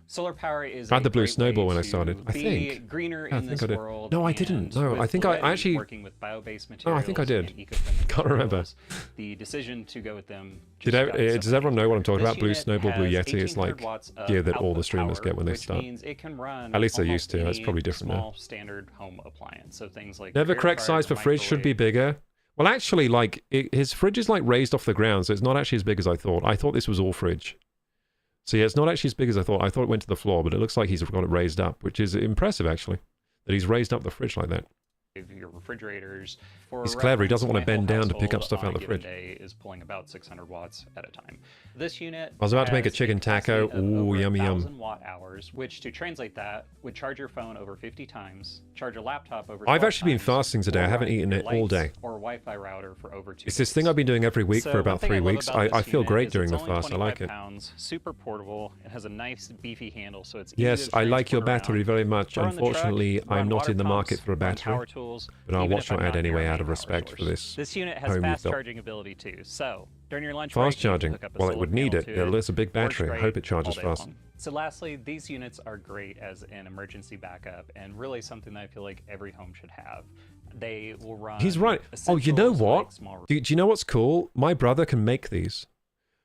Solar power is. I had the Blue Snowball when I started. I think. Greener I in think this I did. world. No, I didn't. No, I think I actually. Working with bio-based materials. Oh, I think I did. and Can't remember. The decision to go with them. Does everyone know what I'm talking This about? Blue unit Snowball, Blue has Yeti. It's 1800 like watts of gear that all the output streamers power, get when they which start. means it can run At least they almost used to. That's any probably different now. small standard home appliance. So things like Never air correct fryer, size for fridge should be microwave. bigger. Well, actually, like his fridge is like raised off the ground, so it's not actually as big as I thought. I thought this was all fridge. So yeah, it's not actually as big as I thought. I thought it went to the floor, but it looks like he's got it raised up, which is impressive actually. That he's raised up the fridge like that. Your refrigerators. For He's clever. He doesn't want to my bend whole down to pick up household stuff on out a of the given fridge. Day is pulling about 600 watts at a time. This unit. I was about to make a has chicken taco. capacity of Ooh, over yummy, yum. 1,000 watt-hours, which to translate that would charge your phone over 50 times, charge a laptop over. I've 12 actually been times, fasting today. I or haven't run eaten your it all lights day. Or Wi-Fi router for over 2 It's this days. thing I've been doing every week So for one about thing 3 I love weeks. about I this feel unit great is during the it's only fast. I like 25 it. pounds, super portable. It has a nice beefy handle, so it's easy Yes, to I like your transport battery around. very much. Throw in the truck, Unfortunately, run I'm not water in the market pumps, for a run battery. power tools, But I'll even watch if I'm your ad not near anyway a out of main respect power for source. this. This unit has home fast you've built. charging ability too. So during your lunch Fast break, you can charging. hook up a Well, it solar would need panel it. to It's a big Works battery. I great hope it charges all day fast. long. So lastly, these units are great as an emergency backup and really something that I feel like every home should have. They will run. He's right. Oh, you know essentials what? like small- Do you know what's cool? My brother can make these.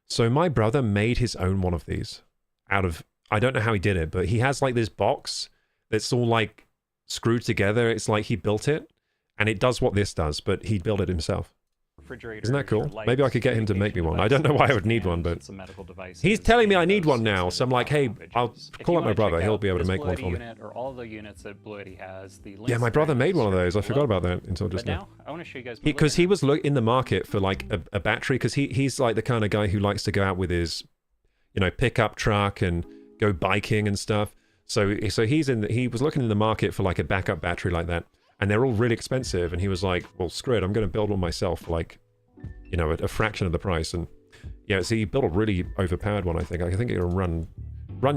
So my brother made his own one of these out of, I don't know how he did it, but he has like this box that's all like screwed together. It's like he built it and it does what this does, but he built it himself. refrigerators, Isn't that cool? your Maybe I lights, could get him to make me communication one. I don't know why I would devices, need one, and but some medical devices he's telling me I and need those one now. So I'm like, hey, pages. I'll If call you up my wanna brother. check He'll out be able to this make Blue one Eddy for me. unit or all the units that Blue Eddy has, the Yeah, links my are brother in the made one of those. I description forgot below. about that until just But now. now I want to show you guys Because he was in the market for like a battery, because he's like the kind of guy who likes to go out with his, pickup truck and go biking and stuff. So he was looking in the market for like a backup battery like that, and they're all really expensive. And he was like, well, screw it, I'm going to build one myself for like, a fraction of the price. And yeah, so he built a really overpowered one. I think it'll run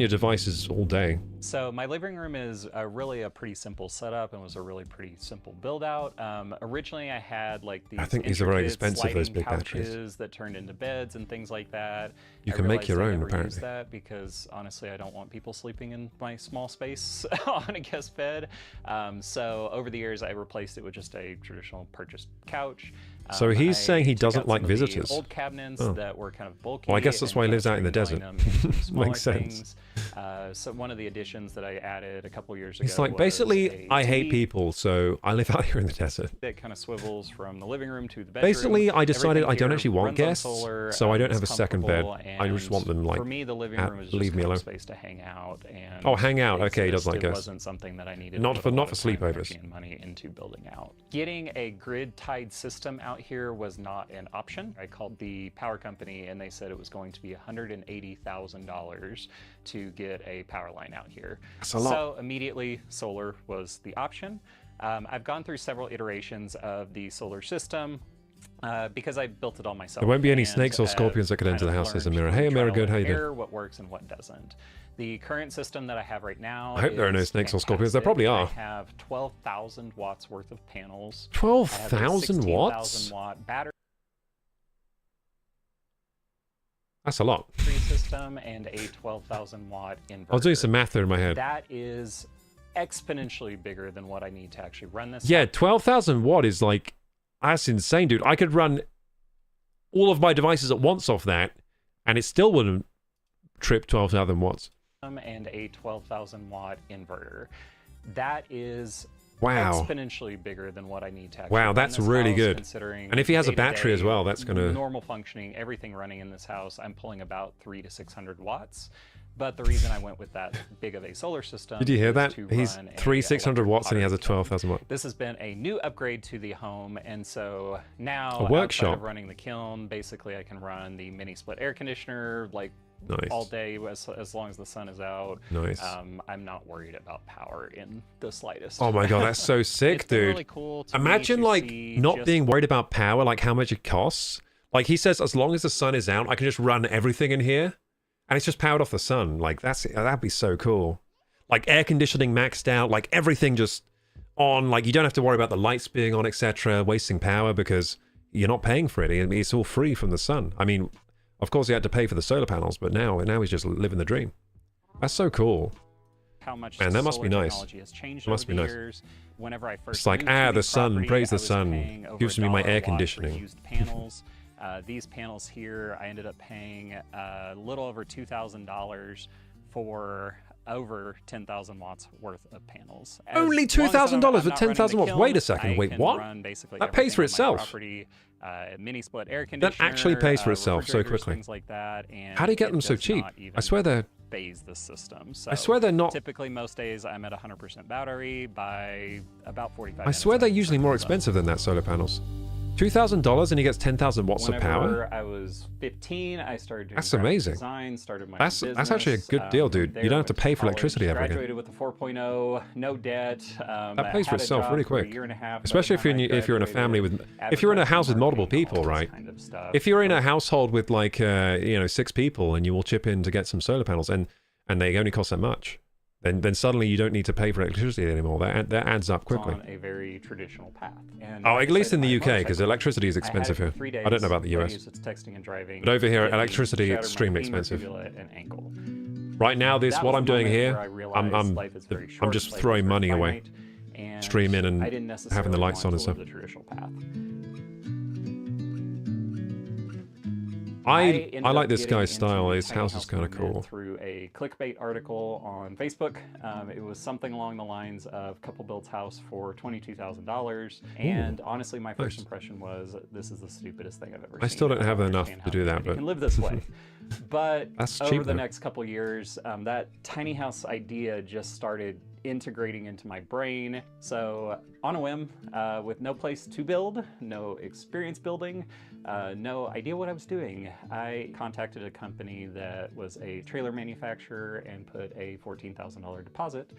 your devices all day. So my living room is really a pretty simple setup and was a really pretty simple build out. Originally I had like these I think these are very intricate expensive, those sliding big batteries. couches that turned into beds and things like that. You I can make realized your I own, never apparently. used that because honestly I don't want people sleeping in my small space on a guest bed. So over the years I replaced it with just a traditional purchased couch. So he's saying he took doesn't out like some of the visitors. Old cabinets Oh. that were kind of bulky. Well, I guess that's and why he kind lives of out in the desert. streamlined them into some Makes smaller sense. things. So one of the additions that I added a couple years ago. He's like, was basically, a I hate TV people, so I live out here in the desert. that kind of swivels from the living room to the bedroom. Basically, I decided Everything I don't here actually want runs on guests, solar, so I don't it's have a second bed. comfortable, I just want them, and like, for me, the living room is just leave me kind of alone. space to hang out. And Oh, hang out. it Okay, he does like just- it guests. wasn't something that I needed. Not to for- put a not lot for of time, sleepovers. energy, and money into building out. Getting a grid-tied system out here was not an option. I called the power company, and they said it was going to be $180,000 to get a power line out here. That's a lot. So immediately, solar was the option. I've gone through several iterations of the solar system. Because I built it all myself. There won't be any and snakes or have scorpions that could enter the kind of house, says learned Amira. through Hey, Amira, trial good, and how you doing? error what works and what doesn't. The current system that I have right now I hope there are no is snakes or scorpions. There probably are. I have 12,000 watts worth of panels. 12,000 I have a watts? 16,000 watt battery. That's a lot. System and a 12,000 watt inverter. I was doing some math there in my head. That is exponentially bigger than what I need to actually run this. Yeah, 12,000 watt is like, that's insane, dude. I could run all of my devices at once off that, and it still wouldn't trip 12,000 watts. And a 12,000 watt inverter. That is wow, exponentially bigger than what I need to actually wow, run that's this really house, good. Considering And if he has a battery as day-to-day well, that's gonna normal functioning, everything running in this house, I'm pulling about 300 to 600 watts. But the reason I went with that big of a solar system. Did you hear is that? to He's run a 600 watts and he has a electric 12,000 watt. This has been a new upgrade to the home, and so now A workshop. outside of running the kiln, basically I can run the mini split air conditioner like Nice. all day as long as the sun is out. Nice. I'm not worried about power in the slightest. Oh my god, that's so sick, It's been dude. really cool to me Imagine to like see not just- being worried about power, like how much it costs. Like he says, as long as the sun is out, I can just run everything in here, and it's just powered off the sun. Like that'd be so cool. Like air conditioning maxed out, like everything just on. Like you don't have to worry about the lights being on, etc., wasting power because you're not paying for it. It's all free from the sun. I mean, of course he had to pay for the solar panels, but now he's just living the dream. That's so cool. How much Man, that must solar be nice. technology has changed That must over be the nice. years. Whenever I first It's like, moved to the sun, property, praise the I was sun, paying over gives me my $1 air a watt for conditioning. used panels. These panels here, I ended up paying a little over $2,000 for over 10,000 watts worth of panels. As Only long as I'm $2,000 not for 10,000 running the watts? Wait a kiln, second, I wait, can what? run basically That pays for everything on my itself. property, mini split air That conditioner, actually pays for itself so refrigerators, quickly. things like that, and How do you get it them so does cheap? not even I swear they're... phase the system. So I swear they're not... typically most days I'm at 100% battery by about 45 I minutes. swear they're I'm usually more done. expensive than that, solar panels. $2,000 and he gets 10,000 watts of power? Whenever I was 15 I started doing That's graphic amazing. design, started my That's business. actually a good deal, dude. There, You don't have to went pay for college, electricity ever again. Graduated with a 4.0, no debt. That pays for had a itself job really for a quick. year and a half by Especially the time I if you're in a family with... If you're in a house with multiple people, right? kind of stuff. If you're in a household with like, 6 people and you all chip in to get some solar panels and they only cost that much, then suddenly you don't need to pay for electricity anymore. That adds up quickly. on a very traditional path. And Oh, like at I least said, in the my UK, because motorcycle, electricity is I had it expensive for here. 3 I don't know about the days. US. It's texting and driving. But over here, Hit me, electricity shattered my extremely femur, expensive. fibula, and ankle. Right now, That what was I'm the doing moment here, where I realized life is very I'm short, just life is throwing very money away. finite, and Streaming and I didn't necessarily having the lights want on to and live stuff. the traditional path. I like this getting guy's into style. His tiny house is kind of movement cool. Through a clickbait article on Facebook. It was something along the lines of couple builds house for $22,000. And honestly, my first nice. impression was this is the stupidest thing I've ever seen. I still don't have don't enough understand to how do that, anybody but- can live this way. But That's over cheap, the though. next couple years, that tiny house idea just started integrating into my brain. So on a whim, with no place to build, no experience building, no idea what I was doing, I contacted a company that was a trailer manufacturer and put a $14,000 deposit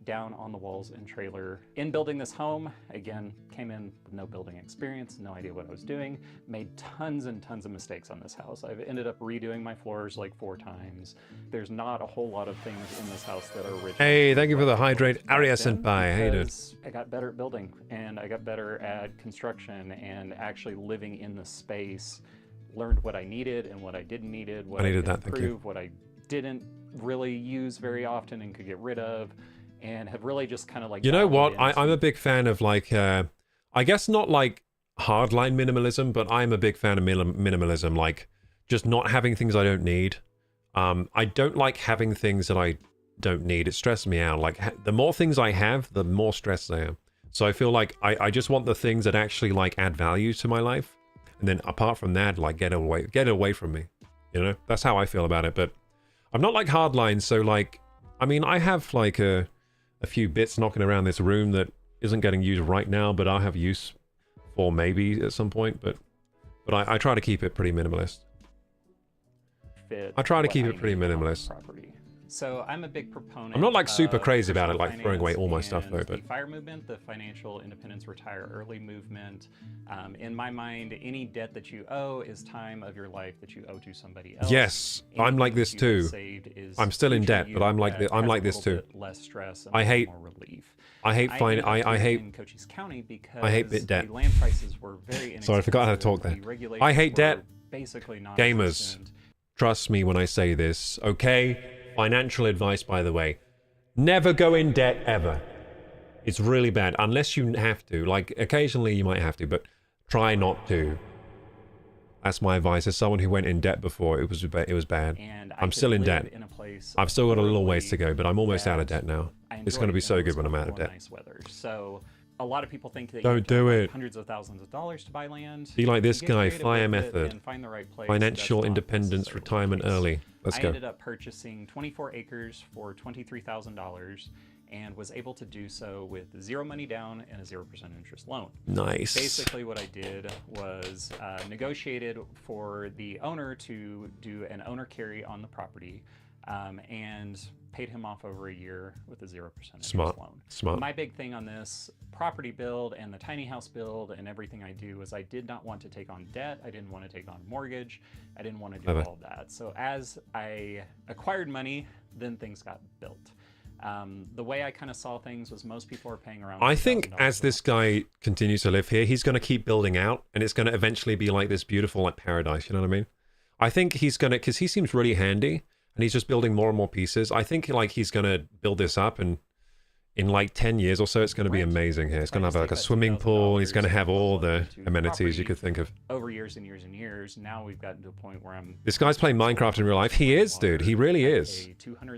down on the walls and trailer. In building this home, again, came in with no building experience, no idea what I was doing, made tons and tons of mistakes on this house. I've ended up redoing my floors like 4 times. There's not a whole lot of things in this house that are original. Hey, thank you for the What I hydrate, built back Arya then, Senpai. How you doing? because I got better at building and I got better at construction and actually living in the space, learned what I needed and what I didn't needed, what I needed could that, thank you. improve, what I didn't really use very often and could get rid of, and have really just kind of like... You know what? dialed I'm a into- big fan of like, I guess not like hardline minimalism, but I'm a big fan of minimalism, like just not having things I don't need. I don't like having things that I don't need. It stresses me out. Like the more things I have, the more stressed I am. So I feel like I just want the things that actually like add value to my life. And then apart from that, like get it away from me. You know, that's how I feel about it. But I'm not like hardline. So like, I mean, I have like a few bits knocking around this room that isn't getting used right now, but I'll have use for maybe at some point. But I try to keep it pretty minimalist. fit I try to what keep I it pretty need on the minimalist. property. So I'm a big proponent. I'm not like super of crazy about it, personal like throwing away finance all my stuff and though, but the FIRE movement, the financial independence retire early movement. In my mind, any debt that you owe is time of your life that you owe to somebody else. yes, I'm Anything like that this you too. have saved is I'm still in future debt, but you I'm like that I'm has like a this little too. bit less stress and I a little hate- more relief. I hate ended up I hate living in Cochise County because I hate bit debt. the land prices were very Sorry, I forgot how to inexpensive. talk there. The regulations I hate were debt. Basically Gamers. non-existent. trust me when I say this, okay? Financial advice, by the way. Never go in debt, ever. It's really bad, unless you have to. Like, occasionally you might have to, but try not to. That's my advice. As someone who went in debt before, it was bad. And I'm still in debt. I've still got a little ways to go, but I'm almost out of debt now. It's going to be so good when I'm out of debt. Nice weather. So a lot of people think that don't do it. Hundreds of thousands of dollars to buy land. Be like this guy, FIRE method. Financial independence, retirement early. Let's go. I ended up purchasing 24 acres for $23,000 and was able to do so with 0 money down and a 0% interest loan. Nice. Basically what I did was negotiated for the owner to do an owner carry on the property and paid him off over a year with a 0% interest loan. Smart. My big thing on this property build and the tiny house build and everything I do is I did not want to take on debt. I didn't want to take on mortgage. I didn't want to do all of that. So as I acquired money, then things got built. The way I kind of saw things was most people are paying around. I think as this guy continues to live here, he's going to keep building out, and it's going to eventually be like this beautiful like paradise. You know what I mean? I think he's going to, because he seems really handy, and he's just building more and more pieces. I think like he's going to build this up, and in like 10 years or so, it's going to be amazing here. It's going to have like a swimming pool. He's going to have all the amenities you could think of. Over years and years and years, now we've gotten to a point where This guy's playing Minecraft in real life. He is, dude. He really is.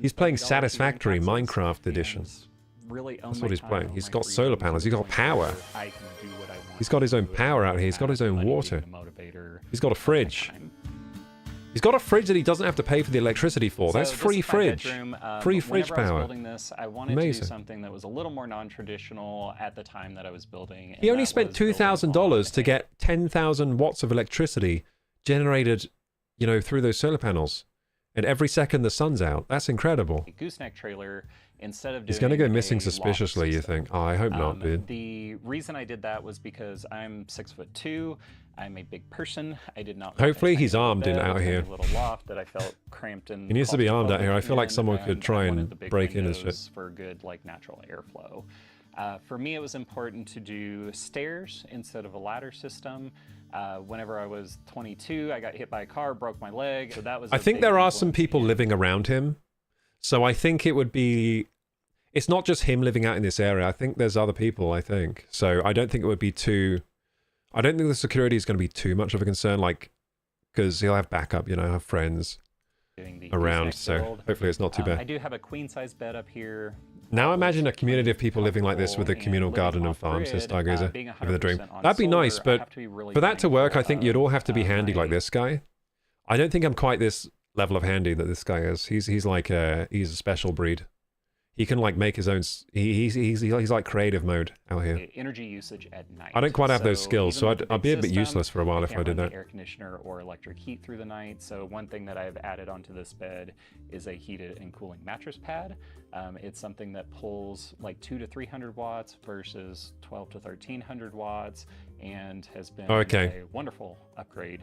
He's playing Satisfactory Minecraft Edition. That's what he's playing. He's got solar panels. He's got power. He's got his own power out here. He's got his own water. He's got a fridge. He's got a fridge that he doesn't have to pay for the electricity for. That's free fridge. Free fridge power. I was building this, I wanted to do something that was a little more non-traditional at the time that I was building. He only spent $2,000 to get 10,000 watts of electricity generated, you know, through those solar panels. And every second the sun's out. That's incredible. A gooseneck trailer, instead of doing He's going to go missing suspiciously, you think? Oh, I hope not, dude. The reason I did that was because I'm 6'2". I'm a big person. I did not. Hopefully he's armed out here. Little loft that I felt cramped in. He needs to be armed out here. I feel like someone could try and break in and shit. For good, like natural airflow. For me, it was important to do stairs instead of a ladder system. Whenever I was 22, I got hit by a car, broke my leg. So that was. I think there are some people living around him, so I think it would be. It's not just him living out in this area. I think there's other people. I think so. I don't think it would be too. I don't think the security is going to be too much of a concern, like, because he'll have backup, you know, have friends around, so hopefully it's not too bad. I do have a queen-size bed up here. Now imagine a community of people living like this with a communal garden and farm, says Stargazer. Living the dream. That'd be nice, but for that to work, I think you'd all have to be handy like this guy. I don't think I'm quite this level of handy that this guy is. He's like he's a special breed. He can like make his own. He's like creative mode out here. Energy usage at night. I don't quite have those skills, so I'd be a bit useless for a while if I did that. Air conditioner or electric heat through the night. So one thing that I've added onto this bed is a heated and cooling mattress pad. It's something that pulls like 200 to 300 watts versus 12 to 1300 watts, and has been a wonderful upgrade.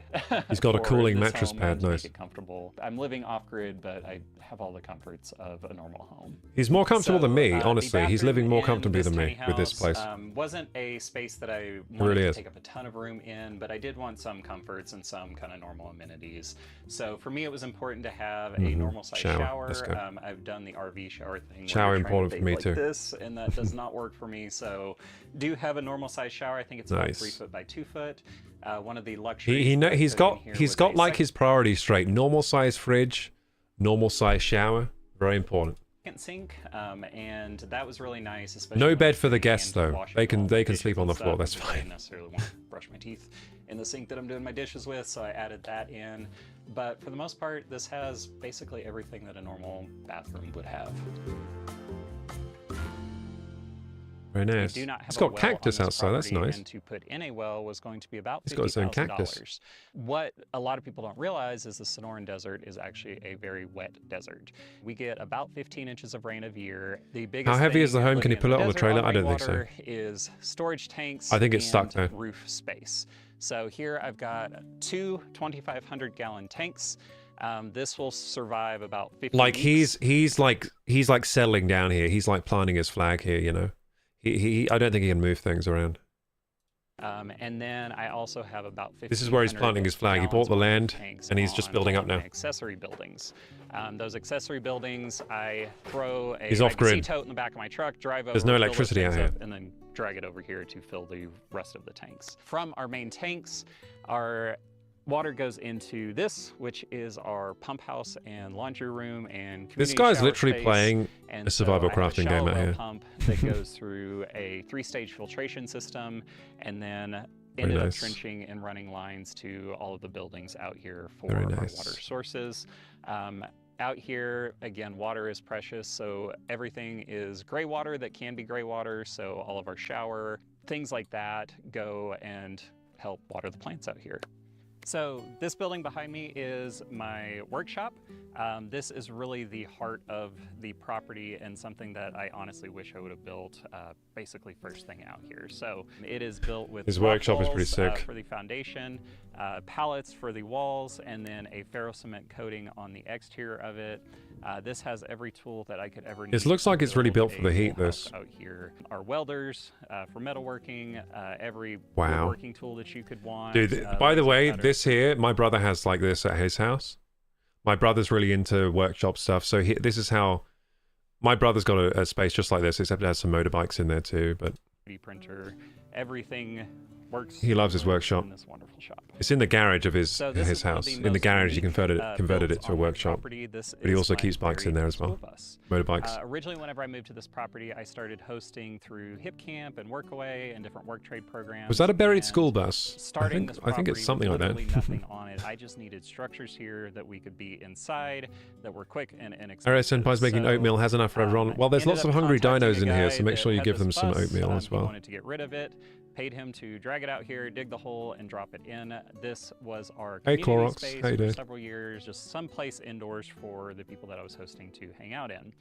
He's got a cooling mattress pad, nice. Make it comfortable. I'm living off grid, but I have all the comforts of a normal home. He's more comfortable than me, honestly. He's living more comfortably than me with this place. Wasn't a space that I wanted to take up a ton of room in, but I did want some comforts and some kind of normal amenities. So for me, it was important to have a normal size shower. I've done the RV shower thing. Shower important for me too. This, and that does not work for me. So do have a normal size shower. I think it's about 3 foot by 2 foot. One of the luxury. He's got like his priorities straight. Normal size fridge, normal size shower. Very important. Sink, and that was really nice. Especially no bed for the guests though. They can sleep on the floor. That's fine. I didn't necessarily want to brush my teeth in the sink that I'm doing my dishes with, so I added that in. But for the most part, this has basically everything that a normal bathroom would have. Very nice. It's got cactus outside. That's nice. And to put in a well was going to be about $50,000. He's got his own cactus. What a lot of people don't realize is the Sonoran Desert is actually a very wet desert. We get about 15 inches of rain a year. The biggest How heavy is the home? Can you pull it on the trailer? I don't think so. Is storage tanks. I think it's stuck there. Roof space. So here I've got 2 2,500-gallon tanks. This will survive about 50 like weeks. he's like settling down here. He's like planting his flag here, you know. I don't think he can move things around. And then I also have about 1,500 This is where he's planting his flag. He bought the land, and he's just building up now. Accessory buildings. Those accessory buildings, I throw a He's off legacy grid. tote in the back of my truck, drive over, There's no fill those electricity tanks out here. up, and then drag it over here to fill the rest of the tanks. From our main tanks, our water goes into this, which is our pump house and laundry room and community This guy's shower literally space. playing And a survival so I have crafting a game shallow out well here. pump that goes through a 3-stage filtration system, and then Very ended nice. up trenching and running lines to all of the buildings out here for Very our nice. water sources. Out here, again, water is precious, so everything is gray water that can be gray water, so all of our shower, things like that go and help water the plants out here. So this building behind me is my workshop. This is really the heart of the property and something that I honestly wish I would have built basically first thing out here. So it is built with His rock workshop is pretty walls, sick. for the foundation, pallets for the walls, and then a ferrocement coating on the exterior of it. This has every tool that I could ever need. This looks like to it's really build built for the a heat, full house this. out here. Our welders for metalworking, every Wow. woodworking tool that you could want. Dude, by the laser way, cutters. this here, my brother has like this at his house. My brother's really into workshop stuff, so this is how... My brother's got a space just like this, except it has some motorbikes in there too, but 3D printer, everything works. He loves his workshop. in this wonderful shop. it's in the garage of his So this is one of house. the In the most garage, he unique, converted it builds to a on my workshop. property. This But he is also my keeps bikes in very there as school well. bus. Motorbikes. Originally, whenever I moved to this property, I started hosting through Hip Camp and Workaway and different work trade programs. Was that a buried and school bus? Starting this I think it's property something with like that. literally nothing on it. I just needed structures here that we could be inside, that were quick and inexpensive. Alright, Senpai's making So, oatmeal, has enough for everyone. Well, there's ended lots of up hungry contacting dinos a in here, guy so make that sure you had give them this some bus. oatmeal as He well. wanted to get rid of it. Paid him to drag it out here, dig the hole, and drop it in. This was our Hey, community Clorox. space How you for doing? several years, just some place indoors for the people that I was hosting to hang out in.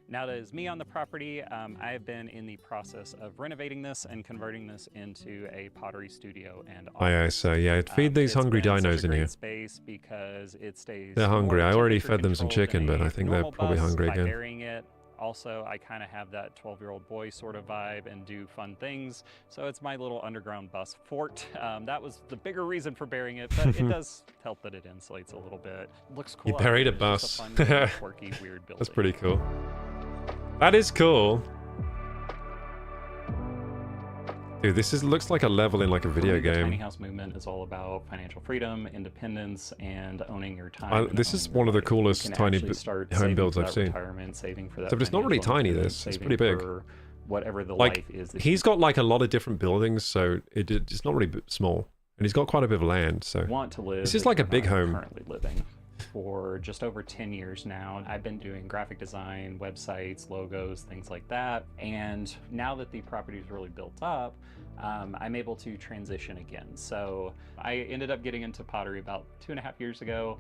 Now that is me on the property, I have been in the process of renovating this and converting this into a pottery studio and office. So yeah, feed these It's hungry been such a dinos in great here. space because it stays They're hungry. more I already temperature fed them some controlled chicken, than but a I think they're normal probably bus hungry by again. burying it. Also, I kind of have that 12-year-old boy sort of vibe and do fun things. So it's my little underground bus fort. That was the bigger reason for burying it, but it does help that it insulates a little bit. Looks cool. You out buried here. a It's just bus. fun, little, quirky, weird building. That's pretty cool. That is cool. Dude, this looks like a level in like a video The tiny game. house movement is all about financial freedom, independence, and owning your time. and This is owning your one of the life. You coolest can tiny actually start home saving builds for I've that seen. retirement, saving for that Except it's not really financial tiny, independence, this. It's saving pretty big. for whatever the Like, life is. That he's got like a lot of different buildings, so it's not really small. And he's got quite a bit of land, so... want to live. This is that like a you're big not home. Currently living for just over 10 years now. I've been doing graphic design, websites, logos, things like that. And now that the property is really built up, I'm able to transition again. So I ended up getting into pottery about 2.5 years ago.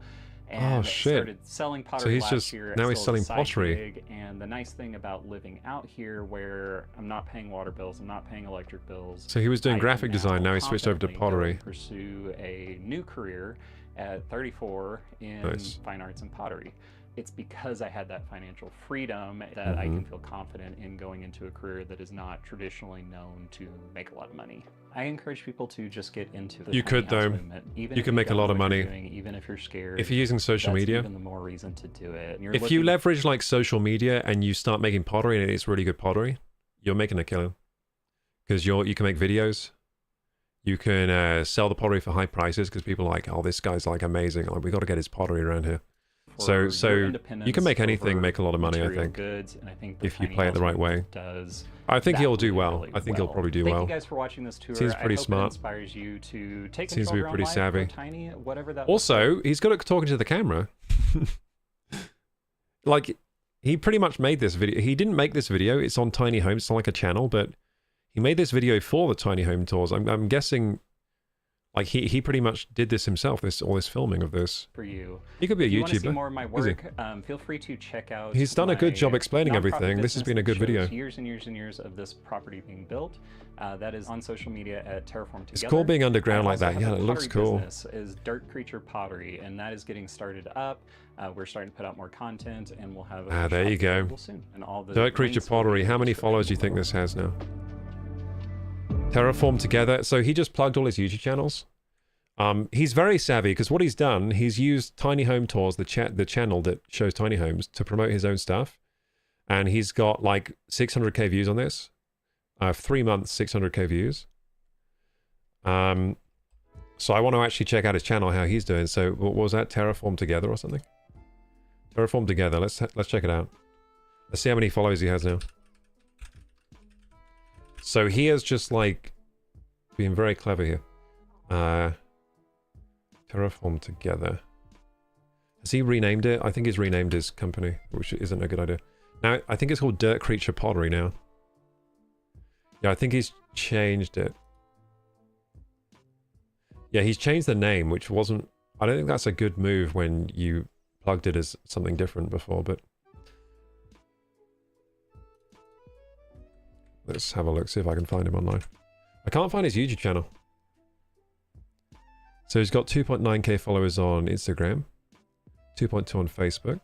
And shit. started selling pottery he's last just- year. now as he's still as a selling side pottery. gig. And the nice thing about living out here, where I'm not paying water bills, I'm not paying electric bills. So he was doing I graphic can design, now he switched over to confidently go and pottery. Pursue a new career at 34 in Nice. fine arts and pottery. It's because I had that financial freedom that I Mm-hmm. can feel confident in going into a career that is not traditionally known to make a lot of money. I encourage people to just get into the You tiny could, house though. movement. Even You if can make a don't lot know of what you're money. doing, even if you're scared. If you're using social that's media. even the more reason to do it. And you're If you looking- leverage like social media and you start making pottery and it's really good pottery, you're making a killing. Because you can make videos. You can sell the pottery for high prices because people are like, oh, this guy's like amazing. Like, we got to get his pottery around here. for So your you independence can make anything over make a lot of money, I material think. goods, and I think the If you tiny play it the house right way. movement does I think that he'll do really, well. really I think he'll well. probably do Thank well. you guys for watching this tour. Seems I pretty hope smart. It inspires you to take Seems to control be of your own pretty life, savvy. go tiny, whatever that looks Also, like. he's good at talking to the camera. Like, he pretty much made this video. He didn't make this video. It's on Tiny Home. It's not like a channel, but he made this video for the Tiny Home tours. I'm guessing, like, he pretty much did this himself, all this filming of this. for you. He could be a If you want to see YouTuber. more of my Easy. work, feel free to check out. He's done a good my job explaining nonprofit everything. This has business been a that good video. shows Years and years and years of this property being built. That is on social media at Terraform Together. It's cool being underground I like that. also Yeah, have a it looks pottery cool. business is Dirt Creature Pottery, and that is getting started up. We're starting to put out more content, and we'll have a There shop you go. available soon. And all the Dirt Creature links will be Pottery. in How the many description followers do you think below. this has now? Terraform Together. So he just plugged all his YouTube channels. He's very savvy because what he's done, he's used Tiny Home Tours, the channel that shows tiny homes, to promote his own stuff. And he's got like 600k views on this. 3 months, 600k views. So I want to actually check out his channel, how he's doing. So what was that? Terraform Together or something? Terraform Together. Let's check it out. Let's see how many followers he has now. So he has just like been very clever here. Terraform Together. Has he renamed it? I think he's renamed his company, which isn't a good idea. Now, I think it's called Dirt Creature Pottery now. Yeah, I think he's changed it. Yeah, he's changed the name, which wasn't... I don't think that's a good move when you plugged it as something different before, but... Let's have a look, see if I can find him online. I can't find his YouTube channel. So he's got 2.9k followers on Instagram. 2.2 on Facebook.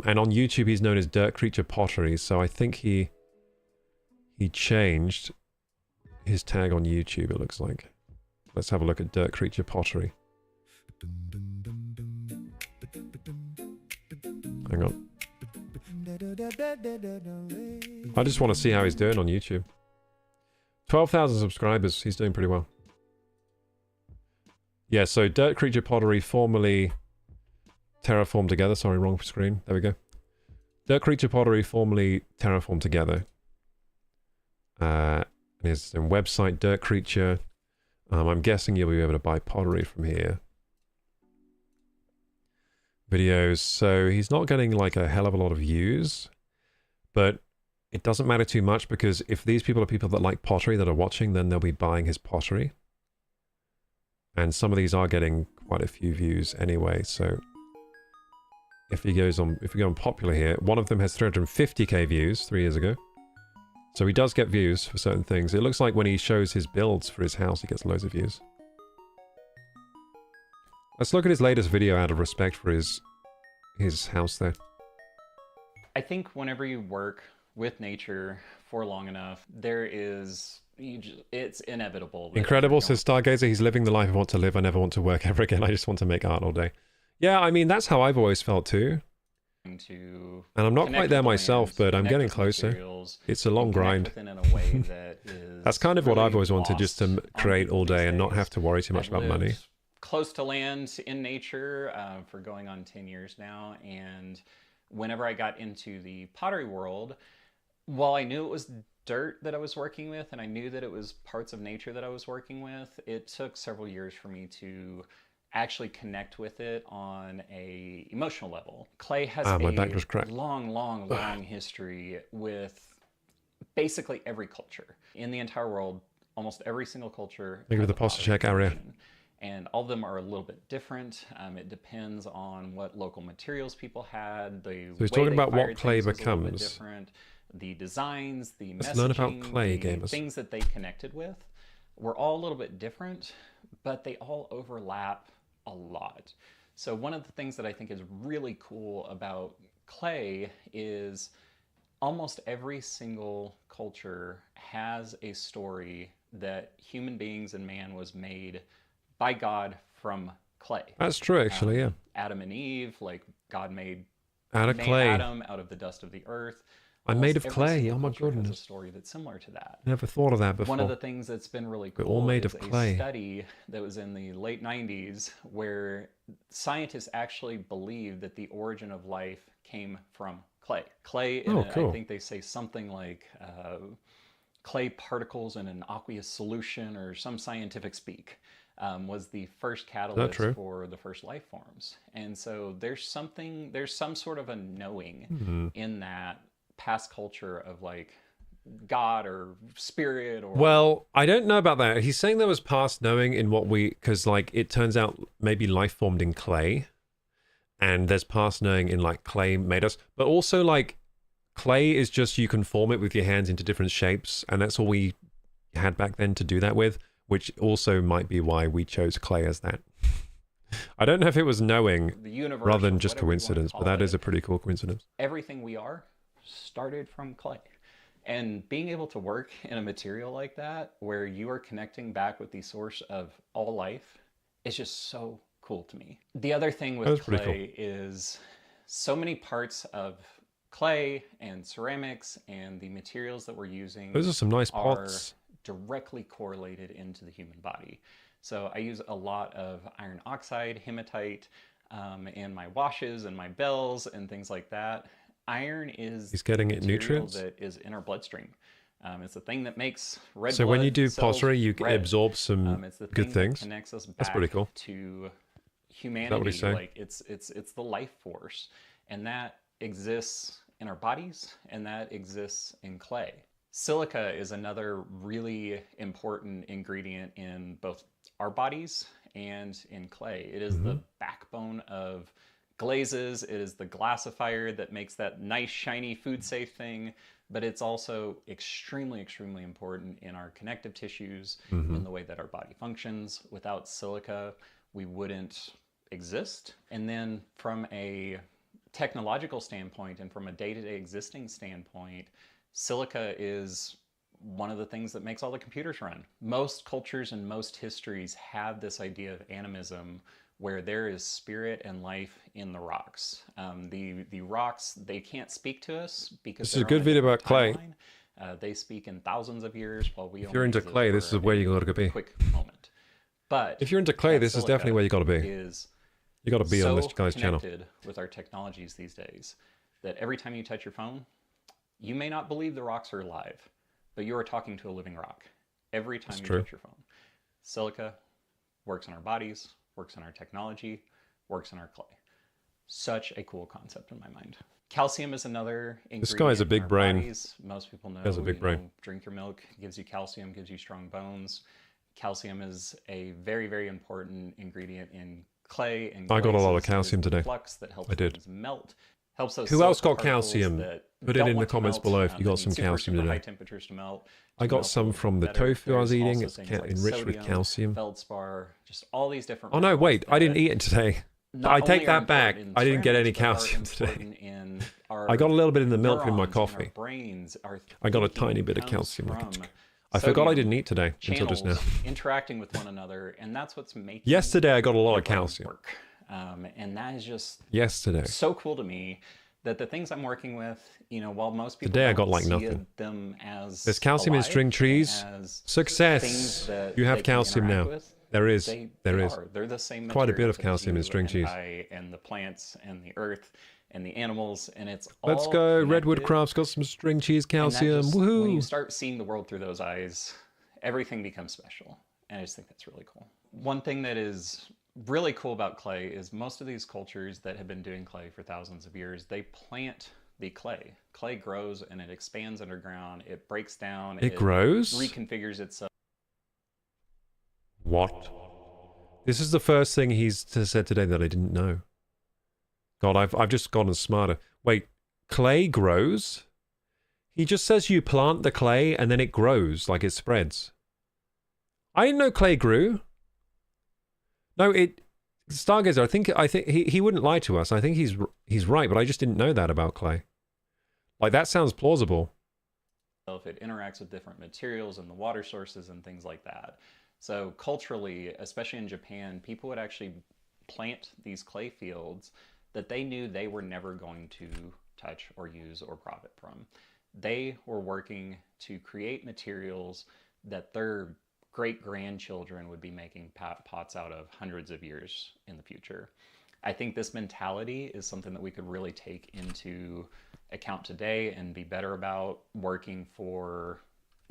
And on YouTube he's known as Dirt Creature Pottery, so I think he changed his tag on YouTube, it looks like. Let's have a look at Dirt Creature Pottery. Hang on. I just want to see how he's doing on YouTube. 12,000 subscribers, he's doing pretty well. Yeah, so Dirt Creature Pottery, formerly Terraform Together. Sorry, wrong screen. There we go. Dirt Creature Pottery, formerly Terraform Together. And his website, Dirt Creature. I'm guessing you'll be able to buy pottery from here. Videos. So he's not getting like a hell of a lot of views, but it doesn't matter too much because if these people are people that like pottery that are watching, then they'll be buying his pottery. And some of these are getting quite a few views anyway, so if he goes on, if we go on popular here, one of them has 350k views 3 years ago. So he does get views for certain things. It looks like when he shows his builds for his house, he gets loads of views. Let's look at his latest video out of respect for his house there. I think whenever you work with nature for long enough, there is... it's inevitable. Incredible, says Stargazer. He's living the life I want to live. I never want to work ever again. I just want to make art all day. Yeah, I mean, that's how I've always felt too. And I'm not quite there myself, but I'm getting closer. It's a long grind. That's kind of what I've always wanted, just to create all day and not have to worry too much about money. Close to land in nature for going on 10 years now, and whenever I got into the pottery world, while I knew it was dirt that I was working with, and I knew that it was parts of nature that I was working with, it took several years for me to actually connect with it on a emotional level. Clay has a long history with basically every culture. In the entire world, almost every single culture. Look at the posture check area. And all of them are a little bit different. It depends on what local materials people had. So he's talking about what clay becomes. Different. The designs, the Let's learn about clay, the gamers. Things that they connected with were all a little bit different, but they all overlap a lot. So one of the things that I think is really cool about clay is almost every single culture has a story that human beings and man was made by God from clay. That's true, actually, yeah. Adam and Eve, like God made clay. Adam out of the dust of the earth. I'm made of clay. Oh my goodness. Has a story that's similar to that. Never thought of that before. One of the things that's been really cool We're all made is of clay. A study that was in the late 90s where scientists actually believe that the origin of life came from clay. Clay, cool. I think they say something like clay particles in an aqueous solution or some scientific speak. Was the first catalyst for the first life forms. And so there's some sort of a knowing in that past culture of like God or spirit or... Well, I don't know about that. He's saying there was past knowing in what because like it turns out maybe life formed in clay, and there's past knowing in like clay made us, but also like clay is just you can form it with your hands into different shapes, and that's all we had back then to do that with, which also might be why we chose clay as that. I don't know if it was knowing rather than just coincidence, but that is a pretty cool coincidence. Everything we are started from clay. And being able to work in a material like that, where you are connecting back with the source of all life, is just so cool to me. The other thing with clay is so many parts of clay and ceramics and the materials that we're using, those are some nice pots, are directly correlated into the human body. So I use a lot of iron oxide, hematite, in my washes and my bells and things like that. Iron is he's getting it nutrients that is in our bloodstream. It's the thing that makes red so blood when you do cells pottery, you red. absorb some It's the good thing things. that connects us back That's pretty cool. to Is humanity. that what he's saying? Like it's the life force, and that exists in our bodies, and that exists in clay. Silica is another really important ingredient in both our bodies and in clay. It is the backbone of glazes. It is the glassifier that makes that nice, shiny, food-safe thing, but it's also extremely, extremely important in our connective tissues, in the way that our body functions. Without silica, we wouldn't exist. And then from a technological standpoint and from a day-to-day existing standpoint, silica is one of the things that makes all the computers run. Most cultures and most histories have this idea of animism, where there is spirit and life in the rocks. The rocks, they can't speak to us because this is a good video about clay. They speak in thousands of years, while we. If you're into clay, this is where you got to be. Quick moment. But if you're into clay, this is definitely where you got to be. You got to be on this guy's channel. Connected with our technologies these days, that every time you touch your phone, you may not believe the rocks are alive, but you are talking to a living rock every time you touch your phone. Silica works in our bodies, works in our technology, works in our clay. Such a cool concept in my mind. Calcium is another ingredient. This guy's a big brain. Bodies. Most people know, he has a big brain. Drink your milk, gives you calcium, gives you strong bones. Calcium is a very, very important ingredient in clay and I got a lot of glazes. calcium today. Flux that helps I did. things melt. Helps those Who else got particles calcium? that Put it don't in the want to comments melt, below if you that got need some super, calcium super today. high temperatures to melt. I got some from the tofu I was eating. It's enriched with Like calcium. feldspar, just all these different. Oh no, wait! I didn't eat it today. I take that back. I didn't get any calcium today. I got a little bit in the milk in my coffee. I got a tiny bit of calcium. I forgot I didn't eat today until just now. Interacting with one another, and that's what's making. Yesterday I got a lot of calcium. Work. And that is just yesterday so cool to me. That the things I'm working with, while most people today I got don't like see nothing. Them as there's calcium in string trees. Success. You have calcium now. There is. They're the same. Quite a bit of calcium in string cheese. And the plants and the earth and the animals, and it's Let's all go. connected. Redwood Craft's got some string cheese calcium. Woohoo! When you start seeing the world through those eyes, everything becomes special, and I just think that's really cool. One thing that is really cool about clay is most of these cultures that have been doing clay for thousands of years, they plant the clay. Clay grows and it expands underground. It breaks down. It grows? Reconfigures itself. What? This is the first thing he's said today that I didn't know. God, I've just gotten smarter. Wait, clay grows? He just says you plant the clay and then it grows, like it spreads. I didn't know clay grew. No, Stargazer, I think he wouldn't lie to us. I think he's right, but I just didn't know that about clay. Like, that sounds plausible. If it interacts with different materials and the water sources and things like that. So culturally, especially in Japan, people would actually plant these clay fields that they knew they were never going to touch or use or profit from. They were working to create materials that their great-grandchildren would be making pots out of hundreds of years in the future. I think this mentality is something that we could really take into account today and be better about working for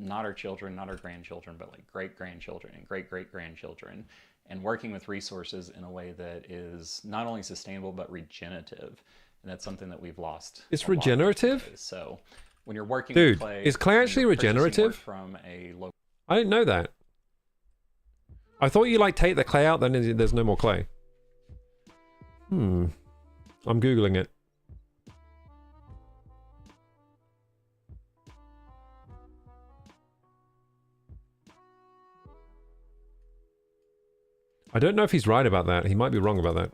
not our children, not our grandchildren, but like great-grandchildren and great-great-grandchildren, and working with resources in a way that is not only sustainable but regenerative. And that's something that we've lost. It's regenerative? So when you're working with clay, is clay actually regenerative? From a local... I didn't know that. I thought you like take the clay out, then there's no more clay. I'm Googling it. I don't know if he's right about that. He might be wrong about that.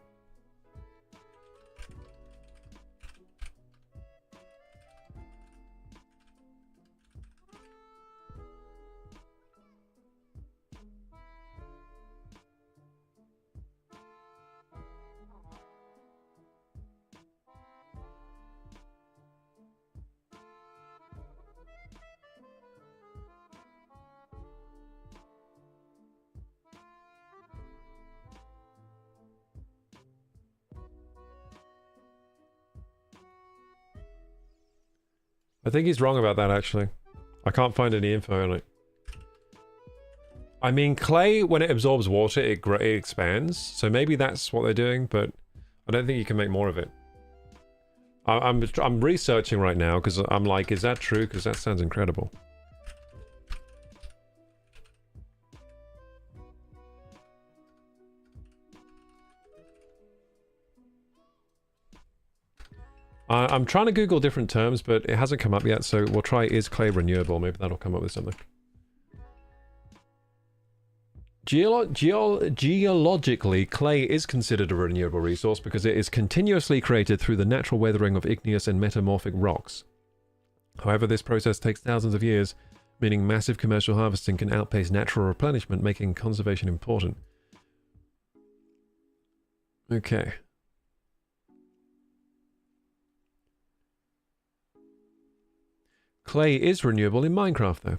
I think he's wrong about that, actually. I can't find any info on it. I mean, clay, when it absorbs water, it expands. So maybe that's what they're doing, but I don't think you can make more of it. I'm researching right now because I'm like, is that true? Because that sounds incredible. I'm trying to Google different terms, but it hasn't come up yet, so we'll try is clay renewable. Maybe that'll come up with something. Geologically, clay is considered a renewable resource because it is continuously created through the natural weathering of igneous and metamorphic rocks. However, this process takes thousands of years, meaning massive commercial harvesting can outpace natural replenishment, making conservation important. Okay. Clay is renewable in Minecraft, though.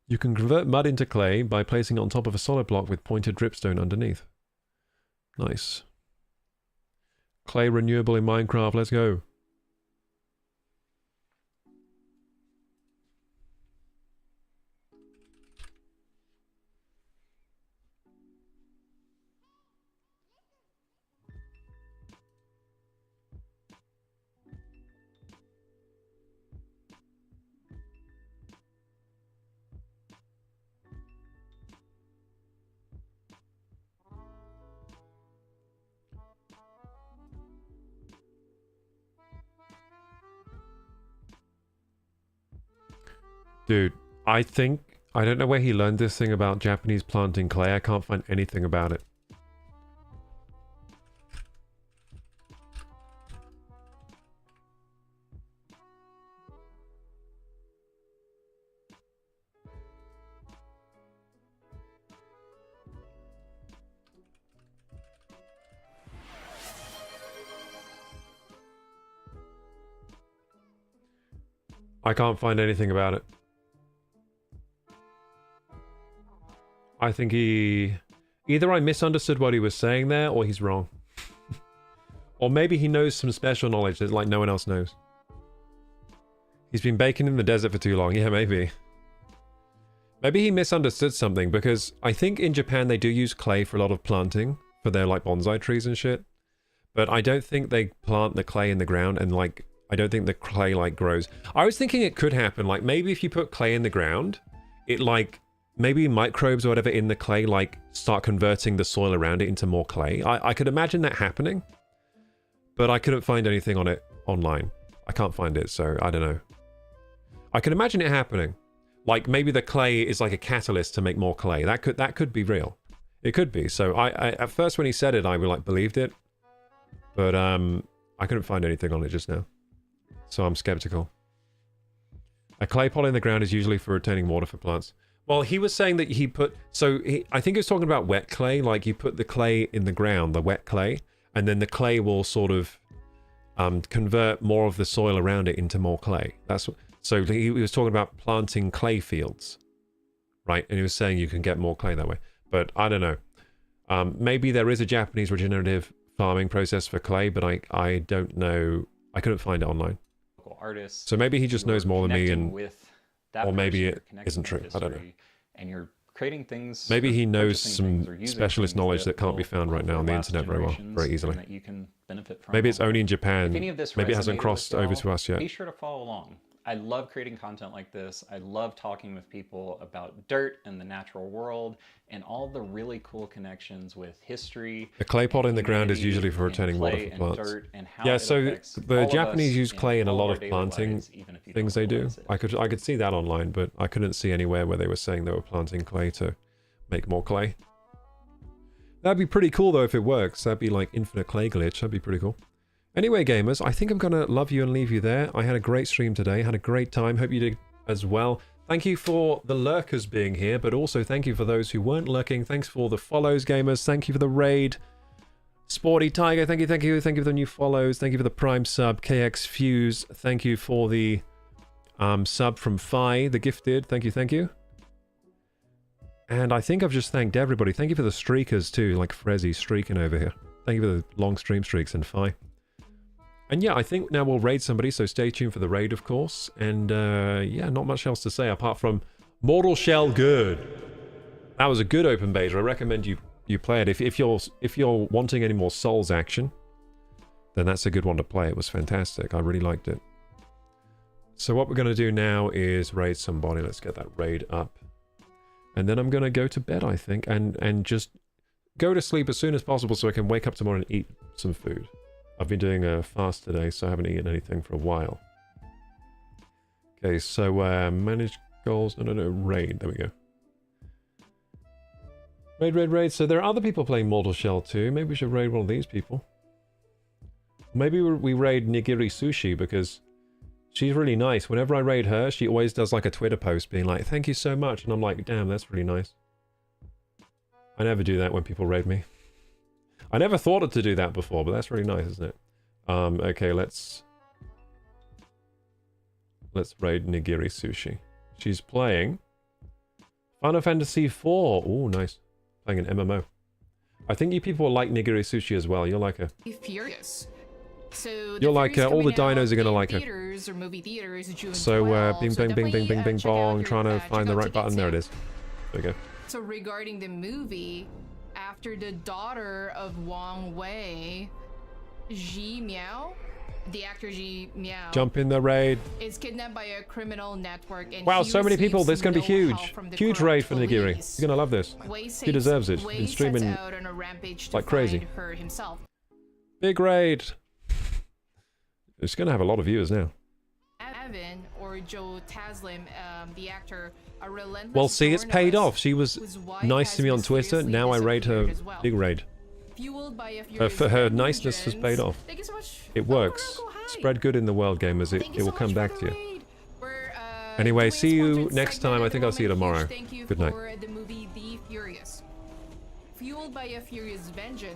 You can convert mud into clay by placing it on top of a solid block with pointed dripstone underneath. Nice. Clay renewable in Minecraft, let's go. Dude, I don't know where he learned this thing about Japanese planting clay. I can't find anything about it. I can't find anything about it. I think either I misunderstood what he was saying there, or he's wrong. Or maybe he knows some special knowledge that like no one else knows. He's been baking in the desert for too long. Yeah, maybe. Maybe he misunderstood something, because I think in Japan they do use clay for a lot of planting, for their like bonsai trees and shit. But I don't think they plant the clay in the ground, and like, I don't think the clay like grows. I was thinking it could happen, like maybe if you put clay in the ground, it like, maybe microbes or whatever in the clay like start converting the soil around it into more clay. I could imagine that happening, but I couldn't find anything on it online. I can't find it, so I don't know. I can imagine it happening. Like maybe the clay is like a catalyst to make more clay. That could be real. It could be. So I at first when he said it, I like believed it, but I couldn't find anything on it just now. So I'm skeptical. A clay pot in the ground is usually for retaining water for plants. Well, he was saying that he put... So, I think he was talking about wet clay. Like, you put the clay in the ground, the wet clay, and then the clay will sort of convert more of the soil around it into more clay. So, he was talking about planting clay fields, right? And he was saying you can get more clay that way. But I don't know. Maybe there is a Japanese regenerative farming process for clay, but I don't know. I couldn't find it online. Artists, so maybe he just knows more than me, and or maybe it isn't true. I don't know. And you're creating things. Maybe he knows some specialist knowledge that can't be found right now on the internet very easily. That you can benefit from. Maybe it's only in Japan. Maybe it hasn't crossed over to us yet. Be sure to follow along. I love creating content like this. I love talking with people about dirt and the natural world and all the really cool connections with history. A clay pot in the ground is usually for retaining water for plants. Yeah, so the Japanese use clay in a lot of planting things they do. I could see that online, but I couldn't see anywhere where they were saying they were planting clay to make more clay. That'd be pretty cool though if it works. That'd be like infinite clay glitch. That'd be pretty cool. Anyway, gamers, I think I'm going to love you and leave you there. I had a great stream today. Had a great time. Hope you did as well. Thank you for the lurkers being here, but also thank you for those who weren't lurking. Thanks for the follows, gamers. Thank you for the raid. Sporty Tiger, thank you. Thank you for the new follows. Thank you for the Prime sub. KX Fuse, thank you for the sub from Phi, the gifted. Thank you. And I think I've just thanked everybody. Thank you for the streakers too, like Frezzy streaking over here. Thank you for the long stream streaks and Phi. And yeah, I think now we'll raid somebody, so stay tuned for the raid, of course. And yeah, not much else to say apart from Mortal Shell good. That was a good open beta. I recommend you play it. If you're wanting any more Souls action, then that's a good one to play. It was fantastic. I really liked it. So what we're going to do now is raid somebody. Let's get that raid up. And then I'm going to go to bed, I think, and just go to sleep as soon as possible so I can wake up tomorrow and eat some food. I've been doing a fast today, so I haven't eaten anything for a while. Okay, so manage goals. No, raid. There we go. Raid. So there are other people playing Mortal Shell too. Maybe we should raid one of these people. Maybe we raid Nigiri Sushi because she's really nice. Whenever I raid her, she always does like a Twitter post being like, thank you so much. And I'm like, damn, that's really nice. I never do that when people raid me. I never thought to do that before, but that's really nice, isn't it? Okay, let's raid Nigiri Sushi. She's playing Final Fantasy IV. Oh, nice. Playing an MMO. I think you people will like Nigiri Sushi as well. You'll like her. Furious. So you'll like her. All the dinos are going to like her. Or movie theaters, June so, 12, bing, so bing, bing, bing, bing, bong. Trying to find the right button. There it is. There we go. So regarding the movie, after the daughter of Wang Wei, Ji Miao, the actor Ji Miao, jump in the raid. Is kidnapped by a criminal network. And wow, so many people. This is going to be huge. Huge raid for Nigiri. You're going to love this. He deserves it. He's been streaming like crazy. Big raid. It's going to have a lot of viewers now. Evan or Joe Taslim, the actor, a relentless well, see, it's paid off. She was nice to me on Twitter. Now I raid her. Well. Big raid. For her niceness has paid off. Thank you so much. It works. Spread good in the world, gamers. It will come back to you. Anyway, see you next time. I think I'll see you tomorrow. Good night. The movie The Furious. Fueled by a furious vengeance.